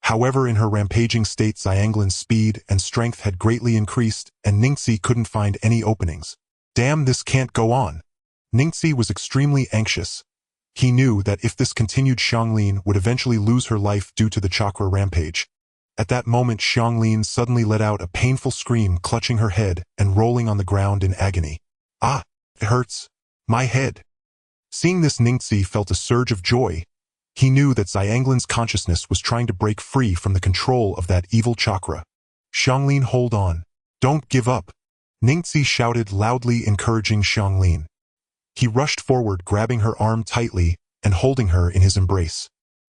However, in her rampaging state, Xianglin's speed and strength had greatly increased, and Ningxi couldn't find any openings. Damn, this can't go on. Ningxi was extremely anxious. He knew that if this continued, Xianglin would eventually lose her life due to the chakra rampage. At that moment, Xianglin suddenly let out a painful scream, clutching her head and rolling on the ground in agony. Ah, it hurts. My head. Seeing this, Ningxi felt a surge of joy. He knew that Xianglin's consciousness was trying to break free from the control of that evil chakra. Xianglin, hold on. Don't give up. Ningxi shouted loudly, encouraging Xianglin. He rushed forward, grabbing her arm tightly and holding her in his embrace.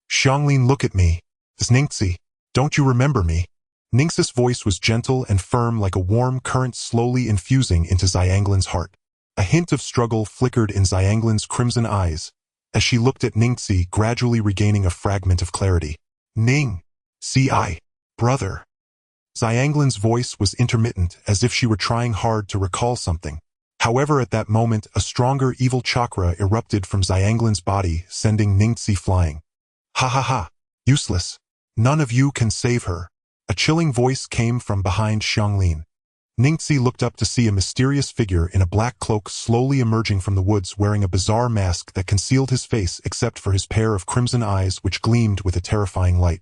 Xianglin, look at me. This Ningxi. Don't you remember me? Ningxi's voice was gentle and firm, like a warm current slowly infusing into Xianglin's heart. A hint of struggle flickered in Xianglin's crimson eyes as she looked at Ningxi, gradually regaining a fragment of clarity. Ning-ci, brother. Xianglin's voice was intermittent, as if she were trying hard to recall something. However, at that moment, a stronger evil chakra erupted from Xianglin's body, sending Ningxi flying. Ha ha ha, useless. None of you can save her. A chilling voice came from behind Xianglin. Ningxi looked up to see a mysterious figure in a black cloak slowly emerging from the woods wearing a bizarre mask that concealed his face except for his pair of crimson eyes which gleamed with a terrifying light.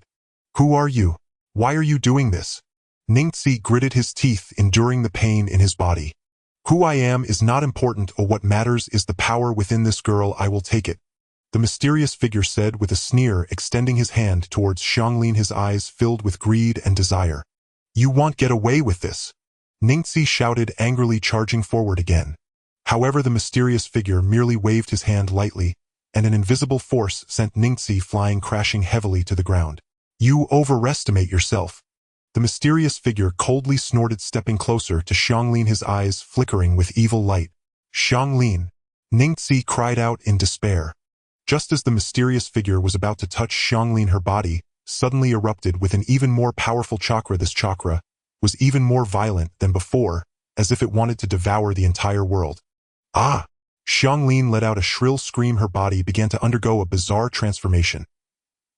"Who are you? Why are you doing this?" Ningxi gritted his teeth, enduring the pain in his body. "Who I am is not important, or what matters is the power within this girl. I will take it," the mysterious figure said with a sneer, extending his hand towards Xianglin, his eyes filled with greed and desire. "You won't get away with this," Ningxi shouted angrily, charging forward again. However, the mysterious figure merely waved his hand lightly, and an invisible force sent Ningxi flying, crashing heavily to the ground. "You overestimate yourself," the mysterious figure coldly snorted, stepping closer to Xianglin, his eyes flickering with evil light. "Xianglin!" Ningxi cried out in despair. Just as the mysterious figure was about to touch Xianglin, her body suddenly erupted with an even more powerful chakra. This chakra was even more violent than before, as if it wanted to devour the entire world. "Ah!" Xianglin let out a shrill scream. Her body began to undergo a bizarre transformation.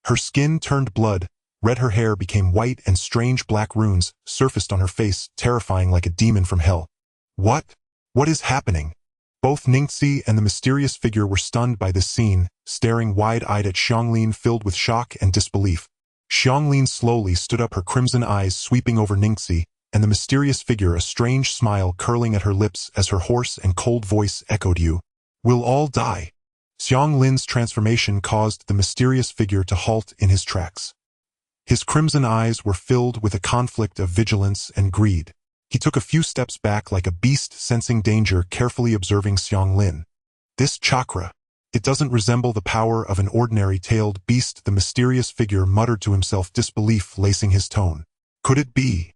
Her skin turned blood red, her hair became white, and strange black runes surfaced on her face, terrifying like a demon from hell. What? What is happening? Both Ningxi and the mysterious figure were stunned by this scene, staring wide-eyed at Xianglin, filled with shock and disbelief. Xianglin slowly stood up, her crimson eyes sweeping over Ningxi and the mysterious figure, a strange smile curling at her lips as her hoarse and cold voice echoed, "You will all die." Xianglin's transformation caused the mysterious figure to halt in his tracks. His crimson eyes were filled with a conflict of vigilance and greed. He took a few steps back like a beast sensing danger, carefully observing Xianglin. "This chakra, it doesn't resemble the power of an ordinary tailed beast," the mysterious figure muttered to himself, disbelief lacing his tone. Could it be?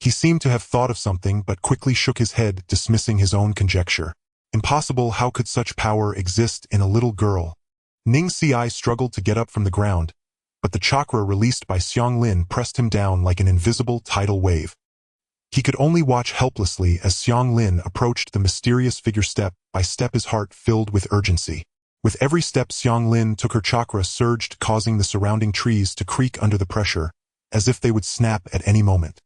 He seemed to have thought of something but quickly shook his head, dismissing his own conjecture. Impossible, how could such power exist in a little girl? Ningxi struggled to get up from the ground, but the chakra released by Xianglin pressed him down like an invisible tidal wave. He could only watch helplessly as Xianglin approached the mysterious figure step by step, his heart filled with urgency. With every step Xianglin took, her chakra surged, causing the surrounding trees to creak under the pressure, as if they would snap at any moment.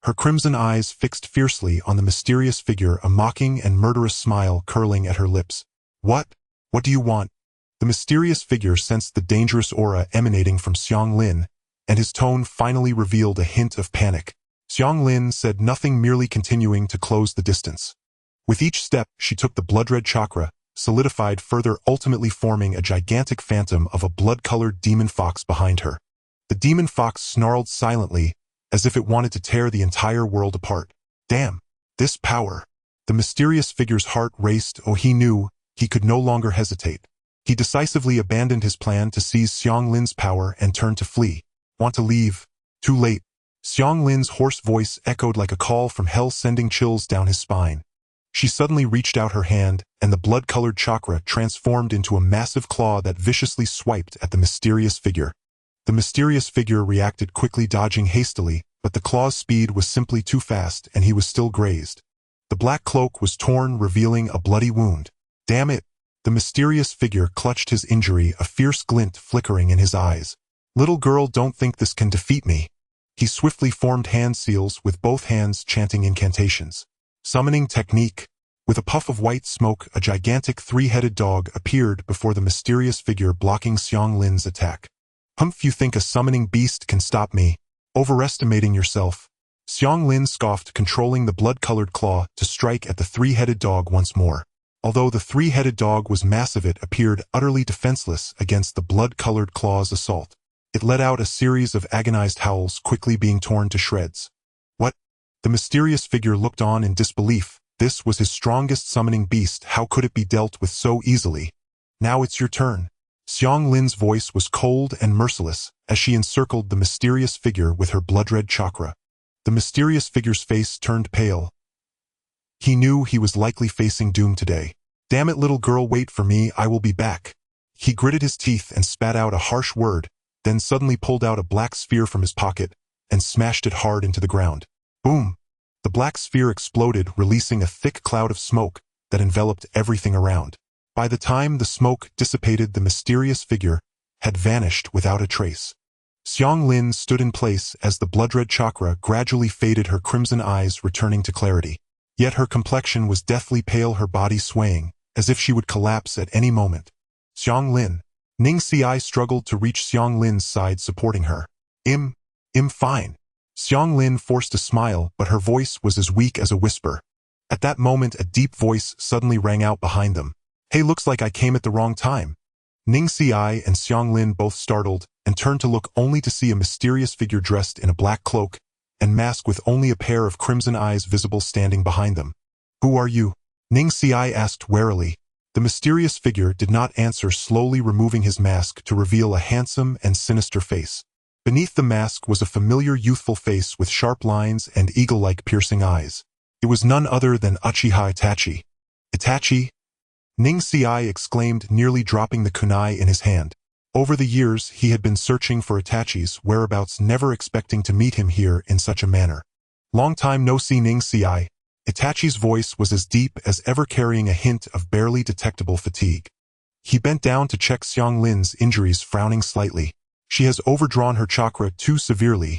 Her crimson eyes fixed fiercely on the mysterious figure, a mocking and murderous smile curling at her lips. "What? What do you want?" The mysterious figure sensed the dangerous aura emanating from Xianglin, and his tone finally revealed a hint of panic. Xianglin said nothing, merely continuing to close the distance. With each step, she took the blood-red chakra, solidified further, ultimately forming a gigantic phantom of a blood-colored demon fox behind her. The demon fox snarled silently, as if it wanted to tear the entire world apart. Damn! This power! The mysterious figure's heart raced. Oh, he knew he could no longer hesitate. He decisively abandoned his plan to seize Xianglin's power and turned to flee. Want to leave? Too late. Xianglin's hoarse voice echoed like a call from hell, sending chills down his spine. She suddenly reached out her hand, and the blood-colored chakra transformed into a massive claw that viciously swiped at the mysterious figure. The mysterious figure reacted quickly, dodging hastily, but the claw's speed was simply too fast, and he was still grazed. The black cloak was torn, revealing a bloody wound. Damn it! The mysterious figure clutched his injury, a fierce glint flickering in his eyes. "Little girl, don't think this can defeat me." He swiftly formed hand seals with both hands, chanting incantations. Summoning technique. With a puff of white smoke, a gigantic three-headed dog appeared before the mysterious figure, blocking Xianglin's attack. "Humph, you think a summoning beast can stop me? Overestimating yourself." Xianglin scoffed, controlling the blood-colored claw to strike at the three-headed dog once more. Although the three-headed dog was massive, it appeared utterly defenseless against the blood-colored claw's assault. It let out a series of agonized howls, quickly being torn to shreds. What? The mysterious figure looked on in disbelief. This was his strongest summoning beast. How could it be dealt with so easily? "Now it's your turn." Xianglin's voice was cold and merciless as she encircled the mysterious figure with her blood-red chakra. The mysterious figure's face turned pale. He knew he was likely facing doom today. "Damn it, little girl, wait for me, I will be back." He gritted his teeth and spat out a harsh word, then suddenly pulled out a black sphere from his pocket and smashed it hard into the ground. Boom! The black sphere exploded, releasing a thick cloud of smoke that enveloped everything around. By the time the smoke dissipated, the mysterious figure had vanished without a trace. Xiang Lin stood in place as the blood-red chakra gradually faded, her crimson eyes returning to clarity. Yet her complexion was deathly pale, her body swaying, as if she would collapse at any moment. Xiang Lin. Ning Xi struggled to reach Xiang Lin's side, supporting her. I'm fine. Xiang Lin forced a smile, but her voice was as weak as a whisper. At that moment, a deep voice suddenly rang out behind them. Hey, looks like I came at the wrong time. Ning Xi and Xiang Lin both startled and turned to look, only to see a mysterious figure dressed in a black cloak and mask with only a pair of crimson eyes visible standing behind them. Who are you? Ning Xi asked warily. The mysterious figure did not answer, slowly removing his mask to reveal a handsome and sinister face. Beneath the mask was a familiar youthful face with sharp lines and eagle-like piercing eyes. It was none other than Uchiha Itachi. Itachi? Ning Xi exclaimed, nearly dropping the kunai in his hand. Over the years, he had been searching for Itachi's whereabouts, never expecting to meet him here in such a manner. Long time no see, Ning Xi. Itachi's voice was as deep as ever, carrying a hint of barely detectable fatigue. He bent down to check Xiang Lin's injuries, frowning slightly. She has overdrawn her chakra too severely.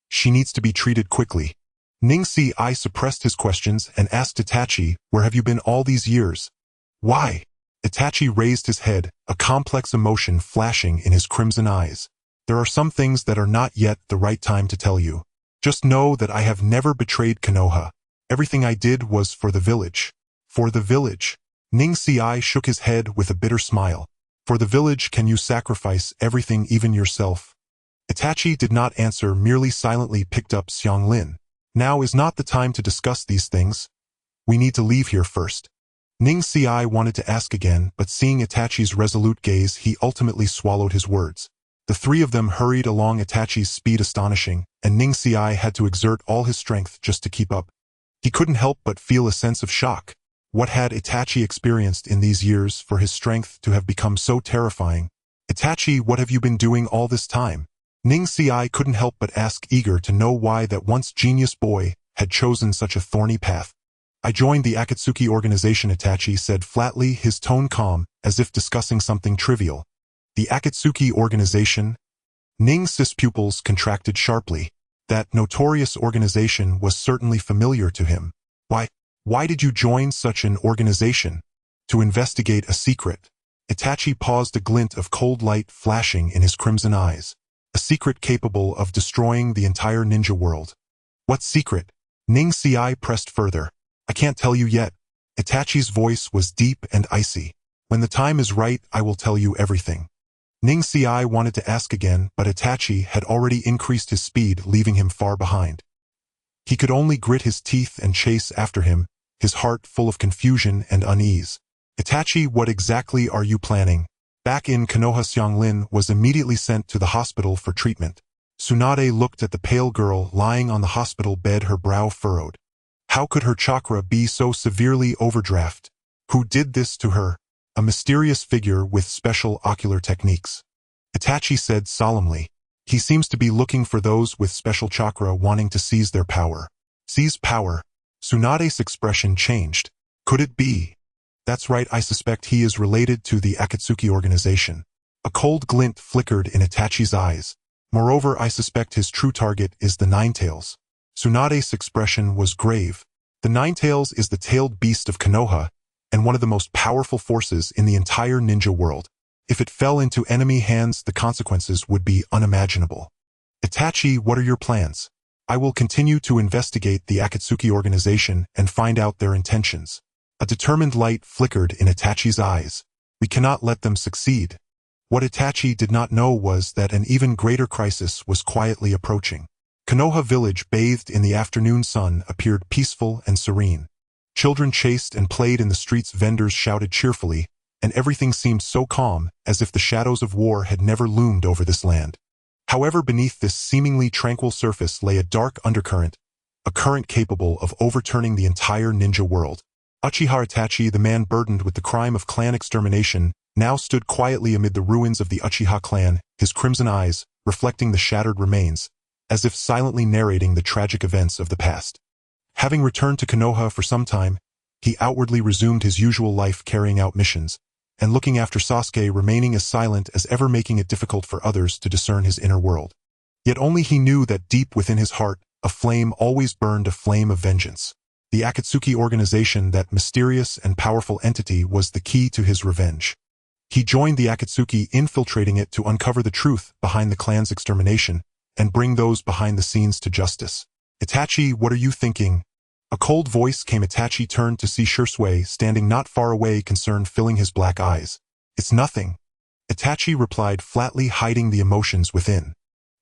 She needs to be treated quickly. Ning Xi suppressed his questions and asked Itachi, where have you been all these years? Why? Itachi raised his head, a complex emotion flashing in his crimson eyes. There are some things that are not yet the right time to tell you. Just know that I have never betrayed Konoha. Everything I did was for the village. For the village. Ning Xi shook his head with a bitter smile. For the village, can you sacrifice everything, even yourself? Itachi did not answer, merely silently picked up Xiang Lin. Now is not the time to discuss these things. We need to leave here first. Ning Xi wanted to ask again, but seeing Itachi's resolute gaze, he ultimately swallowed his words. The three of them hurried along, Itachi's speed astonishing, and Ning Xi had to exert all his strength just to keep up. He couldn't help but feel a sense of shock. What had Itachi experienced in these years for his strength to have become so terrifying? Itachi, what have you been doing all this time? Ning Xi couldn't help but ask, eager to know why that once genius boy had chosen such a thorny path. I joined the Akatsuki organization, Itachi said flatly, his tone calm, as if discussing something trivial. The Akatsuki organization? Ning Xi's pupils contracted sharply. That notorious organization was certainly familiar to him. Why did you join such an organization? To investigate a secret. Itachi paused, a glint of cold light flashing in his crimson eyes. A secret capable of destroying the entire ninja world. What secret? Ning Xi pressed further. I can't tell you yet. Itachi's voice was deep and icy. When the time is right, I will tell you everything. Ning Xi wanted to ask again, but Itachi had already increased his speed, leaving him far behind. He could only grit his teeth and chase after him, his heart full of confusion and unease. Itachi, what exactly are you planning? Back in Konoha, Xiang Lin was immediately sent to the hospital for treatment. Tsunade looked at the pale girl lying on the hospital bed, her brow furrowed. How could her chakra be so severely overdraft? Who did this to her? A mysterious figure with special ocular techniques. Itachi said solemnly. He seems to be looking for those with special chakra, wanting to seize their power. Seize power? Tsunade's expression changed. Could it be? That's right, I suspect he is related to the Akatsuki organization. A cold glint flickered in Itachi's eyes. Moreover, I suspect his true target is the Ninetails. Tsunade's expression was grave. The Ninetails is the tailed beast of Konoha, and one of the most powerful forces in the entire ninja world. If it fell into enemy hands, the consequences would be unimaginable. Itachi, what are your plans? I will continue to investigate the Akatsuki organization and find out their intentions. A determined light flickered in Itachi's eyes. We cannot let them succeed. What Itachi did not know was that an even greater crisis was quietly approaching. Konoha village, bathed in the afternoon sun, appeared peaceful and serene. Children chased and played in the streets, vendors shouted cheerfully, and everything seemed so calm, as if the shadows of war had never loomed over this land. However, beneath this seemingly tranquil surface lay a dark undercurrent, a current capable of overturning the entire ninja world. Uchiha Itachi, the man burdened with the crime of clan extermination, now stood quietly amid the ruins of the Uchiha clan, his crimson eyes reflecting the shattered remains, as if silently narrating the tragic events of the past. Having returned to Konoha for some time, he outwardly resumed his usual life, carrying out missions, and looking after Sasuke, remaining as silent as ever, making it difficult for others to discern his inner world. Yet only he knew that deep within his heart, a flame always burned, a flame of vengeance. The Akatsuki organization, that mysterious and powerful entity, was the key to his revenge. He joined the Akatsuki, infiltrating it to uncover the truth behind the clan's extermination and bring those behind the scenes to justice. "Itachi, what are you thinking?" A cold voice came. Itachi turned to see Shisui standing not far away, concern filling his black eyes. "It's nothing," Itachi replied flatly, hiding the emotions within.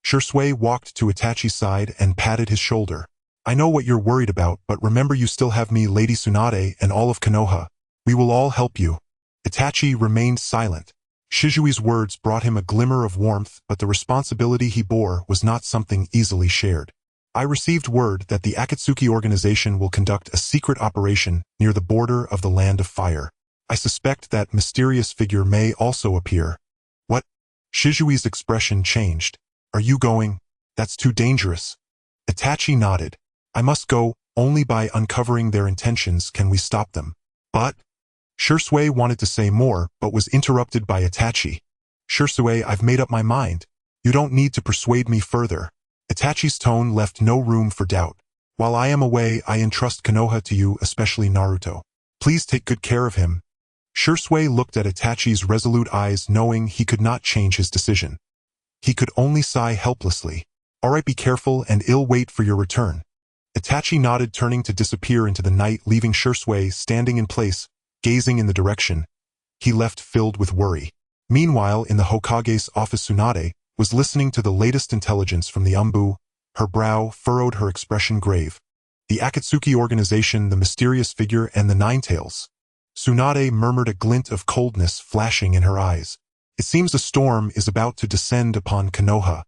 Shisui walked to Itachi's side and patted his shoulder. "I know what you're worried about, but remember, you still have me, Lady Tsunade, and all of Konoha. We will all help you." Itachi remained silent. Shizui's words brought him a glimmer of warmth, but the responsibility he bore was not something easily shared. "I received word that the Akatsuki organization will conduct a secret operation near the border of the Land of Fire. I suspect that mysterious figure may also appear." "What?" Shizui's expression changed. "Are you going? That's too dangerous." Itachi nodded. "I must go. Only by uncovering their intentions can we stop them." "But..." Shisui wanted to say more, but was interrupted by Itachi. "Shisui, I've made up my mind. You don't need to persuade me further." Itachi's tone left no room for doubt. "While I am away, I entrust Konoha to you, especially Naruto. Please take good care of him." Shisui looked at Itachi's resolute eyes, knowing he could not change his decision. He could only sigh helplessly. "All right, be careful, and I'll wait for your return." Itachi nodded, turning to disappear into the night, leaving Shisui standing in place, gazing in the direction he left, filled with worry. Meanwhile, in the Hokage's office, Tsunade was listening to the latest intelligence from the Umbu. Her brow furrowed, her expression grave. "The Akatsuki organization, the mysterious figure, and the Nine Tails." Tsunade murmured, a glint of coldness flashing in her eyes. "It seems a storm is about to descend upon Konoha.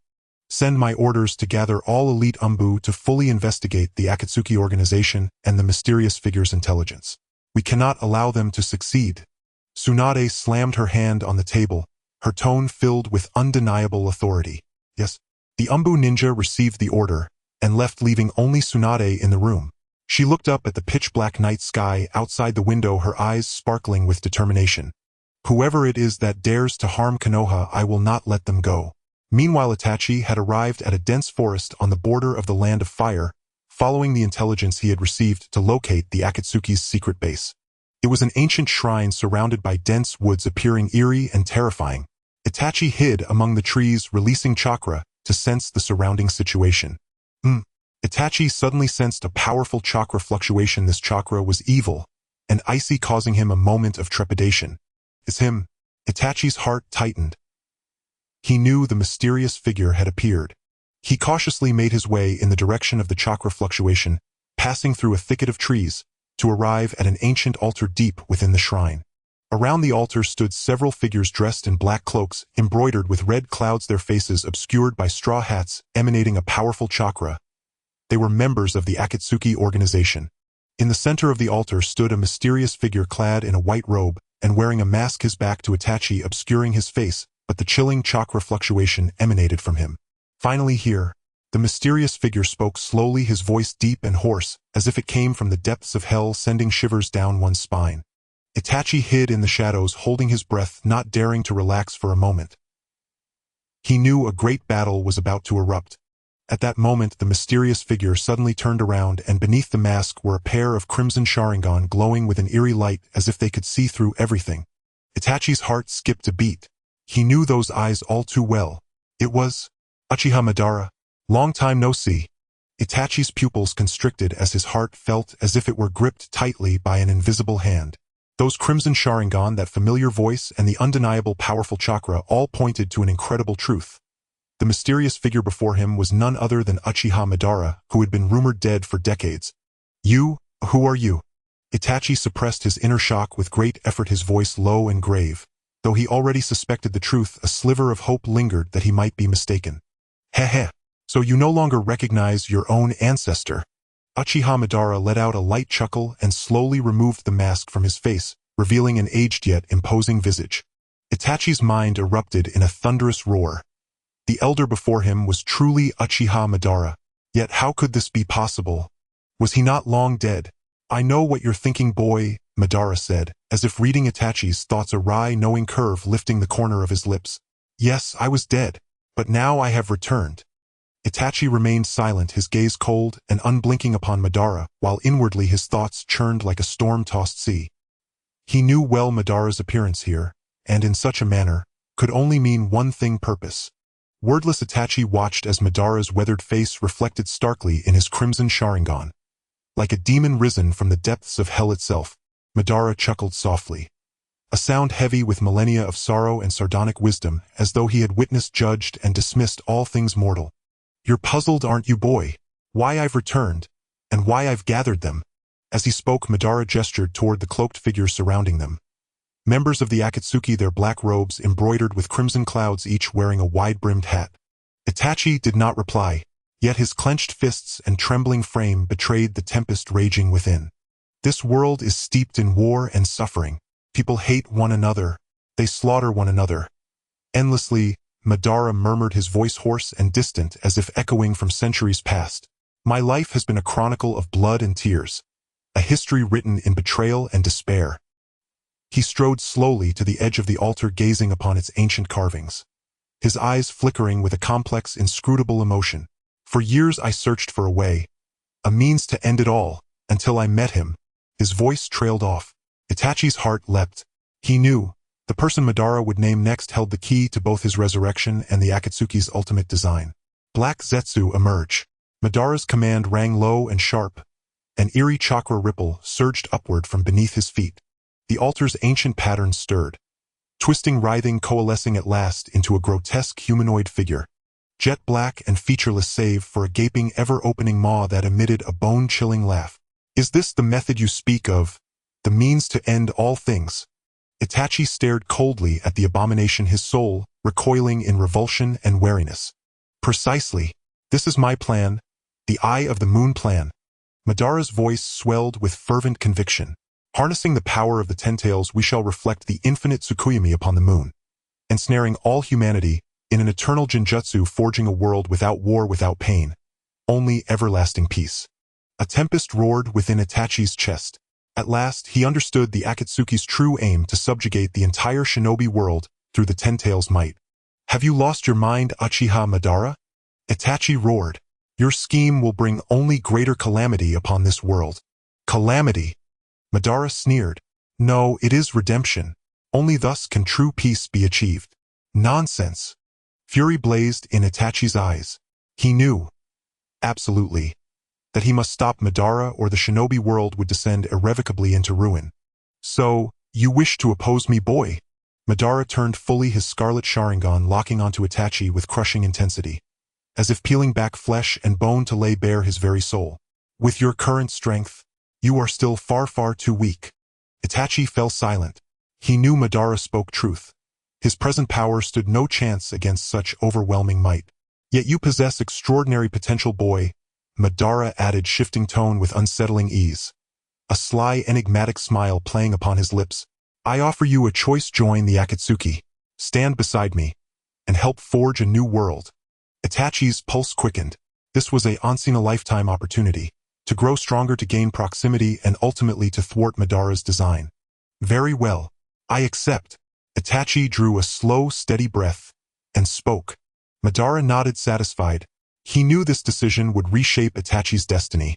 Send my orders to gather all elite Umbu to fully investigate the Akatsuki organization and the mysterious figure's intelligence. We cannot allow them to succeed." Tsunade slammed her hand on the table, her tone filled with undeniable authority. "Yes." The Umbu ninja received the order and left, leaving only Tsunade in the room. She looked up at the pitch-black night sky outside the window, her eyes sparkling with determination. "Whoever it is that dares to harm Konoha, I will not let them go." Meanwhile, Itachi had arrived at a dense forest on the border of the Land of Fire, following the intelligence he had received to locate the Akatsuki's secret base. It was an ancient shrine surrounded by dense woods, appearing eerie and terrifying. Itachi hid among the trees, releasing chakra to sense the surrounding situation. Itachi suddenly sensed a powerful chakra fluctuation. This chakra was evil and icy, causing him a moment of trepidation. "It's him." Itachi's heart tightened. He knew the mysterious figure had appeared. He cautiously made his way in the direction of the chakra fluctuation, passing through a thicket of trees, to arrive at an ancient altar deep within the shrine. Around the altar stood several figures dressed in black cloaks, embroidered with red clouds, their faces obscured by straw hats, emanating a powerful chakra. They were members of the Akatsuki organization. In the center of the altar stood a mysterious figure clad in a white robe and wearing a mask, his back to Itachi, obscuring his face, but the chilling chakra fluctuation emanated from him. "Finally here." The mysterious figure spoke slowly, his voice deep and hoarse, as if it came from the depths of hell, sending shivers down one's spine. Itachi hid in the shadows, holding his breath, not daring to relax for a moment. He knew a great battle was about to erupt. At that moment, the mysterious figure suddenly turned around, and beneath the mask were a pair of crimson Sharingan glowing with an eerie light, as if they could see through everything. Itachi's heart skipped a beat. He knew those eyes all too well. It was Uchiha Madara. "Long time no see." Itachi's pupils constricted as his heart felt as if it were gripped tightly by an invisible hand. Those crimson Sharingan, that familiar voice, and the undeniable powerful chakra all pointed to an incredible truth. The mysterious figure before him was none other than Uchiha Madara, who had been rumored dead for decades. "You? Who are you?" Itachi suppressed his inner shock with great effort, his voice low and grave. Though he already suspected the truth, a sliver of hope lingered that he might be mistaken. "Heh. So you no longer recognize your own ancestor?" Uchiha Madara let out a light chuckle and slowly removed the mask from his face, revealing an aged yet imposing visage. Itachi's mind erupted in a thunderous roar. The elder before him was truly Uchiha Madara. Yet how could this be possible? Was he not long dead? "I know what you're thinking, boy," Madara said, as if reading Itachi's thoughts, a wry, knowing curve lifting the corner of his lips. Yes, I was dead, but now I have returned. Itachi remained silent, his gaze cold and unblinking upon Madara, while inwardly his thoughts churned like a storm-tossed sea. He knew well Madara's appearance here, and in such a manner, could only mean one thing: purpose. Wordless Itachi watched as Madara's weathered face reflected starkly in his crimson Sharingan. Like a demon risen from the depths of hell itself, Madara chuckled softly. A sound heavy with millennia of sorrow and sardonic wisdom, as though he had witnessed, judged, and dismissed all things mortal. You're puzzled, aren't you, boy? Why I've returned, and why I've gathered them? As he spoke, Madara gestured toward the cloaked figures surrounding them. Members of the Akatsuki, their black robes embroidered with crimson clouds, each wearing a wide-brimmed hat. Itachi did not reply, yet his clenched fists and trembling frame betrayed the tempest raging within. This world is steeped in war and suffering. People hate one another. They slaughter one another. Endlessly, Madara murmured, his voice hoarse and distant as if echoing from centuries past. My life has been a chronicle of blood and tears, a history written in betrayal and despair. He strode slowly to the edge of the altar, gazing upon its ancient carvings, his eyes flickering with a complex, inscrutable emotion. For years I searched for a way, a means to end it all, until I met him. His voice trailed off. Itachi's heart leapt. He knew the person Madara would name next held the key to both his resurrection and the Akatsuki's ultimate design. Black Zetsu emerge. Madara's command rang low and sharp. An eerie chakra ripple surged upward from beneath his feet. The altar's ancient patterns stirred, twisting, writhing, coalescing at last into a grotesque humanoid figure. Jet black and featureless save for a gaping, ever-opening maw that emitted a bone-chilling laugh. Is this the method you speak of? The means to end all things? Itachi stared coldly at the abomination, his soul recoiling in revulsion and wariness. Precisely. This is my plan, the Eye of the Moon plan. Madara's voice swelled with fervent conviction. Harnessing the power of the Ten Tails, we shall reflect the infinite Tsukuyomi upon the moon, ensnaring all humanity in an eternal genjutsu, forging a world without war, without pain, only everlasting peace. A tempest roared within Itachi's chest. At last, he understood the Akatsuki's true aim: to subjugate the entire shinobi world through the Ten Tails' might. Have you lost your mind, Uchiha Madara? Itachi roared. Your scheme will bring only greater calamity upon this world. Calamity? Madara sneered. No, it is redemption. Only thus can true peace be achieved. Nonsense. Fury blazed in Itachi's eyes. He knew, absolutely, that he must stop Madara or the shinobi world would descend irrevocably into ruin. So, you wish to oppose me, boy? Madara turned fully, his scarlet Sharingan locking onto Itachi with crushing intensity, as if peeling back flesh and bone to lay bare his very soul. With your current strength, you are still far, far too weak. Itachi fell silent. He knew Madara spoke truth. His present power stood no chance against such overwhelming might. Yet you possess extraordinary potential, boy, Madara added, shifting tone with unsettling ease, a sly, enigmatic smile playing upon his lips. I offer you a choice: join the Akatsuki, stand beside me, and help forge a new world. Itachi's pulse quickened. This was a once-in-a-lifetime opportunity, to grow stronger, to gain proximity, and ultimately to thwart Madara's design. Very well, I accept. Itachi drew a slow, steady breath, and spoke. Madara nodded, satisfied. He knew this decision would reshape Itachi's destiny,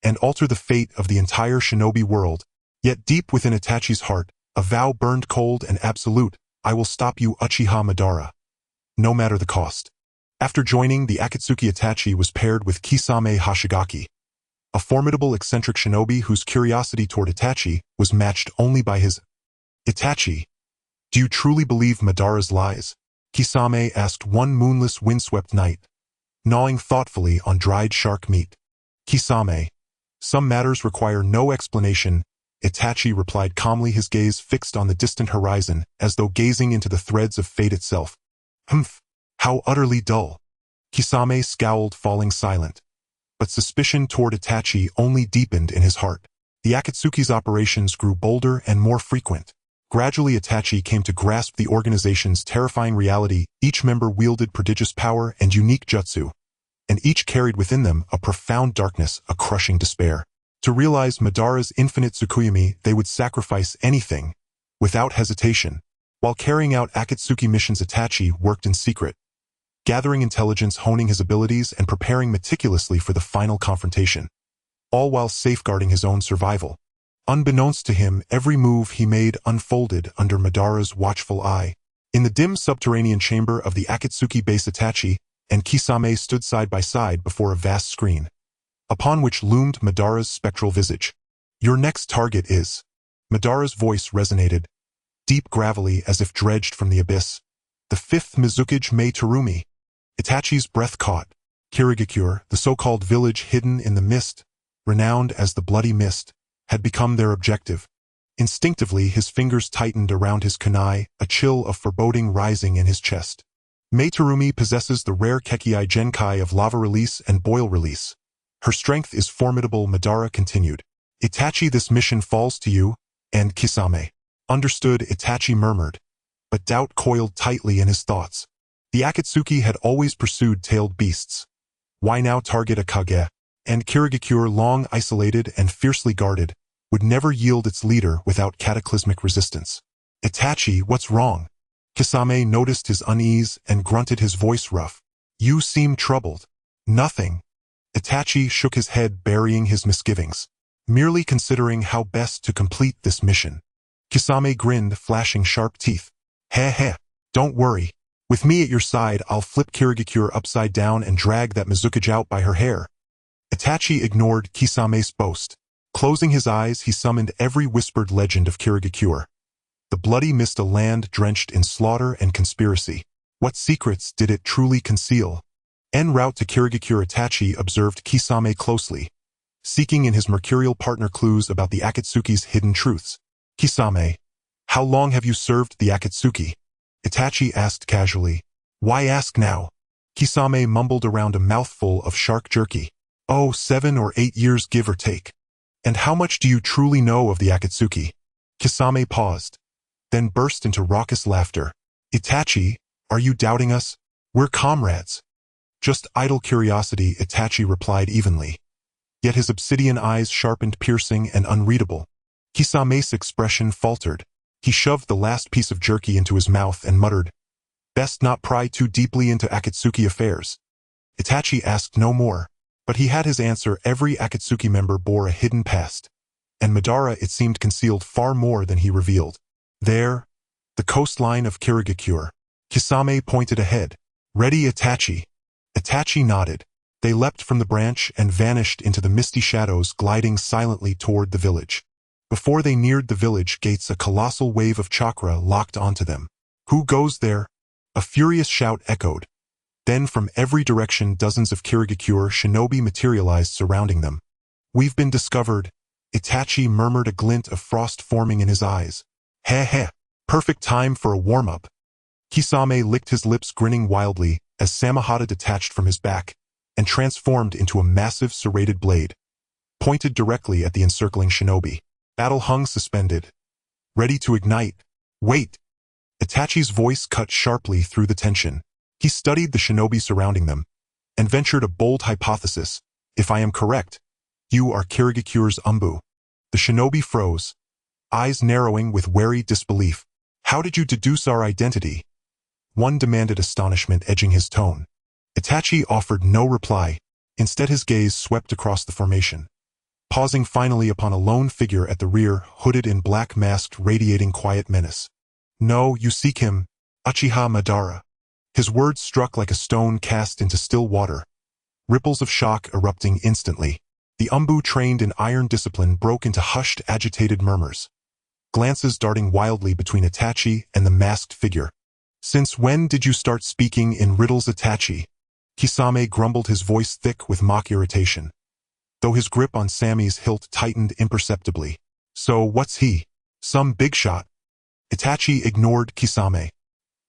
and alter the fate of the entire shinobi world. Yet deep within Itachi's heart, a vow burned cold and absolute: I will stop you, Uchiha Madara, no matter the cost. After joining the Akatsuki, Itachi was paired with Kisame Hoshigaki, a formidable eccentric shinobi whose curiosity toward Itachi was matched only by his. Itachi, do you truly believe Madara's lies? Kisame asked one moonless, windswept night, gnawing thoughtfully on dried shark meat. Kisame, some matters require no explanation, Itachi replied calmly, his gaze fixed on the distant horizon, as though gazing into the threads of fate itself. Humph, how utterly dull. Kisame scowled, falling silent. But suspicion toward Itachi only deepened in his heart. The Akatsuki's operations grew bolder and more frequent. Gradually, Itachi came to grasp the organization's terrifying reality. Each member wielded prodigious power and unique jutsu, and each carried within them a profound darkness, a crushing despair. To realize Madara's infinite Tsukuyomi, they would sacrifice anything, without hesitation. While carrying out Akatsuki missions, Itachi worked in secret, gathering intelligence, honing his abilities, and preparing meticulously for the final confrontation, all while safeguarding his own survival. Unbeknownst to him, every move he made unfolded under Madara's watchful eye. In the dim subterranean chamber of the Akatsuki base, Itachi and Kisame stood side by side before a vast screen, upon which loomed Madara's spectral visage. "Your next target is..." Madara's voice resonated, deep gravelly as if dredged from the abyss. "The fifth Mizukage Mei Terumi." Itachi's breath caught. Kirigakure, the so-called village hidden in the mist, renowned as the Bloody Mist, had become their objective. Instinctively, his fingers tightened around his kunai, a chill of foreboding rising in his chest. Mei Terumi possesses the rare Kekei Genkai of lava release and boil release. Her strength is formidable, Madara continued. "Itachi, this mission falls to you, and Kisame." "Understood," Itachi murmured, but doubt coiled tightly in his thoughts. The Akatsuki had always pursued tailed beasts. Why now target a Kage? And Kirigakure, long isolated and fiercely guarded, would never yield its leader without cataclysmic resistance. "Itachi, what's wrong?" Kisame noticed his unease and grunted, his voice rough. "You seem troubled." "Nothing." Itachi shook his head, burying his misgivings. "Merely considering how best to complete this mission." Kisame grinned, flashing sharp teeth. "Heh. Don't worry. With me at your side, I'll flip Kirigakure upside down and drag that Mizukage out by her hair." Itachi ignored Kisame's boast. Closing his eyes, he summoned every whispered legend of Kirigakure. The Bloody Mist, a land drenched in slaughter and conspiracy. What secrets did it truly conceal? En route to Kirigakure, Itachi observed Kisame closely, seeking in his mercurial partner clues about the Akatsuki's hidden truths. "Kisame, how long have you served the Akatsuki?" Itachi asked casually. "Why ask now?" Kisame mumbled around a mouthful of shark jerky. "Oh, 7 or 8 years, give or take." "And how much do you truly know of the Akatsuki?" Kisame paused, then burst into raucous laughter. "Itachi, are you doubting us? We're comrades." "Just idle curiosity," Itachi replied evenly. Yet his obsidian eyes sharpened, piercing and unreadable. Kisame's expression faltered. He shoved the last piece of jerky into his mouth and muttered, "Best not pry too deeply into Akatsuki affairs." Itachi asked no more, but he had his answer. Every Akatsuki member bore a hidden past, and Madara, it seemed, concealed far more than he revealed. "There, the coastline of Kirigakure." Kisame pointed ahead. "Ready, Itachi?" Itachi nodded. They leapt from the branch and vanished into the misty shadows, gliding silently toward the village. Before they neared the village gates, a colossal wave of chakra locked onto them. "Who goes there?" A furious shout echoed. Then from every direction dozens of Kirigakure shinobi materialized, surrounding them. "We've been discovered," Itachi murmured, a glint of frost forming in his eyes. Heh. Perfect time for a warm-up." Kisame licked his lips, grinning wildly, as Samehada detached from his back and transformed into a massive serrated blade, pointed directly at the encircling shinobi. Battle hung suspended, ready to ignite. "Wait!" Itachi's voice cut sharply through the tension. He studied the shinobi surrounding them and ventured a bold hypothesis. "If I am correct, you are Kirigakure's Umbu." The shinobi froze, eyes narrowing with wary disbelief. "How did you deduce our identity?" One demanded, astonishment edging his tone. Itachi offered no reply. Instead, his gaze swept across the formation, pausing finally upon a lone figure at the rear, hooded in black, masked, radiating quiet menace. "No, you seek him, Uchiha Madara." His words struck like a stone cast into still water, ripples of shock erupting instantly. The Umbu, trained in iron discipline, broke into hushed, agitated murmurs, glances darting wildly between Itachi and the masked figure. "Since when did you start speaking in riddles, Itachi?" Kisame grumbled, his voice thick with mock irritation, though his grip on Sammy's hilt tightened imperceptibly. "So what's he? Some big shot?" Itachi ignored Kisame.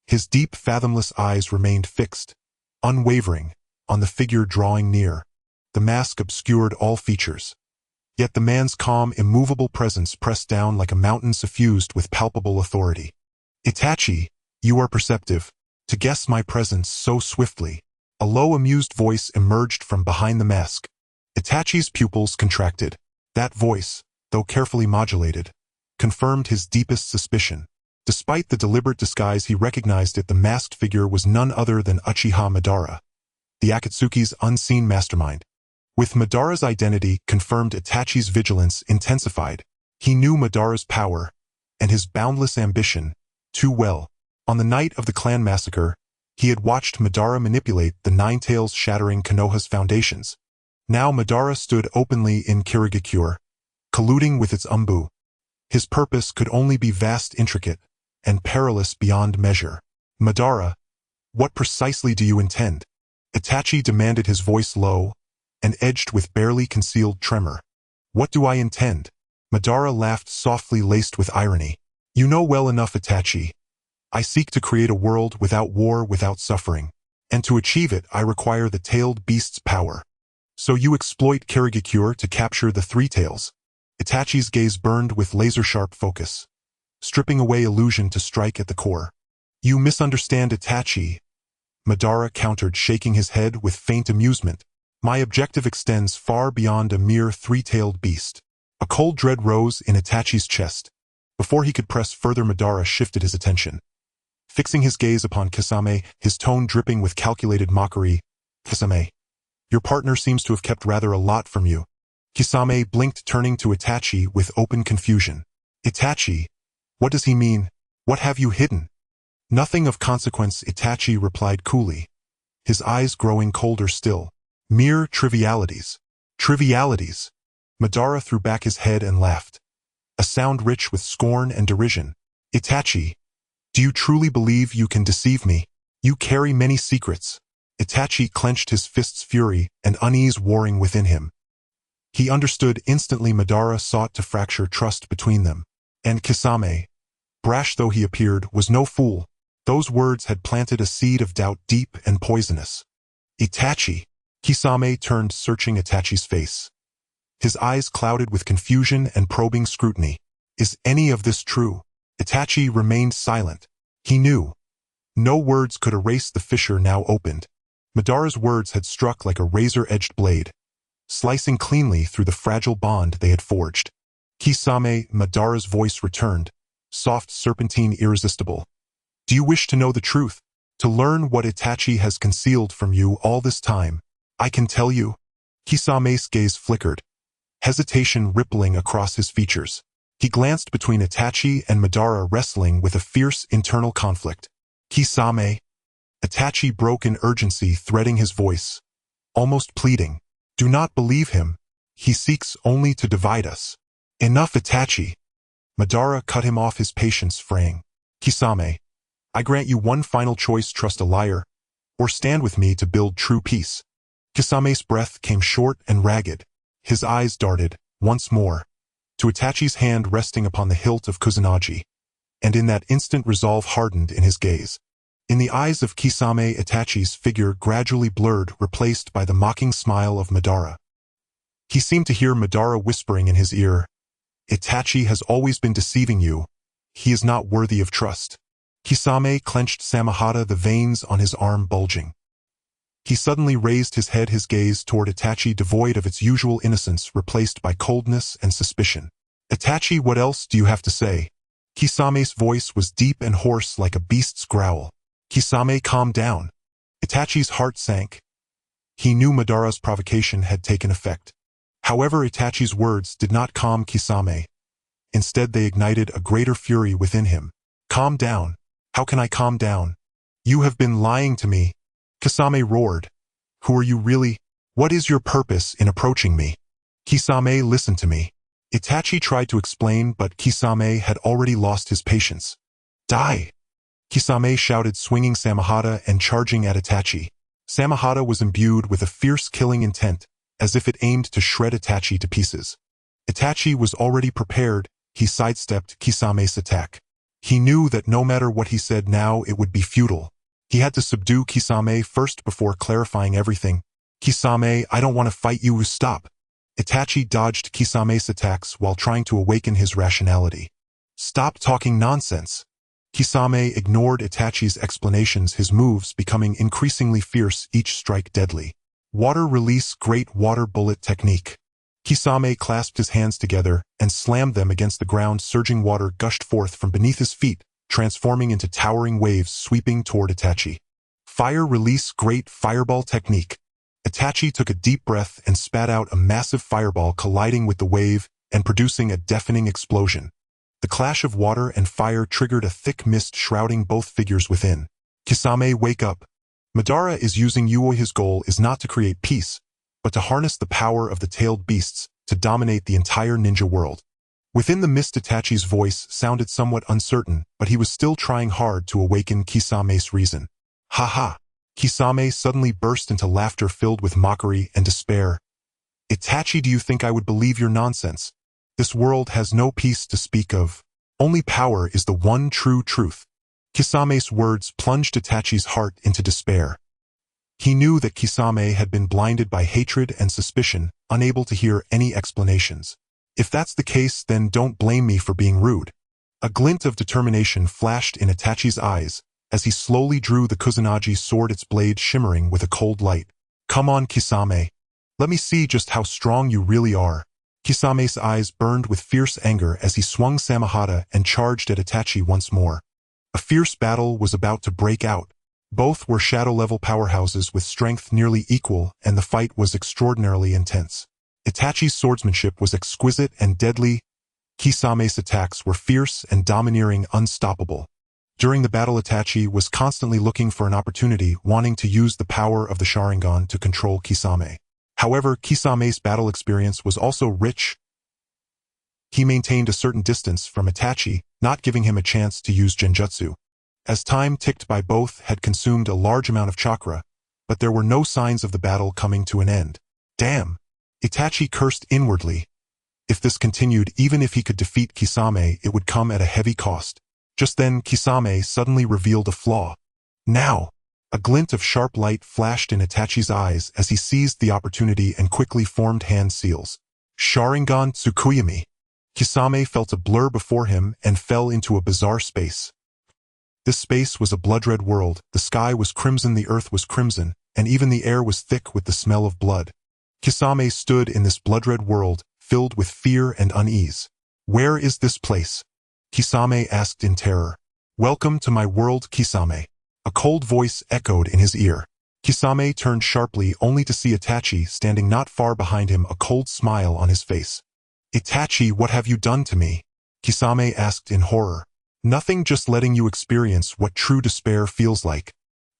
His deep, fathomless eyes remained fixed, unwavering, on the figure drawing near. The mask obscured all features, yet the man's calm, immovable presence pressed down like a mountain, suffused with palpable authority. "Itachi, you are perceptive, to guess my presence so swiftly." A low, amused voice emerged from behind the mask. Itachi's pupils contracted. That voice, though carefully modulated, confirmed his deepest suspicion. Despite the deliberate disguise, he recognized it. The masked figure was none other than Uchiha Madara, the Akatsuki's unseen mastermind. With Madara's identity confirmed, Itachi's vigilance intensified. He knew Madara's power and his boundless ambition too well. On the night of the clan massacre, he had watched Madara manipulate the Nine Tails, shattering Konoha's foundations. Now Madara stood openly in Kirigakure, colluding with its Umbu. His purpose could only be vast, intricate, and perilous beyond measure. Madara, what precisely do you intend? Itachi demanded, his voice low and edged with barely concealed tremor. What do I intend? Madara laughed softly, laced with irony. You know well enough, Itachi. I seek to create a world without war, without suffering. And to achieve it, I require the tailed beast's power. So you exploit Kirigakure to capture the Three Tails. Itachi's gaze burned with laser-sharp focus, stripping away illusion to strike at the core. You misunderstand, Itachi, Madara countered, shaking his head with faint amusement. My objective extends far beyond a mere three-tailed beast. A cold dread rose in Itachi's chest. Before he could press further, Madara shifted his attention, fixing his gaze upon Kisame, his tone dripping with calculated mockery. Kisame, your partner seems to have kept rather a lot from you. Kisame blinked, turning to Itachi with open confusion. Itachi, what does he mean? What have you hidden? Nothing of consequence, Itachi replied coolly, his eyes growing colder still. Mere trivialities. Trivialities. Madara threw back his head and laughed, a sound rich with scorn and derision. Itachi, do you truly believe you can deceive me? You carry many secrets. Itachi clenched his fists, fury and unease warring within him. He understood instantly. Madara sought to fracture trust between them. And Kisame, brash though he appeared, was no fool. Those words had planted a seed of doubt, deep and poisonous. Itachi. Kisame turned, searching Itachi's face, his eyes clouded with confusion and probing scrutiny. Is any of this true? Itachi remained silent. He knew no words could erase the fissure now opened. Madara's words had struck like a razor-edged blade, slicing cleanly through the fragile bond they had forged. Kisame, Madara's voice returned, soft, serpentine, irresistible. Do you wish to know the truth? To learn what Itachi has concealed from you all this time? I can tell you. Kisame's gaze flickered, hesitation rippling across his features. He glanced between Itachi and Madara, wrestling with a fierce internal conflict. Kisame. Itachi broke in urgency, threading his voice, almost pleading. Do not believe him. He seeks only to divide us. Enough, Itachi. Madara cut him off, his patience fraying. Kisame, I grant you one final choice: trust a liar, or stand with me to build true peace. Kisame's breath came short and ragged. His eyes darted, once more, to Itachi's hand resting upon the hilt of Kusanagi, and in that instant resolve hardened in his gaze. In the eyes of Kisame, Itachi's figure gradually blurred, replaced by the mocking smile of Madara. He seemed to hear Madara whispering in his ear, Itachi has always been deceiving you. He is not worthy of trust. Kisame clenched Samahata, the veins on his arm bulging. He suddenly raised his head, his gaze toward Itachi devoid of its usual innocence, replaced by coldness and suspicion. Itachi, what else do you have to say? Kisame's voice was deep and hoarse like a beast's growl. Kisame, calm down. Itachi's heart sank. He knew Madara's provocation had taken effect. However, Itachi's words did not calm Kisame. Instead, they ignited a greater fury within him. Calm down. How can I calm down? You have been lying to me. Kisame roared. Who are you really? What is your purpose in approaching me? Kisame, listen to me. Itachi tried to explain, but Kisame had already lost his patience. Die! Kisame shouted, swinging Samahata and charging at Itachi. Samahata was imbued with a fierce killing intent, as if it aimed to shred Itachi to pieces. Itachi was already prepared. He sidestepped Kisame's attack. He knew that no matter what he said now, it would be futile. He had to subdue Kisame first before clarifying everything. Kisame, I don't want to fight you. Stop. Itachi dodged Kisame's attacks while trying to awaken his rationality. Stop talking nonsense. Kisame ignored Itachi's explanations, his moves becoming increasingly fierce, each strike deadly. Water release, great water bullet technique. Kisame clasped his hands together and slammed them against the ground. Surging water gushed forth from beneath his feet, transforming into towering waves sweeping toward Itachi. Fire release great fireball technique. Itachi took a deep breath and spat out a massive fireball, colliding with the wave and producing a deafening explosion. The clash of water and fire triggered a thick mist shrouding both figures within. Kisame, wake up. Madara is using Yui. His goal is not to create peace, but to harness the power of the tailed beasts to dominate the entire ninja world. Within the mist, Itachi's voice sounded somewhat uncertain, but he was still trying hard to awaken Kisame's reason. Ha ha! Kisame suddenly burst into laughter filled with mockery and despair. Itachi, do you think I would believe your nonsense? This world has no peace to speak of. Only power is the one true truth. Kisame's words plunged Itachi's heart into despair. He knew that Kisame had been blinded by hatred and suspicion, unable to hear any explanations. If that's the case, then don't blame me for being rude. A glint of determination flashed in Itachi's eyes as he slowly drew the Kusanagi sword, its blade shimmering with a cold light. Come on, Kisame. Let me see just how strong you really are. Kisame's eyes burned with fierce anger as he swung Samehada and charged at Itachi once more. A fierce battle was about to break out. Both were shadow-level powerhouses with strength nearly equal, and the fight was extraordinarily intense. Itachi's swordsmanship was exquisite and deadly. Kisame's attacks were fierce and domineering, unstoppable. During the battle, Itachi was constantly looking for an opportunity, wanting to use the power of the Sharingan to control Kisame. However, Kisame's battle experience was also rich. He maintained a certain distance from Itachi, not giving him a chance to use genjutsu. As time ticked by, both had consumed a large amount of chakra, but there were no signs of the battle coming to an end. Damn! Itachi cursed inwardly. If this continued, even if he could defeat Kisame, it would come at a heavy cost. Just then, Kisame suddenly revealed a flaw. Now! A glint of sharp light flashed in Itachi's eyes as he seized the opportunity and quickly formed hand seals. Sharingan Tsukuyami. Kisame felt a blur before him and fell into a bizarre space. This space was a blood-red world. The sky was crimson, the earth was crimson, and even the air was thick with the smell of blood. Kisame stood in this blood-red world, filled with fear and unease. Where is this place? Kisame asked in terror. Welcome to my world, Kisame. A cold voice echoed in his ear. Kisame turned sharply only to see Itachi standing not far behind him, a cold smile on his face. Itachi, what have you done to me? Kisame asked in horror. Nothing, just letting you experience what true despair feels like.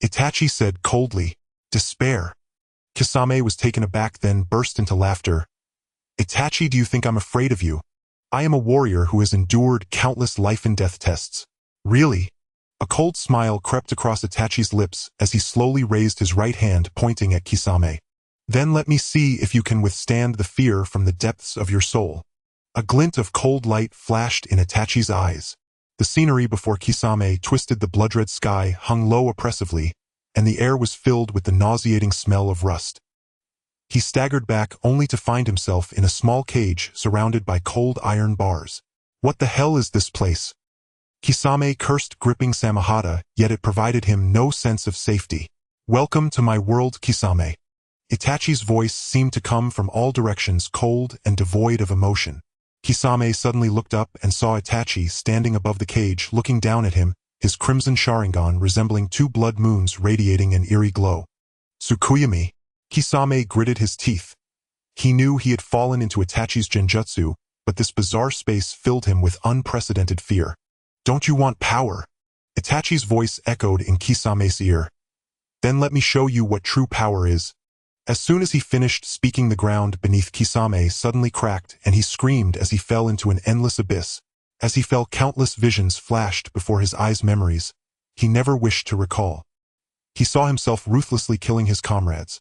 Itachi said coldly. Despair? Kisame was taken aback, then burst into laughter. Itachi, do you think I'm afraid of you? I am a warrior who has endured countless life-and-death tests. Really? A cold smile crept across Itachi's lips as he slowly raised his right hand, pointing at Kisame. Then let me see if you can withstand the fear from the depths of your soul. A glint of cold light flashed in Itachi's eyes. The scenery before Kisame twisted. The blood-red sky hung low oppressively, and the air was filled with the nauseating smell of rust. He staggered back only to find himself in a small cage surrounded by cold iron bars. What the hell is this place? Kisame cursed, gripping Samehada, yet it provided him no sense of safety. Welcome to my world, Kisame. Itachi's voice seemed to come from all directions, cold and devoid of emotion. Kisame suddenly looked up and saw Itachi standing above the cage, looking down at him, his crimson Sharingan resembling two blood moons radiating an eerie glow. Tsukuyami. Kisame gritted his teeth. He knew he had fallen into Itachi's genjutsu, but this bizarre space filled him with unprecedented fear. Don't you want power? Itachi's voice echoed in Kisame's ear. Then let me show you what true power is. As soon as he finished speaking, the ground beneath Kisame suddenly cracked, and he screamed as he fell into an endless abyss. As he fell, countless visions flashed before his eyes, memories he never wished to recall. He saw himself ruthlessly killing his comrades.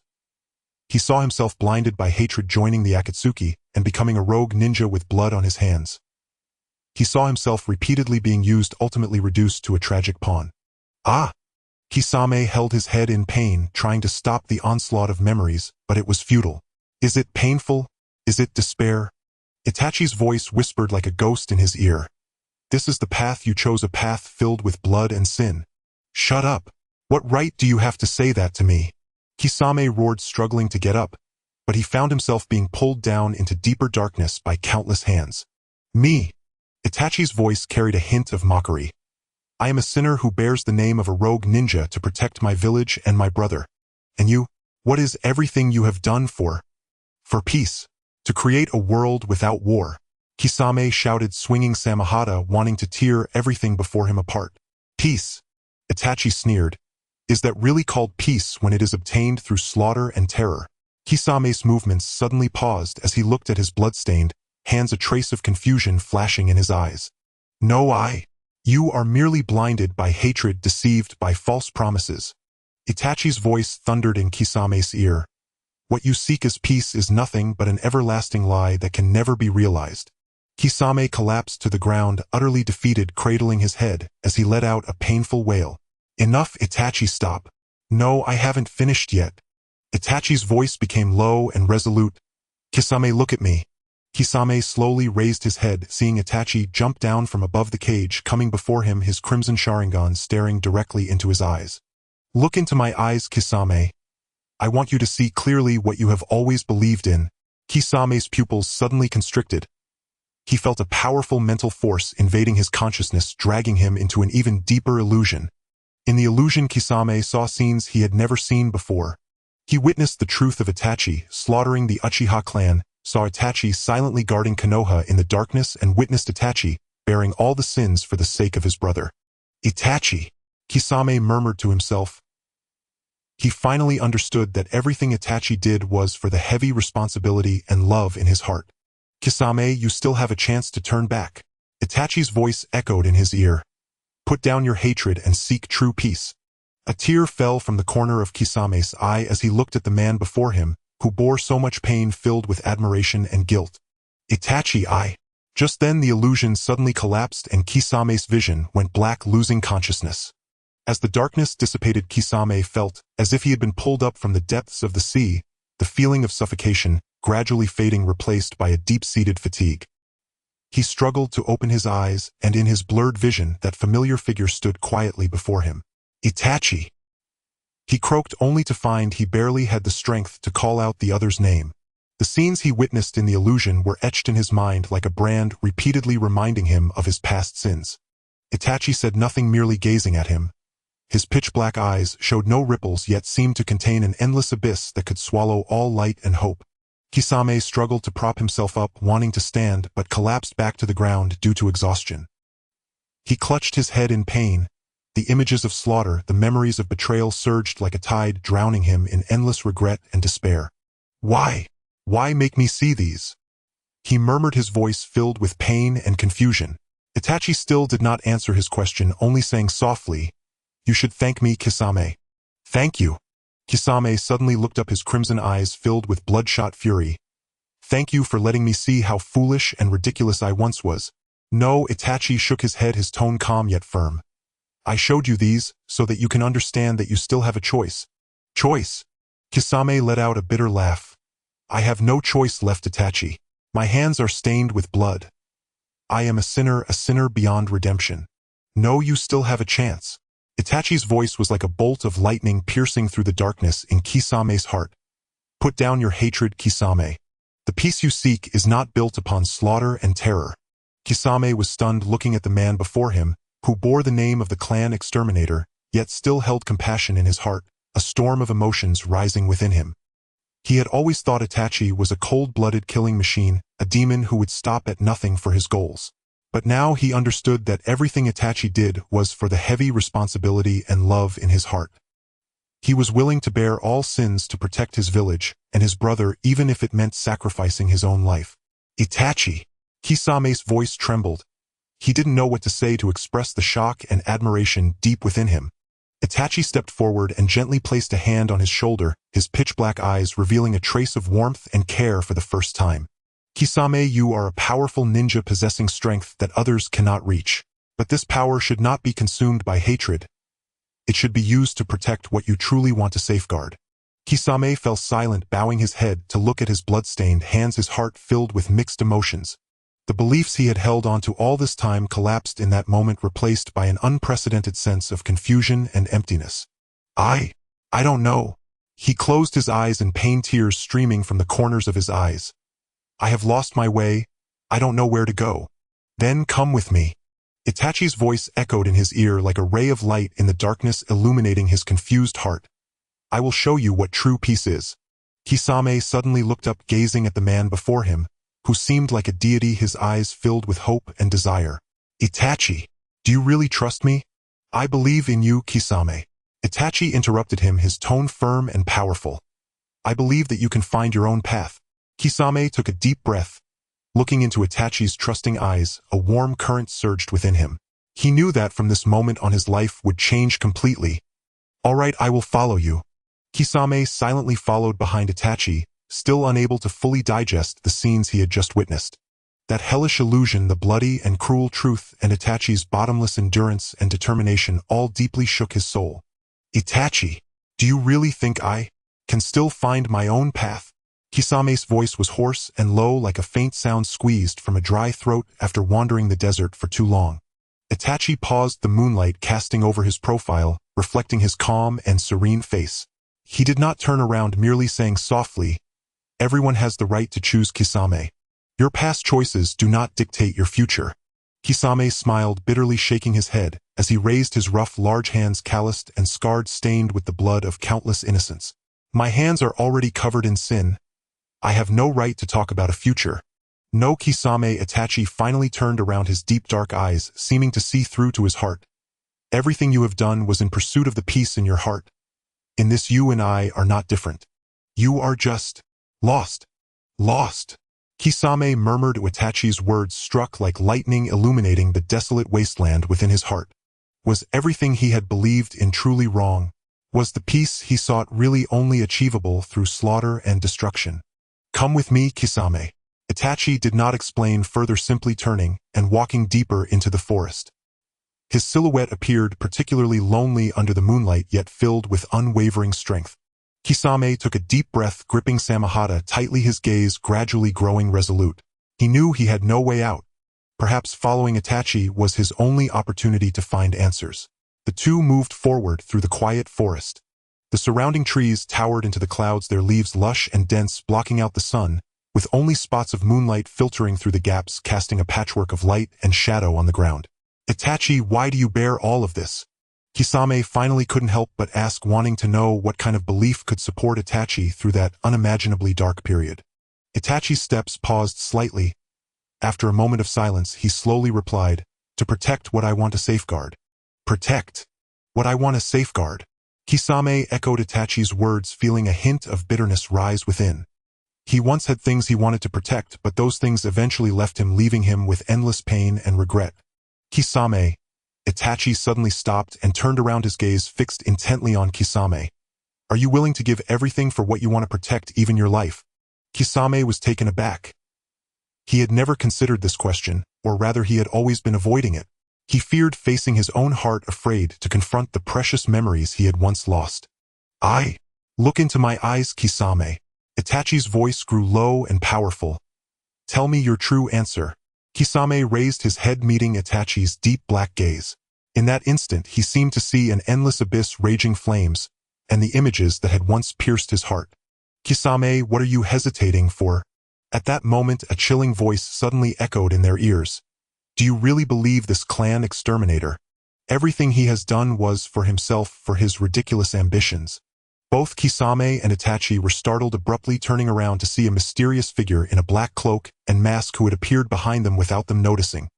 He saw himself blinded by hatred, joining the Akatsuki and becoming a rogue ninja with blood on his hands. He saw himself repeatedly being used, ultimately reduced to a tragic pawn. Ah! Kisame held his head in pain, trying to stop the onslaught of memories, but it was futile. Is it painful? Is it despair? Itachi's voice whispered like a ghost in his ear. This is the path you chose, a path filled with blood and sin. Shut up! What right do you have to say that to me? Kisame roared, struggling to get up. but he found himself being pulled down into deeper darkness by countless hands. Me. Itachi's voice carried a hint of mockery. I am a sinner who bears the name of a rogue ninja to protect my village and my brother. And you? What is everything you have done for peace? To create a world without war. Kisame shouted, swinging Samahata, wanting to tear everything before him apart. Peace. Itachi sneered. Is that really called peace when it is obtained through slaughter and terror? Kisame's movements suddenly paused as he looked at his bloodstained hands, a trace of confusion flashing in his eyes. No, you are merely blinded by hatred, deceived by false promises. Itachi's voice thundered in Kisame's ear. What you seek as peace is nothing but an everlasting lie that can never be realized. Kisame collapsed to the ground, utterly defeated, cradling his head as he let out a painful wail. Enough, Itachi, stop. No, I haven't finished yet. Itachi's voice became low and resolute. Kisame, look at me. Kisame slowly raised his head, seeing Itachi jump down from above the cage, coming before him, his crimson Sharingan staring directly into his eyes. Look into my eyes, Kisame. I want you to see clearly what you have always believed in. Kisame's pupils suddenly constricted. He felt a powerful mental force invading his consciousness, dragging him into an even deeper illusion. In the illusion, Kisame saw scenes he had never seen before. He witnessed the truth of Itachi slaughtering the Uchiha clan, saw Itachi silently guarding Konoha in the darkness, and witnessed Itachi bearing all the sins for the sake of his brother. Itachi, Kisame murmured to himself. He finally understood that everything Itachi did was for the heavy responsibility and love in his heart. Kisame, you still have a chance to turn back. Itachi's voice echoed in his ear. Put down your hatred and seek true peace. A tear fell from the corner of Kisame's eye as he looked at the man before him, who bore so much pain, filled with admiration and guilt. Itachi, I. Just then the illusion suddenly collapsed and Kisame's vision went black, losing consciousness. As the darkness dissipated, Kisame felt as if he had been pulled up from the depths of the sea, the feeling of suffocation gradually fading, replaced by a deep-seated fatigue. He struggled to open his eyes, and in his blurred vision, that familiar figure stood quietly before him. Itachi! He croaked, only to find he barely had the strength to call out the other's name. The scenes he witnessed in the illusion were etched in his mind like a brand, repeatedly reminding him of his past sins. Itachi said nothing, merely gazing at him. His pitch-black eyes showed no ripples, yet seemed to contain an endless abyss that could swallow all light and hope. Kisame struggled to prop himself up, wanting to stand, but collapsed back to the ground due to exhaustion. He clutched his head in pain. The images of slaughter, the memories of betrayal surged like a tide, drowning him in endless regret and despair. Why? Why make me see these? He murmured, his voice filled with pain and confusion. Itachi still did not answer his question, only saying softly, You should thank me, Kisame. Thank you. Kisame suddenly looked up, his crimson eyes filled with bloodshot fury. Thank you for letting me see how foolish and ridiculous I once was. No, Itachi shook his head, his tone calm yet firm. I showed you these so that you can understand that you still have a choice. Choice? Kisame let out a bitter laugh. I have no choice left, Itachi. My hands are stained with blood. I am a sinner beyond redemption. No, you still have a chance. Itachi's voice was like a bolt of lightning piercing through the darkness in Kisame's heart. Put down your hatred, Kisame. The peace you seek is not built upon slaughter and terror. Kisame was stunned, looking at the man before him, who bore the name of the clan exterminator, yet still held compassion in his heart, a storm of emotions rising within him. He had always thought Itachi was a cold-blooded killing machine, a demon who would stop at nothing for his goals. But now he understood that everything Itachi did was for the heavy responsibility and love in his heart. He was willing to bear all sins to protect his village and his brother, even if it meant sacrificing his own life. Itachi! Kisame's voice trembled. He didn't know what to say to express the shock and admiration deep within him. Itachi stepped forward and gently placed a hand on his shoulder, his pitch-black eyes revealing a trace of warmth and care for the first time. Kisame, you are a powerful ninja possessing strength that others cannot reach. But this power should not be consumed by hatred. It should be used to protect what you truly want to safeguard. Kisame fell silent, bowing his head to look at his blood-stained hands, his heart filled with mixed emotions. The beliefs he had held on to all this time collapsed in that moment, replaced by an unprecedented sense of confusion and emptiness. I don't know. He closed his eyes and pain, tears streaming from the corners of his eyes. I have lost my way. I don't know where to go. Then come with me. Itachi's voice echoed in his ear like a ray of light in the darkness, illuminating his confused heart. I will show you what true peace is. Kisame suddenly looked up, gazing at the man before him, who seemed like a deity, his eyes filled with hope and desire. Itachi, do you really trust me? I believe in you, Kisame. Itachi interrupted him, his tone firm and powerful. I believe that you can find your own path. Kisame took a deep breath. Looking into Itachi's trusting eyes, a warm current surged within him. He knew that from this moment on his life would change completely. All right, I will follow you. Kisame silently followed behind Itachi, still unable to fully digest the scenes he had just witnessed. That hellish illusion, the bloody and cruel truth, and Itachi's bottomless endurance and determination all deeply shook his soul. Itachi, do you really think I can still find my own path? Kisame's voice was hoarse and low, like a faint sound squeezed from a dry throat after wandering the desert for too long. Itachi paused, the moonlight casting over his profile, reflecting his calm and serene face. He did not turn around, merely saying softly, "Everyone has the right to choose, Kisame. Your past choices do not dictate your future." Kisame smiled, bitterly shaking his head, as he raised his rough, large hands, calloused and scarred, stained with the blood of countless innocents. "My hands are already covered in sin. I have no right to talk about a future." No, Kisame. Itachi finally turned around, his deep dark eyes seeming to see through to his heart. "Everything you have done was in pursuit of the peace in your heart. In this, you and I are not different. You are just lost. Lost." Kisame murmured. Itachi's words struck like lightning, illuminating the desolate wasteland within his heart. Was everything he had believed in truly wrong? Was the peace he sought really only achievable through slaughter and destruction? "Come with me, Kisame." Itachi did not explain further, simply turning and walking deeper into the forest. His silhouette appeared particularly lonely under the moonlight, yet filled with unwavering strength. Kisame took a deep breath, gripping Samehada tightly, his gaze gradually growing resolute. He knew he had no way out. Perhaps following Itachi was his only opportunity to find answers. The two moved forward through the quiet forest. The surrounding trees towered into the clouds, their leaves lush and dense, blocking out the sun, with only spots of moonlight filtering through the gaps, casting a patchwork of light and shadow on the ground. "Itachi, why do you bear all of this?" Kisame finally couldn't help but ask, wanting to know what kind of belief could support Itachi through that unimaginably dark period. Itachi's steps paused slightly. After a moment of silence, he slowly replied, "To protect what I want to safeguard." "Protect what I want to safeguard?" Kisame echoed Itachi's words, feeling a hint of bitterness rise within. He once had things he wanted to protect, but those things eventually left him, leaving him with endless pain and regret. "Kisame." Itachi suddenly stopped and turned around, his gaze fixed intently on Kisame. "Are you willing to give everything for what you want to protect, even your life?" Kisame was taken aback. He had never considered this question, or rather he had always been avoiding it. He feared facing his own heart, afraid to confront the precious memories he had once lost. "I look into my eyes, Kisame." Itachi's voice grew low and powerful. "Tell me your true answer." Kisame raised his head, meeting Itachi's deep black gaze. In that instant, he seemed to see an endless abyss, raging flames, and the images that had once pierced his heart. "Kisame, what are you hesitating for?" At that moment, a chilling voice suddenly echoed in their ears. "Do you really believe this clan exterminator? Everything he has done was for himself, for his ridiculous ambitions." Both Kisame and Itachi were startled, abruptly turning around to see a mysterious figure in a black cloak and mask who had appeared behind them without them noticing.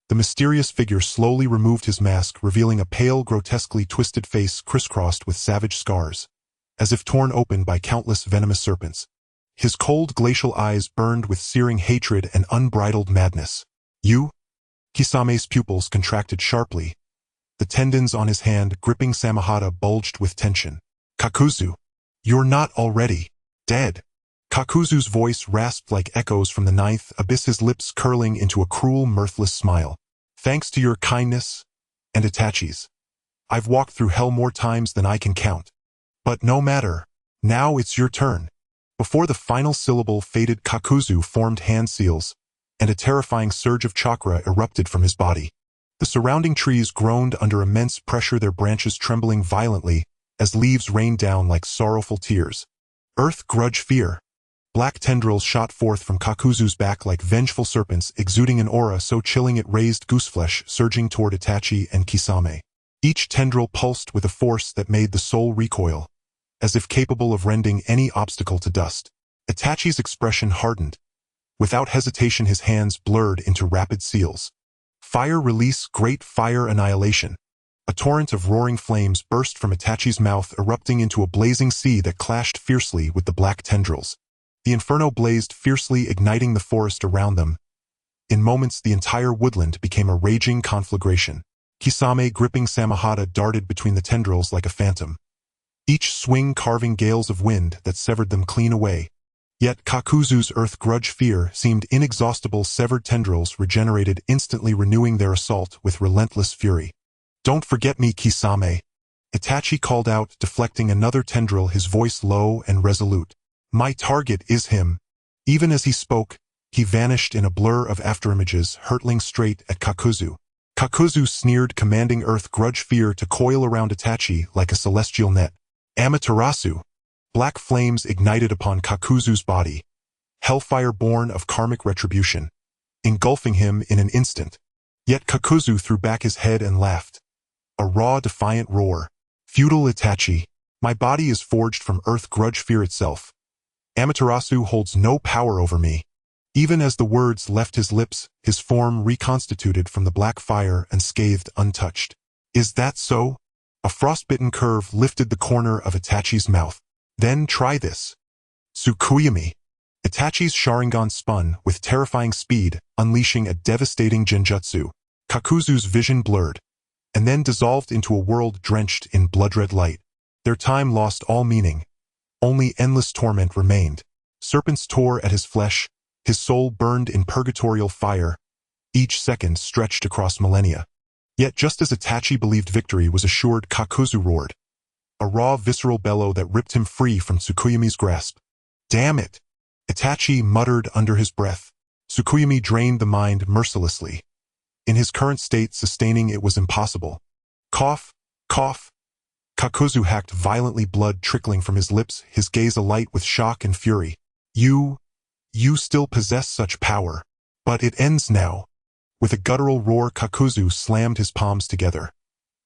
The mysterious figure slowly removed his mask, revealing a pale, grotesquely twisted face crisscrossed with savage scars, as if torn open by countless venomous serpents. His cold, glacial eyes burned with searing hatred and unbridled madness. "You?" Kisame's pupils contracted sharply. The tendons on his hand, gripping Samehada, bulged with tension. "Kakuzu, you're not already dead." Kakuzu's voice rasped like echoes from the ninth abyss, his lips curling into a cruel, mirthless smile. "Thanks to your kindness and Itachi's, I've walked through hell more times than I can count. But no matter, now it's your turn." Before the final syllable faded, Kakuzu formed hand seals, and a terrifying surge of chakra erupted from his body. The surrounding trees groaned under immense pressure, their branches trembling violently as leaves rained down like sorrowful tears. Earth grudge fear. Black tendrils shot forth from Kakuzu's back like vengeful serpents, exuding an aura so chilling it raised gooseflesh, surging toward Itachi and Kisame. Each tendril pulsed with a force that made the soul recoil, as if capable of rending any obstacle to dust. Itachi's expression hardened. Without hesitation, his hands blurred into rapid seals. Fire release, great fire annihilation. A torrent of roaring flames burst from Itachi's mouth, erupting into a blazing sea that clashed fiercely with the black tendrils. The inferno blazed fiercely, igniting the forest around them. In moments, the entire woodland became a raging conflagration. Kisame, gripping Samehada, darted between the tendrils like a phantom, each swing carving gales of wind that severed them clean away. Yet Kakuzu's earth grudge fear seemed inexhaustible. Severed tendrils regenerated instantly, renewing their assault with relentless fury. "Don't forget me, Kisame," Itachi called out, deflecting another tendril, his voice low and resolute. "My target is him." Even as he spoke, he vanished in a blur of afterimages, hurtling straight at Kakuzu. Kakuzu sneered, commanding earth grudge fear to coil around Itachi like a celestial net. Amaterasu. Black flames ignited upon Kakuzu's body, hellfire born of karmic retribution, engulfing him in an instant. Yet Kakuzu threw back his head and laughed. A raw, defiant roar. "Feudal Itachi, my body is forged from earth grudge fear itself. Amaterasu holds no power over me." Even as the words left his lips, his form reconstituted from the black fire and scathed untouched. "Is that so?" A frostbitten curve lifted the corner of Itachi's mouth. "Then try this." Tsukuyomi. Itachi's Sharingan spun with terrifying speed, unleashing a devastating genjutsu. Kakuzu's vision blurred, and then dissolved into a world drenched in blood-red light. Their time lost all meaning. Only endless torment remained. Serpents tore at his flesh, his soul burned in purgatorial fire. Each second stretched across millennia. Yet just as Itachi believed victory was assured, Kakuzu roared. A raw, visceral bellow that ripped him free from Tsukuyomi's grasp. "Damn it!" Itachi muttered under his breath. Tsukuyomi drained the mind mercilessly. In his current state, sustaining it was impossible. Cough, cough. Kakuzu hacked violently, blood trickling from his lips, his gaze alight with shock and fury. You still possess such power. But it ends now." With a guttural roar, Kakuzu slammed his palms together,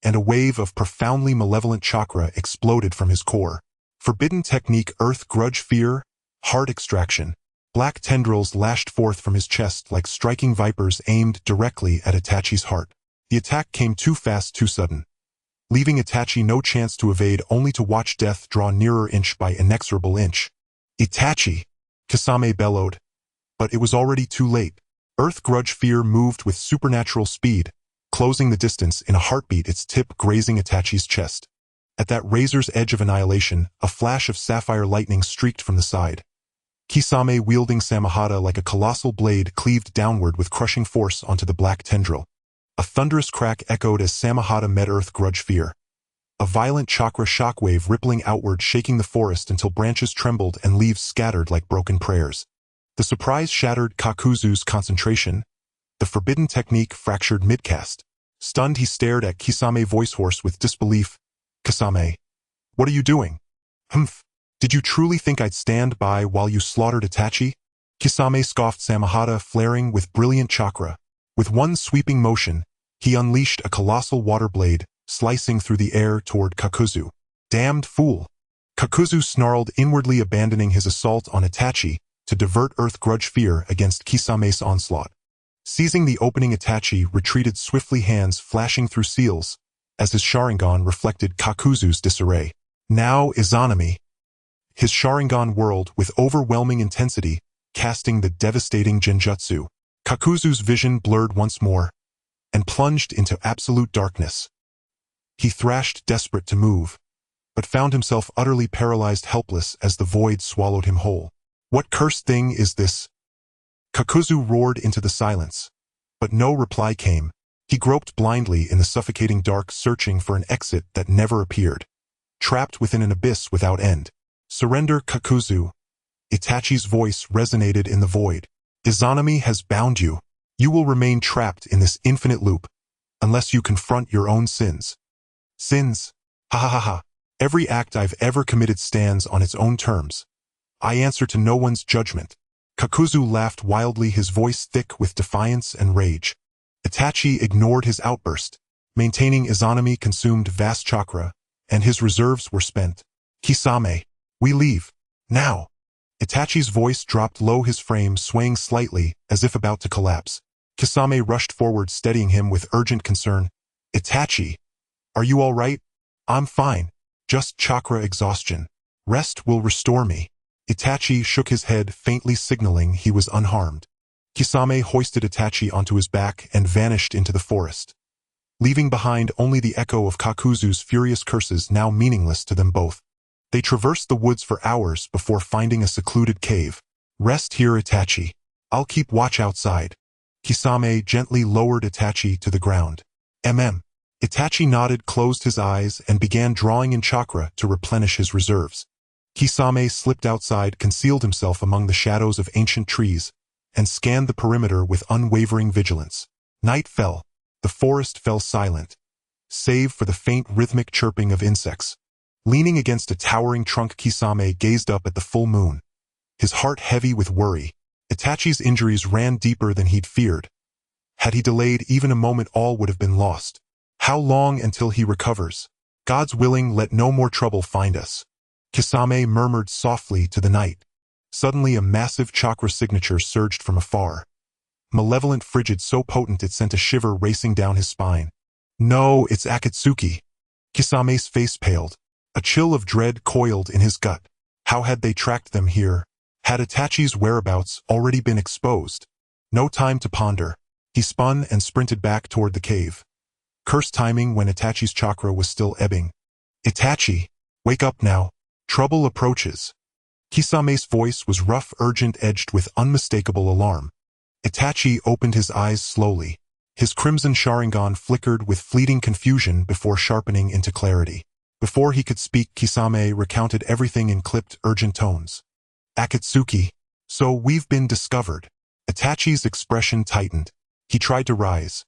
and a wave of profoundly malevolent chakra exploded from his core. Forbidden technique, earth grudge fear, heart extraction. Black tendrils lashed forth from his chest like striking vipers aimed directly at Itachi's heart. The attack came too fast, too sudden, leaving Itachi no chance to evade, only to watch death draw nearer inch by inexorable inch. "Itachi!" Kisame bellowed, but it was already too late. Earth grudge fear moved with supernatural speed, closing the distance in a heartbeat, its tip grazing Itachi's chest. At that razor's edge of annihilation, a flash of sapphire lightning streaked from the side. Kisame, wielding Samehada like a colossal blade, cleaved downward with crushing force onto the black tendril. A thunderous crack echoed as Samehada met earth grudge fear. A violent chakra shockwave rippling outward, shaking the forest until branches trembled and leaves scattered like broken prayers. The surprise shattered Kakuzu's concentration. The forbidden technique fractured midcast. Stunned, he stared at Kisame, voice hoarse with disbelief. "Kisame, what are you doing?" "Humph. Did you truly think I'd stand by while you slaughtered Itachi?" Kisame scoffed. Samehada flaring with brilliant chakra. With one sweeping motion, he unleashed a colossal water blade, slicing through the air toward Kakuzu. "Damned fool!" Kakuzu snarled, inwardly abandoning his assault on Itachi to divert earth grudge fear against Kisame's onslaught. Seizing the opening, Itachi retreated swiftly, hands flashing through seals, as his Sharingan reflected Kakuzu's disarray. "Now Izanami!" His Sharingan whirled with overwhelming intensity, casting the devastating genjutsu. Kakuzu's vision blurred once more, and plunged into absolute darkness. He thrashed, desperate to move, but found himself utterly paralyzed, helpless as the void swallowed him whole. "What cursed thing is this?" Kakuzu roared into the silence, but no reply came. He groped blindly in the suffocating dark, searching for an exit that never appeared. Trapped within an abyss without end. "Surrender, Kakuzu." Itachi's voice resonated in the void. "Izanami has bound you. You will remain trapped in this infinite loop, unless you confront your own sins." "Sins? Ha ha ha ha." Every act I've ever committed stands on its own terms. I answer to no one's judgment. Kakuzu laughed wildly, his voice thick with defiance and rage. Itachi ignored his outburst. Maintaining Izanami consumed vast chakra, and his reserves were spent. Kisame, we leave. Now. Itachi's voice dropped low, his frame swaying slightly, as if about to collapse. Kisame rushed forward, steadying him with urgent concern. Itachi, are you all right? I'm fine. Just chakra exhaustion. Rest will restore me. Itachi shook his head, faintly signaling he was unharmed. Kisame hoisted Itachi onto his back and vanished into the forest, leaving behind only the echo of Kakuzu's furious curses, now meaningless to them both. They traversed the woods for hours before finding a secluded cave. Rest here, Itachi. I'll keep watch outside. Kisame gently lowered Itachi to the ground. Itachi nodded, closed his eyes, and began drawing in chakra to replenish his reserves. Kisame slipped outside, concealed himself among the shadows of ancient trees, and scanned the perimeter with unwavering vigilance. Night fell. The forest fell silent, save for the faint rhythmic chirping of insects. Leaning against a towering trunk, Kisame gazed up at the full moon, his heart heavy with worry. Itachi's injuries ran deeper than he'd feared. Had he delayed even a moment, all would have been lost. How long until he recovers? God's willing, let no more trouble find us. Kisame murmured softly to the night. Suddenly a massive chakra signature surged from afar. Malevolent, frigid, so potent it sent a shiver racing down his spine. No, it's Akatsuki. Kisame's face paled. A chill of dread coiled in his gut. How had they tracked them here? Had Itachi's whereabouts already been exposed? No time to ponder. He spun and sprinted back toward the cave. Cursed timing when Itachi's chakra was still ebbing. Itachi, wake up now. Trouble approaches. Kisame's voice was rough, urgent, edged with unmistakable alarm. Itachi opened his eyes slowly. His crimson Sharingan flickered with fleeting confusion before sharpening into clarity. Before he could speak, Kisame recounted everything in clipped, urgent tones. Akatsuki, so we've been discovered. Itachi's expression tightened. He tried to rise,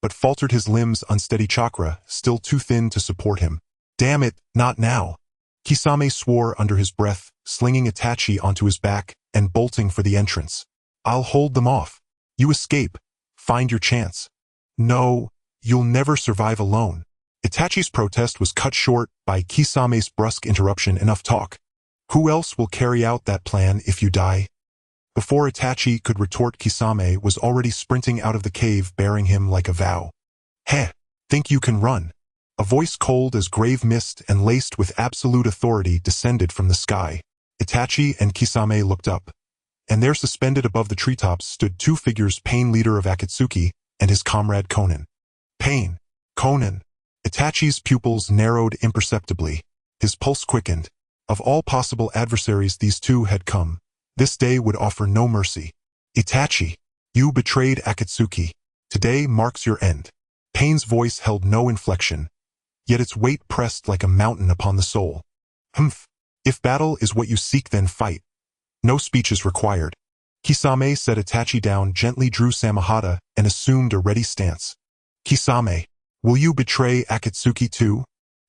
but faltered, his limbs unsteady, chakra still too thin to support him. Damn it, not now. Kisame swore under his breath, slinging Itachi onto his back and bolting for the entrance. I'll hold them off. You escape. Find your chance. No, you'll never survive alone. Itachi's protest was cut short by Kisame's brusque interruption. Enough talk. Who else will carry out that plan if you die? Before Itachi could retort, Kisame was already sprinting out of the cave, bearing him like a vow. Heh, think you can run? A voice cold as grave mist and laced with absolute authority descended from the sky. Itachi and Kisame looked up, and there, suspended above the treetops, stood two figures: Pain, leader of Akatsuki, and his comrade Konan. Pain. Konan. Itachi's pupils narrowed imperceptibly. His pulse quickened. Of all possible adversaries these two had come, this day would offer no mercy. Itachi, you betrayed Akatsuki. Today marks your end. Pain's voice held no inflection, yet its weight pressed like a mountain upon the soul. Humph. If battle is what you seek, then fight. No speech is required. Kisame set Itachi down, gently drew Samahata, and assumed a ready stance. Kisame, will you betray Akatsuki too?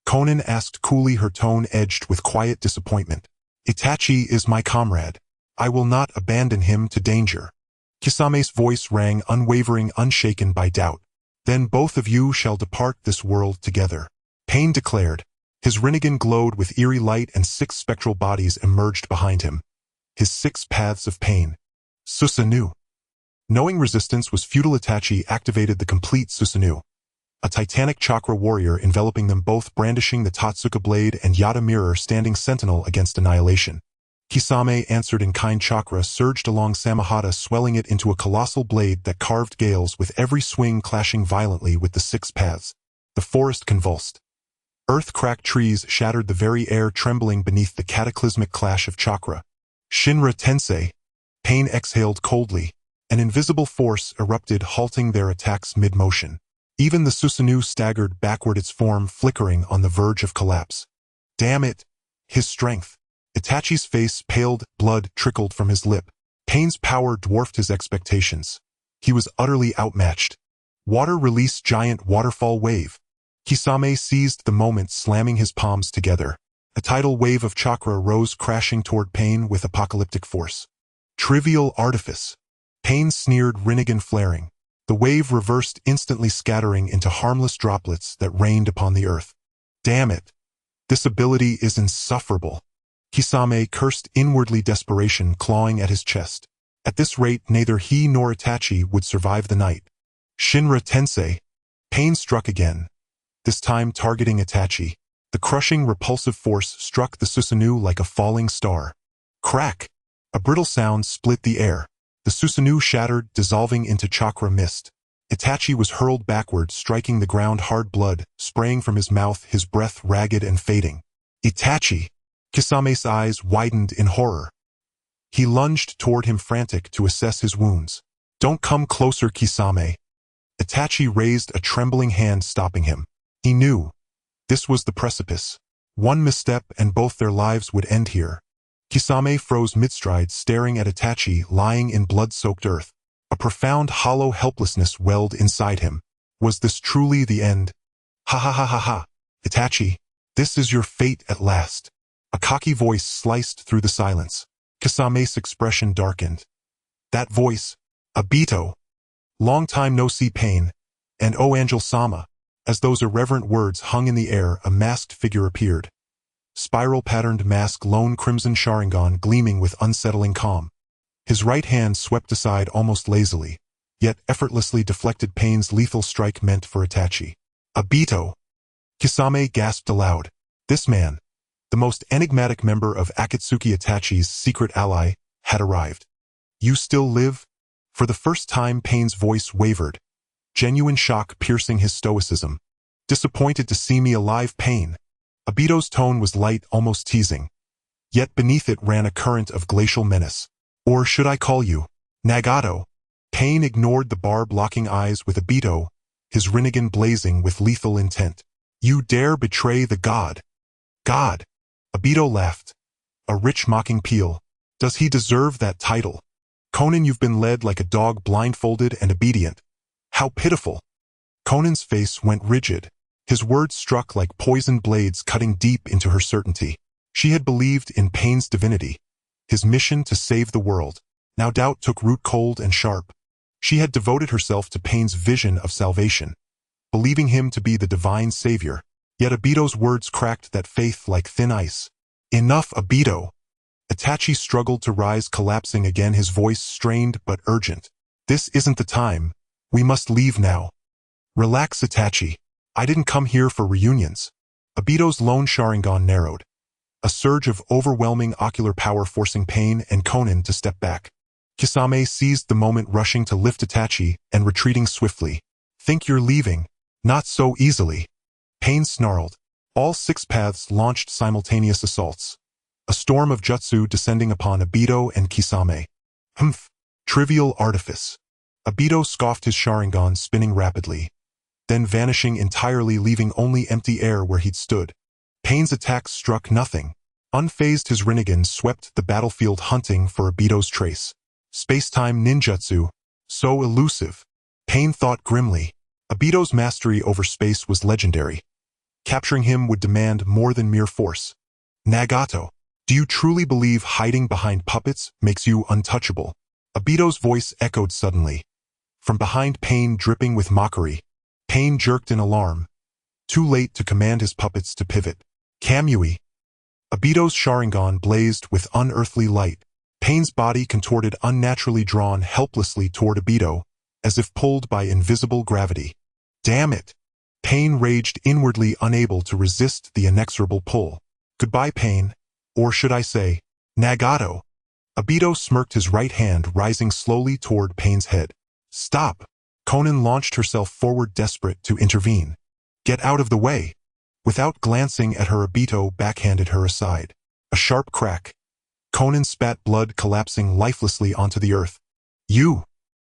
Konan asked coolly, her tone edged with quiet disappointment. Itachi is my comrade. I will not abandon him to danger. Kisame's voice rang unwavering, unshaken by doubt. Then both of you shall depart this world together. Pain declared. His Rinnegan glowed with eerie light, and 6 spectral bodies emerged behind him. His 6 paths of pain. Susanoo. Knowing resistance was futile, Itachi activated the complete Susanoo, a titanic chakra warrior enveloping them both, brandishing the Totsuka blade and Yata mirror, standing sentinel against annihilation. Kisame answered in kind. Chakra surged along Samahata, swelling it into a colossal blade that carved gales with every swing, clashing violently with the 6 paths. The forest convulsed. Earth-cracked trees shattered, the very air trembling beneath the cataclysmic clash of chakra. Shinra Tensei. Pain exhaled coldly. An invisible force erupted, halting their attacks mid-motion. Even the Susanoo staggered backward, its form flickering on the verge of collapse. Damn it! His strength. Itachi's face paled, blood trickled from his lip. Pain's power dwarfed his expectations. He was utterly outmatched. Water release, giant waterfall wave. Kisame seized the moment, slamming his palms together. A tidal wave of chakra rose crashing toward Pain with apocalyptic force. Trivial artifice. Pain sneered, Rinnegan flaring. The wave reversed, instantly scattering into harmless droplets that rained upon the earth. Damn it. This ability is insufferable. Kisame cursed, inwardly, desperation clawing at his chest. At this rate, neither he nor Itachi would survive the night. Shinra Tensei. Pain struck again, this time targeting Itachi. The crushing, repulsive force struck the Susanoo like a falling star. Crack! A brittle sound split the air. The Susanoo shattered, dissolving into chakra mist. Itachi was hurled backward, striking the ground hard, blood spraying from his mouth, his breath ragged and fading. Itachi! Kisame's eyes widened in horror. He lunged toward him, frantic to assess his wounds. Don't come closer, Kisame. Itachi raised a trembling hand, stopping him. He knew. This was the precipice. One misstep and both their lives would end here. Kisame froze midstride, staring at Itachi lying in blood-soaked earth. A profound, hollow helplessness welled inside him. Was this truly the end? Ha ha ha ha ha. Itachi, this is your fate at last. A cocky voice sliced through the silence. Kisame's expression darkened. That voice, Obito. Long time no see, Pain. And oh, Angel-sama. As those irreverent words hung in the air, a masked figure appeared. Spiral-patterned mask, lone crimson Sharingan gleaming with unsettling calm. His right hand swept aside almost lazily, yet effortlessly deflected Pain's lethal strike meant for Itachi. Obito! Kisame gasped aloud. This man, the most enigmatic member of Akatsuki Itachi's secret ally, had arrived. You still live? For the first time, Pain's voice wavered, genuine shock piercing his stoicism. Disappointed to see me alive, Pain? Obito's tone was light, almost teasing. Yet beneath it ran a current of glacial menace. Or should I call you Nagato? Pain ignored the barb-locking eyes with Obito, his Rinnegan blazing with lethal intent. You dare betray the god? God! Obito laughed. A rich mocking peal. Does he deserve that title? Conan, you've been led like a dog, blindfolded and obedient. How pitiful! Conan's face went rigid. His words struck like poisoned blades, cutting deep into her certainty. She had believed in Pain's divinity, his mission to save the world. Now doubt took root, cold and sharp. She had devoted herself to Pain's vision of salvation, believing him to be the divine savior. Yet Obito's words cracked that faith like thin ice. Enough, Obito! Itachi struggled to rise, collapsing again, his voice strained but urgent. This isn't the time. We must leave now. Relax, Itachi. I didn't come here for reunions. Obito's lone Sharingan narrowed, a surge of overwhelming ocular power forcing Pain and Conan to step back. Kisame seized the moment, rushing to lift Itachi and retreating swiftly. Think you're leaving? Not so easily. Pain snarled. All six paths launched simultaneous assaults, a storm of jutsu descending upon Obito and Kisame. Humph! Trivial artifice. Obito scoffed, his Sharingan spinning rapidly, then vanishing entirely, leaving only empty air where he'd stood. Pain's attacks struck nothing. Unfazed, his Rinnegan swept the battlefield, hunting for Obito's trace. Space-time ninjutsu, so elusive. Pain thought grimly. Obito's mastery over space was legendary. Capturing him would demand more than mere force. Nagato, do you truly believe hiding behind puppets makes you untouchable? Obito's voice echoed suddenly. From behind Pain, dripping with mockery, Pain jerked in alarm, too late to command his puppets to pivot. Kamui! Obito's Sharingan blazed with unearthly light. Pain's body contorted, unnaturally drawn helplessly toward Obito, as if pulled by invisible gravity. Damn it! Pain raged inwardly, unable to resist the inexorable pull. Goodbye, Pain. Or should I say, Nagato? Obito smirked, his right hand rising slowly toward Pain's head. Stop! Conan launched herself forward, desperate to intervene. Get out of the way! Without glancing at her, Obito backhanded her aside. A sharp crack. Conan spat blood, collapsing lifelessly onto the earth. You!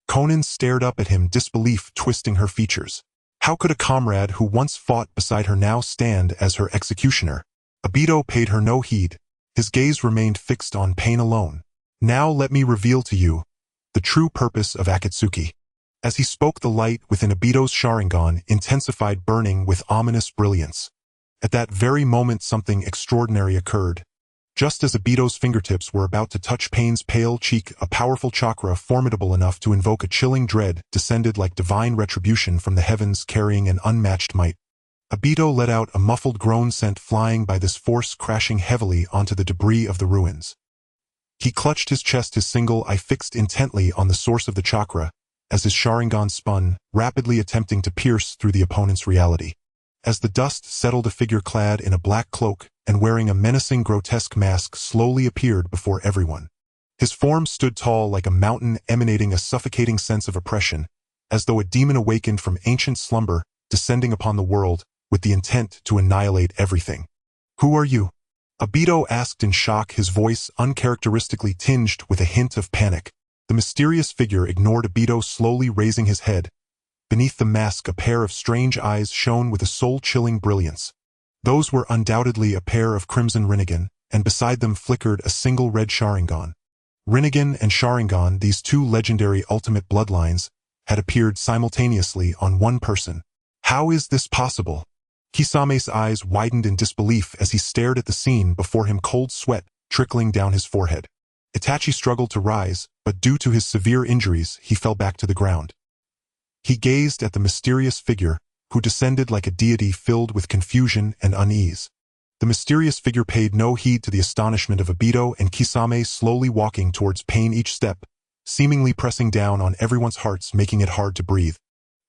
Conan stared up at him, disbelief twisting her features. How could a comrade who once fought beside her now stand as her executioner? Obito paid her no heed. His gaze remained fixed on Pain alone. Now let me reveal to you the true purpose of Akatsuki. As he spoke, the light within Obito's Sharingan intensified, burning with ominous brilliance. At that very moment something extraordinary occurred. Just as Obito's fingertips were about to touch Pain's pale cheek, a powerful chakra formidable enough to invoke a chilling dread descended like divine retribution from the heavens, carrying an unmatched might. Obito let out a muffled groan, sent flying by this force, crashing heavily onto the debris of the ruins. He clutched his chest, his single eye fixed intently on the source of the chakra, as his Sharingan spun, rapidly attempting to pierce through the opponent's reality. As the dust settled, a figure clad in a black cloak and wearing a menacing, grotesque mask slowly appeared before everyone. His form stood tall like a mountain, emanating a suffocating sense of oppression, as though a demon awakened from ancient slumber, descending upon the world, with the intent to annihilate everything. "Who are you?" Obito asked in shock, his voice uncharacteristically tinged with a hint of panic. The mysterious figure ignored Obito, slowly raising his head. Beneath the mask, a pair of strange eyes shone with a soul-chilling brilliance. Those were undoubtedly a pair of crimson Rinnegan, and beside them flickered a single red Sharingan. Rinnegan and Sharingan, these two legendary ultimate bloodlines, had appeared simultaneously on one person. How is this possible? Kisame's eyes widened in disbelief as he stared at the scene before him, cold sweat trickling down his forehead. Itachi struggled to rise, but due to his severe injuries, he fell back to the ground. He gazed at the mysterious figure, who descended like a deity, filled with confusion and unease. The mysterious figure paid no heed to the astonishment of Obito and Kisame, slowly walking towards Pain, each step seemingly pressing down on everyone's hearts, making it hard to breathe.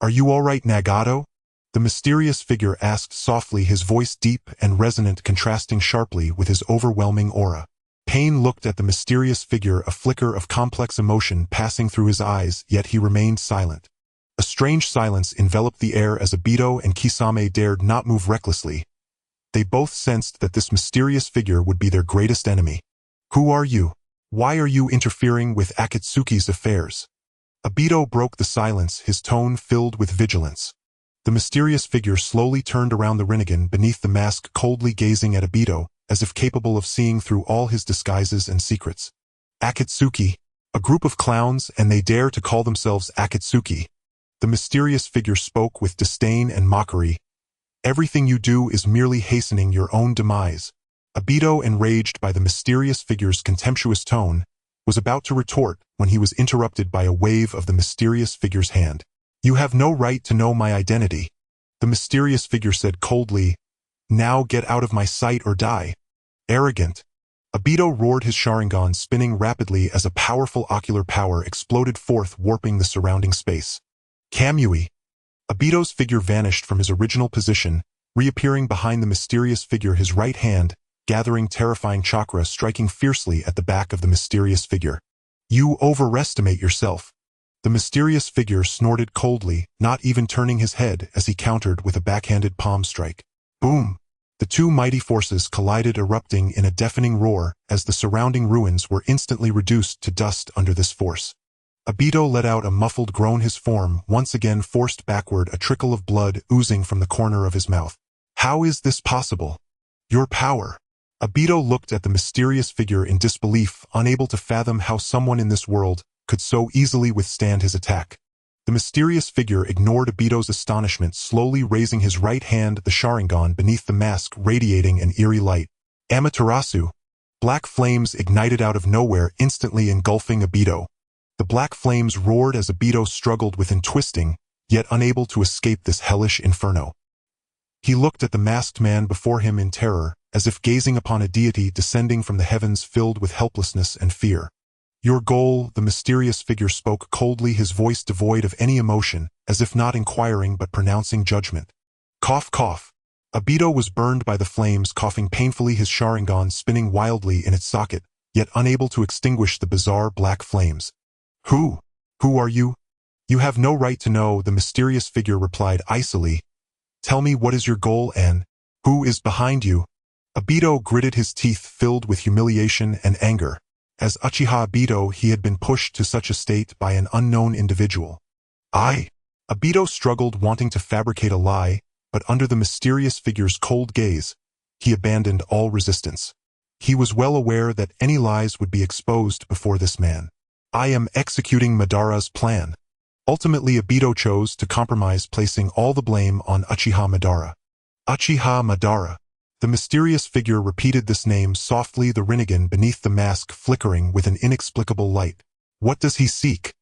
"Are you all right, Nagato?" The mysterious figure asked softly, his voice deep and resonant, contrasting sharply with his overwhelming aura. Pain looked at the mysterious figure, a flicker of complex emotion passing through his eyes, yet he remained silent. A strange silence enveloped the air as Obito and Kisame dared not move recklessly. They both sensed that this mysterious figure would be their greatest enemy. "Who are you? Why are you interfering with Akatsuki's affairs?" Obito broke the silence, his tone filled with vigilance. The mysterious figure slowly turned around the Rinnegan beneath the mask, coldly gazing at Obito, as if capable of seeing through all his disguises and secrets. "Akatsuki? A group of clowns, and they dare to call themselves Akatsuki?" The mysterious figure spoke with disdain and mockery. "Everything you do is merely hastening your own demise." Obito, enraged by the mysterious figure's contemptuous tone, was about to retort when he was interrupted by a wave of the mysterious figure's hand. "You have no right to know my identity," the mysterious figure said coldly. "Now get out of my sight or die." "Arrogant." Obito roared, his Sharingan spinning rapidly as a powerful ocular power exploded forth, warping the surrounding space. "Kamui." Obito's figure vanished from his original position, reappearing behind the mysterious figure, his right hand gathering terrifying chakra, striking fiercely at the back of the mysterious figure. "You overestimate yourself." The mysterious figure snorted coldly, not even turning his head as he countered with a backhanded palm strike. Boom! The two mighty forces collided, erupting in a deafening roar as the surrounding ruins were instantly reduced to dust under this force. Obito let out a muffled groan, his form once again forced backward, a trickle of blood oozing from the corner of his mouth. "How is this possible? Your power." Obito looked at the mysterious figure in disbelief, unable to fathom how someone in this world could so easily withstand his attack. The mysterious figure ignored Obito's astonishment, slowly raising his right hand, the Sharingan beneath the mask radiating an eerie light. "Amaterasu." Black flames ignited out of nowhere, instantly engulfing Obito. The black flames roared as Obito struggled within, twisting, yet unable to escape this hellish inferno. He looked at the masked man before him in terror, as if gazing upon a deity descending from the heavens, filled with helplessness and fear. "Your goal," the mysterious figure spoke coldly, his voice devoid of any emotion, as if not inquiring but pronouncing judgment. Cough, cough. Obito was burned by the flames, coughing painfully, his Sharingan spinning wildly in its socket, yet unable to extinguish the bizarre black flames. Who are you?" "You have no right to know," the mysterious figure replied icily. "Tell me, what is your goal and who is behind you?" Obito gritted his teeth, filled with humiliation and anger. As Uchiha Obito, he had been pushed to such a state by an unknown individual. Obito struggled, wanting to fabricate a lie, but under the mysterious figure's cold gaze, he abandoned all resistance. He was well aware that any lies would be exposed before this man. "I am executing Madara's plan." Ultimately, Obito chose to compromise, placing all the blame on Uchiha Madara. Uchiha Madara. The mysterious figure repeated this name softly, the Rinnegan beneath the mask flickering with an inexplicable light. What does he seek?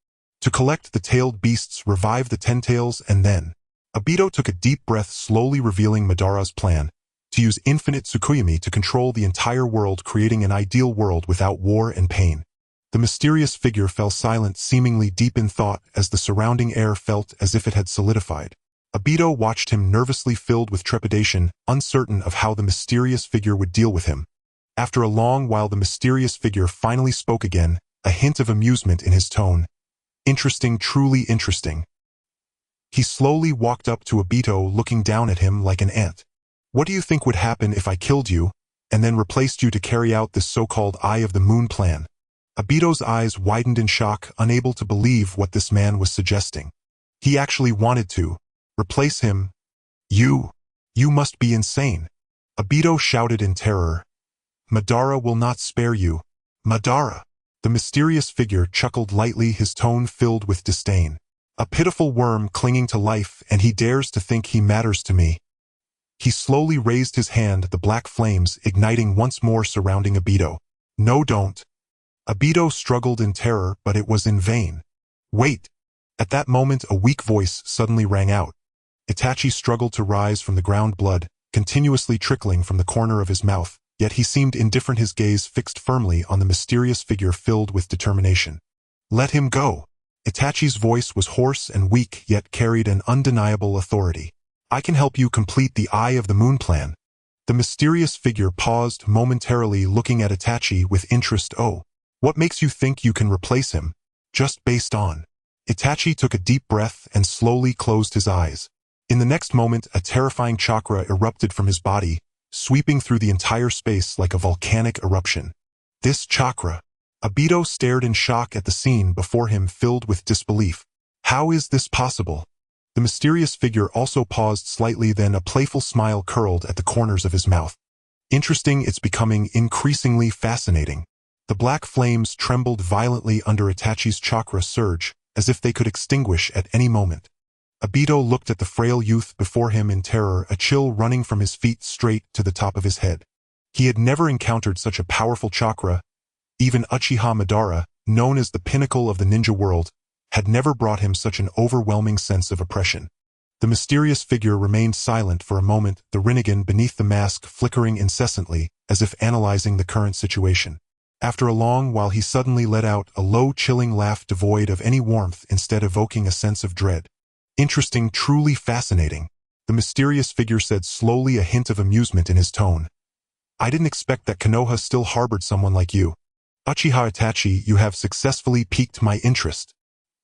To collect the tailed beasts, revive the Ten-Tails, and then... Obito took a deep breath, slowly revealing Madara's plan, to use infinite Tsukuyomi to control the entire world, creating an ideal world without war and pain. The mysterious figure fell silent, seemingly deep in thought, as the surrounding air felt as if it had solidified. Obito watched him nervously, filled with trepidation, uncertain of how the mysterious figure would deal with him. After a long while, the mysterious figure finally spoke again, a hint of amusement in his tone. Interesting, truly interesting. He slowly walked up to Obito, looking down at him like an ant. What do you think would happen if I killed you, and then replaced you to carry out this so-called Eye of the Moon plan? Obito's eyes widened in shock, unable to believe what this man was suggesting. He actually wanted to replace him. You must be insane. Obito shouted in terror. Madara will not spare you. Madara. The mysterious figure chuckled lightly, his tone filled with disdain. A pitiful worm clinging to life, and he dares to think he matters to me. He slowly raised his hand, the black flames igniting once more, surrounding Obito. No, don't. Obito struggled in terror, but it was in vain. Wait. At that moment, a weak voice suddenly rang out. Itachi struggled to rise from the ground, blood continuously trickling from the corner of his mouth, yet he seemed indifferent, his gaze fixed firmly on the mysterious figure, filled with determination. Let him go. Itachi's voice was hoarse and weak, yet carried an undeniable authority. I can help you complete the Eye of the Moon plan. The mysterious figure paused momentarily, looking at Itachi with interest. Oh, what makes you think you can replace him? Just based on... Itachi took a deep breath and slowly closed his eyes. In the next moment, a terrifying chakra erupted from his body, sweeping through the entire space like a volcanic eruption. This chakra... Obito stared in shock at the scene before him, filled with disbelief. How is this possible? The mysterious figure also paused slightly, then a playful smile curled at the corners of his mouth. Interesting, it's becoming increasingly fascinating. The black flames trembled violently under Itachi's chakra surge, as if they could extinguish at any moment. Obito looked at the frail youth before him in terror, a chill running from his feet straight to the top of his head. He had never encountered such a powerful chakra. Even Uchiha Madara, known as the pinnacle of the ninja world, had never brought him such an overwhelming sense of oppression. The mysterious figure remained silent for a moment, the Rinnegan beneath the mask flickering incessantly, as if analyzing the current situation. After a long while, he suddenly let out a low, chilling laugh devoid of any warmth, instead evoking a sense of dread. Interesting, truly fascinating. The mysterious figure said slowly, a hint of amusement in his tone. I didn't expect that Konoha still harbored someone like you. Uchiha Itachi, you have successfully piqued my interest.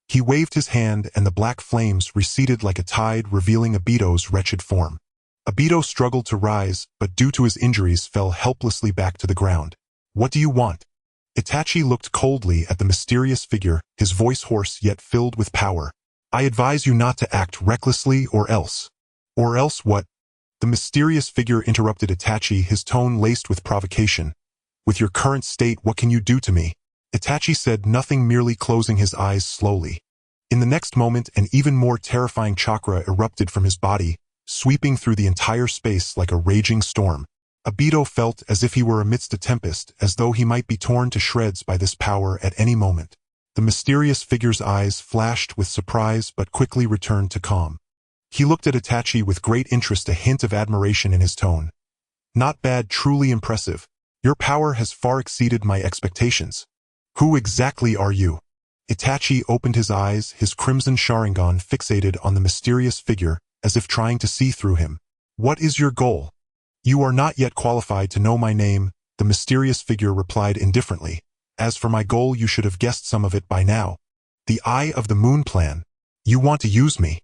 He waved his hand, and the black flames receded like a tide, revealing Obito's wretched form. Obito struggled to rise, but due to his injuries fell helplessly back to the ground. What do you want? Itachi looked coldly at the mysterious figure, his voice hoarse yet filled with power. I advise you not to act recklessly, or else. Or else what? The mysterious figure interrupted Itachi, his tone laced with provocation. With your current state, what can you do to me? Itachi said nothing, merely closing his eyes slowly. In the next moment, an even more terrifying chakra erupted from his body, sweeping through the entire space like a raging storm. Obito felt as if he were amidst a tempest, as though he might be torn to shreds by this power at any moment. The mysterious figure's eyes flashed with surprise but quickly returned to calm. He looked at Itachi with great interest, a hint of admiration in his tone. Not bad, truly impressive. Your power has far exceeded my expectations. Who exactly are you? Itachi opened his eyes, his crimson Sharingan fixated on the mysterious figure, as if trying to see through him. What is your goal? You are not yet qualified to know my name, the mysterious figure replied indifferently. As for my goal, you should have guessed some of it by now. The Eye of the Moon plan. You want to use me?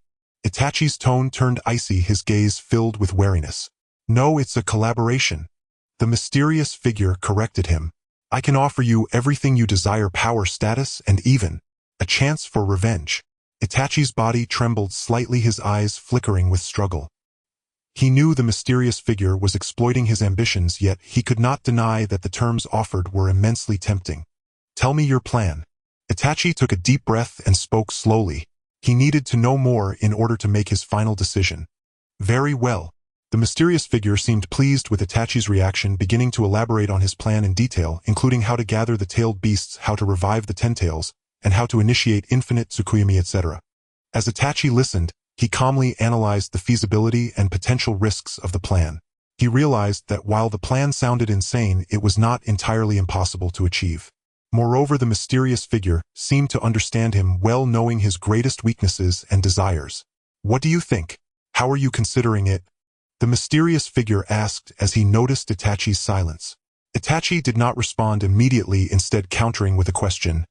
Itachi's tone turned icy, his gaze filled with wariness. No, it's a collaboration. The mysterious figure corrected him. I can offer you everything you desire, power, status, and even a chance for revenge. Itachi's body trembled slightly, his eyes flickering with struggle. He knew the mysterious figure was exploiting his ambitions, yet he could not deny that the terms offered were immensely tempting. Tell me your plan. Itachi took a deep breath and spoke slowly. He needed to know more in order to make his final decision. Very well. The mysterious figure seemed pleased with Itachi's reaction, beginning to elaborate on his plan in detail, including how to gather the tailed beasts, how to revive the ten tails, and how to initiate infinite Tsukuyomi, etc. As Itachi listened, he calmly analyzed the feasibility and potential risks of the plan. He realized that while the plan sounded insane, it was not entirely impossible to achieve. Moreover, the mysterious figure seemed to understand him well, knowing his greatest weaknesses and desires. "What do you think? How are you considering it?" the mysterious figure asked as he noticed Itachi's silence. Itachi did not respond immediately, instead countering with a question.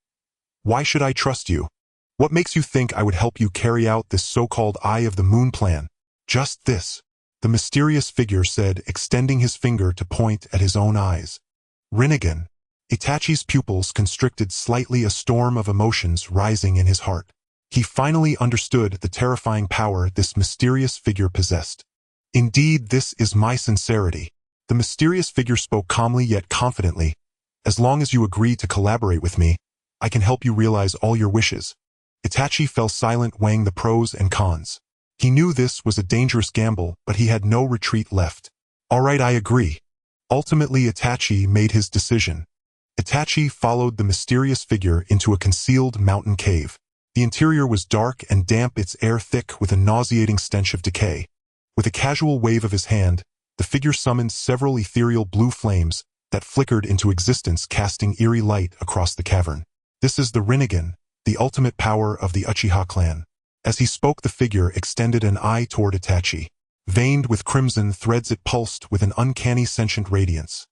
"Why should I trust you? What makes you think I would help you carry out this so-called Eye of the Moon plan?" "Just this," the mysterious figure said, extending his finger to point at his own eyes. "Rinnegan." Itachi's pupils constricted slightly, a storm of emotions rising in his heart. He finally understood the terrifying power this mysterious figure possessed. "Indeed, this is my sincerity." The mysterious figure spoke calmly yet confidently. "As long as you agree to collaborate with me, I can help you realize all your wishes." Itachi fell silent, weighing the pros and cons. He knew this was a dangerous gamble, but he had no retreat left. "All right, I agree." Ultimately, Itachi made his decision. Itachi followed the mysterious figure into a concealed mountain cave. The interior was dark and damp, its air thick with a nauseating stench of decay. With a casual wave of his hand, the figure summoned several ethereal blue flames that flickered into existence, casting eerie light across the cavern. "This is the Rinnegan, the ultimate power of the Uchiha clan." As he spoke, the figure extended an eye toward Itachi. Veined with crimson threads, it pulsed with an uncanny sentient radiance,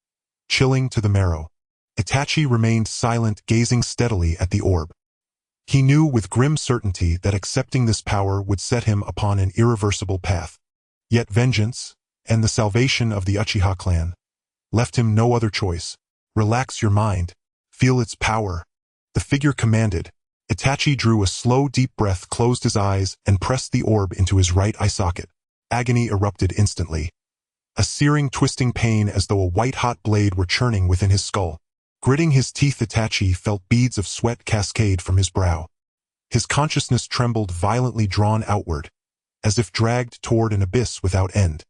chilling to the marrow. Itachi remained silent, gazing steadily at the orb. He knew with grim certainty that accepting this power would set him upon an irreversible path. Yet vengeance, and the salvation of the Uchiha clan, left him no other choice. "Relax your mind. Feel its power," the figure commanded. Itachi drew a slow, deep breath, closed his eyes, and pressed the orb into his right eye socket. Agony erupted instantly. A searing, twisting pain as though a white-hot blade were churning within his skull. Gritting his teeth, Itachi felt beads of sweat cascade from his brow. His consciousness trembled, violently drawn outward, as if dragged toward an abyss without end.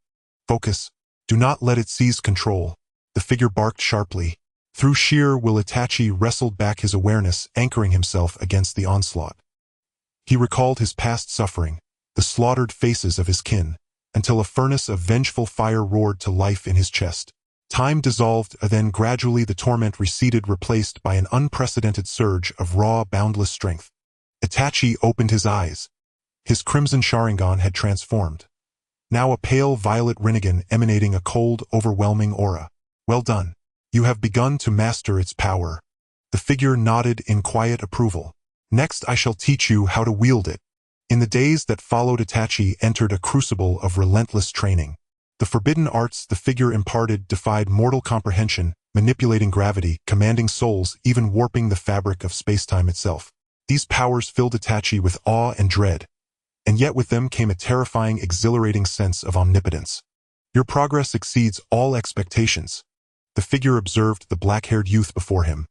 "Focus. Do not let it seize control," the figure barked sharply. Through sheer will, Itachi wrestled back his awareness, anchoring himself against the onslaught. He recalled his past suffering, the slaughtered faces of his kin, until a furnace of vengeful fire roared to life in his chest. Time dissolved, then gradually the torment receded, replaced by an unprecedented surge of raw, boundless strength. Itachi opened his eyes. His crimson Sharingan had transformed. Now a pale violet Rinnegan emanating a cold, overwhelming aura. "Well done. You have begun to master its power." The figure nodded in quiet approval. "Next, I shall teach you how to wield it." In the days that followed, Itachi entered a crucible of relentless training. The forbidden arts the figure imparted defied mortal comprehension, manipulating gravity, commanding souls, even warping the fabric of space-time itself. These powers filled Itachi with awe and dread, and yet with them came a terrifying, exhilarating sense of omnipotence. "Your progress exceeds all expectations." The figure observed the black-haired youth before him.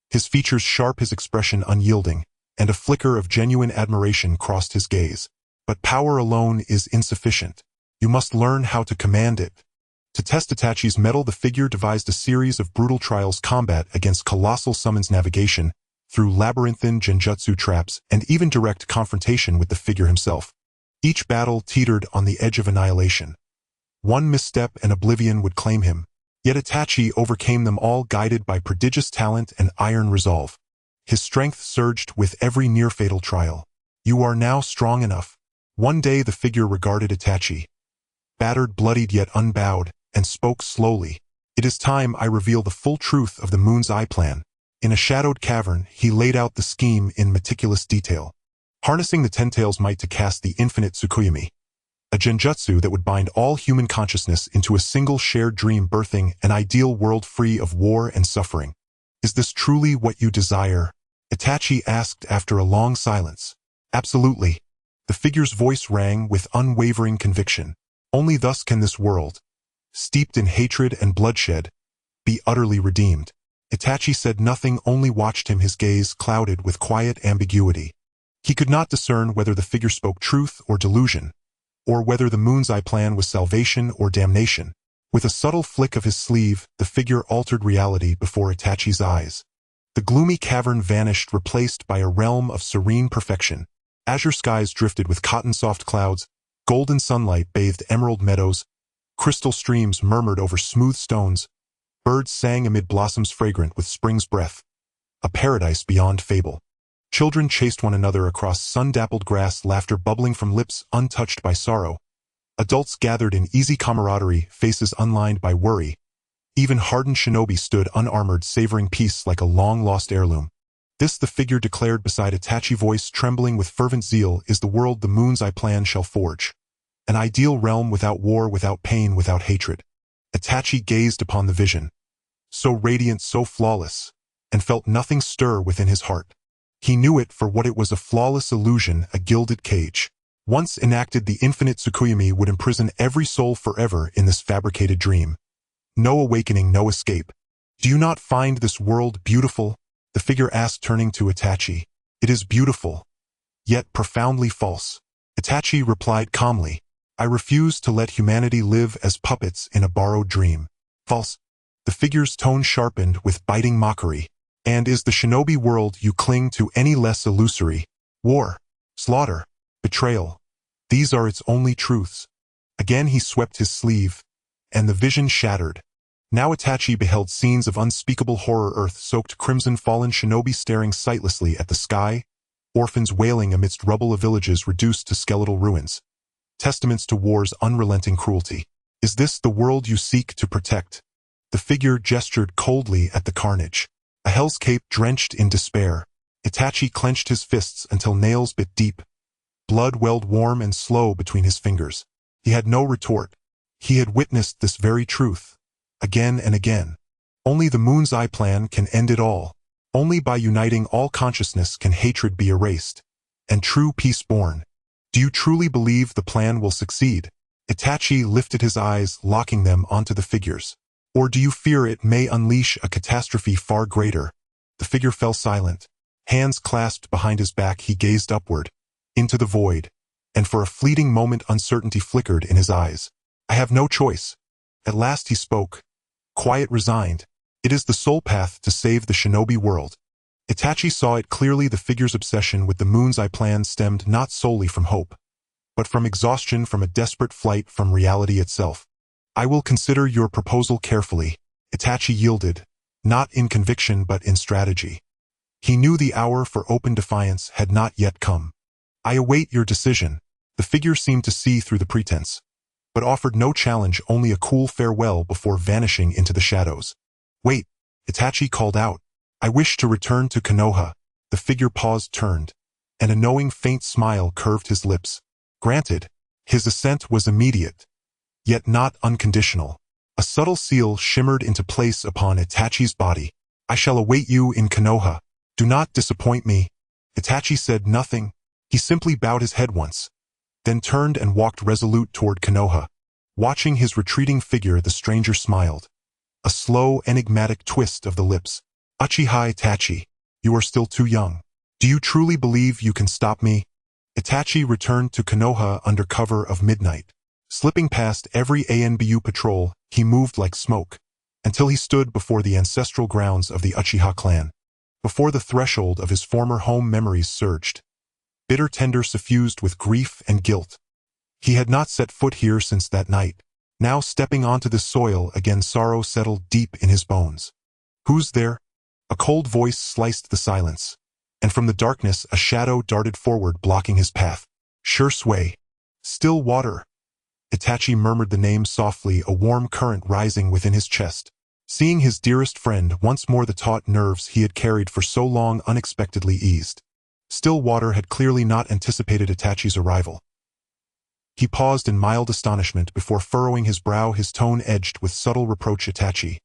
His features sharp, his expression unyielding, and a flicker of genuine admiration crossed his gaze. "But power alone is insufficient. You must learn how to command it." To test Itachi's mettle, the figure devised a series of brutal trials: combat against colossal summons, navigation through labyrinthine genjutsu traps, and even direct confrontation with the figure himself. Each battle teetered on the edge of annihilation. One misstep and oblivion would claim him. Yet Itachi overcame them all, guided by prodigious talent and iron resolve. His strength surged with every near-fatal trial. "You are now strong enough." One day the figure regarded Itachi, battered, bloodied yet unbowed, and spoke slowly. "It is time I reveal the full truth of the Moon's Eye plan." In a shadowed cavern, he laid out the scheme in meticulous detail. Harnessing the Ten Tails' might to cast the infinite Tsukuyomi, a genjutsu that would bind all human consciousness into a single shared dream, birthing an ideal world free of war and suffering. "Is this truly what you desire?" Itachi asked after a long silence. "Absolutely." The figure's voice rang with unwavering conviction. "Only thus can this world, steeped in hatred and bloodshed, be utterly redeemed." Itachi said nothing, only watched him, his gaze clouded with quiet ambiguity. He could not discern whether the figure spoke truth or delusion, or whether the moon's eye plan was salvation or damnation. With a subtle flick of his sleeve, the figure altered reality before Itachi's eyes. The gloomy cavern vanished, replaced by a realm of serene perfection. Azure skies drifted with cotton-soft clouds, golden sunlight bathed emerald meadows, crystal streams murmured over smooth stones, birds sang amid blossoms fragrant with spring's breath. A paradise beyond fable. Children chased one another across sun-dappled grass, laughter bubbling from lips untouched by sorrow. Adults gathered in easy camaraderie, faces unlined by worry. Even hardened shinobi stood unarmored, savoring peace like a long-lost heirloom. This, the figure declared beside Itachi, voice trembling with fervent zeal, is the world the moon's eye plan shall forge. An ideal realm without war, without pain, without hatred. Itachi gazed upon the vision, so radiant, so flawless, and felt nothing stir within his heart. He knew it for what it was, a flawless illusion, a gilded cage. Once enacted, the infinite Tsukuyomi would imprison every soul forever in this fabricated dream. No awakening, no escape. Do you not find this world beautiful? The figure asked, turning to Itachi. It is beautiful, yet profoundly false. Itachi replied calmly. I refuse to let humanity live as puppets in a borrowed dream. False. The figure's tone sharpened with biting mockery. And is the shinobi world you cling to any less illusory? War, slaughter, betrayal. These are its only truths. Again he swept his sleeve, and the vision shattered. Now Itachi beheld scenes of unspeakable horror, earth-soaked crimson, fallen shinobi staring sightlessly at the sky, orphans wailing amidst rubble of villages reduced to skeletal ruins. Testaments to war's unrelenting cruelty. Is this the world you seek to protect? The figure gestured coldly at the carnage. A hellscape drenched in despair. Itachi clenched his fists until nails bit deep. Blood welled warm and slow between his fingers. He had no retort. He had witnessed this very truth, again and again. Only the moon's eye plan can end it all. Only by uniting all consciousness can hatred be erased, and true peace born. Do you truly believe the plan will succeed? Itachi lifted his eyes, locking them onto the figures. Or do you fear it may unleash a catastrophe far greater? The figure fell silent. Hands clasped behind his back, he gazed upward, into the void, and for a fleeting moment uncertainty flickered in his eyes. I have no choice. At last he spoke, quiet, resigned. It is the sole path to save the shinobi world. Itachi saw it clearly. The figure's obsession with the moon's eye plan stemmed not solely from hope, but from exhaustion, from a desperate flight from reality itself. I will consider your proposal carefully. Itachi yielded, not in conviction but in strategy. He knew the hour for open defiance had not yet come. I await your decision. The figure seemed to see through the pretense, but offered no challenge, only a cool farewell before vanishing into the shadows. Wait, Itachi called out. I wish to return to Konoha. The figure paused, turned, and a knowing faint smile curved his lips. Granted. His assent was immediate, yet not unconditional. A subtle seal shimmered into place upon Itachi's body. I shall await you in Konoha. Do not disappoint me. Itachi said nothing. He simply bowed his head once, then turned and walked resolute toward Konoha. Watching his retreating figure, the stranger smiled. A slow, enigmatic twist of the lips. Uchiha Itachi, you are still too young. Do you truly believe you can stop me? Itachi returned to Konoha under cover of midnight. Slipping past every ANBU patrol, he moved like smoke, until he stood before the ancestral grounds of the Uchiha clan. Before the threshold of his former home, memories surged, bitter, tender, suffused with grief and guilt. He had not set foot here since that night. Now stepping onto this soil again, sorrow settled deep in his bones. Who's there? A cold voice sliced the silence, and from the darkness a shadow darted forward, blocking his path. Sure sway. Still water. Itachi murmured the name softly, a warm current rising within his chest. Seeing his dearest friend, once more the taut nerves he had carried for so long unexpectedly eased. Stillwater had clearly not anticipated Itachi's arrival. He paused in mild astonishment before furrowing his brow, his tone edged with subtle reproach. Itachi,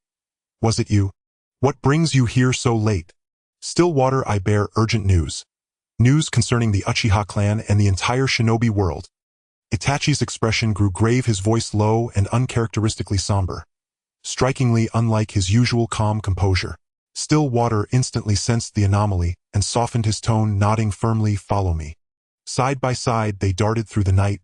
was it you? What brings you here so late? Stillwater, I bear urgent news. News concerning the Uchiha clan and the entire shinobi world. Itachi's expression grew grave, his voice low and uncharacteristically somber, strikingly unlike his usual calm composure. Stillwater instantly sensed the anomaly and softened his tone, nodding firmly, follow me. Side by side they darted through the night,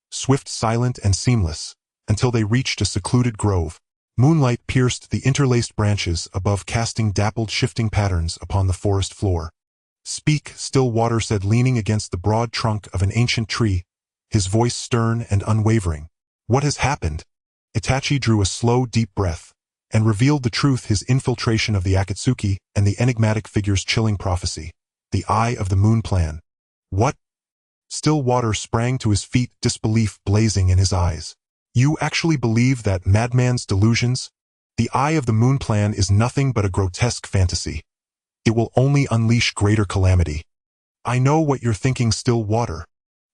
swift, silent, and seamless, until they reached a secluded grove. Moonlight pierced the interlaced branches above, casting dappled, shifting patterns upon the forest floor. "Speak," Still Water said, leaning against the broad trunk of an ancient tree, his voice stern and unwavering. "What has happened?" Itachi drew a slow, deep breath, and revealed the truth: his infiltration of the Akatsuki and the enigmatic figure's chilling prophecy. The Eye of the Moon plan. "What?" Still Water sprang to his feet, disbelief blazing in his eyes. "You actually believe that madman's delusions? The Eye of the Moon plan is nothing but a grotesque fantasy. It will only unleash greater calamity." "I know what you're thinking, Still Water."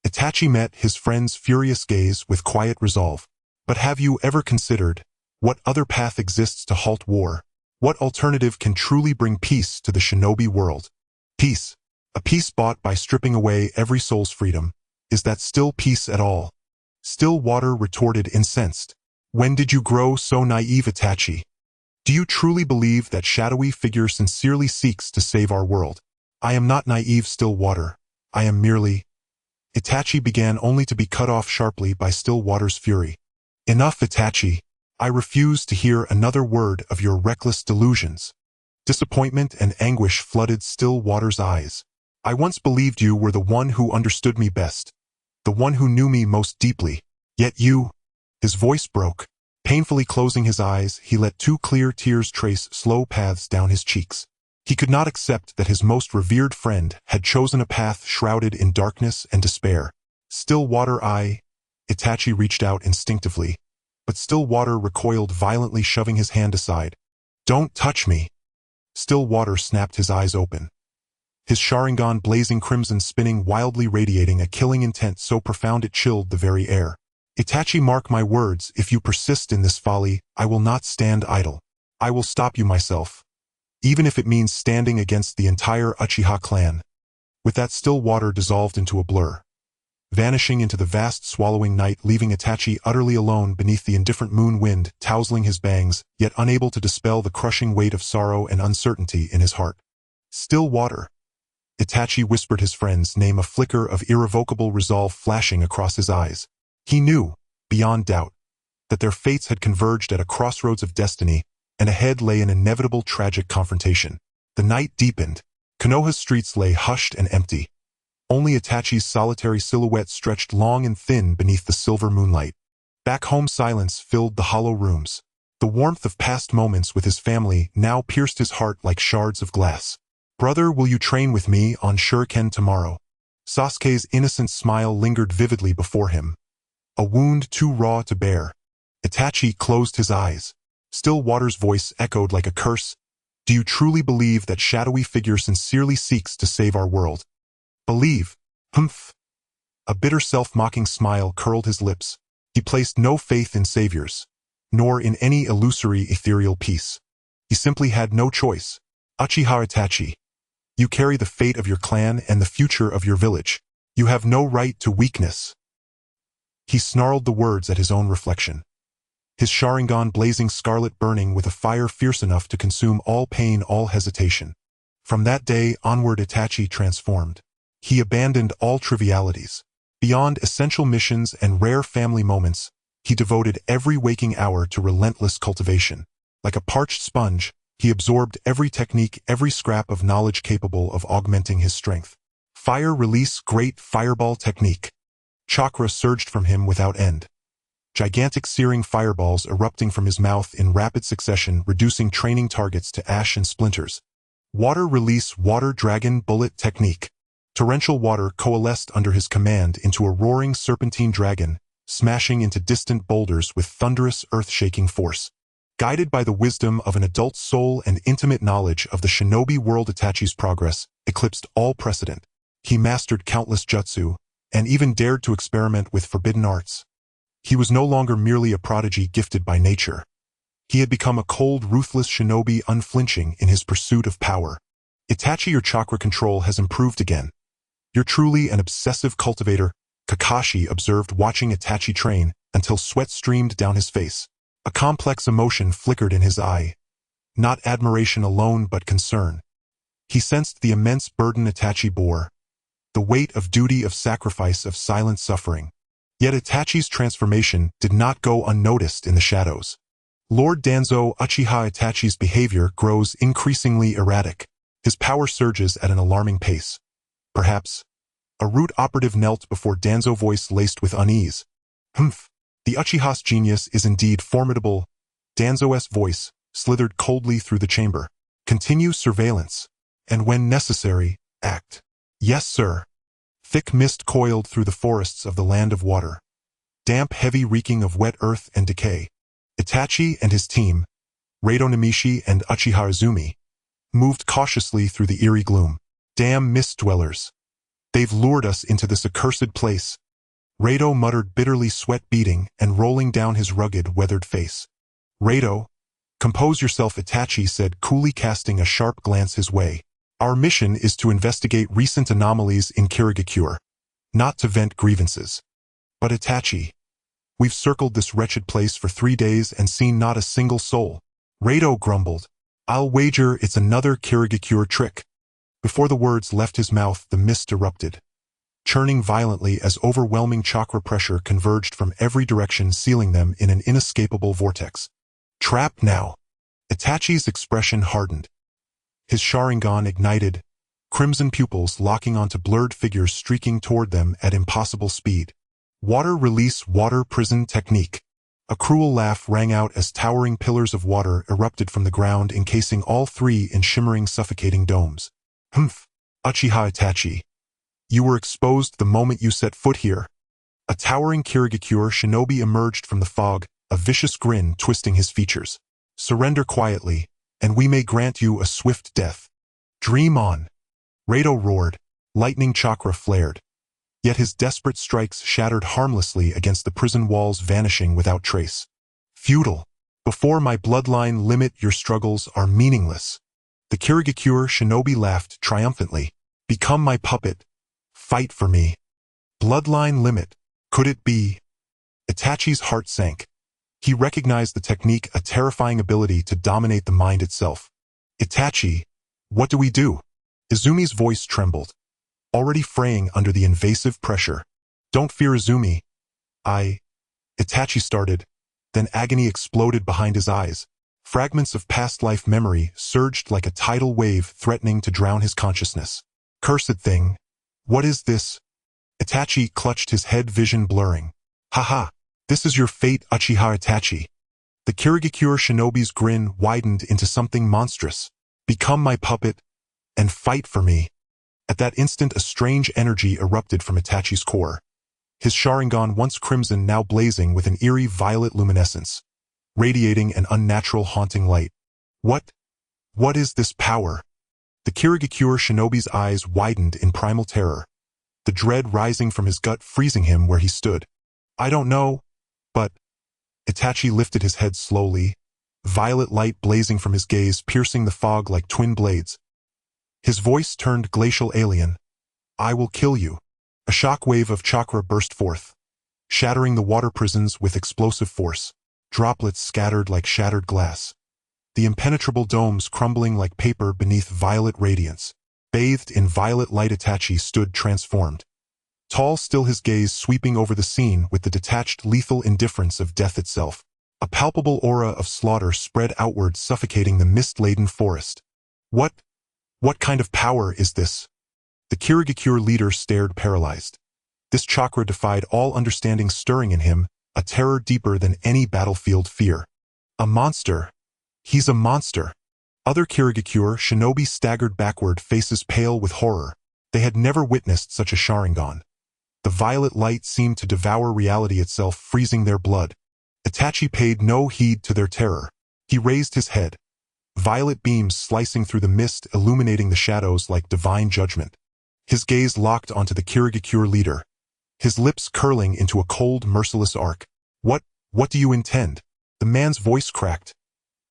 Itachi met his friend's furious gaze with quiet resolve. "But have you ever considered what other path exists to halt war? What alternative can truly bring peace to the shinobi world?" "Peace? A peace bought by stripping away every soul's freedom. Is that still peace at all?" Still Water retorted, incensed. "When did you grow so naive, Itachi? Do you truly believe that shadowy figure sincerely seeks to save our world?" "I am not naive, Still Water. I am merely—" Itachi began, only to be cut off sharply by Still Water's fury. "Enough, Itachi. I refuse to hear another word of your reckless delusions." Disappointment and anguish flooded Still Water's eyes. "I once believed you were the one who understood me best, the one who knew me most deeply. Yet you—" His voice broke. Painfully closing his eyes, he let two clear tears trace slow paths down his cheeks. He could not accept that his most revered friend had chosen a path shrouded in darkness and despair. "Still Water, Itachi reached out instinctively, but Still Water recoiled violently, shoving his hand aside. "Don't touch me!" Still Water snapped, his eyes open, his Sharingan blazing crimson, spinning wildly, radiating a killing intent so profound it chilled the very air. "Itachi, mark my words, if you persist in this folly, I will not stand idle. I will stop you myself, even if it means standing against the entire Uchiha clan." With that, Still Water dissolved into a blur, vanishing into the vast swallowing night, leaving Itachi utterly alone beneath the indifferent moon wind, tousling his bangs, yet unable to dispel the crushing weight of sorrow and uncertainty in his heart. "Still Water." Itachi whispered his friend's name, a flicker of irrevocable resolve flashing across his eyes. He knew, beyond doubt, that their fates had converged at a crossroads of destiny, and ahead lay an inevitable tragic confrontation. The night deepened. Konoha's streets lay hushed and empty. Only Itachi's solitary silhouette stretched long and thin beneath the silver moonlight. Back home, silence filled the hollow rooms. The warmth of past moments with his family now pierced his heart like shards of glass. "Brother, will you train with me on Shuriken tomorrow?" Sasuke's innocent smile lingered vividly before him, a wound too raw to bear. Itachi closed his eyes. Still Water's voice echoed like a curse. "Do you truly believe that shadowy figure sincerely seeks to save our world?" "Believe? Humph." A bitter self-mocking smile curled his lips. He placed no faith in saviors, nor in any illusory ethereal peace. He simply had no choice. "Uchiha Itachi, you carry the fate of your clan and the future of your village. You have no right to weakness." He snarled the words at his own reflection, his Sharingan blazing scarlet, burning with a fire fierce enough to consume all pain, all hesitation. From that day onward, Itachi transformed. He abandoned all trivialities. Beyond essential missions and rare family moments, he devoted every waking hour to relentless cultivation. Like a parched sponge, he absorbed every technique, every scrap of knowledge capable of augmenting his strength. Fire release, great fireball technique. Chakra surged from him without end, gigantic searing fireballs erupting from his mouth in rapid succession, reducing training targets to ash and splinters. Water release, water dragon bullet technique. Torrential water coalesced under his command into a roaring serpentine dragon, smashing into distant boulders with thunderous, earth-shaking force. Guided by the wisdom of an adult soul and intimate knowledge of the shinobi world, Itachi's progress eclipsed all precedent. He mastered countless jutsu, and even dared to experiment with forbidden arts. He was no longer merely a prodigy gifted by nature. He had become a cold, ruthless shinobi, unflinching in his pursuit of power. "Itachi, your chakra control has improved again. You're truly an obsessive cultivator," Kakashi observed, watching Itachi train until sweat streamed down his face. A complex emotion flickered in his eye, not admiration alone but concern. He sensed the immense burden Itachi bore, the weight of duty, of sacrifice, of silent suffering. Yet Itachi's transformation did not go unnoticed in the shadows. Lord Danzō Uchiha Itachi's behavior grows increasingly erratic. His power surges at an alarming pace. Perhaps a root operative knelt before Danzō's voice laced with unease. Humph. The Uchiha's genius is indeed formidable. Danzō's voice slithered coldly through the chamber. Continue surveillance. And when necessary, act. Yes, sir. Thick mist coiled through the forests of the land of water. Damp, heavy reeking of wet earth and decay. Itachi and his team, Reito Namishi and Uchiha Izumi, moved cautiously through the eerie gloom. Damn mist dwellers. They've lured us into this accursed place. Reito muttered bitterly, sweat beading and rolling down his rugged, weathered face. Reito, compose yourself, Itachi said, coolly casting a sharp glance his way. Our mission is to investigate recent anomalies in Kirigakure, not to vent grievances. But Itachi, we've circled this wretched place for 3 days and seen not a single soul. Reito grumbled. I'll wager it's another Kirigakure trick. Before the words left his mouth, the mist erupted, churning violently as overwhelming chakra pressure converged from every direction, sealing them in an inescapable vortex. Trapped now. Itachi's expression hardened. His Sharingan ignited, crimson pupils locking onto blurred figures streaking toward them at impossible speed. Water release, water prison technique. A cruel laugh rang out as towering pillars of water erupted from the ground, encasing all three in shimmering, suffocating domes. Humph, Uchiha Itachi. You were exposed the moment you set foot here. A towering Kirigakure shinobi emerged from the fog, a vicious grin twisting his features. Surrender quietly, and we may grant you a swift death. Dream on. Reito roared. Lightning chakra flared. Yet his desperate strikes shattered harmlessly against the prison walls, vanishing without trace. Futile. Before my bloodline limit, your struggles are meaningless. The Kirigakure shinobi laughed triumphantly. Become my puppet. Fight for me. Bloodline limit. Could it be? Itachi's heart sank. He recognized the technique, a terrifying ability to dominate the mind itself. Itachi, what do we do? Izumi's voice trembled, already fraying under the invasive pressure. Don't fear, Izumi. Itachi started, then agony exploded behind his eyes. Fragments of past life memory surged like a tidal wave, threatening to drown his consciousness. Cursed thing. What is this? Itachi clutched his head, vision blurring. Haha, this is your fate, Uchiha Itachi. The Kirigakure shinobi's grin widened into something monstrous. Become my puppet, and fight for me. At that instant, a strange energy erupted from Itachi's core. His Sharingan, once crimson, now blazing with an eerie violet luminescence, radiating an unnatural, haunting light. What is this power? The Kirigakure shinobi's eyes widened in primal terror, the dread rising from his gut, freezing him where he stood. I don't know, but... Itachi lifted his head slowly, violet light blazing from his gaze, piercing the fog like twin blades. His voice turned glacial, alien. I will kill you. A shockwave of chakra burst forth, shattering the water prisons with explosive force. Droplets scattered like shattered glass. The impenetrable domes crumbling like paper beneath violet radiance. Bathed in violet light, Itachi stood transformed. Tall, still, his gaze sweeping over the scene with the detached, lethal indifference of death itself. A palpable aura of slaughter spread outward, suffocating the mist-laden forest. What kind of power is this? The Kirigakure leader stared, paralyzed. This chakra defied all understanding, stirring in him a terror deeper than any battlefield fear. A monster. He's a monster. Other Kirigakure shinobi staggered backward, faces pale with horror. They had never witnessed such a Sharingan. The violet light seemed to devour reality itself, freezing their blood. Itachi paid no heed to their terror. He raised his head, violet beams slicing through the mist, illuminating the shadows like divine judgment. His gaze locked onto the Kirigakure leader, his lips curling into a cold, merciless arc. What do you intend? The man's voice cracked,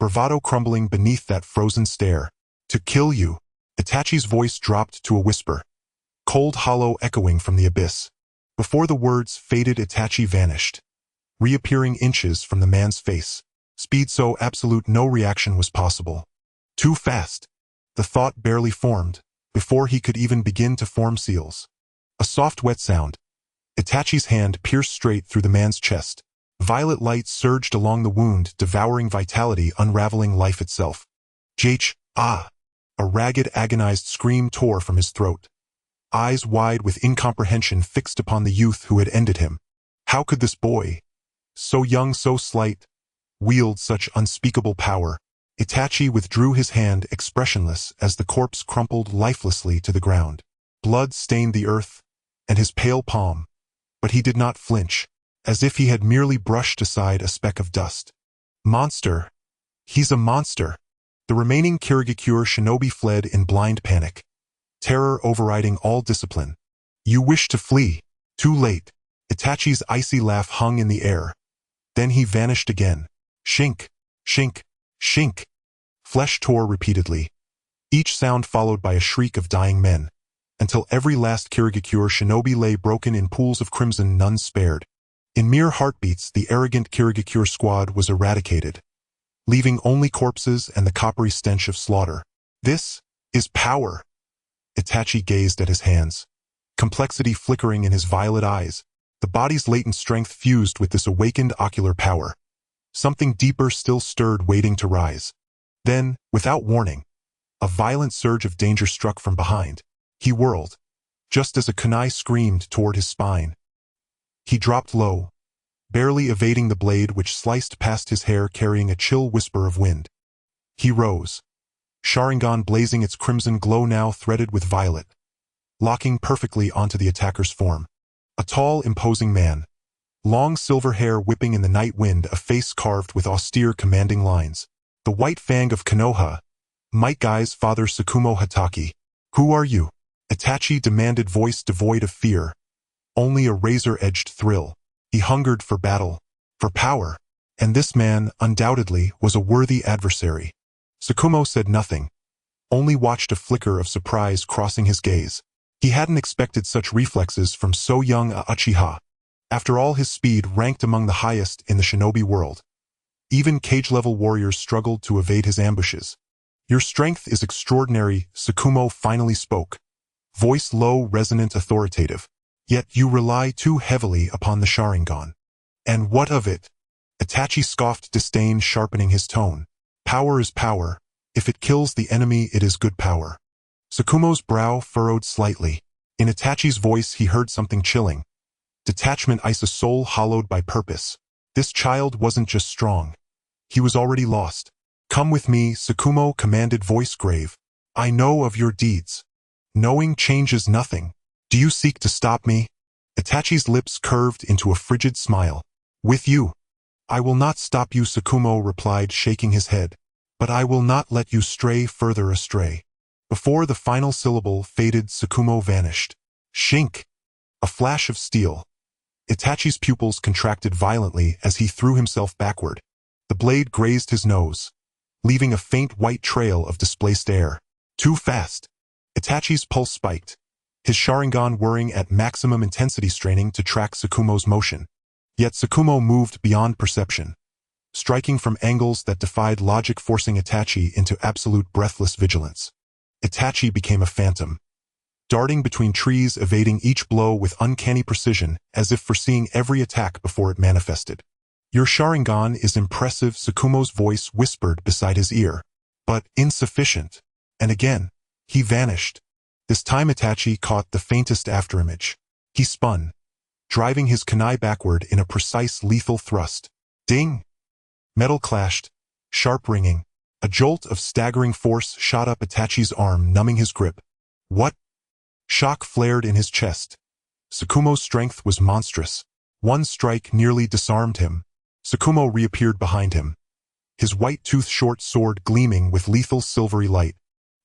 bravado crumbling beneath that frozen stare. To kill you. Itachi's voice dropped to a whisper, cold, hollow, echoing from the abyss. Before the words faded, Itachi vanished, reappearing inches from the man's face. Speed so absolute no reaction was possible. Too fast. The thought barely formed, before he could even begin to form seals. A soft, wet sound, Itachi's hand pierced straight through the man's chest. Violet light surged along the wound, devouring vitality, unraveling life itself. "Jh, ah!" A ragged, agonized scream tore from his throat. Eyes wide with incomprehension fixed upon the youth who had ended him. How could this boy, so young, so slight, wield such unspeakable power? Itachi withdrew his hand, expressionless, as the corpse crumpled lifelessly to the ground. Blood stained the earth and his pale palm, but he did not flinch, as if he had merely brushed aside a speck of dust. Monster! He's a monster! The remaining Kirigakure shinobi fled in blind panic, terror overriding all discipline. "You wish to flee. Too late." Itachi's icy laugh hung in the air. Then he vanished again. Shink, shink, shink. Flesh tore repeatedly, each sound followed by a shriek of dying men, until every last Kirigakure shinobi lay broken in pools of crimson, none spared. In mere heartbeats, the arrogant Kirigakure squad was eradicated, leaving only corpses and the coppery stench of slaughter. This is power. Itachi gazed at his hands, complexity flickering in his violet eyes. The body's latent strength fused with this awakened ocular power. Something deeper still stirred, waiting to rise. Then, without warning, a violent surge of danger struck from behind. He whirled, just as a kunai screamed toward his spine. He dropped low, barely evading the blade which sliced past his hair, carrying a chill whisper of wind. He rose, Sharingan blazing its crimson glow, now threaded with violet, locking perfectly onto the attacker's form. A tall, imposing man, long silver hair whipping in the night wind, a face carved with austere, commanding lines. The white fang of Konoha, Might Guy's father, Tsukumo Hatake. "Who are you?" Itachi demanded, voice devoid of fear, only a razor-edged thrill. He hungered for battle, for power, and this man, undoubtedly, was a worthy adversary. Tsukumo said nothing, only watched a flicker of surprise crossing his gaze. He hadn't expected such reflexes from so young a Uchiha. After all, his speed ranked among the highest in the shinobi world. Even cage-level warriors struggled to evade his ambushes. "Your strength is extraordinary," Tsukumo finally spoke, voice low, resonant, authoritative. "Yet you rely too heavily upon the Sharingan." "And what of it?" Itachi scoffed, disdain sharpening his tone. "Power is power. If it kills the enemy, it is good power." Tsukumo's brow furrowed slightly. In Itachi's voice he heard something chilling. Detachment, ice, a soul hollowed by purpose. This child wasn't just strong. He was already lost. "Come with me," Tsukumo commanded, voice grave. "I know of your deeds. Knowing changes nothing. Do you seek to stop me?" Itachi's lips curved into a frigid smile. "With you. I will not stop you," Tsukumo replied, shaking his head. "But I will not let you stray further astray." Before the final syllable faded, Tsukumo vanished. Shink! A flash of steel. Itachi's pupils contracted violently as he threw himself backward. The blade grazed his nose, leaving a faint white trail of displaced air. Too fast. Itachi's pulse spiked, his Sharingan whirring at maximum intensity, straining to track Tsukumo's motion. Yet Tsukumo moved beyond perception, striking from angles that defied logic, forcing Itachi into absolute breathless vigilance. Itachi became a phantom, darting between trees, evading each blow with uncanny precision, as if foreseeing every attack before it manifested. "Your Sharingan is impressive," Tsukumo's voice whispered beside his ear, "but insufficient." And again, he vanished. This time Itachi caught the faintest afterimage. He spun, driving his kunai backward in a precise, lethal thrust. Ding! Metal clashed, sharp ringing. A jolt of staggering force shot up Itachi's arm, numbing his grip. What? Shock flared in his chest. Tsukumo's strength was monstrous. One strike nearly disarmed him. Tsukumo reappeared behind him, his white-toothed short sword gleaming with lethal silvery light.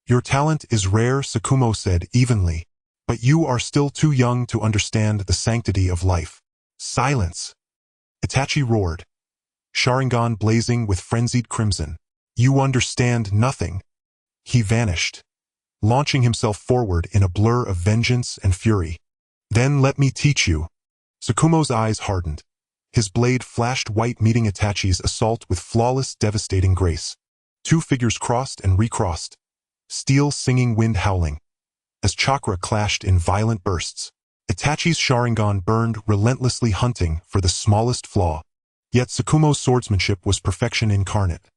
"Your talent is rare," Tsukumo said evenly, "but you are still too young to understand the sanctity of life." "Silence!" Itachi roared, Sharingan blazing with frenzied crimson. "You understand nothing." He vanished, launching himself forward in a blur of vengeance and fury. "Then let me teach you." Tsukumo's eyes hardened. His blade flashed white, meeting Itachi's assault with flawless, devastating grace. Two figures crossed and recrossed, steel singing, wind howling, as chakra clashed in violent bursts. Itachi's Sharingan burned relentlessly hunting for the smallest flaw. Yet Tsukumo's swordsmanship was perfection incarnate.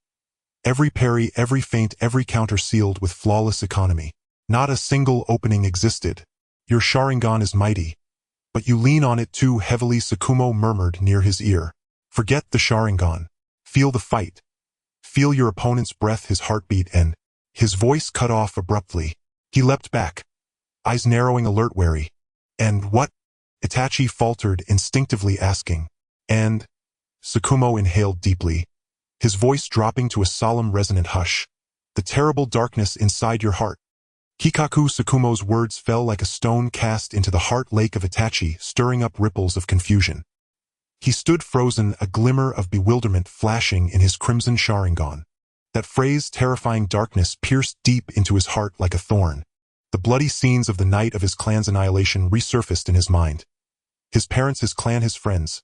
Every parry, every feint, every counter sealed with flawless economy. Not a single opening existed. Your Sharingan is mighty, but you lean on it too heavily, Tsukumo murmured near his ear. Forget the Sharingan. Feel the fight. Feel your opponent's breath, his heartbeat, and his voice cut off abruptly. He leapt back, eyes narrowing, alert, wary. And what? Itachi faltered, instinctively asking. And Tsukumo inhaled deeply, his voice dropping to a solemn, resonant hush. The terrible darkness inside your heart. Kikaku Tsukumo's words fell like a stone cast into the heart lake of Itachi, stirring up ripples of confusion. He stood frozen, a glimmer of bewilderment flashing in his crimson Sharingan. That phrase, terrifying darkness, pierced deep into his heart like a thorn. The bloody scenes of the night of his clan's annihilation resurfaced in his mind. His parents, his clan, his friends.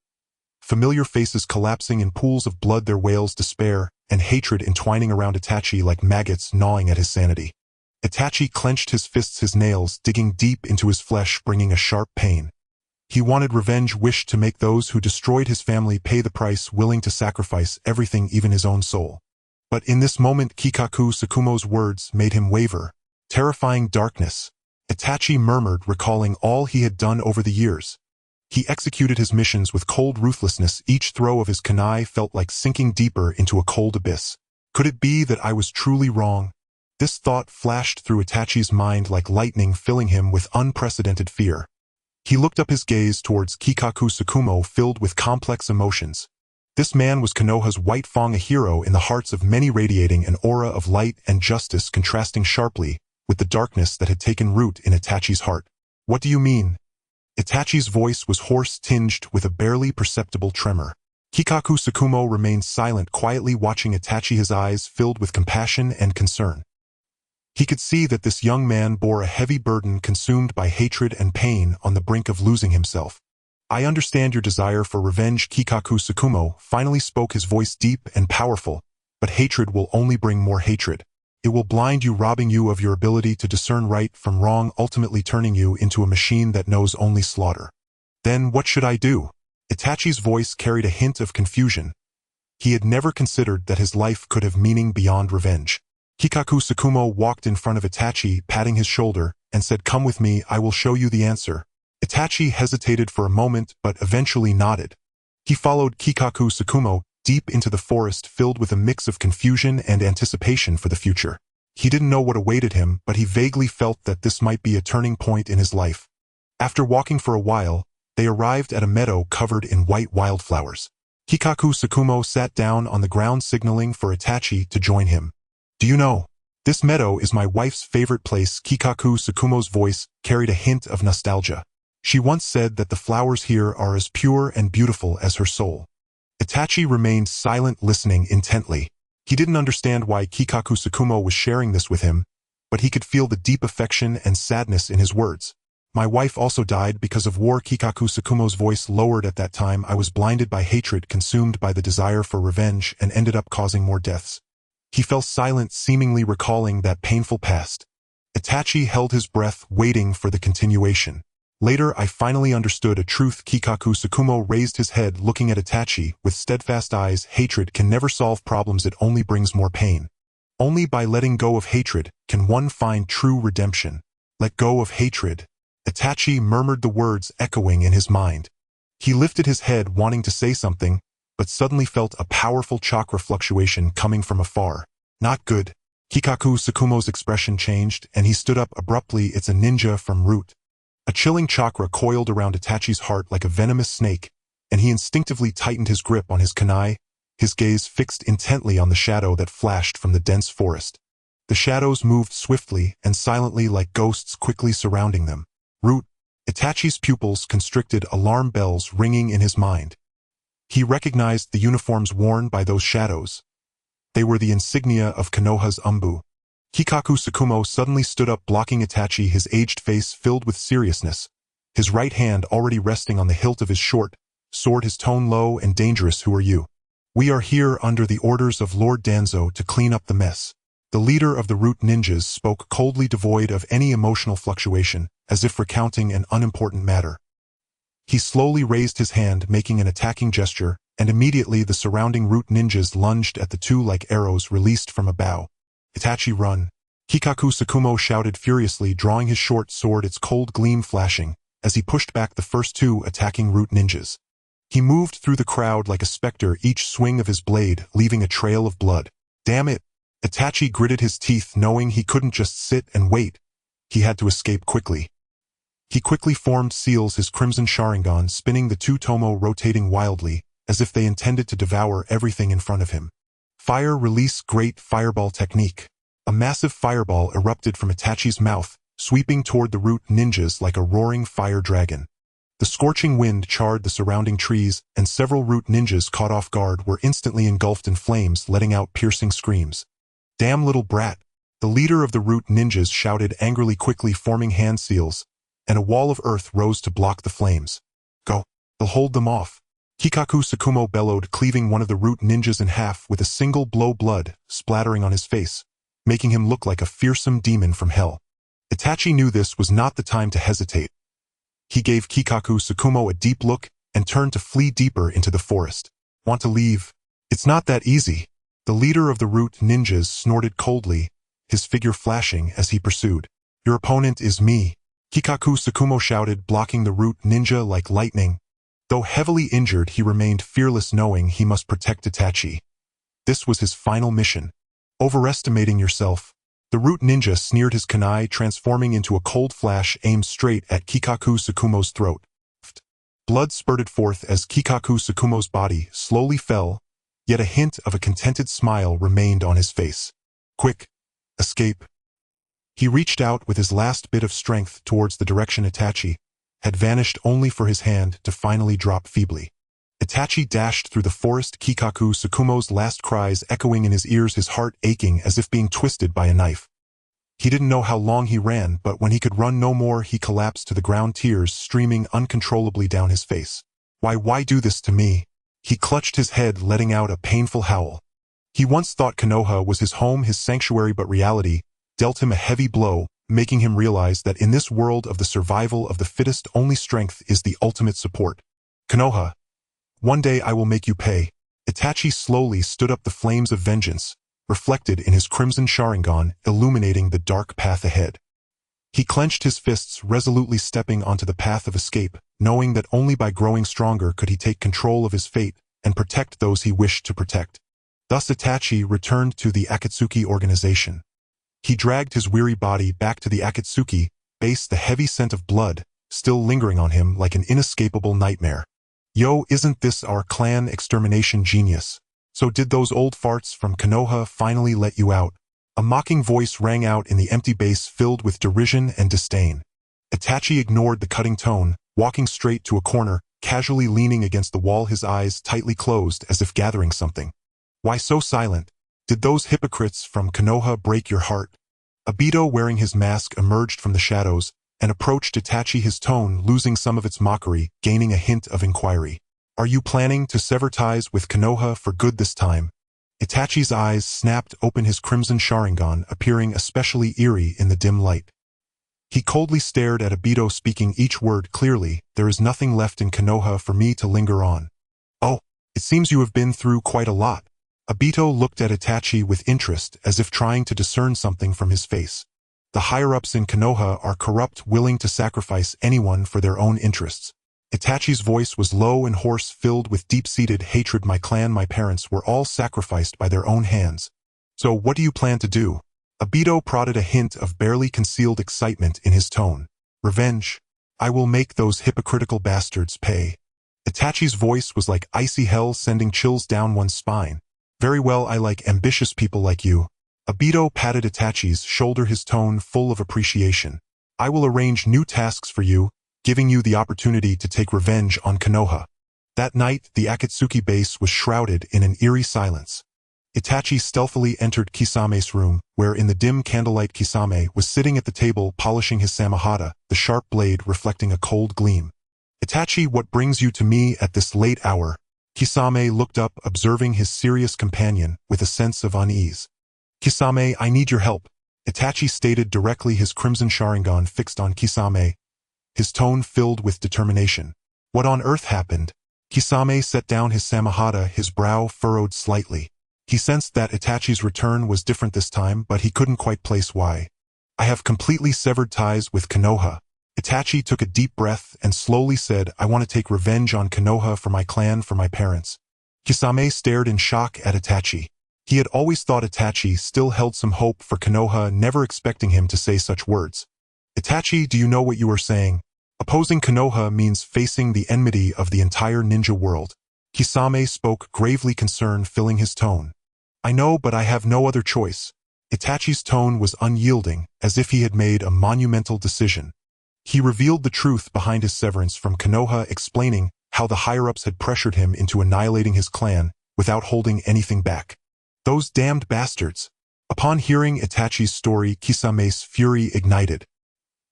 Familiar faces collapsing in pools of blood, their wails, despair, and hatred entwining around Itachi like maggots gnawing at his sanity. Itachi clenched his fists, his nails digging deep into his flesh, bringing a sharp pain. He wanted revenge, wished to make those who destroyed his family pay the price, willing to sacrifice everything, even his own soul. But in this moment, Kikaku Tsukumo's words made him waver. Terrifying darkness. Itachi murmured, recalling all he had done over the years. He executed his missions with cold ruthlessness. Each throw of his kunai felt like sinking deeper into a cold abyss. Could it be that I was truly wrong? This thought flashed through Itachi's mind like lightning, filling him with unprecedented fear. He looked up, his gaze towards Kikaku Tsukumo filled with complex emotions. This man was Konoha's White Fang, a hero in the hearts of many, radiating an aura of light and justice, contrasting sharply with the darkness that had taken root in Itachi's heart. What do you mean? Itachi's voice was hoarse, tinged with a barely perceptible tremor. Kikaku Tsukumo remained silent, quietly watching Itachi, his eyes filled with compassion and concern. He could see that this young man bore a heavy burden, consumed by hatred and pain, on the brink of losing himself. I understand your desire for revenge, Kikaku Tsukumo finally spoke, his voice deep and powerful, but hatred will only bring more hatred. It will blind you, robbing you of your ability to discern right from wrong, ultimately turning you into a machine that knows only slaughter. Then what should I do? Itachi's voice carried a hint of confusion. He had never considered that his life could have meaning beyond revenge. Kikaku Tsukumo walked in front of Itachi, patting his shoulder, and said, "Come with me, I will show you the answer." Itachi hesitated for a moment, but eventually nodded. He followed Kikaku Tsukumo deep into the forest, filled with a mix of confusion and anticipation for the future. He didn't know what awaited him, but he vaguely felt that this might be a turning point in his life. After walking for a while, they arrived at a meadow covered in white wildflowers. Kikaku Tsukumo sat down on the ground, signaling for Itachi to join him. "Do you know? This meadow is my wife's favorite place." Kikaku Tsukumo's voice carried a hint of nostalgia. She once said that the flowers here are as pure and beautiful as her soul. Itachi remained silent, listening intently. He didn't understand why Kikaku Tsukumo was sharing this with him, but he could feel the deep affection and sadness in his words. "My wife also died because of war." Kikaku Tsukumo's voice lowered. "At that time, I was blinded by hatred, consumed by the desire for revenge, and ended up causing more deaths." He fell silent, seemingly recalling that painful past. Itachi held his breath, waiting for the continuation. "Later, I finally understood a truth." Kikaku Tsukumo raised his head, looking at Itachi with steadfast eyes. "Hatred can never solve problems, it only brings more pain. Only by letting go of hatred can one find true redemption." "Let go of hatred." Itachi murmured the words, echoing in his mind. He lifted his head, wanting to say something, but suddenly felt a powerful chakra fluctuation coming from afar. "Not good." Kikaku Tsukumo's expression changed, and he stood up abruptly. "It's a ninja from Root." A chilling chakra coiled around Itachi's heart like a venomous snake, and he instinctively tightened his grip on his kunai, his gaze fixed intently on the shadow that flashed from the dense forest. The shadows moved swiftly and silently like ghosts, quickly surrounding them. "Root." Itachi's pupils constricted, alarm bells ringing in his mind. He recognized the uniforms worn by those shadows. They were the insignia of Konoha's Umbu. Kikaku Tsukumo suddenly stood up, blocking Itachi, his aged face filled with seriousness, his right hand already resting on the hilt of his short sword, his tone low and dangerous. "Who are you?" "We are here under the orders of Lord Danzō to clean up the mess." The leader of the root ninjas spoke coldly, devoid of any emotional fluctuation, as if recounting an unimportant matter. He slowly raised his hand, making an attacking gesture, and immediately the surrounding root ninjas lunged at the two like arrows released from a bow. Itachi, run! Kikaku Tsukumo shouted furiously, drawing his short sword, its cold gleam flashing, as he pushed back the first two attacking root ninjas. He moved through the crowd like a specter, each swing of his blade leaving a trail of blood. Damn it! Itachi gritted his teeth, knowing he couldn't just sit and wait. He had to escape quickly. He quickly formed seals, his crimson Sharingan spinning, the two tomo rotating wildly, as if they intended to devour everything in front of him. Fire release, great fireball technique. A massive fireball erupted from Itachi's mouth, sweeping toward the root ninjas like a roaring fire dragon. The scorching wind charred the surrounding trees, and several root ninjas caught off guard were instantly engulfed in flames, letting out piercing screams. Damn little brat! The leader of the root ninjas shouted angrily, quickly forming hand seals, and a wall of earth rose to block the flames. Go! They'll hold them off. Kikaku Tsukumo bellowed, cleaving one of the root ninjas in half with a single blow, blood splattering on his face, making him look like a fearsome demon from hell. Itachi knew this was not the time to hesitate. He gave Kikaku Tsukumo a deep look and turned to flee deeper into the forest. Want to leave? It's not that easy. The leader of the root ninjas snorted coldly, his figure flashing as he pursued. Your opponent is me, Kikaku Tsukumo shouted, blocking the root ninja like lightning. Though heavily injured, he remained fearless, knowing he must protect Itachi. This was his final mission. Overestimating yourself. The root ninja sneered, his kunai transforming into a cold flash aimed straight at Kikaku Tsukumo's throat. Blood spurted forth as Kikaku Tsukumo's body slowly fell, yet a hint of a contented smile remained on his face. Quick! Escape! He reached out with his last bit of strength towards the direction Itachi had vanished, only for his hand to finally drop feebly. Itachi dashed through the forest, Kikaku Tsukumo's last cries echoing in his ears, his heart aching as if being twisted by a knife. He didn't know how long he ran, but when he could run no more, he collapsed to the ground, tears streaming uncontrollably down his face. Why do this to me? He clutched his head, letting out a painful howl. He once thought Konoha was his home, his sanctuary, but reality dealt him a heavy blow, making him realize that in this world of the survival of the fittest, only strength is the ultimate support. Konoha, one day I will make you pay. Itachi slowly stood up, the flames of vengeance reflected in his crimson Sharingan, illuminating the dark path ahead. He clenched his fists, resolutely stepping onto the path of escape, knowing that only by growing stronger could he take control of his fate and protect those he wished to protect. Thus Itachi returned to the Akatsuki organization. He dragged his weary body back to the Akatsuki base, the heavy scent of blood still lingering on him like an inescapable nightmare. Yo, isn't this our clan extermination genius? So did those old farts from Konoha finally let you out? A mocking voice rang out in the empty base, filled with derision and disdain. Itachi ignored the cutting tone, walking straight to a corner, casually leaning against the wall, his eyes tightly closed as if gathering something. Why so silent? Did those hypocrites from Konoha break your heart? Obito, wearing his mask, emerged from the shadows and approached Itachi, his tone losing some of its mockery, gaining a hint of inquiry. Are you planning to sever ties with Konoha for good this time? Itachi's eyes snapped open, his crimson Sharingan appearing especially eerie in the dim light. He coldly stared at Obito, speaking each word clearly. There is nothing left in Konoha for me to linger on. Oh, it seems you have been through quite a lot. Obito looked at Itachi with interest, as if trying to discern something from his face. The higher-ups in Konoha are corrupt, willing to sacrifice anyone for their own interests. Itachi's voice was low and hoarse, filled with deep-seated hatred. My clan, my parents were all sacrificed by their own hands. So what do you plan to do? Obito prodded, a hint of barely concealed excitement in his tone. Revenge. I will make those hypocritical bastards pay. Itachi's voice was like icy hell, sending chills down one's spine. Very well, I like ambitious people like you. Obito patted Itachi's shoulder, his tone full of appreciation. I will arrange new tasks for you, giving you the opportunity to take revenge on Konoha. That night, the Akatsuki base was shrouded in an eerie silence. Itachi stealthily entered Kisame's room, where in the dim candlelight Kisame was sitting at the table polishing his samahata, the sharp blade reflecting a cold gleam. Itachi, what brings you to me at this late hour? Kisame looked up, observing his serious companion with a sense of unease. Kisame, I need your help. Itachi stated directly, his crimson Sharingan fixed on Kisame, his tone filled with determination. What on earth happened? Kisame set down his samahata, his brow furrowed slightly. He sensed that Itachi's return was different this time, but he couldn't quite place why. I have completely severed ties with Konoha. Itachi took a deep breath and slowly said, I want to take revenge on Konoha for my clan, for my parents. Kisame stared in shock at Itachi. He had always thought Itachi still held some hope for Konoha, never expecting him to say such words. Itachi, do you know what you are saying? Opposing Konoha means facing the enmity of the entire ninja world. Kisame spoke, gravely concern filling his tone. I know, but I have no other choice. Itachi's tone was unyielding, as if he had made a monumental decision. He revealed the truth behind his severance from Konoha, explaining how the higher-ups had pressured him into annihilating his clan without holding anything back. Those damned bastards! Upon hearing Itachi's story, Kisame's fury ignited.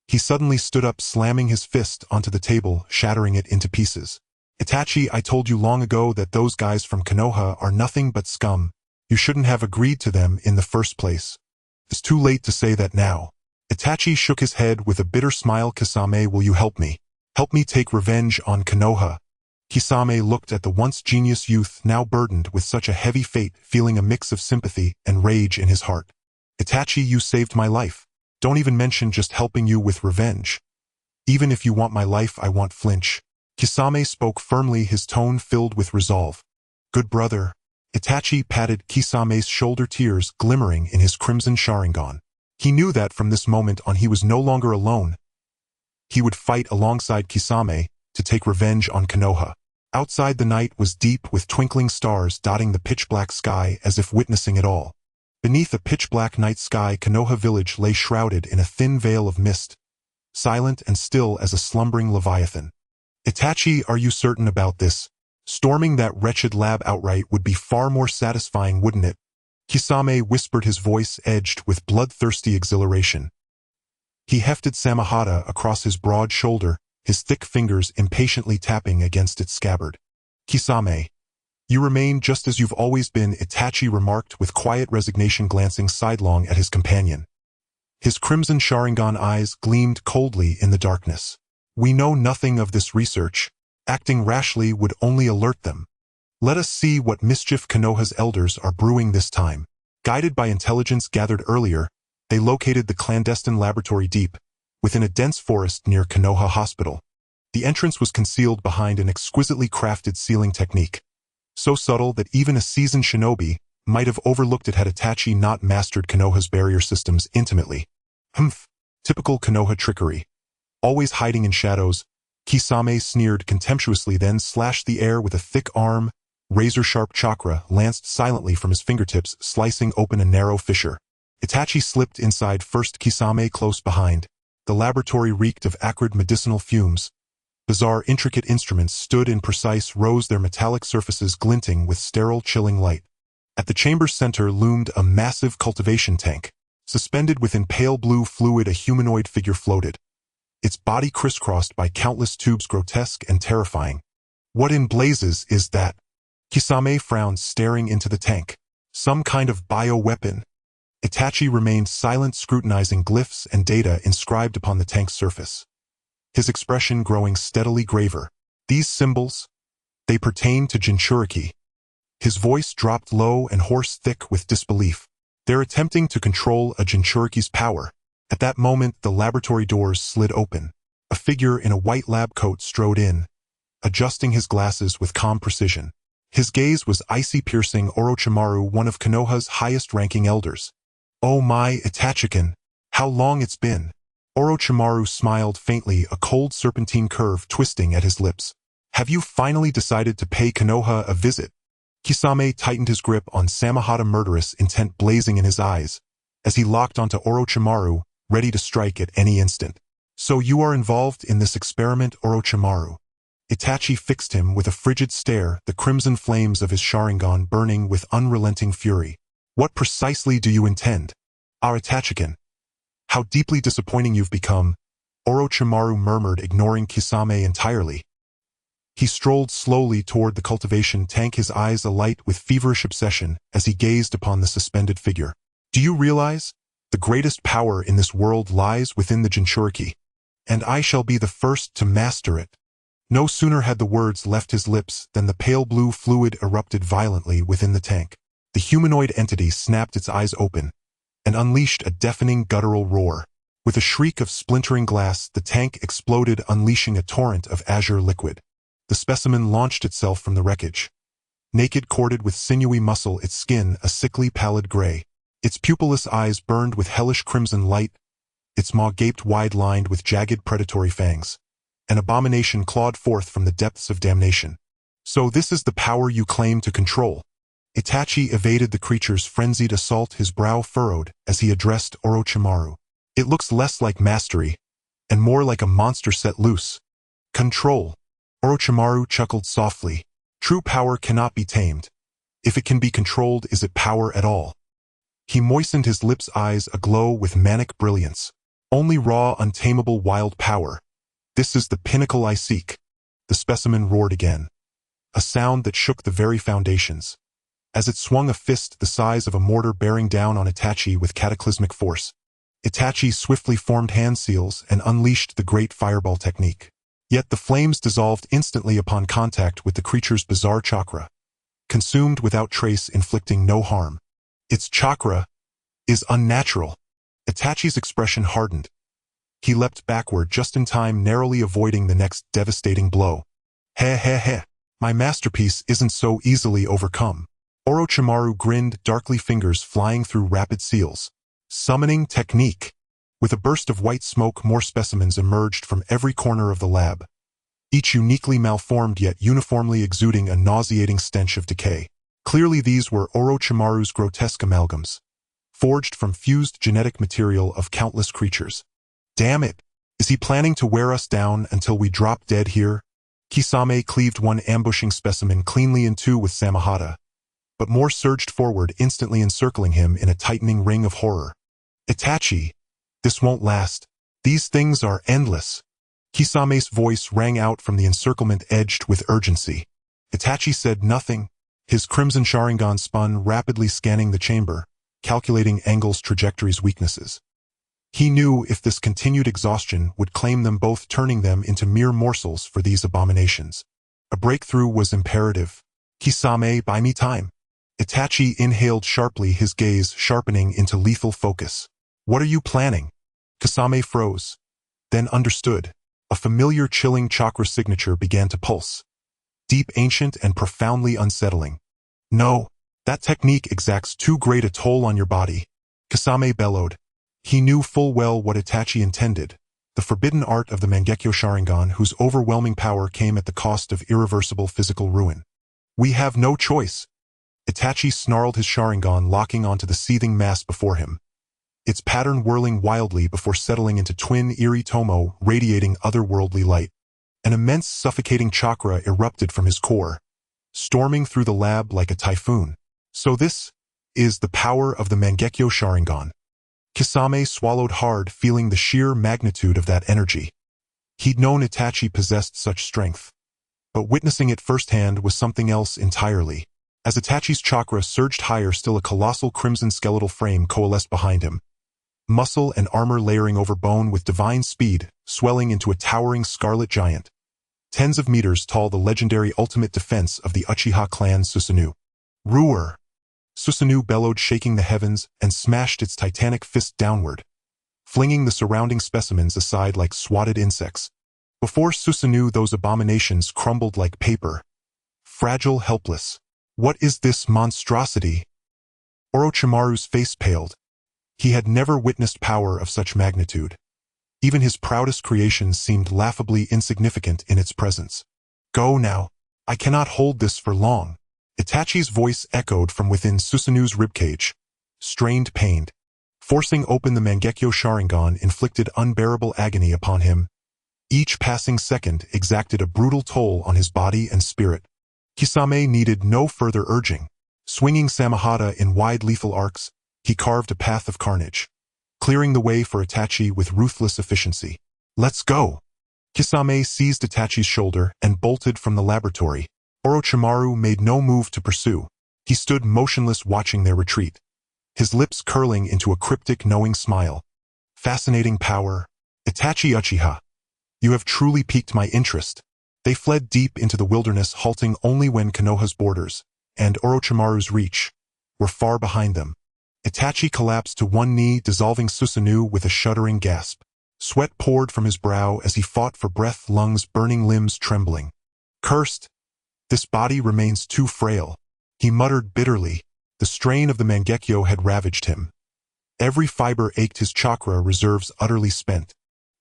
He suddenly stood up, slamming his fist onto the table, shattering it into pieces. Itachi, I told you long ago that those guys from Konoha are nothing but scum. You shouldn't have agreed to them in the first place. It's too late to say that now. Itachi shook his head with a bitter smile. Kisame, will you help me? Help me take revenge on Konoha. Kisame looked at the once genius youth, now burdened with such a heavy fate, feeling a mix of sympathy and rage in his heart. Itachi, you saved my life. Don't even mention just helping you with revenge. Even if you want my life, I won't flinch. Kisame spoke firmly, his tone filled with resolve. Good brother. Itachi patted Kisame's shoulder, tears glimmering in his crimson Sharingan. He knew that from this moment on he was no longer alone. He would fight alongside Kisame to take revenge on Konoha. Outside, the night was deep with twinkling stars dotting the pitch-black sky as if witnessing it all. Beneath a pitch-black night sky, Konoha village lay shrouded in a thin veil of mist, silent and still as a slumbering leviathan. Itachi, are you certain about this? Storming that wretched lab outright would be far more satisfying, wouldn't it? Kisame whispered, his voice edged with bloodthirsty exhilaration. He hefted Samahata across his broad shoulder, his thick fingers impatiently tapping against its scabbard. Kisame, you remain just as you've always been, Itachi remarked with quiet resignation, glancing sidelong at his companion. His crimson Sharingan eyes gleamed coldly in the darkness. We know nothing of this research. Acting rashly would only alert them. Let us see what mischief Konoha's elders are brewing this time. Guided by intelligence gathered earlier, they located the clandestine laboratory deep within a dense forest near Konoha Hospital. The entrance was concealed behind an exquisitely crafted sealing technique, so subtle that even a seasoned shinobi might have overlooked it had Itachi not mastered Konoha's barrier systems intimately. Typical Konoha trickery. Always hiding in shadows, Kisame sneered contemptuously, then slashed the air with a thick arm. Razor-sharp chakra lanced silently from his fingertips, slicing open a narrow fissure. Itachi slipped inside first, Kisame close behind. The laboratory reeked of acrid medicinal fumes. Bizarre, intricate instruments stood in precise rows, their metallic surfaces glinting with sterile, chilling light. At the chamber's center loomed a massive cultivation tank. Suspended within pale blue fluid, a humanoid figure floated, its body crisscrossed by countless tubes, grotesque and terrifying. What in blazes is that? Kisame frowned, staring into the tank. Some kind of bioweapon. Itachi remained silent, scrutinizing glyphs and data inscribed upon the tank's surface, his expression growing steadily graver. These symbols, they pertain to Jinchuriki. His voice dropped low and hoarse, thick with disbelief. They're attempting to control a Jinchuriki's power. At that moment, the laboratory doors slid open. A figure in a white lab coat strode in, adjusting his glasses with calm precision. His gaze was icy, piercing. Orochimaru, one of Konoha's highest-ranking elders. Oh my, Itachi-kun, how long it's been. Orochimaru smiled faintly, a cold serpentine curve twisting at his lips. Have you finally decided to pay Konoha a visit? Kisame tightened his grip on Samahata, murderous intent blazing in his eyes, as he locked onto Orochimaru, ready to strike at any instant. So you are involved in this experiment, Orochimaru? Itachi fixed him with a frigid stare, the crimson flames of his Sharingan burning with unrelenting fury. What precisely do you intend? Our Itachi-kun. How deeply disappointing you've become, Orochimaru murmured, ignoring Kisame entirely. He strolled slowly toward the cultivation tank, his eyes alight with feverish obsession as he gazed upon the suspended figure. Do you realize? The greatest power in this world lies within the Jinchuriki, and I shall be the first to master it. No sooner had the words left his lips than the pale blue fluid erupted violently within the tank. The humanoid entity snapped its eyes open and unleashed a deafening guttural roar. With a shriek of splintering glass, the tank exploded, unleashing a torrent of azure liquid. The specimen launched itself from the wreckage. Naked, corded with sinewy muscle, its skin a sickly pallid gray. Its pupilless eyes burned with hellish crimson light. Its maw gaped wide, lined with jagged predatory fangs. An abomination clawed forth from the depths of damnation. So this is the power you claim to control. Itachi evaded the creature's frenzied assault, his brow furrowed as he addressed Orochimaru. It looks less like mastery, and more like a monster set loose. Control. Orochimaru chuckled softly. True power cannot be tamed. If it can be controlled, is it power at all? He moistened his lips, eyes aglow with manic brilliance. Only raw, untamable wild power. This is the pinnacle I seek. The specimen roared again, a sound that shook the very foundations, as it swung a fist the size of a mortar bearing down on Itachi with cataclysmic force. Itachi swiftly formed hand seals and unleashed the great fireball technique. Yet the flames dissolved instantly upon contact with the creature's bizarre chakra, consumed without trace, inflicting no harm. Its chakra is unnatural. Itachi's expression hardened. He leapt backward just in time, narrowly avoiding the next devastating blow. Heh. My masterpiece isn't so easily overcome. Orochimaru grinned, darkly, fingers flying through rapid seals. Summoning technique. With a burst of white smoke, more specimens emerged from every corner of the lab, each uniquely malformed yet uniformly exuding a nauseating stench of decay. Clearly these were Orochimaru's grotesque amalgams, forged from fused genetic material of countless creatures. Damn it! Is he planning to wear us down until we drop dead here? Kisame cleaved one ambushing specimen cleanly in two with Samahata, but more surged forward, instantly encircling him in a tightening ring of horror. Itachi, this won't last. These things are endless. Kisame's voice rang out from the encirclement, edged with urgency. Itachi said nothing. His crimson Sharingan spun, rapidly scanning the chamber, calculating angles, trajectories, weaknesses. He knew if this continued, exhaustion would claim them both, turning them into mere morsels for these abominations. A breakthrough was imperative. Kisame, buy me time. Itachi inhaled sharply, his gaze sharpening into lethal focus. What are you planning? Kisame froze, then understood. A familiar, chilling chakra signature began to pulse. Deep, ancient, and profoundly unsettling. No, that technique exacts too great a toll on your body. Kisame bellowed. He knew full well what Itachi intended, the forbidden art of the Mangekyo Sharingan, whose overwhelming power came at the cost of irreversible physical ruin. We have no choice. Itachi snarled, his Sharingan locking onto the seething mass before him, its pattern whirling wildly before settling into twin eerie tomo, radiating otherworldly light. An immense, suffocating chakra erupted from his core, storming through the lab like a typhoon. So this is the power of the Mangekyo Sharingan. Kisame swallowed hard, feeling the sheer magnitude of that energy. He'd known Itachi possessed such strength, but witnessing it firsthand was something else entirely. As Itachi's chakra surged higher, still a colossal crimson skeletal frame coalesced behind him, muscle and armor layering over bone with divine speed, swelling into a towering scarlet giant. Tens of meters tall, the legendary ultimate defense of the Uchiha clan Susanoo. Roar! Susanoo bellowed, shaking the heavens, and smashed its titanic fist downward, flinging the surrounding specimens aside like swatted insects. Before Susanoo, those abominations crumbled like paper. Fragile, helpless. What is this monstrosity? Orochimaru's face paled. He had never witnessed power of such magnitude. Even his proudest creations seemed laughably insignificant in its presence. Go now. I cannot hold this for long. Itachi's voice echoed from within Susanoo's ribcage, strained, pained. Forcing open the Mangekyo Sharingan inflicted unbearable agony upon him. Each passing second exacted a brutal toll on his body and spirit. Kisame needed no further urging. Swinging Samahata in wide lethal arcs, he carved a path of carnage, clearing the way for Itachi with ruthless efficiency. Let's go! Kisame seized Itachi's shoulder and bolted from the laboratory. Orochimaru made no move to pursue. He stood motionless, watching their retreat, his lips curling into a cryptic knowing smile. Fascinating power. Itachi Uchiha. You have truly piqued my interest. They fled deep into the wilderness, halting only when Konoha's borders, and Orochimaru's reach, were far behind them. Itachi collapsed to one knee, dissolving Susanoo with a shuddering gasp. Sweat poured from his brow as he fought for breath, lungs burning, limbs trembling. Cursed! This body remains too frail. He muttered bitterly. The strain of the Mangekyo had ravaged him. Every fiber ached, his chakra reserves utterly spent.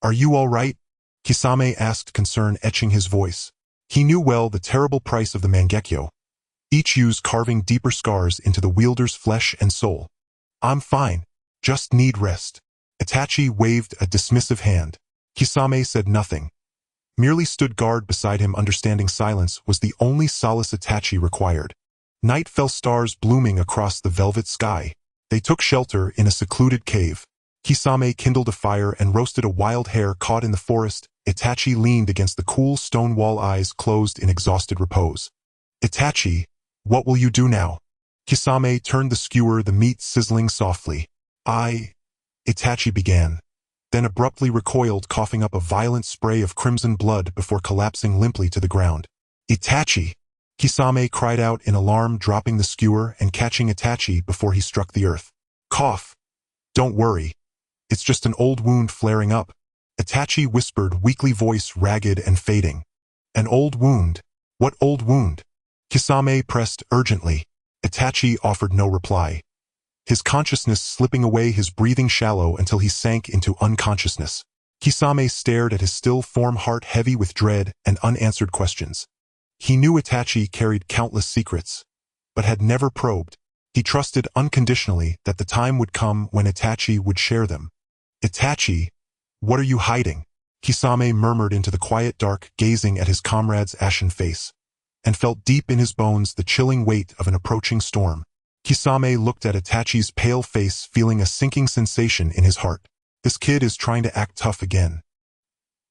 Are you all right? Kisame asked, concern etching his voice. He knew well the terrible price of the Mangekyo, each use carving deeper scars into the wielder's flesh and soul. I'm fine. Just need rest. Itachi waved a dismissive hand. Kisame said nothing. Merely stood guard beside him, understanding silence was the only solace Itachi required. Night fell, stars blooming across the velvet sky. They took shelter in a secluded cave. Kisame kindled a fire and roasted a wild hare caught in the forest. Itachi leaned against the cool stone wall, eyes closed in exhausted repose. Itachi, what will you do now? Kisame turned the skewer, the meat sizzling softly. Itachi began, then abruptly recoiled, coughing up a violent spray of crimson blood before collapsing limply to the ground. Itachi! Kisame cried out in alarm, dropping the skewer and catching Itachi before he struck the earth. Cough! Don't worry. It's just an old wound flaring up. Itachi whispered, weakly, voice ragged and fading. An old wound? What old wound? Kisame pressed urgently. Itachi offered no reply. His consciousness slipping away, his breathing shallow until he sank into unconsciousness. Kisame stared at his still form, heart heavy with dread and unanswered questions. He knew Itachi carried countless secrets, but had never probed. He trusted unconditionally that the time would come when Itachi would share them. Itachi, what are you hiding? Kisame murmured into the quiet dark, gazing at his comrade's ashen face, and felt deep in his bones the chilling weight of an approaching storm. Kisame looked at Itachi's pale face, feeling a sinking sensation in his heart. This kid is trying to act tough again.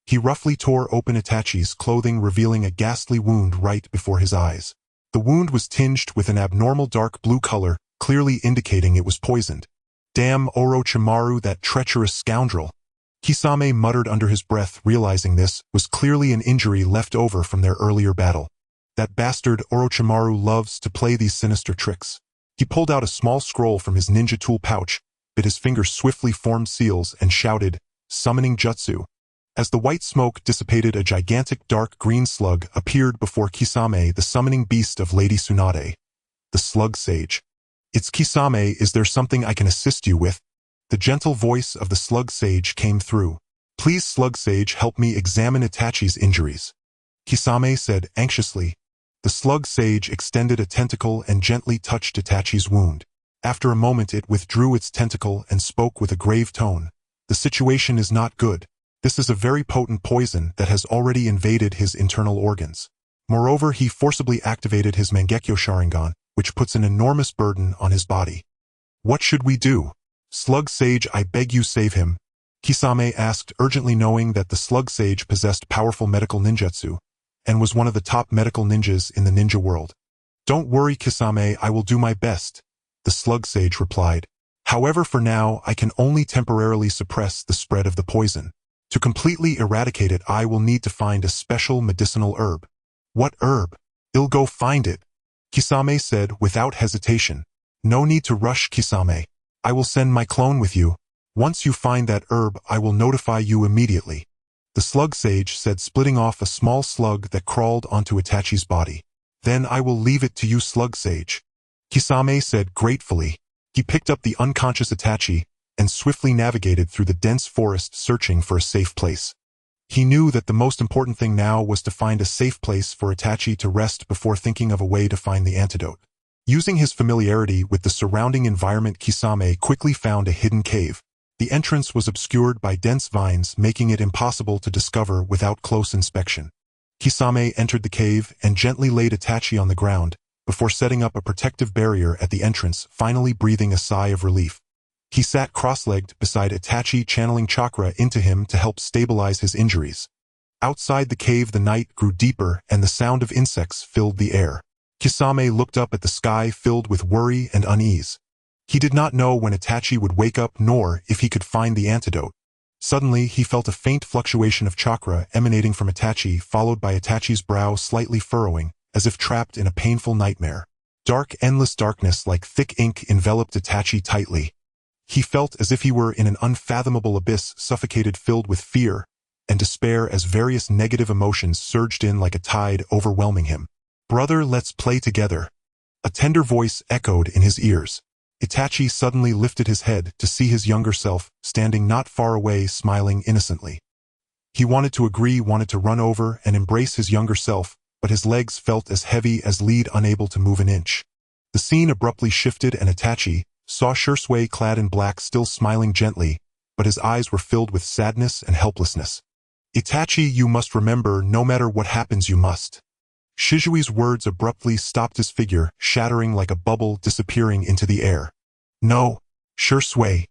He roughly tore open Itachi's clothing, revealing a ghastly wound right before his eyes. The wound was tinged with an abnormal dark blue color, clearly indicating it was poisoned. Damn Orochimaru, that treacherous scoundrel! Kisame muttered under his breath, realizing this was clearly an injury left over from their earlier battle. That bastard Orochimaru loves to play these sinister tricks. He pulled out a small scroll from his ninja tool pouch, bit his fingers, swiftly formed seals, and shouted, summoning jutsu. As the white smoke dissipated, a gigantic dark green slug appeared before Kisame, the summoning beast of Lady Tsunade. The slug sage. It's Kisame, is there something I can assist you with? The gentle voice of the slug sage came through. Please, slug sage, help me examine Itachi's injuries. Kisame said anxiously. The slug sage extended a tentacle and gently touched Itachi's wound. After a moment it withdrew its tentacle and spoke with a grave tone. The situation is not good. This is a very potent poison that has already invaded his internal organs. Moreover, he forcibly activated his Mangekyo Sharingan, which puts an enormous burden on his body. What should we do? Slug sage, I beg you, save him. Kisame asked urgently, knowing that the slug sage possessed powerful medical ninjutsu, and was one of the top medical ninjas in the ninja world. Don't worry, Kisame, I will do my best, the slug sage replied. However, for now, I can only temporarily suppress the spread of the poison. To completely eradicate it, I will need to find a special medicinal herb. What herb? I'll go find it, Kisame said without hesitation. No need to rush, Kisame. I will send my clone with you. Once you find that herb, I will notify you immediately, the slug sage said, splitting off a small slug that crawled onto Itachi's body. Then I will leave it to you, slug sage, Kisame said gratefully. He picked up the unconscious Itachi and swiftly navigated through the dense forest, searching for a safe place. He knew that the most important thing now was to find a safe place for Itachi to rest before thinking of a way to find the antidote. Using his familiarity with the surrounding environment, Kisame quickly found a hidden cave. The entrance was obscured by dense vines, making it impossible to discover without close inspection. Kisame entered the cave and gently laid Itachi on the ground, before setting up a protective barrier at the entrance, finally breathing a sigh of relief. He sat cross-legged beside Itachi, channeling chakra into him to help stabilize his injuries. Outside the cave, the night grew deeper and the sound of insects filled the air. Kisame looked up at the sky, filled with worry and unease. He did not know when Itachi would wake up nor if he could find the antidote. Suddenly, he felt a faint fluctuation of chakra emanating from Itachi, followed by Itachi's brow slightly furrowing, as if trapped in a painful nightmare. Dark, endless darkness like thick ink enveloped Itachi tightly. He felt as if he were in an unfathomable abyss, suffocated, filled with fear and despair as various negative emotions surged in like a tide, overwhelming him. "Brother, let's play together." A tender voice echoed in his ears. Itachi suddenly lifted his head to see his younger self, standing not far away, smiling innocently. He wanted to agree, wanted to run over and embrace his younger self, but his legs felt as heavy as lead, unable to move an inch. The scene abruptly shifted and Itachi saw Shisui clad in black, still smiling gently, but his eyes were filled with sadness and helplessness. "Itachi, you must remember, no matter what happens you must." Shisui's words abruptly stopped his figure, shattering like a bubble, disappearing into the air. "No, Shisui!"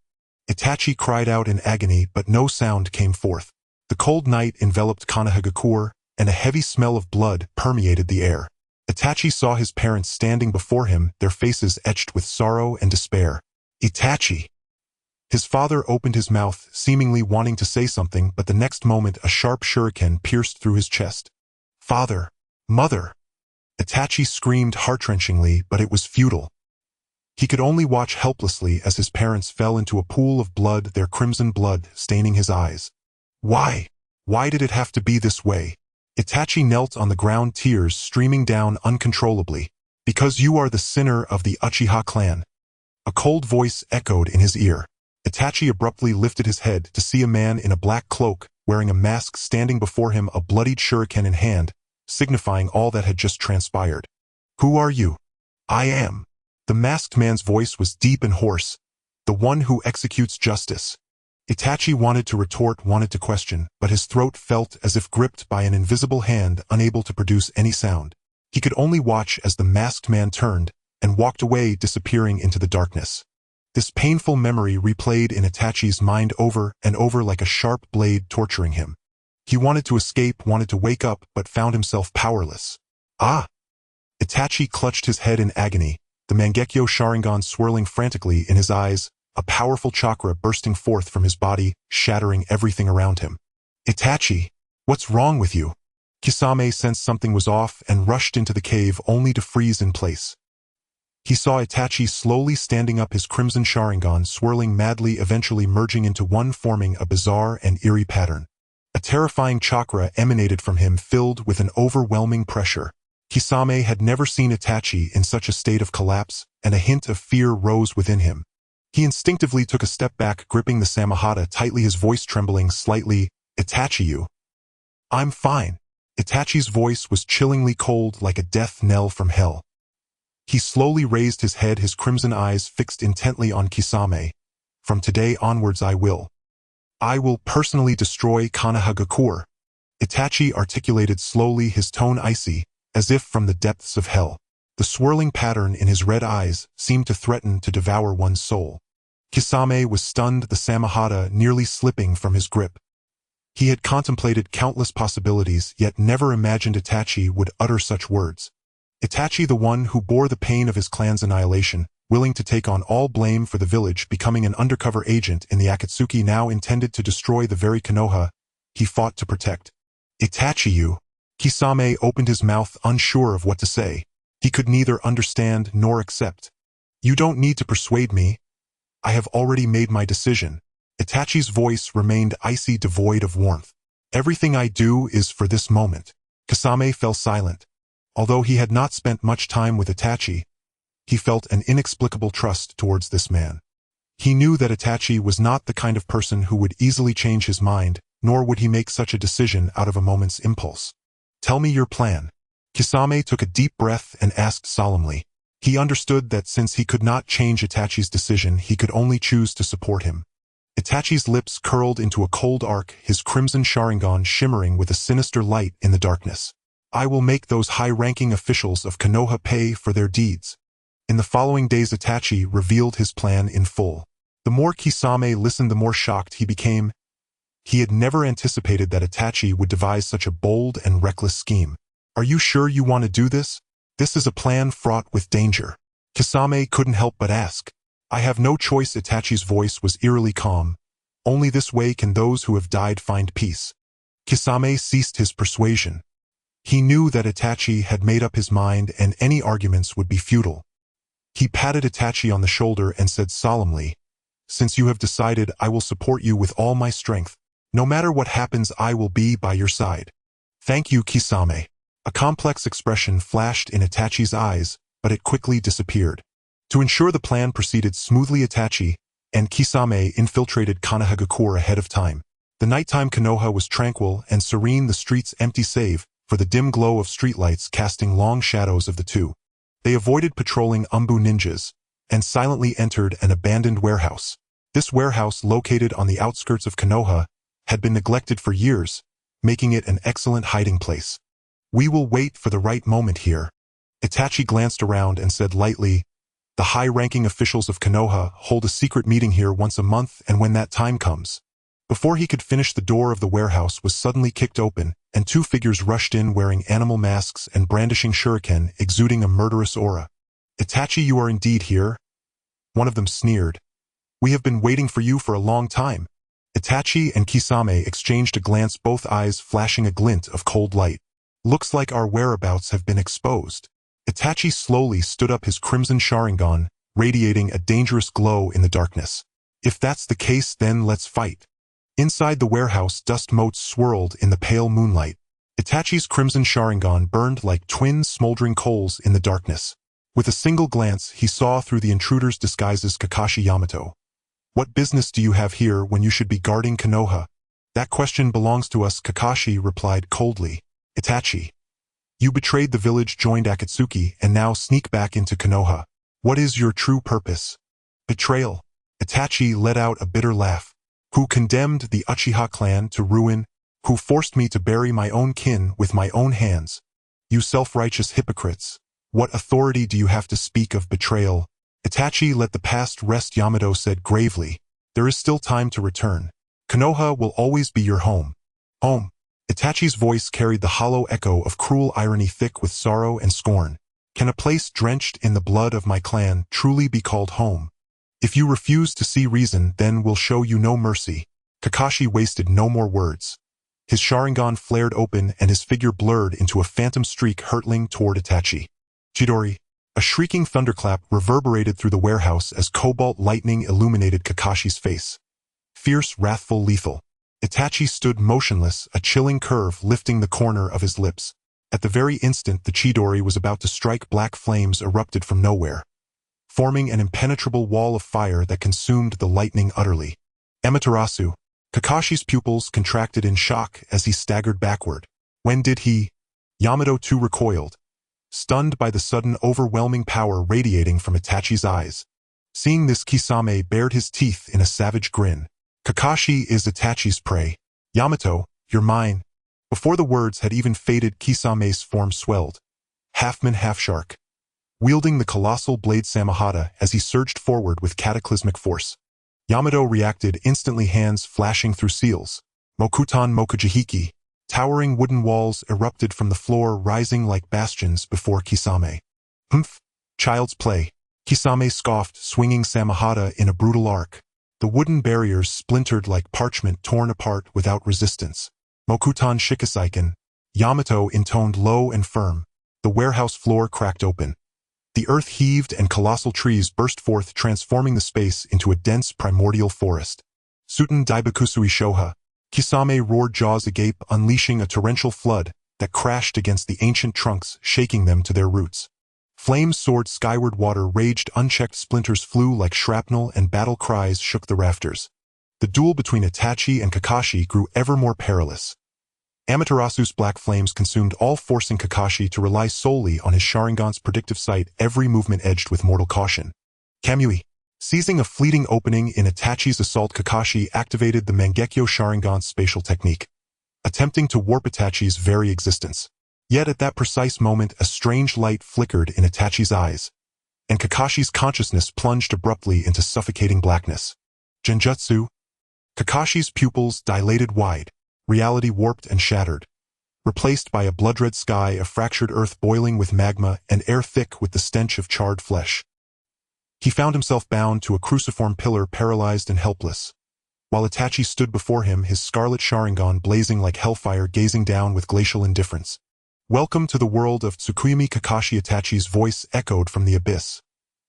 Itachi cried out in agony, but no sound came forth. The cold night enveloped Konoha, and a heavy smell of blood permeated the air. Itachi saw his parents standing before him, their faces etched with sorrow and despair. "Itachi!" His father opened his mouth, seemingly wanting to say something, but the next moment a sharp shuriken pierced through his chest. "Father! Mother!" Itachi screamed heart-wrenchingly, but it was futile. He could only watch helplessly as his parents fell into a pool of blood, their crimson blood staining his eyes. Why? Why did it have to be this way? Itachi knelt on the ground, tears streaming down uncontrollably. "Because you are the sinner of the Uchiha clan." A cold voice echoed in his ear. Itachi abruptly lifted his head to see a man in a black cloak, wearing a mask, standing before him, a bloodied shuriken in hand, signifying all that had just transpired. "Who are you?" "I am." The masked man's voice was deep and hoarse. "The one who executes justice." Itachi wanted to retort, wanted to question, but his throat felt as if gripped by an invisible hand, unable to produce any sound. He could only watch as the masked man turned and walked away, disappearing into the darkness. This painful memory replayed in Itachi's mind over and over like a sharp blade torturing him. He wanted to escape, wanted to wake up, but found himself powerless. "Ah!" Itachi clutched his head in agony, the Mangekyo Sharingan swirling frantically in his eyes, a powerful chakra bursting forth from his body, shattering everything around him. "Itachi, what's wrong with you?" Kisame sensed something was off and rushed into the cave, only to freeze in place. He saw Itachi slowly standing up, his crimson Sharingan swirling madly, eventually merging into one, forming a bizarre and eerie pattern. A terrifying chakra emanated from him, filled with an overwhelming pressure. Kisame had never seen Itachi in such a state of collapse, and a hint of fear rose within him. He instinctively took a step back, gripping the Samahata tightly, his voice trembling slightly. "Itachi, you..." "I'm fine." Itachi's voice was chillingly cold, like a death knell from hell. He slowly raised his head, his crimson eyes fixed intently on Kisame. "From today onwards I will personally destroy Konoha." Itachi articulated slowly, his tone icy, as if from the depths of hell. The swirling pattern in his red eyes seemed to threaten to devour one's soul. Kisame was stunned, the Samahata nearly slipping from his grip. He had contemplated countless possibilities, yet never imagined Itachi would utter such words. Itachi, the one who bore the pain of his clan's annihilation, willing to take on all blame for the village, becoming an undercover agent in the Akatsuki, now intended to destroy the very Konoha he fought to protect. "Itachi, you..." Kisame opened his mouth, unsure of what to say. He could neither understand nor accept. "You don't need to persuade me. I have already made my decision." Itachi's voice remained icy, devoid of warmth. "Everything I do is for this moment." Kisame fell silent. Although he had not spent much time with Itachi, he felt an inexplicable trust towards this man. He knew that Itachi was not the kind of person who would easily change his mind, nor would he make such a decision out of a moment's impulse. "Tell me your plan." Kisame took a deep breath and asked solemnly. He understood that since he could not change Itachi's decision, he could only choose to support him. Itachi's lips curled into a cold arc, his crimson Sharingan shimmering with a sinister light in the darkness. "I will make those high-ranking officials of Konoha pay for their deeds." In the following days, Itachi revealed his plan in full. The more Kisame listened, the more shocked he became. He had never anticipated that Itachi would devise such a bold and reckless scheme. "Are you sure you want to do this? This is a plan fraught with danger." Kisame couldn't help but ask. I have no choice. Itachi's voice was eerily calm. Only this way can those who have died find peace. Kisame ceased his persuasion. He knew that Itachi had made up his mind and any arguments would be futile. He patted Itachi on the shoulder and said solemnly, "Since you have decided, I will support you with all my strength. No matter what happens, I will be by your side." "Thank you, Kisame." A complex expression flashed in Itachi's eyes, but it quickly disappeared. To ensure the plan proceeded smoothly, Itachi and Kisame infiltrated Konohagakure ahead of time. The nighttime Konoha was tranquil and serene, the streets empty save for the dim glow of streetlights casting long shadows of the two. They avoided patrolling Umbu ninjas and silently entered an abandoned warehouse. This warehouse, located on the outskirts of Konoha, had been neglected for years, making it an excellent hiding place. "We will wait for the right moment here." Itachi glanced around and said lightly, "The high-ranking officials of Konoha hold a secret meeting here once a month, and when that time comes..." Before he could finish, the door of the warehouse was suddenly kicked open, and two figures rushed in wearing animal masks and brandishing shuriken, exuding a murderous aura. "Itachi, you are indeed here?" One of them sneered. "We have been waiting for you for a long time." Itachi and Kisame exchanged a glance, both eyes flashing a glint of cold light. "Looks like our whereabouts have been exposed." Itachi slowly stood up, his crimson Sharingan radiating a dangerous glow in the darkness. "If that's the case, then let's fight." Inside the warehouse, dust motes swirled in the pale moonlight. Itachi's crimson Sharingan burned like twin smoldering coals in the darkness. With a single glance, he saw through the intruder's disguises Kakashi Yamato. "What business do you have here when you should be guarding Konoha?" "That question belongs to us," Kakashi replied coldly. "Itachi, you betrayed the village, joined Akatsuki, and now sneak back into Konoha. What is your true purpose?" "Betrayal." Itachi let out a bitter laugh. "Who condemned the Uchiha clan to ruin? Who forced me to bury my own kin with my own hands? You self-righteous hypocrites. What authority do you have to speak of betrayal?" "Itachi, let the past rest," Yamato said gravely. "There is still time to return. Konoha will always be your home." "Home?" Itachi's voice carried the hollow echo of cruel irony, thick with sorrow and scorn. "Can a place drenched in the blood of my clan truly be called home? If you refuse to see reason, then we'll show you no mercy." Kakashi wasted no more words. His Sharingan flared open and his figure blurred into a phantom streak hurtling toward Itachi. "Chidori!" A shrieking thunderclap reverberated through the warehouse as cobalt lightning illuminated Kakashi's face. Fierce, wrathful, lethal. Itachi stood motionless, a chilling curve lifting the corner of his lips. At the very instant the Chidori was about to strike, black flames erupted from nowhere, forming an impenetrable wall of fire that consumed the lightning utterly. Amaterasu. Kakashi's pupils contracted in shock as he staggered backward. When did he? Yamato too recoiled, stunned by the sudden overwhelming power radiating from Itachi's eyes. Seeing this, Kisame bared his teeth in a savage grin. "Kakashi is Itachi's prey. Yamato, you're mine." Before the words had even faded, Kisame's form swelled, half-man, half-shark, wielding the colossal blade Samahata as he surged forward with cataclysmic force. Yamato reacted instantly, hands flashing through seals. Mokutan Mokujihiki. Towering wooden walls erupted from the floor, rising like bastions before Kisame. "Humph! Child's play." Kisame scoffed, swinging Samahata in a brutal arc. The wooden barriers splintered like parchment, torn apart without resistance. "Mokutan Shikisaiken." Yamato intoned low and firm. The warehouse floor cracked open. The earth heaved and colossal trees burst forth, transforming the space into a dense primordial forest. "Suten Daibakusui Shoha." Kisame roared, jaws agape, unleashing a torrential flood that crashed against the ancient trunks, shaking them to their roots. Flames soared skyward, water raged unchecked, splinters flew like shrapnel, and battle cries shook the rafters. The duel between Itachi and Kakashi grew ever more perilous. Amaterasu's black flames consumed all, forcing Kakashi to rely solely on his Sharingan's predictive sight, every movement edged with mortal caution. Kamui. Seizing a fleeting opening in Itachi's assault, Kakashi activated the Mangekyo Sharingan's spatial technique, attempting to warp Itachi's very existence. Yet at that precise moment, a strange light flickered in Itachi's eyes, and Kakashi's consciousness plunged abruptly into suffocating blackness. Genjutsu. Kakashi's pupils dilated wide, reality warped and shattered, replaced by a blood-red sky, a fractured earth boiling with magma, and air thick with the stench of charred flesh. He found himself bound to a cruciform pillar, paralyzed and helpless. While Itachi stood before him, his scarlet Sharingan blazing like hellfire, gazing down with glacial indifference. "Welcome to the world of Tsukuyomi Kakashi." Itachi's voice echoed from the abyss.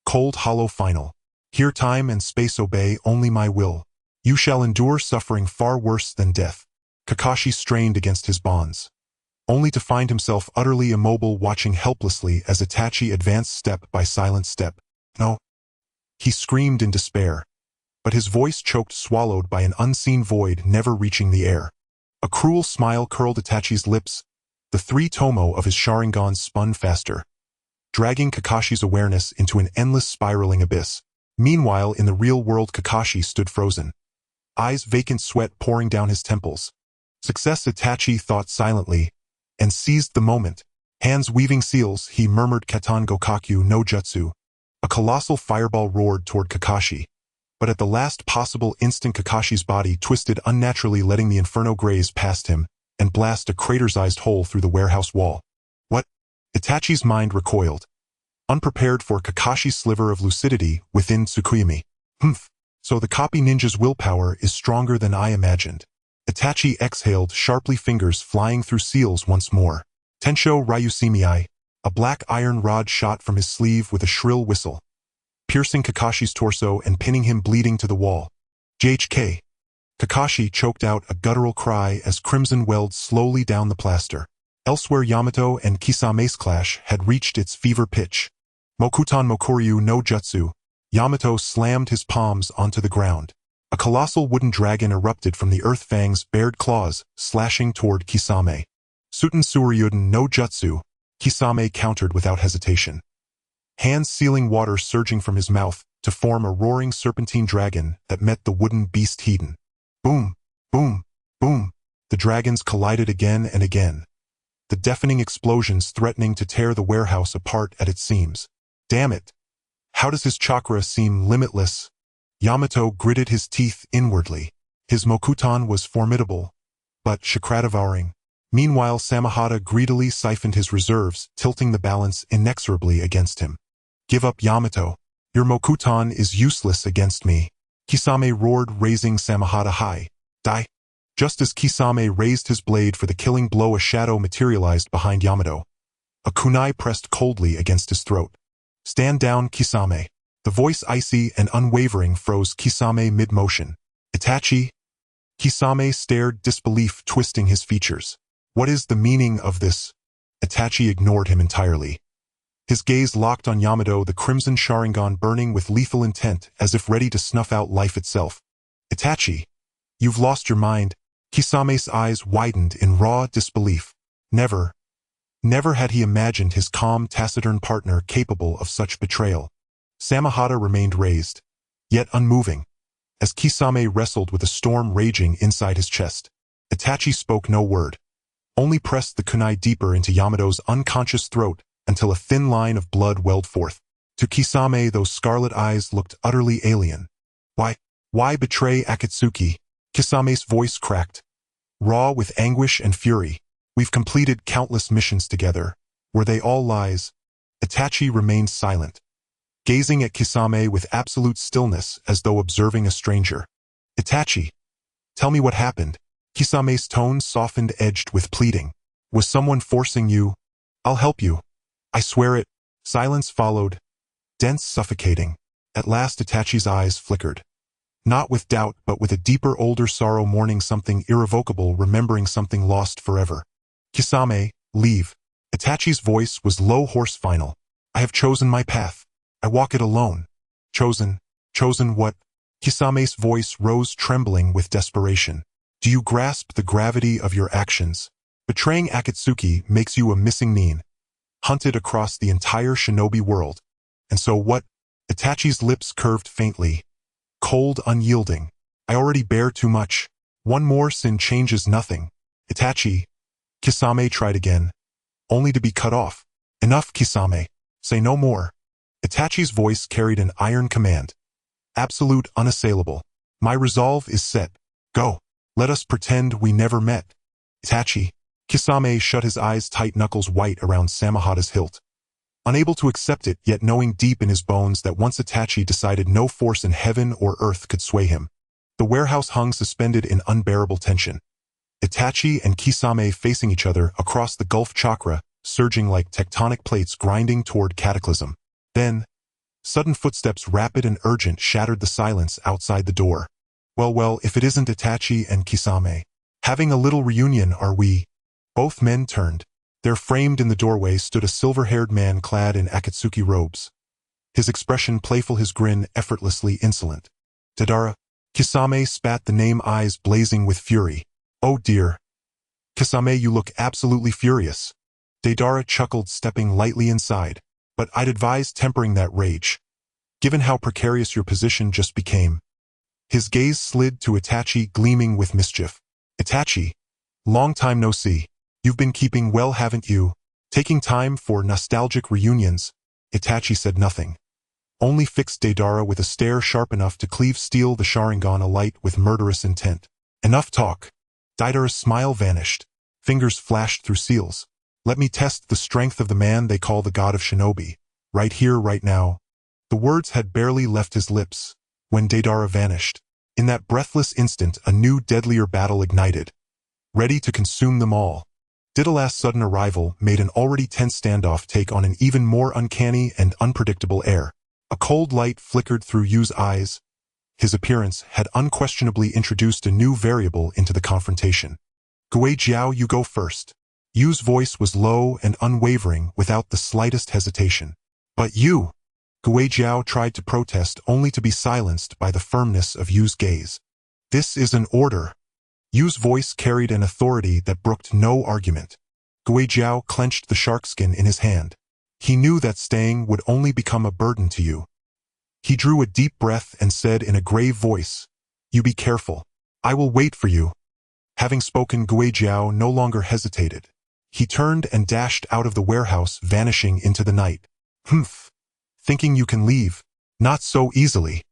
Cold, hollow, final. "Here time and space obey only my will. You shall endure suffering far worse than death." Kakashi strained against his bonds, only to find himself utterly immobile, watching helplessly as Itachi advanced step by silent step. "No!" He screamed in despair, but his voice choked, swallowed by an unseen void never reaching the air. A cruel smile curled Itachi's lips. The three tomo of his Sharingan spun faster, dragging Kakashi's awareness into an endless spiraling abyss. Meanwhile, in the real world, Kakashi stood frozen, eyes vacant, sweat pouring down his temples. Success, Itachi thought silently, and seized the moment. Hands weaving seals, he murmured, "Katan Gokaku no Jutsu." A colossal fireball roared toward Kakashi, but at the last possible instant Kakashi's body twisted unnaturally, letting the inferno graze past him and blast a crater-sized hole through the warehouse wall. What? Itachi's mind recoiled, unprepared for Kakashi's sliver of lucidity within Tsukuyomi. So the copy ninja's willpower is stronger than I imagined. Itachi exhaled sharply, fingers flying through seals once more. Tensho Ryusumiai. A black iron rod shot from his sleeve with a shrill whistle, piercing Kakashi's torso and pinning him bleeding to the wall. JHK. Kakashi choked out a guttural cry as crimson welled slowly down the plaster. Elsewhere, Yamato and Kisame's clash had reached its fever pitch. Mokutan Mokuryu no Jutsu. Yamato slammed his palms onto the ground. A colossal wooden dragon erupted from the earth, fangs, bared claws, slashing toward Kisame. Suten Suryuden no Jutsu. Kisame countered without hesitation, hands sealing water surging from his mouth to form a roaring serpentine dragon that met the wooden beast head. Boom, boom, boom. The dragons collided again and again, the deafening explosions threatening to tear the warehouse apart at its seams. Damn it! How does his chakra seem limitless? Yamato gritted his teeth inwardly. His Mokutan was formidable, but chakra-devouring. Meanwhile, Samahata greedily siphoned his reserves, tilting the balance inexorably against him. "Give up, Yamato. Your Mokutan is useless against me." Kisame roared, raising Samahata high. "Die!" Just as Kisame raised his blade for the killing blow, a shadow materialized behind Yamato. A kunai pressed coldly against his throat. "Stand down, Kisame." The voice, icy and unwavering, froze Kisame mid-motion. "Itachi?" Kisame stared, disbelief twisting his features. "What is the meaning of this?" Itachi ignored him entirely. His gaze locked on Yamato, the crimson Sharingan burning with lethal intent, as if ready to snuff out life itself. "Itachi, you've lost your mind." Kisame's eyes widened in raw disbelief. Never had he imagined his calm, taciturn partner capable of such betrayal. Samahata remained raised, yet unmoving, as Kisame wrestled with a storm raging inside his chest. Itachi spoke no word, only pressed the kunai deeper into Yamato's unconscious throat until a thin line of blood welled forth. To Kisame, those scarlet eyes looked utterly alien. Why betray Akatsuki?" Kisame's voice cracked, raw with anguish and fury. "We've completed countless missions together. Were they all lies?" Itachi remained silent, gazing at Kisame with absolute stillness as though observing a stranger. "Itachi, tell me what happened." Kisame's tone softened, edged with pleading. "Was someone forcing you? I'll help you. I swear it." Silence followed, dense, suffocating. At last Itachi's eyes flickered. Not with doubt, but with a deeper, older sorrow, mourning something irrevocable, remembering something lost forever. "Kisame, leave." Itachi's voice was low, hoarse, final. "I have chosen my path. I walk it alone." "Chosen? Chosen what?" Kisame's voice rose, trembling with desperation. "Do you grasp the gravity of your actions? Betraying Akatsuki makes you a missing nin, hunted across the entire shinobi world. And so what?" Itachi's lips curved faintly, cold, unyielding. "I already bear too much. One more sin changes nothing." "Itachi." Kisame tried again, only to be cut off. "Enough, Kisame. Say no more." Itachi's voice carried an iron command, absolute, unassailable. "My resolve is set. Go. Let us pretend we never met." "Itachi." Kisame shut his eyes tight, knuckles white around Samahata's hilt. Unable to accept it, yet knowing deep in his bones that once Itachi decided no force in heaven or earth could sway him. The warehouse hung suspended in unbearable tension. Itachi and Kisame facing each other across the Gulf Chakra, surging like tectonic plates grinding toward cataclysm. Then, sudden footsteps, rapid and urgent, shattered the silence outside the door. Well, if it isn't Itachi and Kisame. Having a little reunion, are we? Both men turned. There, framed in the doorway, stood a silver-haired man clad in Akatsuki robes. His expression playful, his grin effortlessly insolent. Deidara. Kisame spat the name, eyes blazing with fury. Oh dear. Kisame, you look absolutely furious. Deidara chuckled, stepping lightly inside. But I'd advise tempering that rage, given how precarious your position just became. His gaze slid to Itachi, gleaming with mischief. Itachi, long time no see. You've been keeping well, haven't you? Taking time for nostalgic reunions. Itachi said nothing. Only fixed Deidara with a stare sharp enough to cleave steel, the Sharingan alight with murderous intent. Enough talk. Deidara's smile vanished. Fingers flashed through seals. Let me test the strength of the man they call the god of shinobi. Right here, right now. The words had barely left his lips when Deidara vanished. In that breathless instant, a new deadlier battle ignited, ready to consume them all. Didala's sudden arrival made an already tense standoff take on an even more uncanny and unpredictable air. A cold light flickered through Yu's eyes. His appearance had unquestionably introduced a new variable into the confrontation. Guijiao, you go first. Yu's voice was low and unwavering, without the slightest hesitation. But you! Guijiao tried to protest, only to be silenced by the firmness of Yu's gaze. This is an order. Yu's voice carried an authority that brooked no argument. Guijiao clenched the sharkskin in his hand. He knew that staying would only become a burden to Yu. He drew a deep breath and said in a grave voice, "You be careful. I will wait for you." Having spoken, Guijiao no longer hesitated. He turned and dashed out of the warehouse, vanishing into the night. Humph. Thinking you can leave? Not so easily.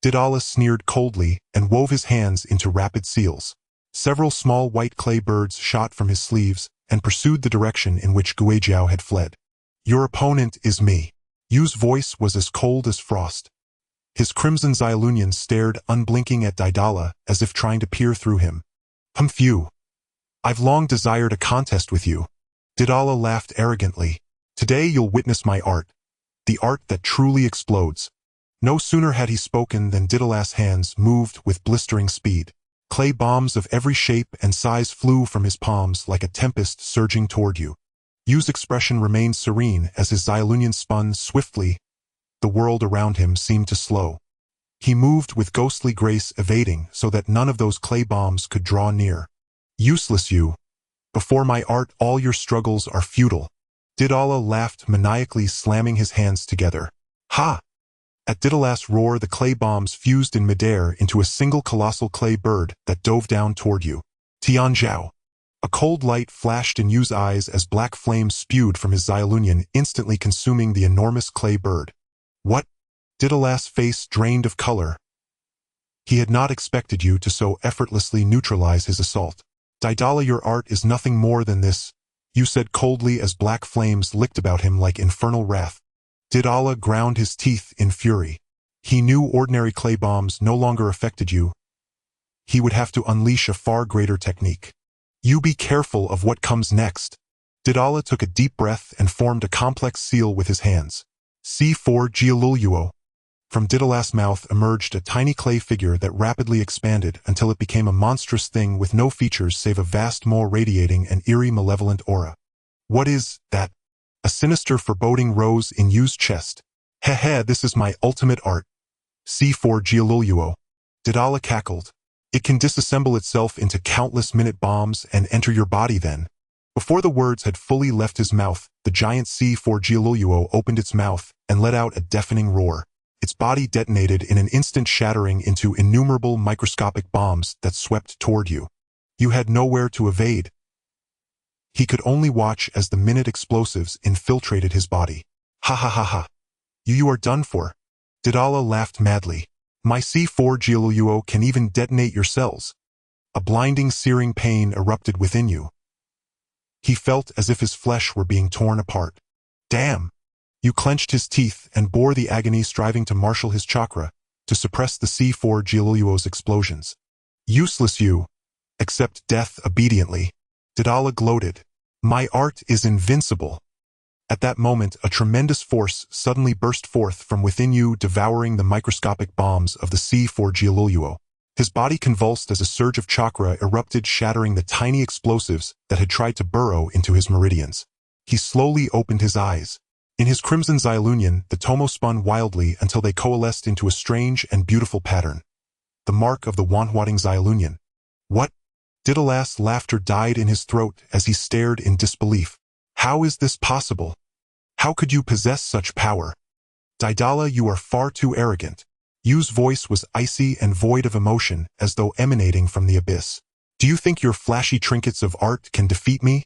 Didala sneered coldly and wove his hands into rapid seals. Several small white clay birds shot from his sleeves and pursued the direction in which Guijiao had fled. Your opponent is me. Yu's voice was as cold as frost. His crimson Xiaolunian stared unblinking at Daidala as if trying to peer through him. Humph you. I've long desired a contest with you. Daidala laughed arrogantly. Today you'll witness my art. The art that truly explodes. No sooner had he spoken than Didala's hands moved with blistering speed. Clay bombs of every shape and size flew from his palms like a tempest surging toward you. Yu's expression remained serene as his Xiaolunian spun swiftly. The world around him seemed to slow. He moved with ghostly grace, evading so that none of those clay bombs could draw near. Useless Yu. Before my art, all your struggles are futile. Didala laughed maniacally, slamming his hands together. Ha! At Didala's roar, the clay bombs fused in midair into a single colossal clay bird that dove down toward you. Tianzhao. A cold light flashed in Yu's eyes as black flames spewed from his Xiaolunian, instantly consuming the enormous clay bird. What? Didala's face drained of color. He had not expected you to so effortlessly neutralize his assault. Daidala, your art is nothing more than this, Yu said coldly as black flames licked about him like infernal wrath. Daidala ground his teeth in fury. He knew ordinary clay bombs no longer affected Yu. He would have to unleash a far greater technique. You be careful of what comes next. Daidala took a deep breath and formed a complex seal with his hands. C4 Jialuluo. From Didala's mouth emerged a tiny clay figure that rapidly expanded until it became a monstrous thing with no features save a vast maw radiating an eerie malevolent aura. What is that? A sinister foreboding rose in Yu's chest. Heh, this is my ultimate art. C4 Jialuluo. Daidala cackled. It can disassemble itself into countless minute bombs and enter your body then. Before the words had fully left his mouth, the giant C4 Jialuluo opened its mouth and let out a deafening roar. Its body detonated in an instant, shattering into innumerable microscopic bombs that swept toward you. You had nowhere to evade. He could only watch as the minute explosives infiltrated his body. Ha ha ha ha. You are done for. Daidala laughed madly. My C4 Jialuluo can even detonate your cells. A blinding, searing pain erupted within you. He felt as if his flesh were being torn apart. Damn! Yu clenched his teeth and bore the agony, striving to marshal his chakra, to suppress the C4 Giulio's explosions. Useless, Yu. Accept death obediently. Daedala gloated. My art is invincible. At that moment, a tremendous force suddenly burst forth from within Yu, devouring the microscopic bombs of the C4 Giulio. His body convulsed as a surge of chakra erupted, shattering the tiny explosives that had tried to burrow into his meridians. He slowly opened his eyes. In his crimson Xyloonian, the tomo spun wildly until they coalesced into a strange and beautiful pattern. The mark of the wanhwating Xyloonian. What? Daedala's laughter died in his throat as he stared in disbelief. How is this possible? How could you possess such power? Daedala, you are far too arrogant. Yu's voice was icy and void of emotion, as though emanating from the abyss. Do you think your flashy trinkets of art can defeat me?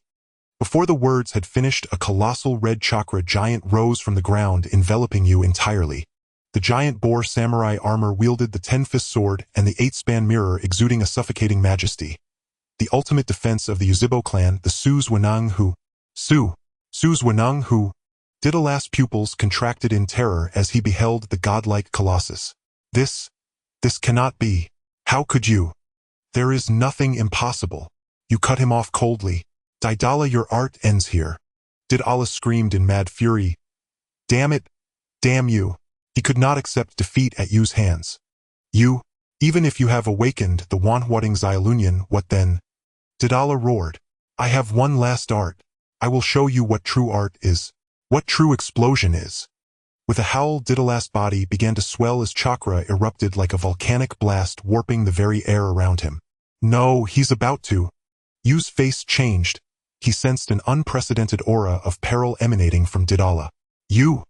Before the words had finished, a colossal red chakra giant rose from the ground, enveloping Yu entirely. The giant bore samurai armor, wielded the 10-fist sword and the 8-span mirror, exuding a suffocating majesty. The ultimate defense of the Uzibo clan, the Su's Wenang Hu. Su's Wenang Hu. Daedala's pupils contracted in terror as he beheld the godlike colossus. This cannot be. How could you? There is nothing impossible. You cut him off coldly. Daedala, your art ends here. Daedala screamed in mad fury. Damn it. Damn you. He could not accept defeat at Yu's hands. You, even if you have awakened the wanhwating Xyloonian, what then? Daedala roared. I have one last art. I will show you what true art is. What true explosion is. With a howl, Daedala's body began to swell as chakra erupted like a volcanic blast, warping the very air around him. No, he's about to. Yu's face changed. He sensed an unprecedented aura of peril emanating from Daedala. You!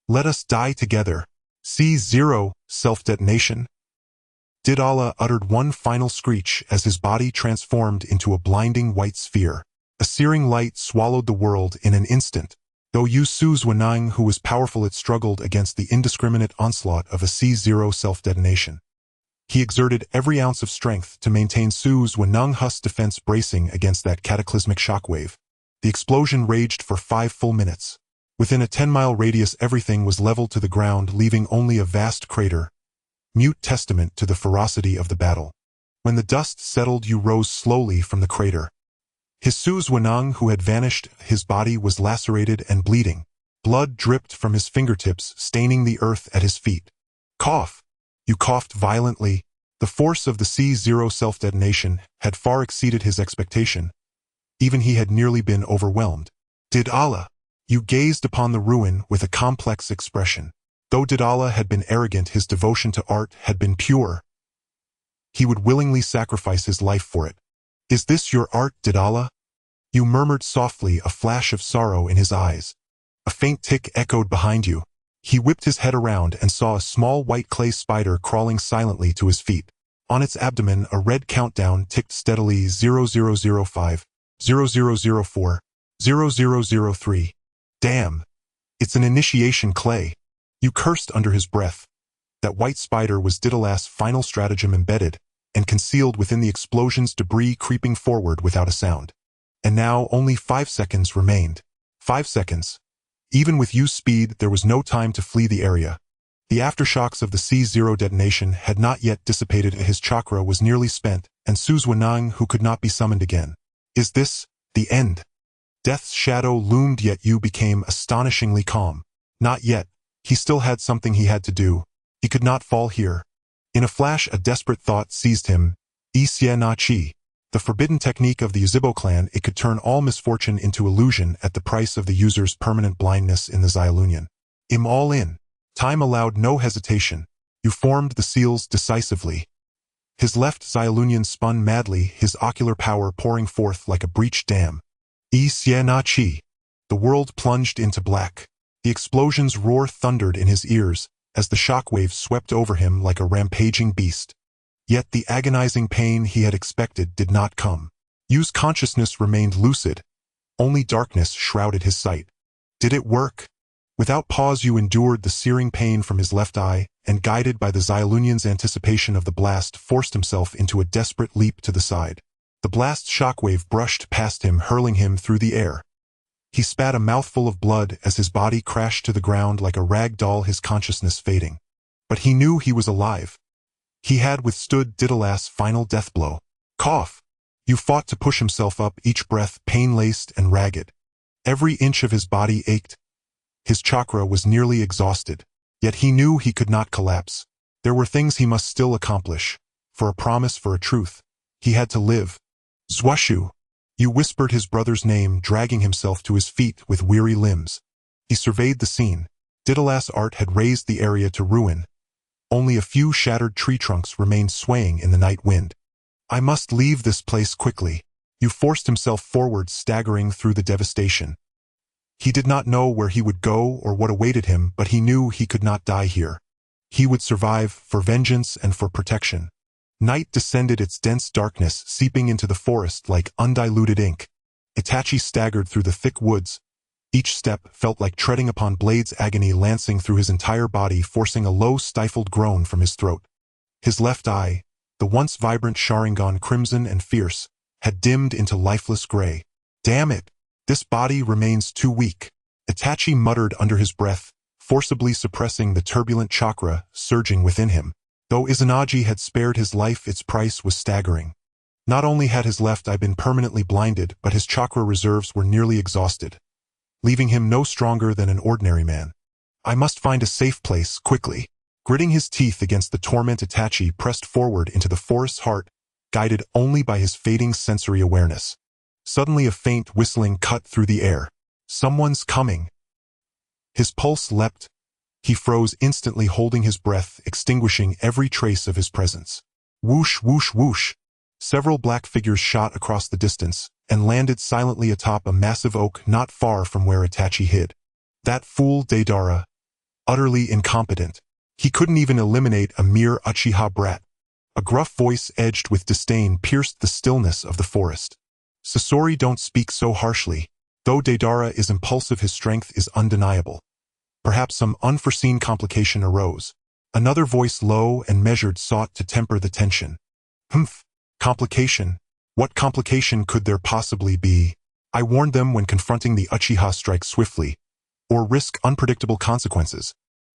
Let us die together. C0, self-detonation. Daedala uttered one final screech as his body transformed into a blinding white sphere. A searing light swallowed the world in an instant. Though Yu Su's Wenang, who was powerful, it struggled against the indiscriminate onslaught of a C0 self-detonation. He exerted every ounce of strength to maintain Su's Wenang Hu's defense, bracing against that cataclysmic shockwave. The explosion raged for 5 full minutes. Within a 10-mile radius, everything was leveled to the ground, leaving only a vast crater, mute testament to the ferocity of the battle. When the dust settled, Yu rose slowly from the crater. His Su's Wenang, who had vanished, his body was lacerated and bleeding. Blood dripped from his fingertips, staining the earth at his feet. Cough. Yu coughed violently. The force of the C0 self-detonation had far exceeded his expectation. Even he had nearly been overwhelmed. Daedala. Yu gazed upon the ruin with a complex expression. Though Daedala had been arrogant, his devotion to art had been pure. He would willingly sacrifice his life for it. Is this your art, Daedala? Yu murmured softly, a flash of sorrow in his eyes. A faint tick echoed behind Yu. He whipped his head around and saw a small white clay spider crawling silently to his feet. On its abdomen, a red countdown ticked steadily: 0005, 0004, 0003. Damn! It's an initiation clay. Yu cursed under his breath. That white spider was Daedala's final stratagem, embedded and concealed within the explosion's debris, creeping forward without a sound. And now only 5 seconds remained. 5 seconds. Even with Yu's speed, there was no time to flee the area. The aftershocks of the C0 detonation had not yet dissipated. His chakra was nearly spent, and Su's Wenang, who could not be summoned again. Is this the end? Death's shadow loomed, yet Yu became astonishingly calm. Not yet. He still had something he had to do. He could not fall here. In a flash, a desperate thought seized him. Ixie na Chi. The forbidden technique of the Uzibo clan, it could turn all misfortune into illusion at the price of the user's permanent blindness in the Xyloonian. Im all in. Time allowed no hesitation. Yu formed the seals decisively. His left Xyloonian spun madly, his ocular power pouring forth like a breached dam. Ixie na Chi. The world plunged into black. The explosion's roar thundered in his ears as the shockwave swept over him like a rampaging beast. Yet the agonizing pain he had expected did not come. Yu's consciousness remained lucid. Only darkness shrouded his sight. Did it work? Without pause, Yu endured the searing pain from his left eye, and guided by the Xyloonian's anticipation of the blast, forced himself into a desperate leap to the side. The blast's shockwave brushed past him, hurling him through the air. He spat a mouthful of blood as his body crashed to the ground like a rag doll, his consciousness fading. But he knew he was alive. He had withstood Didala's final death blow. Cough. You fought to push himself up, each breath pain-laced and ragged. Every inch of his body ached. His chakra was nearly exhausted. Yet he knew he could not collapse. There were things he must still accomplish. For a promise, for a truth. He had to live. Zwashu. You whispered his brother's name, dragging himself to his feet with weary limbs. He surveyed the scene. Didala's art had razed the area to ruin. Only a few shattered tree trunks remained swaying in the night wind. I must leave this place quickly. You forced himself forward, staggering through the devastation. He did not know where he would go or what awaited him, but he knew he could not die here. He would survive, for vengeance and for protection. Night descended, its dense darkness seeping into the forest like undiluted ink. Itachi staggered through the thick woods. Each step felt like treading upon blades, agony lancing through his entire body, forcing a low, stifled groan from his throat. His left eye, the once vibrant Sharingan crimson and fierce, had dimmed into lifeless gray. Damn it! This body remains too weak. Itachi muttered under his breath, forcibly suppressing the turbulent chakra surging within him. Though Izanagi had spared his life, its price was staggering. Not only had his left eye been permanently blinded, but his chakra reserves were nearly exhausted, leaving him no stronger than an ordinary man. I must find a safe place, quickly. Gritting his teeth against the torment, Itachi pressed forward into the forest's heart, guided only by his fading sensory awareness. Suddenly a faint whistling cut through the air. Someone's coming. His pulse leapt. He froze instantly, holding his breath, extinguishing every trace of his presence. Whoosh, whoosh, whoosh. Several black figures shot across the distance and landed silently atop a massive oak not far from where Itachi hid. That fool Deidara. Utterly incompetent. He couldn't even eliminate a mere Uchiha brat. A gruff voice edged with disdain pierced the stillness of the forest. Sasori, don't speak so harshly. Though Deidara is impulsive, his strength is undeniable. Perhaps some unforeseen complication arose. Another voice, low and measured, sought to temper the tension. Humph. Complication? What complication could there possibly be? I warned them when confronting the Uchiha, strike swiftly, or risk unpredictable consequences.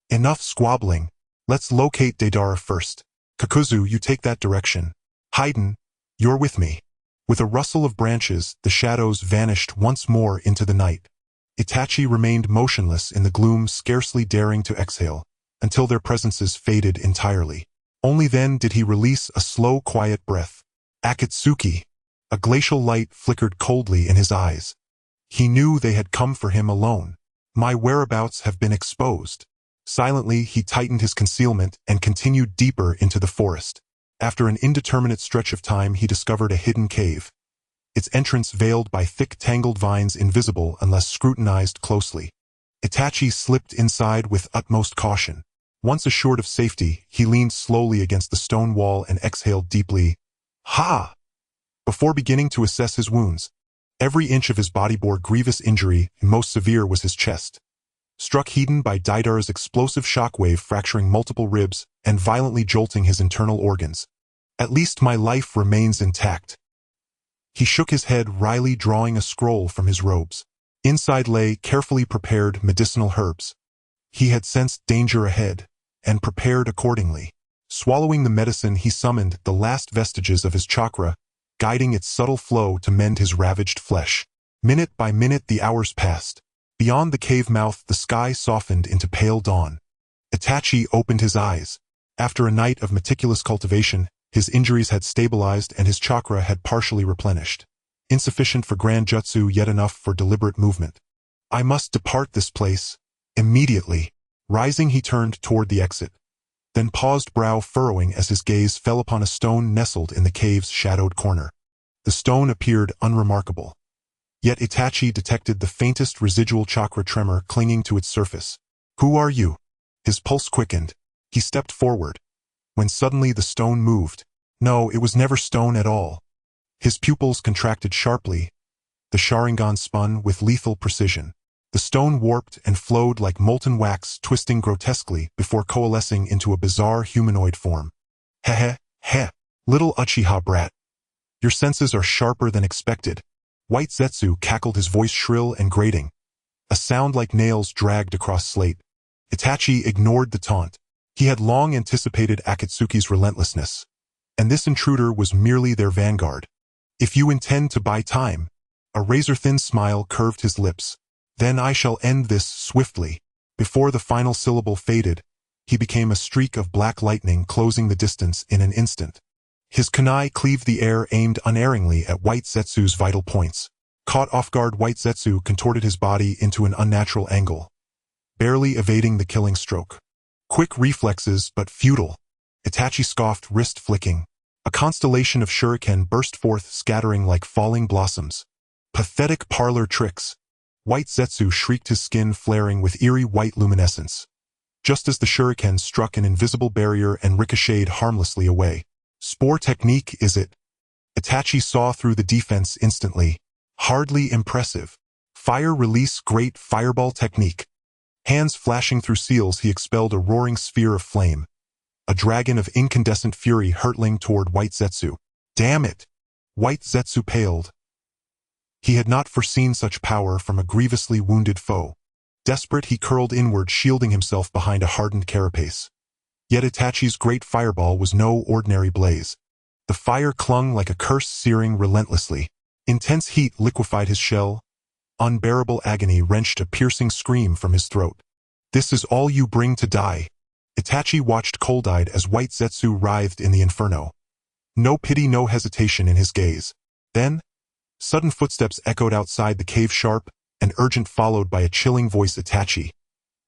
Enough squabbling. Let's locate Deidara first. Kakuzu, you take that direction. Haiden, you're with me. With a rustle of branches, the shadows vanished once more into the night. Itachi remained motionless in the gloom, scarcely daring to exhale, until their presences faded entirely. Only then did he release a slow, quiet breath. Akatsuki. A glacial light flickered coldly in his eyes. He knew they had come for him alone. My whereabouts have been exposed. Silently, he tightened his concealment and continued deeper into the forest. After an indeterminate stretch of time, he discovered a hidden cave. Its entrance veiled by thick, tangled vines, invisible unless scrutinized closely. Itachi slipped inside with utmost caution. Once assured of safety, he leaned slowly against the stone wall and exhaled deeply. Ha! Before beginning to assess his wounds, every inch of his body bore grievous injury, and most severe was his chest. Struck hidden by Deidara's explosive shockwave, fracturing multiple ribs and violently jolting his internal organs. At least my life remains intact. He shook his head wryly, drawing a scroll from his robes. Inside lay carefully prepared medicinal herbs. He had sensed danger ahead and prepared accordingly. Swallowing the medicine, he summoned the last vestiges of his chakra, guiding its subtle flow to mend his ravaged flesh. Minute by minute the hours passed. Beyond the cave mouth, the sky softened into pale dawn. Itachi opened his eyes. After a night of meticulous cultivation, his injuries had stabilized and his chakra had partially replenished. Insufficient for grand jutsu, yet enough for deliberate movement. I must depart this place. Immediately. Rising, he turned toward the exit, then paused, brow furrowing as his gaze fell upon a stone nestled in the cave's shadowed corner. The stone appeared unremarkable. Yet Itachi detected the faintest residual chakra tremor clinging to its surface. Who are you? His pulse quickened. He stepped forward, when suddenly the stone moved. No, it was never stone at all. His pupils contracted sharply. The Sharingan spun with lethal precision. The stone warped and flowed like molten wax, twisting grotesquely before coalescing into a bizarre humanoid form. Heh, little Uchiha brat. Your senses are sharper than expected. White Zetsu cackled, his voice shrill and grating, a sound like nails dragged across slate. Itachi ignored the taunt. He had long anticipated Akatsuki's relentlessness, and this intruder was merely their vanguard. If you intend to buy time, a razor-thin smile curved his lips. Then I shall end this swiftly. Before the final syllable faded, he became a streak of black lightning closing the distance in an instant. His kunai cleaved the air, aimed unerringly at White Zetsu's vital points. Caught off guard, White Zetsu contorted his body into an unnatural angle, barely evading the killing stroke. Quick reflexes, but futile. Itachi scoffed, wrist flicking. A constellation of shuriken burst forth, scattering like falling blossoms. Pathetic parlor tricks. White Zetsu shrieked, his skin flaring with eerie white luminescence, just as the shuriken struck an invisible barrier and ricocheted harmlessly away. Spore technique, is it? Itachi saw through the defense instantly. Hardly impressive. Fire release, great fireball technique. Hands flashing through seals, he expelled a roaring sphere of flame, a dragon of incandescent fury hurtling toward White Zetsu. Damn it! White Zetsu paled. He had not foreseen such power from a grievously wounded foe. Desperate, he curled inward, shielding himself behind a hardened carapace. Yet Itachi's great fireball was no ordinary blaze. The fire clung like a curse, searing relentlessly. Intense heat liquefied his shell. Unbearable agony wrenched a piercing scream from his throat. This is all you bring to die? Itachi watched cold-eyed as White Zetsu writhed in the inferno. No pity, no hesitation in his gaze. Then, sudden footsteps echoed outside the cave, sharp and urgent, followed by a chilling voice. Itachi,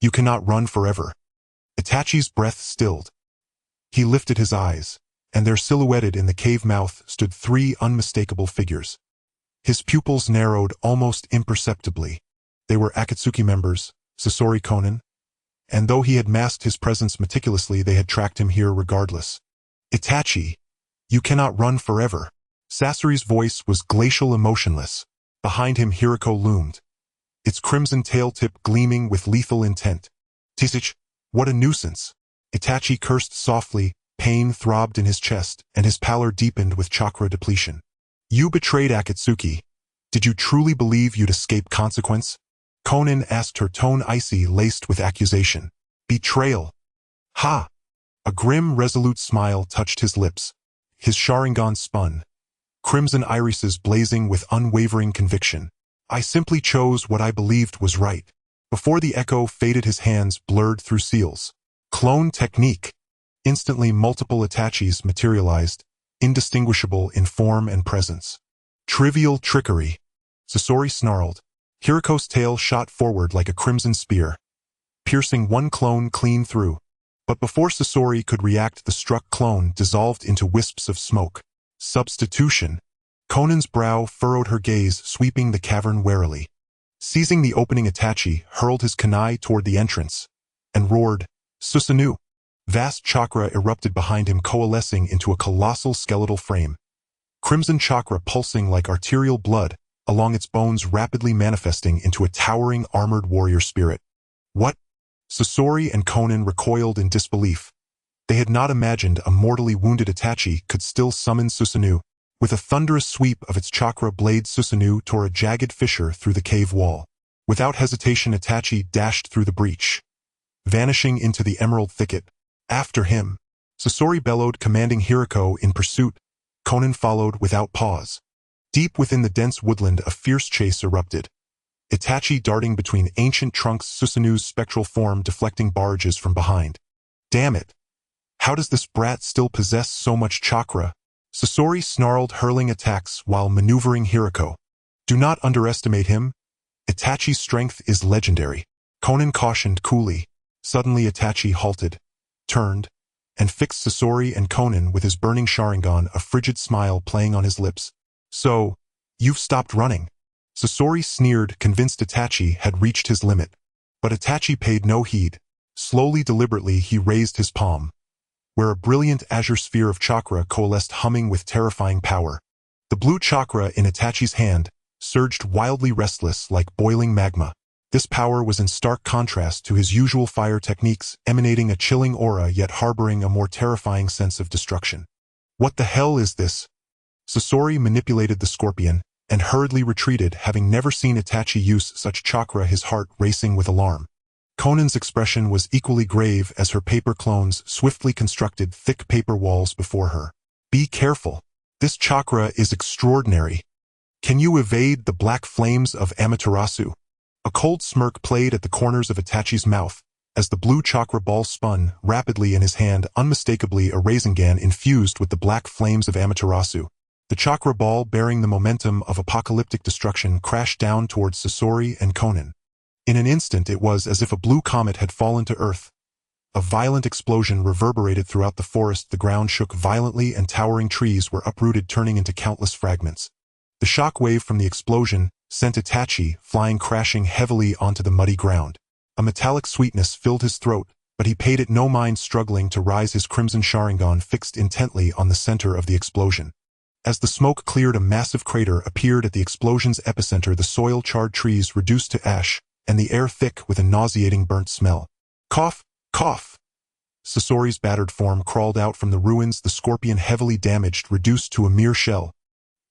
you cannot run forever. Itachi's breath stilled. He lifted his eyes, and there, silhouetted in the cave mouth, stood three unmistakable figures. His pupils narrowed almost imperceptibly. They were Akatsuki members, Sasori, Konan, and though he had masked his presence meticulously, they had tracked him here regardless. Itachi, you cannot run forever. Sasori's voice was glacial, emotionless. Behind him, Hiriko loomed, its crimson tail tip gleaming with lethal intent. Tisich, what a nuisance! Itachi cursed softly. Pain throbbed in his chest, and his pallor deepened with chakra depletion. You betrayed Akatsuki. Did you truly believe you'd escape consequence? Konan asked, her tone icy, laced with accusation. Betrayal. Ha! A grim, resolute smile touched his lips. His Sharingan spun, crimson irises blazing with unwavering conviction. I simply chose what I believed was right. Before the echo faded, his hands blurred through seals. Clone technique. Instantly, multiple Itachis materialized, indistinguishable in form and presence. Trivial trickery. Sasori snarled. Hiriko's tail shot forward like a crimson spear, piercing one clone clean through. But before Sasori could react, the struck clone dissolved into wisps of smoke. Substitution. Konan's brow furrowed, her gaze sweeping the cavern warily. Seizing the opening, Itachi hurled his kunai toward the entrance and roared, Susanoo! Vast chakra erupted behind him, coalescing into a colossal skeletal frame. Crimson chakra pulsing like arterial blood along its bones, rapidly manifesting into a towering armored warrior spirit. What? Sasori and Konan recoiled in disbelief. They had not imagined a mortally wounded Itachi could still summon Susanoo. With a thunderous sweep of its chakra blade, Susanoo tore a jagged fissure through the cave wall. Without hesitation, Itachi dashed through the breach, vanishing into the emerald thicket. After him, Sasori bellowed, commanding Hiriko in pursuit. Konan followed without pause. Deep within the dense woodland, a fierce chase erupted. Itachi darting between ancient trunks, Susanoo's spectral form deflecting barges from behind. Damn it! How does this brat still possess so much chakra? Sasori snarled, hurling attacks while maneuvering Hiriko. Do not underestimate him. Itachi's strength is legendary. Konan cautioned coolly. Suddenly Itachi halted, turned, and fixed Sasori and Konan with his burning Sharingan, a frigid smile playing on his lips. So, you've stopped running? Sasori sneered, convinced Itachi had reached his limit. But Itachi paid no heed. Slowly, deliberately, he raised his palm, where a brilliant azure sphere of chakra coalesced, humming with terrifying power. The blue chakra in Itachi's hand surged wildly, restless like boiling magma. This power was in stark contrast to his usual fire techniques, emanating a chilling aura yet harboring a more terrifying sense of destruction. What the hell is this? Sasori manipulated the scorpion, and hurriedly retreated, having never seen Itachi use such chakra, his heart racing with alarm. Conan's expression was equally grave as her paper clones swiftly constructed thick paper walls before her. Be careful. This chakra is extraordinary. Can you evade the black flames of Amaterasu? A cold smirk played at the corners of Itachi's mouth, as the blue chakra ball spun rapidly in his hand, unmistakably a Rasengan infused with the black flames of Amaterasu. The chakra ball, bearing the momentum of apocalyptic destruction, crashed down towards Sasori and Conan. In an instant it was as if a blue comet had fallen to earth. A violent explosion reverberated throughout the forest, the ground shook violently and towering trees were uprooted, turning into countless fragments. The shock wave from the explosion sent Itachi flying, crashing heavily onto the muddy ground. A metallic sweetness filled his throat, but he paid it no mind, struggling to rise, his crimson Sharingan fixed intently on the center of the explosion. As the smoke cleared, a massive crater appeared at the explosion's epicenter, the soil-charred trees reduced to ash, and the air thick with a nauseating burnt smell. Cough, cough! Sasori's battered form crawled out from the ruins, the scorpion heavily damaged, reduced to a mere shell.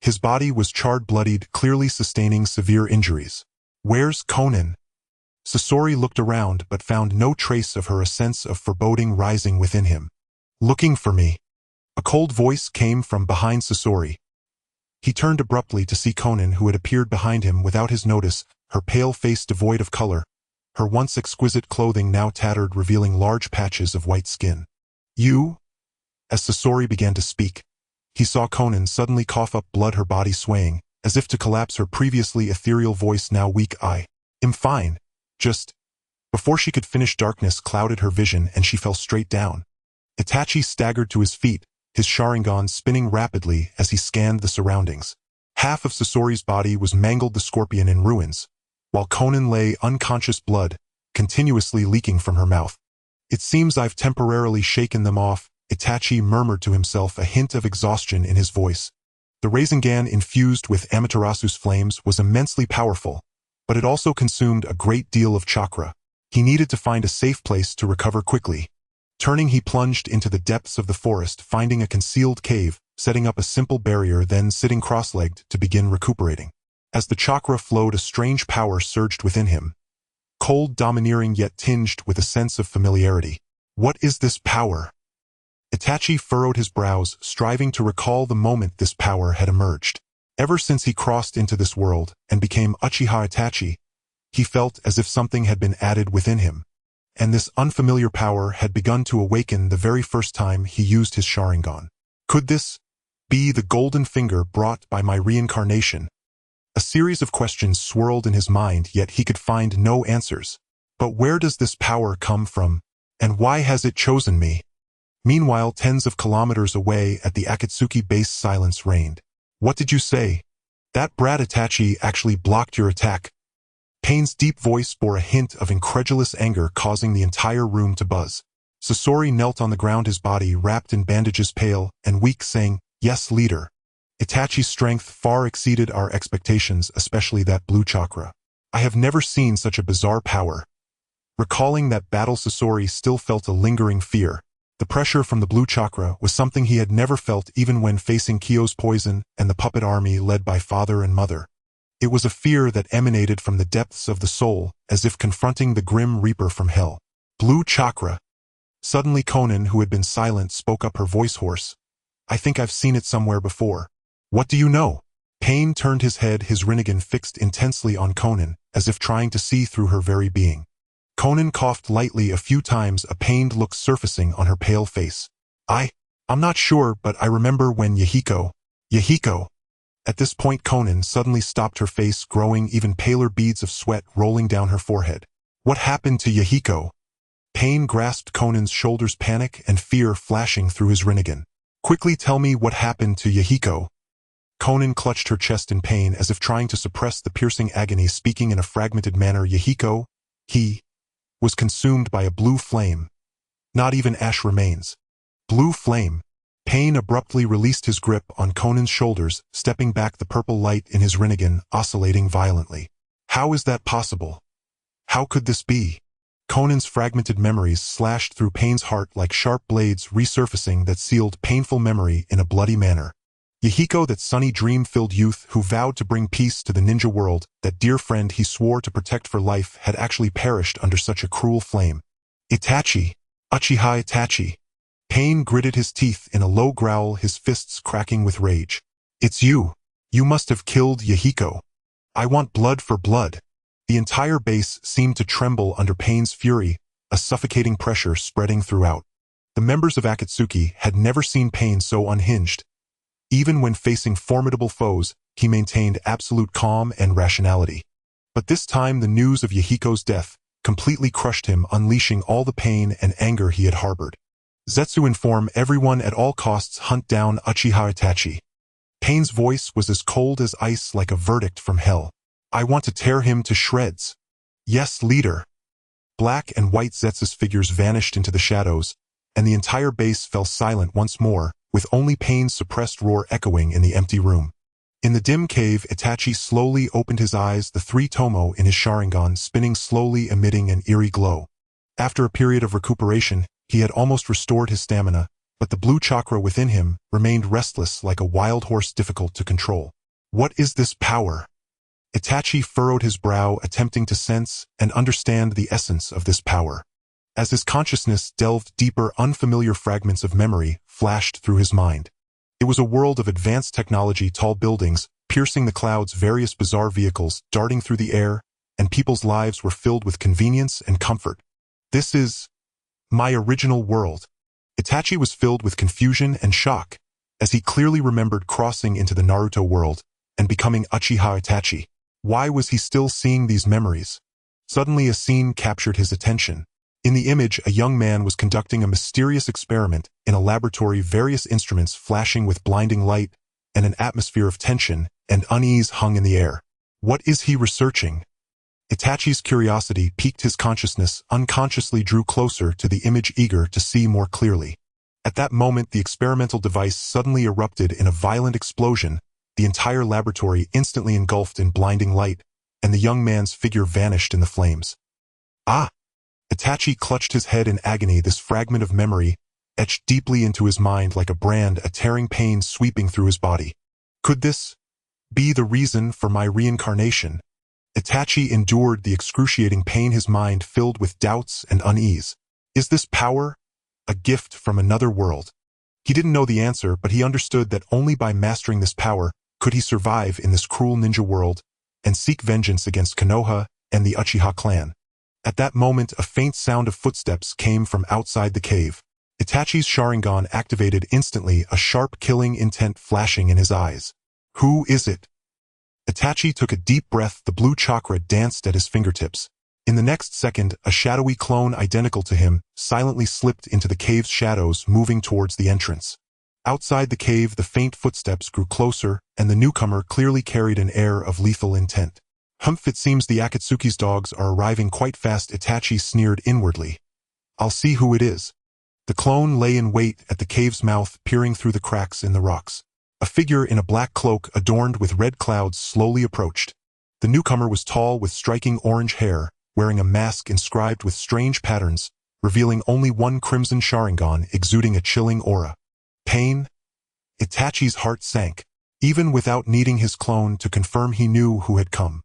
His body was charred, bloodied, clearly sustaining severe injuries. Where's Conan? Sasori looked around but found no trace of her, a sense of foreboding rising within him. Looking for me? A cold voice came from behind Sasori. He turned abruptly to see Conan, who had appeared behind him without his notice, her pale face devoid of color, her once exquisite clothing now tattered, revealing large patches of white skin. You? As Sasori began to speak, he saw Conan suddenly cough up blood, her body swaying, as if to collapse, her previously ethereal voice now weak. I am fine. Just... Before she could finish, darkness clouded her vision and she fell straight down. Itachi staggered to his feet, his Sharingan spinning rapidly as he scanned the surroundings. Half of Sasori's body was mangled, the scorpion in ruins, while Conan lay unconscious, blood continuously leaking from her mouth. It seems I've temporarily shaken them off, Itachi murmured to himself, a hint of exhaustion in his voice. The Rasengan infused with Amaterasu's flames was immensely powerful, but it also consumed a great deal of chakra. He needed to find a safe place to recover quickly. Turning, he plunged into the depths of the forest, finding a concealed cave, setting up a simple barrier, then sitting cross-legged to begin recuperating. As the chakra flowed, a strange power surged within him. Cold, domineering, yet tinged with a sense of familiarity. What is this power? Itachi furrowed his brows, striving to recall the moment this power had emerged. Ever since he crossed into this world and became Uchiha Itachi, he felt as if something had been added within him, and this unfamiliar power had begun to awaken the very first time he used his Sharingan. Could this be the golden finger brought by my reincarnation? A series of questions swirled in his mind, yet he could find no answers. But where does this power come from, and why has it chosen me? Meanwhile, tens of kilometers away at the Akatsuki base, silence reigned. What did you say? That brat Itachi actually blocked your attack. Pain's deep voice bore a hint of incredulous anger, causing the entire room to buzz. Sasori knelt on the ground, his body wrapped in bandages, pale and weak, saying, "Yes, leader. Itachi's strength far exceeded our expectations, especially that blue chakra. I have never seen such a bizarre power." Recalling that battle, Sasori still felt a lingering fear. The pressure from the blue chakra was something he had never felt, even when facing Kyo's poison and the puppet army led by father and mother. It was a fear that emanated from the depths of the soul, as if confronting the grim reaper from hell. Blue chakra. Suddenly Conan, who had been silent, spoke up, her voice hoarse. "I think I've seen it somewhere before." "What do you know?" Pain turned his head, his Rinnegan fixed intensely on Conan, as if trying to see through her very being. Conan coughed lightly a few times, a pained look surfacing on her pale face. I'm not sure, but I remember when Yahiko. At this point Conan suddenly stopped, her face growing even paler, beads of sweat rolling down her forehead. "What happened to Yahiko?" Pain grasped Conan's shoulders, panic and fear flashing through his Rinnegan. "Quickly tell me what happened to Yahiko." Conan clutched her chest in pain, as if trying to suppress the piercing agony, speaking in a fragmented manner. "Yahiko, he was consumed by a blue flame. Not even ash remains." Blue flame. Pain abruptly released his grip on Conan's shoulders, stepping back, the purple light in his Rinnegan oscillating violently. "How is that possible? How could this be?" Conan's fragmented memories slashed through Pain's heart like sharp blades, resurfacing that sealed painful memory in a bloody manner. Yahiko, that sunny dream-filled youth who vowed to bring peace to the ninja world, that dear friend he swore to protect for life, had actually perished under such a cruel flame. Itachi! Uchiha Itachi! Pain gritted his teeth in a low growl, his fists cracking with rage. It's you! You must have killed Yahiko! I want blood for blood! The entire base seemed to tremble under Pain's fury, a suffocating pressure spreading throughout. The members of Akatsuki had never seen Pain so unhinged. Even when facing formidable foes, he maintained absolute calm and rationality. But this time the news of Yahiko's death completely crushed him, unleashing all the pain and anger he had harbored. Zetsu, inform everyone at all costs, hunt down Uchiha Itachi. Pain's voice was as cold as ice, like a verdict from hell. I want to tear him to shreds. Yes, leader. Black and white Zetsu's figures vanished into the shadows, and the entire base fell silent once more, with only Pain's suppressed roar echoing in the empty room. In the dim cave, Itachi slowly opened his eyes, the three tomo in his Sharingan spinning slowly, emitting an eerie glow. After a period of recuperation, he had almost restored his stamina, but the blue chakra within him remained restless like a wild horse, difficult to control. What is this power? Itachi furrowed his brow, attempting to sense and understand the essence of this power. As his consciousness delved deeper, unfamiliar fragments of memory flashed through his mind. It was a world of advanced technology, tall buildings, piercing the clouds, various bizarre vehicles darting through the air, and people's lives were filled with convenience and comfort. This is my original world. Itachi was filled with confusion and shock, as he clearly remembered crossing into the Naruto world and becoming Uchiha Itachi. Why was he still seeing these memories? Suddenly a scene captured his attention. In the image, a young man was conducting a mysterious experiment in a laboratory, various instruments flashing with blinding light, and an atmosphere of tension and unease hung in the air. What is he researching? Itachi's curiosity piqued his consciousness, unconsciously drew closer to the image, eager to see more clearly. At that moment, the experimental device suddenly erupted in a violent explosion, the entire laboratory instantly engulfed in blinding light, and the young man's figure vanished in the flames. Ah! Itachi clutched his head in agony, this fragment of memory etched deeply into his mind like a brand, a tearing pain sweeping through his body. Could this be the reason for my reincarnation? Itachi endured the excruciating pain, his mind filled with doubts and unease. Is this power a gift from another world? He didn't know the answer, but he understood that only by mastering this power could he survive in this cruel ninja world and seek vengeance against Konoha and the Uchiha clan. At that moment, a faint sound of footsteps came from outside the cave. Itachi's Sharingan activated instantly, a sharp killing intent flashing in his eyes. Who is it? Itachi took a deep breath, the blue chakra danced at his fingertips. In the next second, a shadowy clone identical to him silently slipped into the cave's shadows, moving towards the entrance. Outside the cave, the faint footsteps grew closer, and the newcomer clearly carried an air of lethal intent. Humph, it seems the Akatsuki's dogs are arriving quite fast, Itachi sneered inwardly. I'll see who it is. The clone lay in wait at the cave's mouth, peering through the cracks in the rocks. A figure in a black cloak adorned with red clouds slowly approached. The newcomer was tall, with striking orange hair, wearing a mask inscribed with strange patterns, revealing only one crimson Sharingan, exuding a chilling aura. Pain? Itachi's heart sank. Even without needing his clone to confirm, he knew who had come.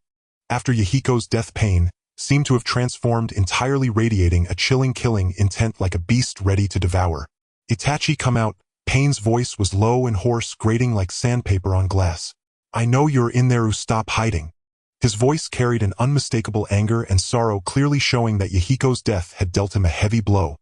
After Yahiko's death, Pain seemed to have transformed entirely, radiating a chilling killing intent like a beast ready to devour. Itachi, come out. Pain's voice was low and hoarse, grating like sandpaper on glass. I know you're in there, stop hiding. His voice carried an unmistakable anger and sorrow, clearly showing that Yahiko's death had dealt him a heavy blow.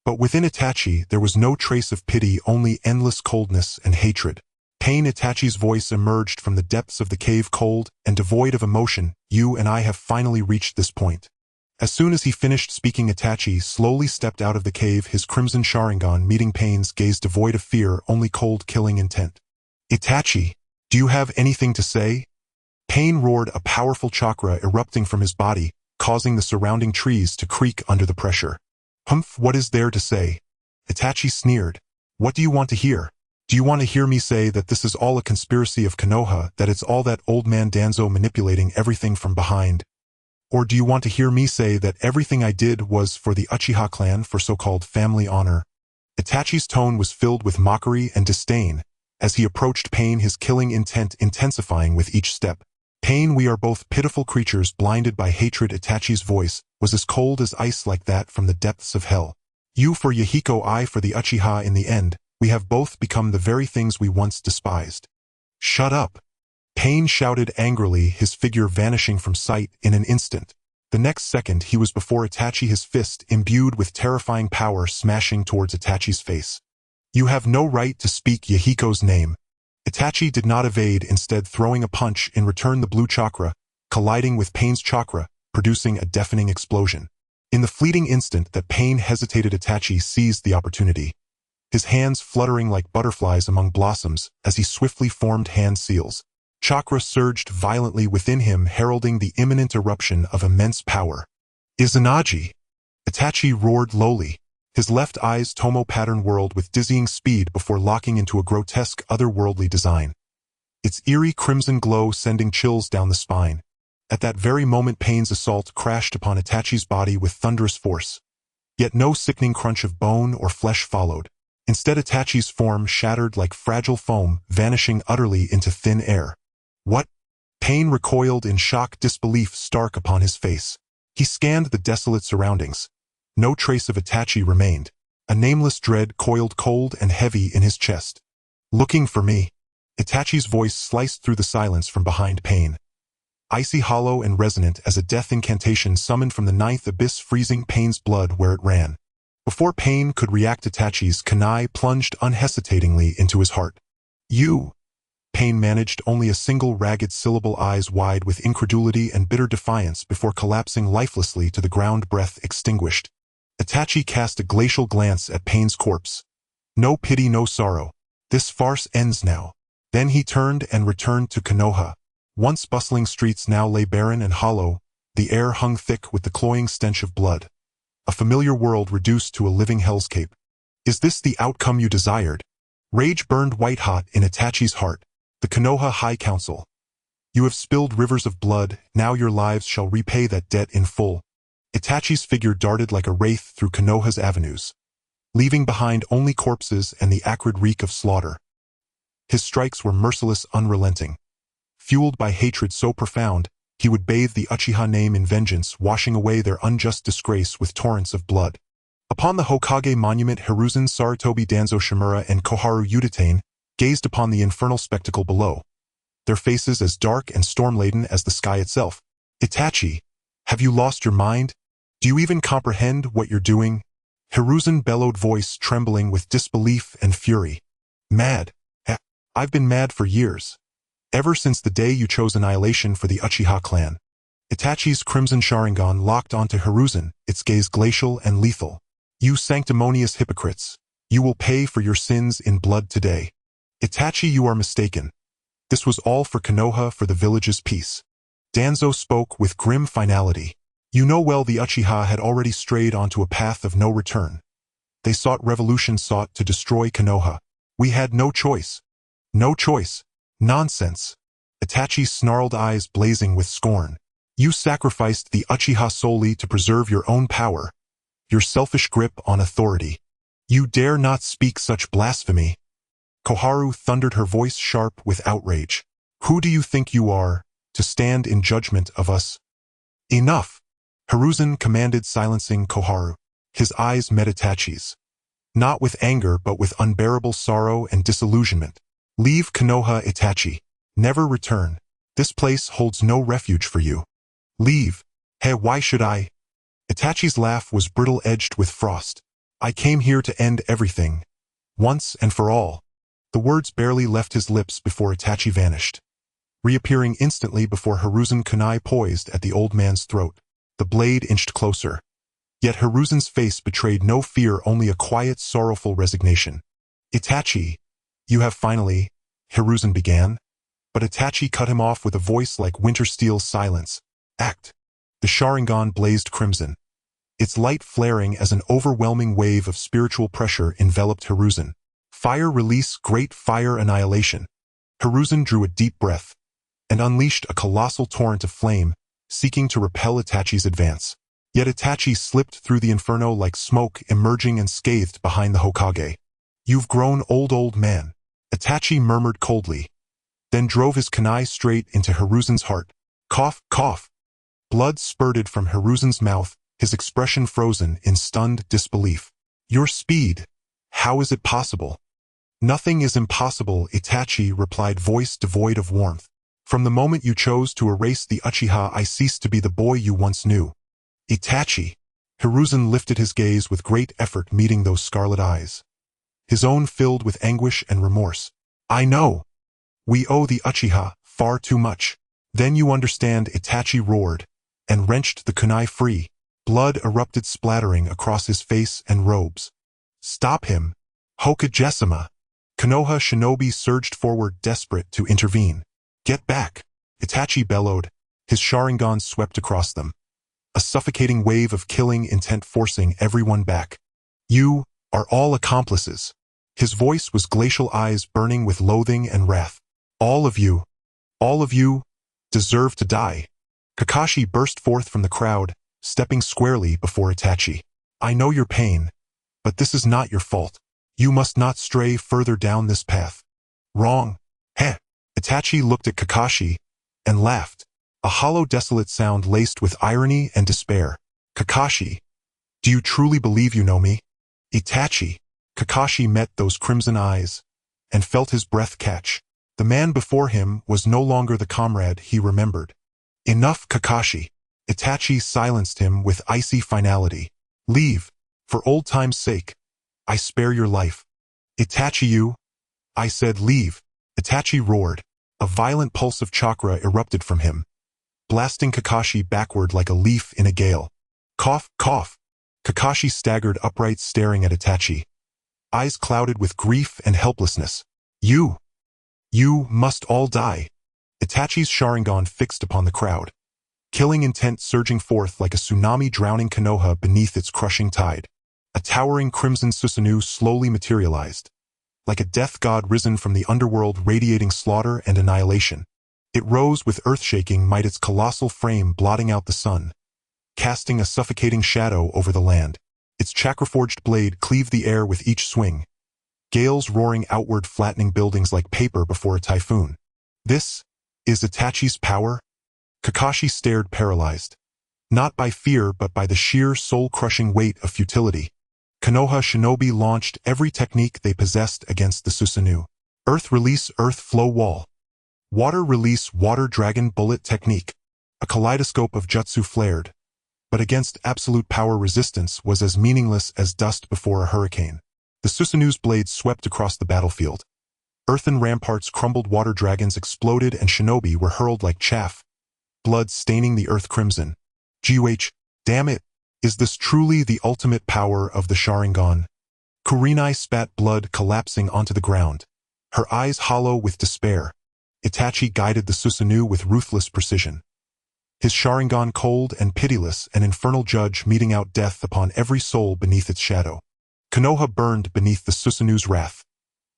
But within Itachi, there was no trace of pity, only endless coldness and hatred. Pain, Itachi's voice emerged from the depths of the cave, cold and devoid of emotion. You and I have finally reached this point. As soon as he finished speaking, Itachi slowly stepped out of the cave, his crimson Sharingan meeting Pain's gaze, devoid of fear, only cold, killing intent. Itachi, do you have anything to say? Pain roared, a powerful chakra erupting from his body, causing the surrounding trees to creak under the pressure. Humph, what is there to say? Itachi sneered. What do you want to hear? Do you want to hear me say that this is all a conspiracy of Konoha, that it's all that old man Danzō manipulating everything from behind? Or do you want to hear me say that everything I did was for the Uchiha clan, for so-called family honor? Itachi's tone was filled with mockery and disdain, As he approached Pain, his killing intent intensifying with each step. Pain, we are both pitiful creatures blinded by hatred. Itachi's voice was as cold as ice, like that from the depths of hell. You for Yahiko, I for the Uchiha. In the end, we have both become the very things we once despised. Shut up! Pain shouted angrily, his figure vanishing from sight in an instant. The next second he was before Itachi, his fist imbued with terrifying power smashing towards Itachi's face. You have no right to speak Yahiko's name. Itachi did not evade, instead throwing a punch in return, the blue chakra, colliding with Pain's chakra, producing a deafening explosion. In the fleeting instant that Pain hesitated, Itachi seized the opportunity, his hands fluttering like butterflies among blossoms as he swiftly formed hand seals. Chakra surged violently within him, heralding the imminent eruption of immense power. Izanagi! Itachi roared lowly, his left eye's Tomo pattern whirled with dizzying speed before locking into a grotesque, otherworldly design, its eerie crimson glow sending chills down the spine. At that very moment, Pain's assault crashed upon Itachi's body with thunderous force. Yet no sickening crunch of bone or flesh followed. Instead, Itachi's form shattered like fragile foam, vanishing utterly into thin air. What? Pain recoiled in shock, disbelief stark upon his face. He scanned the desolate surroundings. No trace of Itachi remained. A nameless dread coiled cold and heavy in his chest. Looking for me? Itachi's voice sliced through the silence from behind Pain. Icy, hollow, and resonant as a death incantation summoned from the ninth abyss, freezing Pain's blood where it ran. Before Pain could react, Itachi's kunai plunged unhesitatingly into his heart. You! Pain managed only a single ragged syllable, eyes wide with incredulity and bitter defiance before collapsing lifelessly to the ground, breath extinguished. Itachi cast a glacial glance at Pain's corpse. No pity, no sorrow. This farce ends now. Then he turned and returned to Konoha. Once bustling streets now lay barren and hollow, the air hung thick with the cloying stench of blood. A familiar world reduced to a living hellscape. Is this the outcome you desired? Rage burned white-hot in Itachi's heart. The Konoha High Council. You have spilled rivers of blood, now your lives shall repay that debt in full. Itachi's figure darted like a wraith through Konoha's avenues, leaving behind only corpses and the acrid reek of slaughter. His strikes were merciless, unrelenting. Fueled by hatred so profound, he would bathe the Uchiha name in vengeance, washing away their unjust disgrace with torrents of blood. Upon the Hokage monument, Hiruzen, Sarutobi, Danzō, Shimura, and Koharu Udatain gazed upon the infernal spectacle below, their faces as dark and storm-laden as the sky itself. Itachi, have you lost your mind? Do you even comprehend what you're doing? Hiruzen bellowed, voice trembling with disbelief and fury. Mad? I've been mad for years. Ever since the day you chose annihilation for the Uchiha clan. Itachi's crimson Sharingan locked onto Hiruzen, its gaze glacial and lethal. You sanctimonious hypocrites. You will pay for your sins in blood today. Itachi, you are mistaken. This was all for Konoha, for the village's peace. Danzō spoke with grim finality. You know well the Uchiha had already strayed onto a path of no return. They sought revolution, sought to destroy Konoha. We had no choice. No choice. Nonsense. Itachi's snarled eyes blazing with scorn. You sacrificed the Uchiha solely to preserve your own power, your selfish grip on authority. You dare not speak such blasphemy. Koharu thundered, her voice sharp with outrage. Who do you think you are, to stand in judgment of us? Enough! Hiruzen commanded, silencing Koharu. His eyes met Itachi's. Not with anger, but with unbearable sorrow and disillusionment. Leave Konoha, Itachi. Never return. This place holds no refuge for you. Leave. Hey, why should I? Itachi's laugh was brittle-edged with frost. I came here to end everything. Once and for all. The words barely left his lips before Itachi vanished, reappearing instantly before Hiruzen, kunai poised at the old man's throat. The blade inched closer. Yet Hiruzen's face betrayed no fear, only a quiet, sorrowful resignation. Itachi, you have finally, Hiruzen began, but Itachi cut him off with a voice like winter steel. Silence. Act. The Sharingan blazed crimson, its light flaring as an overwhelming wave of spiritual pressure enveloped Hiruzen. Fire release, great fire annihilation. Hiruzen drew a deep breath and unleashed a colossal torrent of flame, seeking to repel Itachi's advance. Yet Itachi slipped through the inferno like smoke, emerging unscathed behind the Hokage. You've grown old man. Itachi murmured coldly, then drove his kunai straight into Hiruzen's heart. Cough, cough. Blood spurted from Hiruzen's mouth, his expression frozen in stunned disbelief. Your speed. How is it possible? Nothing is impossible, Itachi replied, voice devoid of warmth. From the moment you chose to erase the Uchiha, I ceased to be the boy you once knew. Itachi. Hiruzen lifted his gaze with great effort, meeting those scarlet eyes, his own filled with anguish and remorse. I know. We owe the Uchiha far too much. Then you understand, Itachi roared, and wrenched the kunai free. Blood erupted, splattering across his face and robes. Stop him. Hokage-sama. Konoha shinobi surged forward, desperate to intervene. Get back. Itachi bellowed, his Sharingan swept across them, a suffocating wave of killing intent forcing everyone back. You are all accomplices. His voice was glacial, eyes burning with loathing and wrath. All of you, deserve to die. Kakashi burst forth from the crowd, stepping squarely before Itachi. I know your pain, but this is not your fault. You must not stray further down this path. Wrong. Heh. Itachi looked at Kakashi and laughed, a hollow, desolate sound laced with irony and despair. Kakashi, do you truly believe you know me? Itachi. Kakashi met those crimson eyes and felt his breath catch. The man before him was no longer the comrade he remembered. Enough, Kakashi. Itachi silenced him with icy finality. Leave. For old time's sake. I spare your life. Itachi, you. I said leave. Itachi roared. A violent pulse of chakra erupted from him, blasting Kakashi backward like a leaf in a gale. Cough, cough. Kakashi staggered upright, staring at Itachi, eyes clouded with grief and helplessness. You must all die. Itachi's Sharingan fixed upon the crowd, killing intent surging forth like a tsunami, drowning Konoha beneath its crushing tide. A towering crimson Susanoo slowly materialized, like a death god risen from the underworld, radiating slaughter and annihilation. It rose with earth-shaking might, its colossal frame blotting out the sun, casting a suffocating shadow over the land. Its chakra-forged blade cleaved the air with each swing, gales roaring outward, flattening buildings like paper before a typhoon. This is Itachi's power? Kakashi stared, paralyzed, not by fear but by the sheer soul-crushing weight of futility. Konoha shinobi launched every technique they possessed against the Susanoo. Earth release, earth flow wall. Water release, water dragon bullet technique. A kaleidoscope of jutsu flared, but against absolute power, resistance was as meaningless as dust before a hurricane. The Susanoo's blades swept across the battlefield. Earthen ramparts crumbled, water dragons exploded, and shinobi were hurled like chaff, blood staining the earth crimson. G.O.H. Damn it! Is this truly the ultimate power of the Sharingan? Kurenai spat blood, collapsing onto the ground, her eyes hollow with despair. Itachi guided the Susanoo with ruthless precision, his Sharingan cold and pitiless, an infernal judge meting out death upon every soul beneath its shadow. Konoha burned beneath the Susanoo's wrath,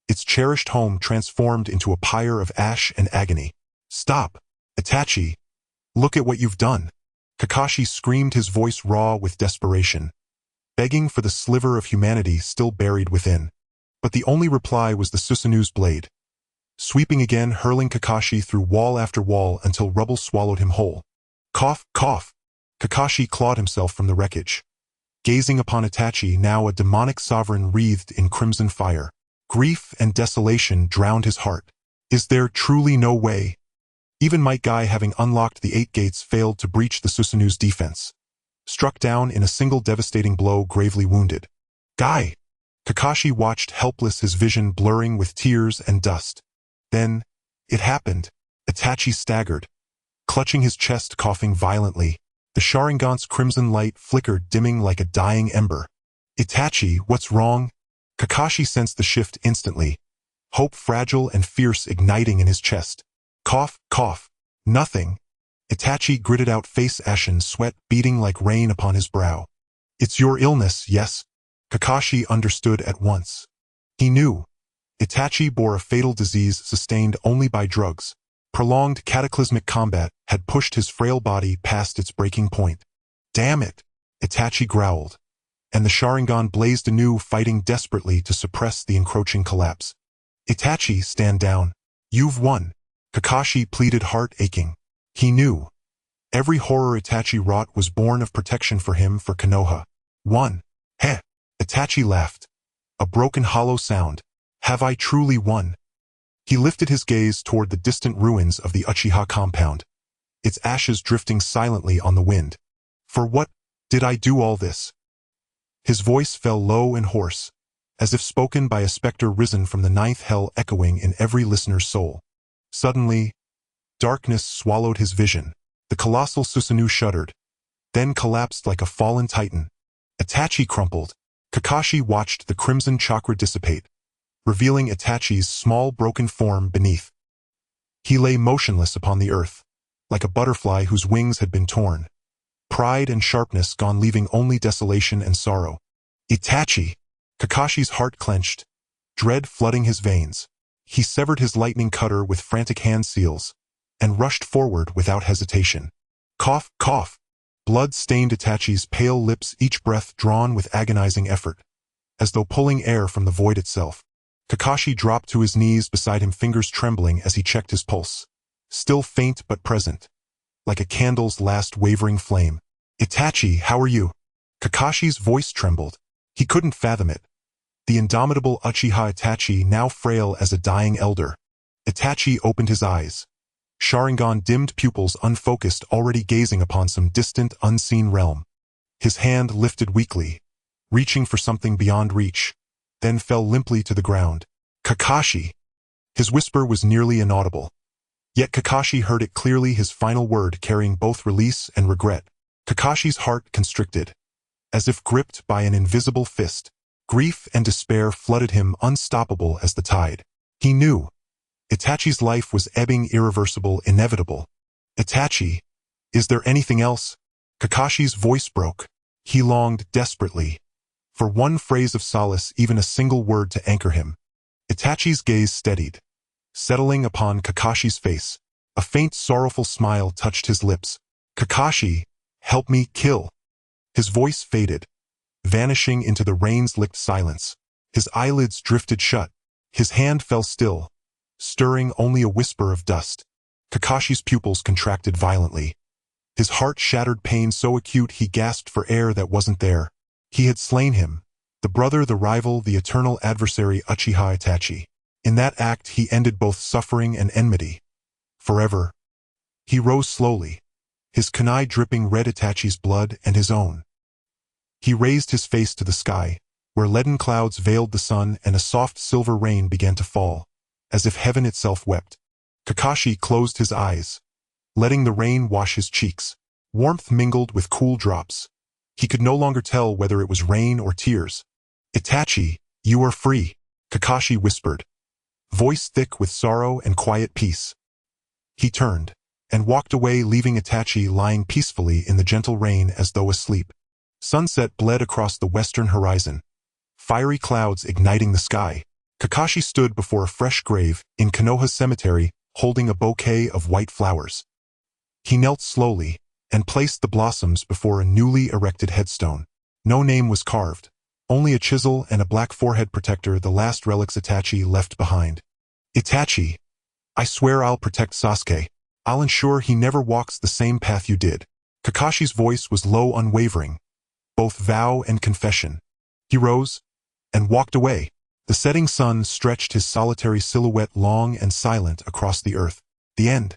its cherished home transformed into a pyre of ash and agony. Stop! Itachi! Look at what you've done! Kakashi screamed, his voice raw with desperation, begging for the sliver of humanity still buried within. But the only reply was the Susanoo's blade, sweeping again, hurling Kakashi through wall after wall until rubble swallowed him whole. Cough, cough. Kakashi clawed himself from the wreckage, gazing upon Itachi, now a demonic sovereign wreathed in crimson fire. Grief and desolation drowned his heart. Is there truly no way? Even Might Guy, having unlocked the 8 gates, failed to breach the Susanoo's defense, struck down in a single devastating blow, gravely wounded. Guy! Kakashi watched helpless, his vision blurring with tears and dust. Then, it happened. Itachi staggered, clutching his chest, coughing violently. The Sharingan's crimson light flickered, dimming like a dying ember. Itachi, what's wrong? Kakashi sensed the shift instantly, hope fragile and fierce igniting in his chest. Cough, cough. Nothing. Itachi gritted out, face ashen, sweat beating like rain upon his brow. It's your illness, yes? Kakashi understood at once. He knew. Itachi bore a fatal disease sustained only by drugs. Prolonged cataclysmic combat had pushed his frail body past its breaking point. Damn it! Itachi growled, and the Sharingan blazed anew, fighting desperately to suppress the encroaching collapse. Itachi, stand down. You've won. Kakashi pleaded, heart aching. He knew. Every horror Itachi wrought was born of protection for him for Konoha. Won. Heh. Itachi laughed. A broken hollow sound. Have I truly won? He lifted his gaze toward the distant ruins of the Uchiha compound, its ashes drifting silently on the wind. For what did I do all this? His voice fell low and hoarse, as if spoken by a specter risen from the ninth hell, echoing in every listener's soul. Suddenly, darkness swallowed his vision. The colossal Susanoo shuddered, then collapsed like a fallen titan. Itachi crumpled. Kakashi watched the crimson chakra dissipate, revealing Itachi's small broken form beneath. He lay motionless upon the earth, like a butterfly whose wings had been torn. Pride and sharpness gone, leaving only desolation and sorrow. Itachi! Kakashi's heart clenched, dread flooding his veins. He severed his lightning cutter with frantic hand seals, and rushed forward without hesitation. Cough, cough! Blood stained Itachi's pale lips, each breath drawn with agonizing effort, as though pulling air from the void itself. Kakashi dropped to his knees beside him, fingers trembling as he checked his pulse. Still faint but present, like a candle's last wavering flame. Itachi, how are you? Kakashi's voice trembled. He couldn't fathom it. The indomitable Uchiha Itachi, now frail as a dying elder. Itachi opened his eyes. Sharingan dimmed pupils, unfocused, already gazing upon some distant, unseen realm. His hand lifted weakly, reaching for something beyond reach, then fell limply to the ground. Kakashi! His whisper was nearly inaudible. Yet Kakashi heard it clearly, his final word carrying both release and regret. Kakashi's heart constricted, as if gripped by an invisible fist. Grief and despair flooded him, unstoppable as the tide. He knew Itachi's life was ebbing, irreversible, inevitable. Itachi, is there anything else? Kakashi's voice broke. He longed desperately for one phrase of solace, even a single word to anchor him. Itachi's gaze steadied, settling upon Kakashi's face. A faint, sorrowful smile touched his lips. Kakashi, help me kill. His voice faded, vanishing into the rains-licked silence. His eyelids drifted shut. His hand fell still, stirring only a whisper of dust. Kakashi's pupils contracted violently. His heart shattered, pain so acute he gasped for air that wasn't there. He had slain him, the brother, the rival, the eternal adversary, Uchiha Itachi. In that act he ended both suffering and enmity. Forever. He rose slowly, his kunai dripping red, Itachi's blood and his own. He raised his face to the sky, where leaden clouds veiled the sun and a soft silver rain began to fall, as if heaven itself wept. Kakashi closed his eyes, letting the rain wash his cheeks. Warmth mingled with cool drops. He could no longer tell whether it was rain or tears. Itachi, you are free, Kakashi whispered, voice thick with sorrow and quiet peace. He turned and walked away, leaving Itachi lying peacefully in the gentle rain as though asleep. Sunset bled across the western horizon, fiery clouds igniting the sky. Kakashi stood before a fresh grave in Konoha's cemetery, holding a bouquet of white flowers. He knelt slowly and placed the blossoms before a newly erected headstone. No name was carved, only a chisel and a black forehead protector, the last relics Itachi left behind. Itachi, I swear I'll protect Sasuke. I'll ensure he never walks the same path you did. Kakashi's voice was low, unwavering, both vow and confession. He rose and walked away. The setting sun stretched his solitary silhouette long and silent across the earth. The end.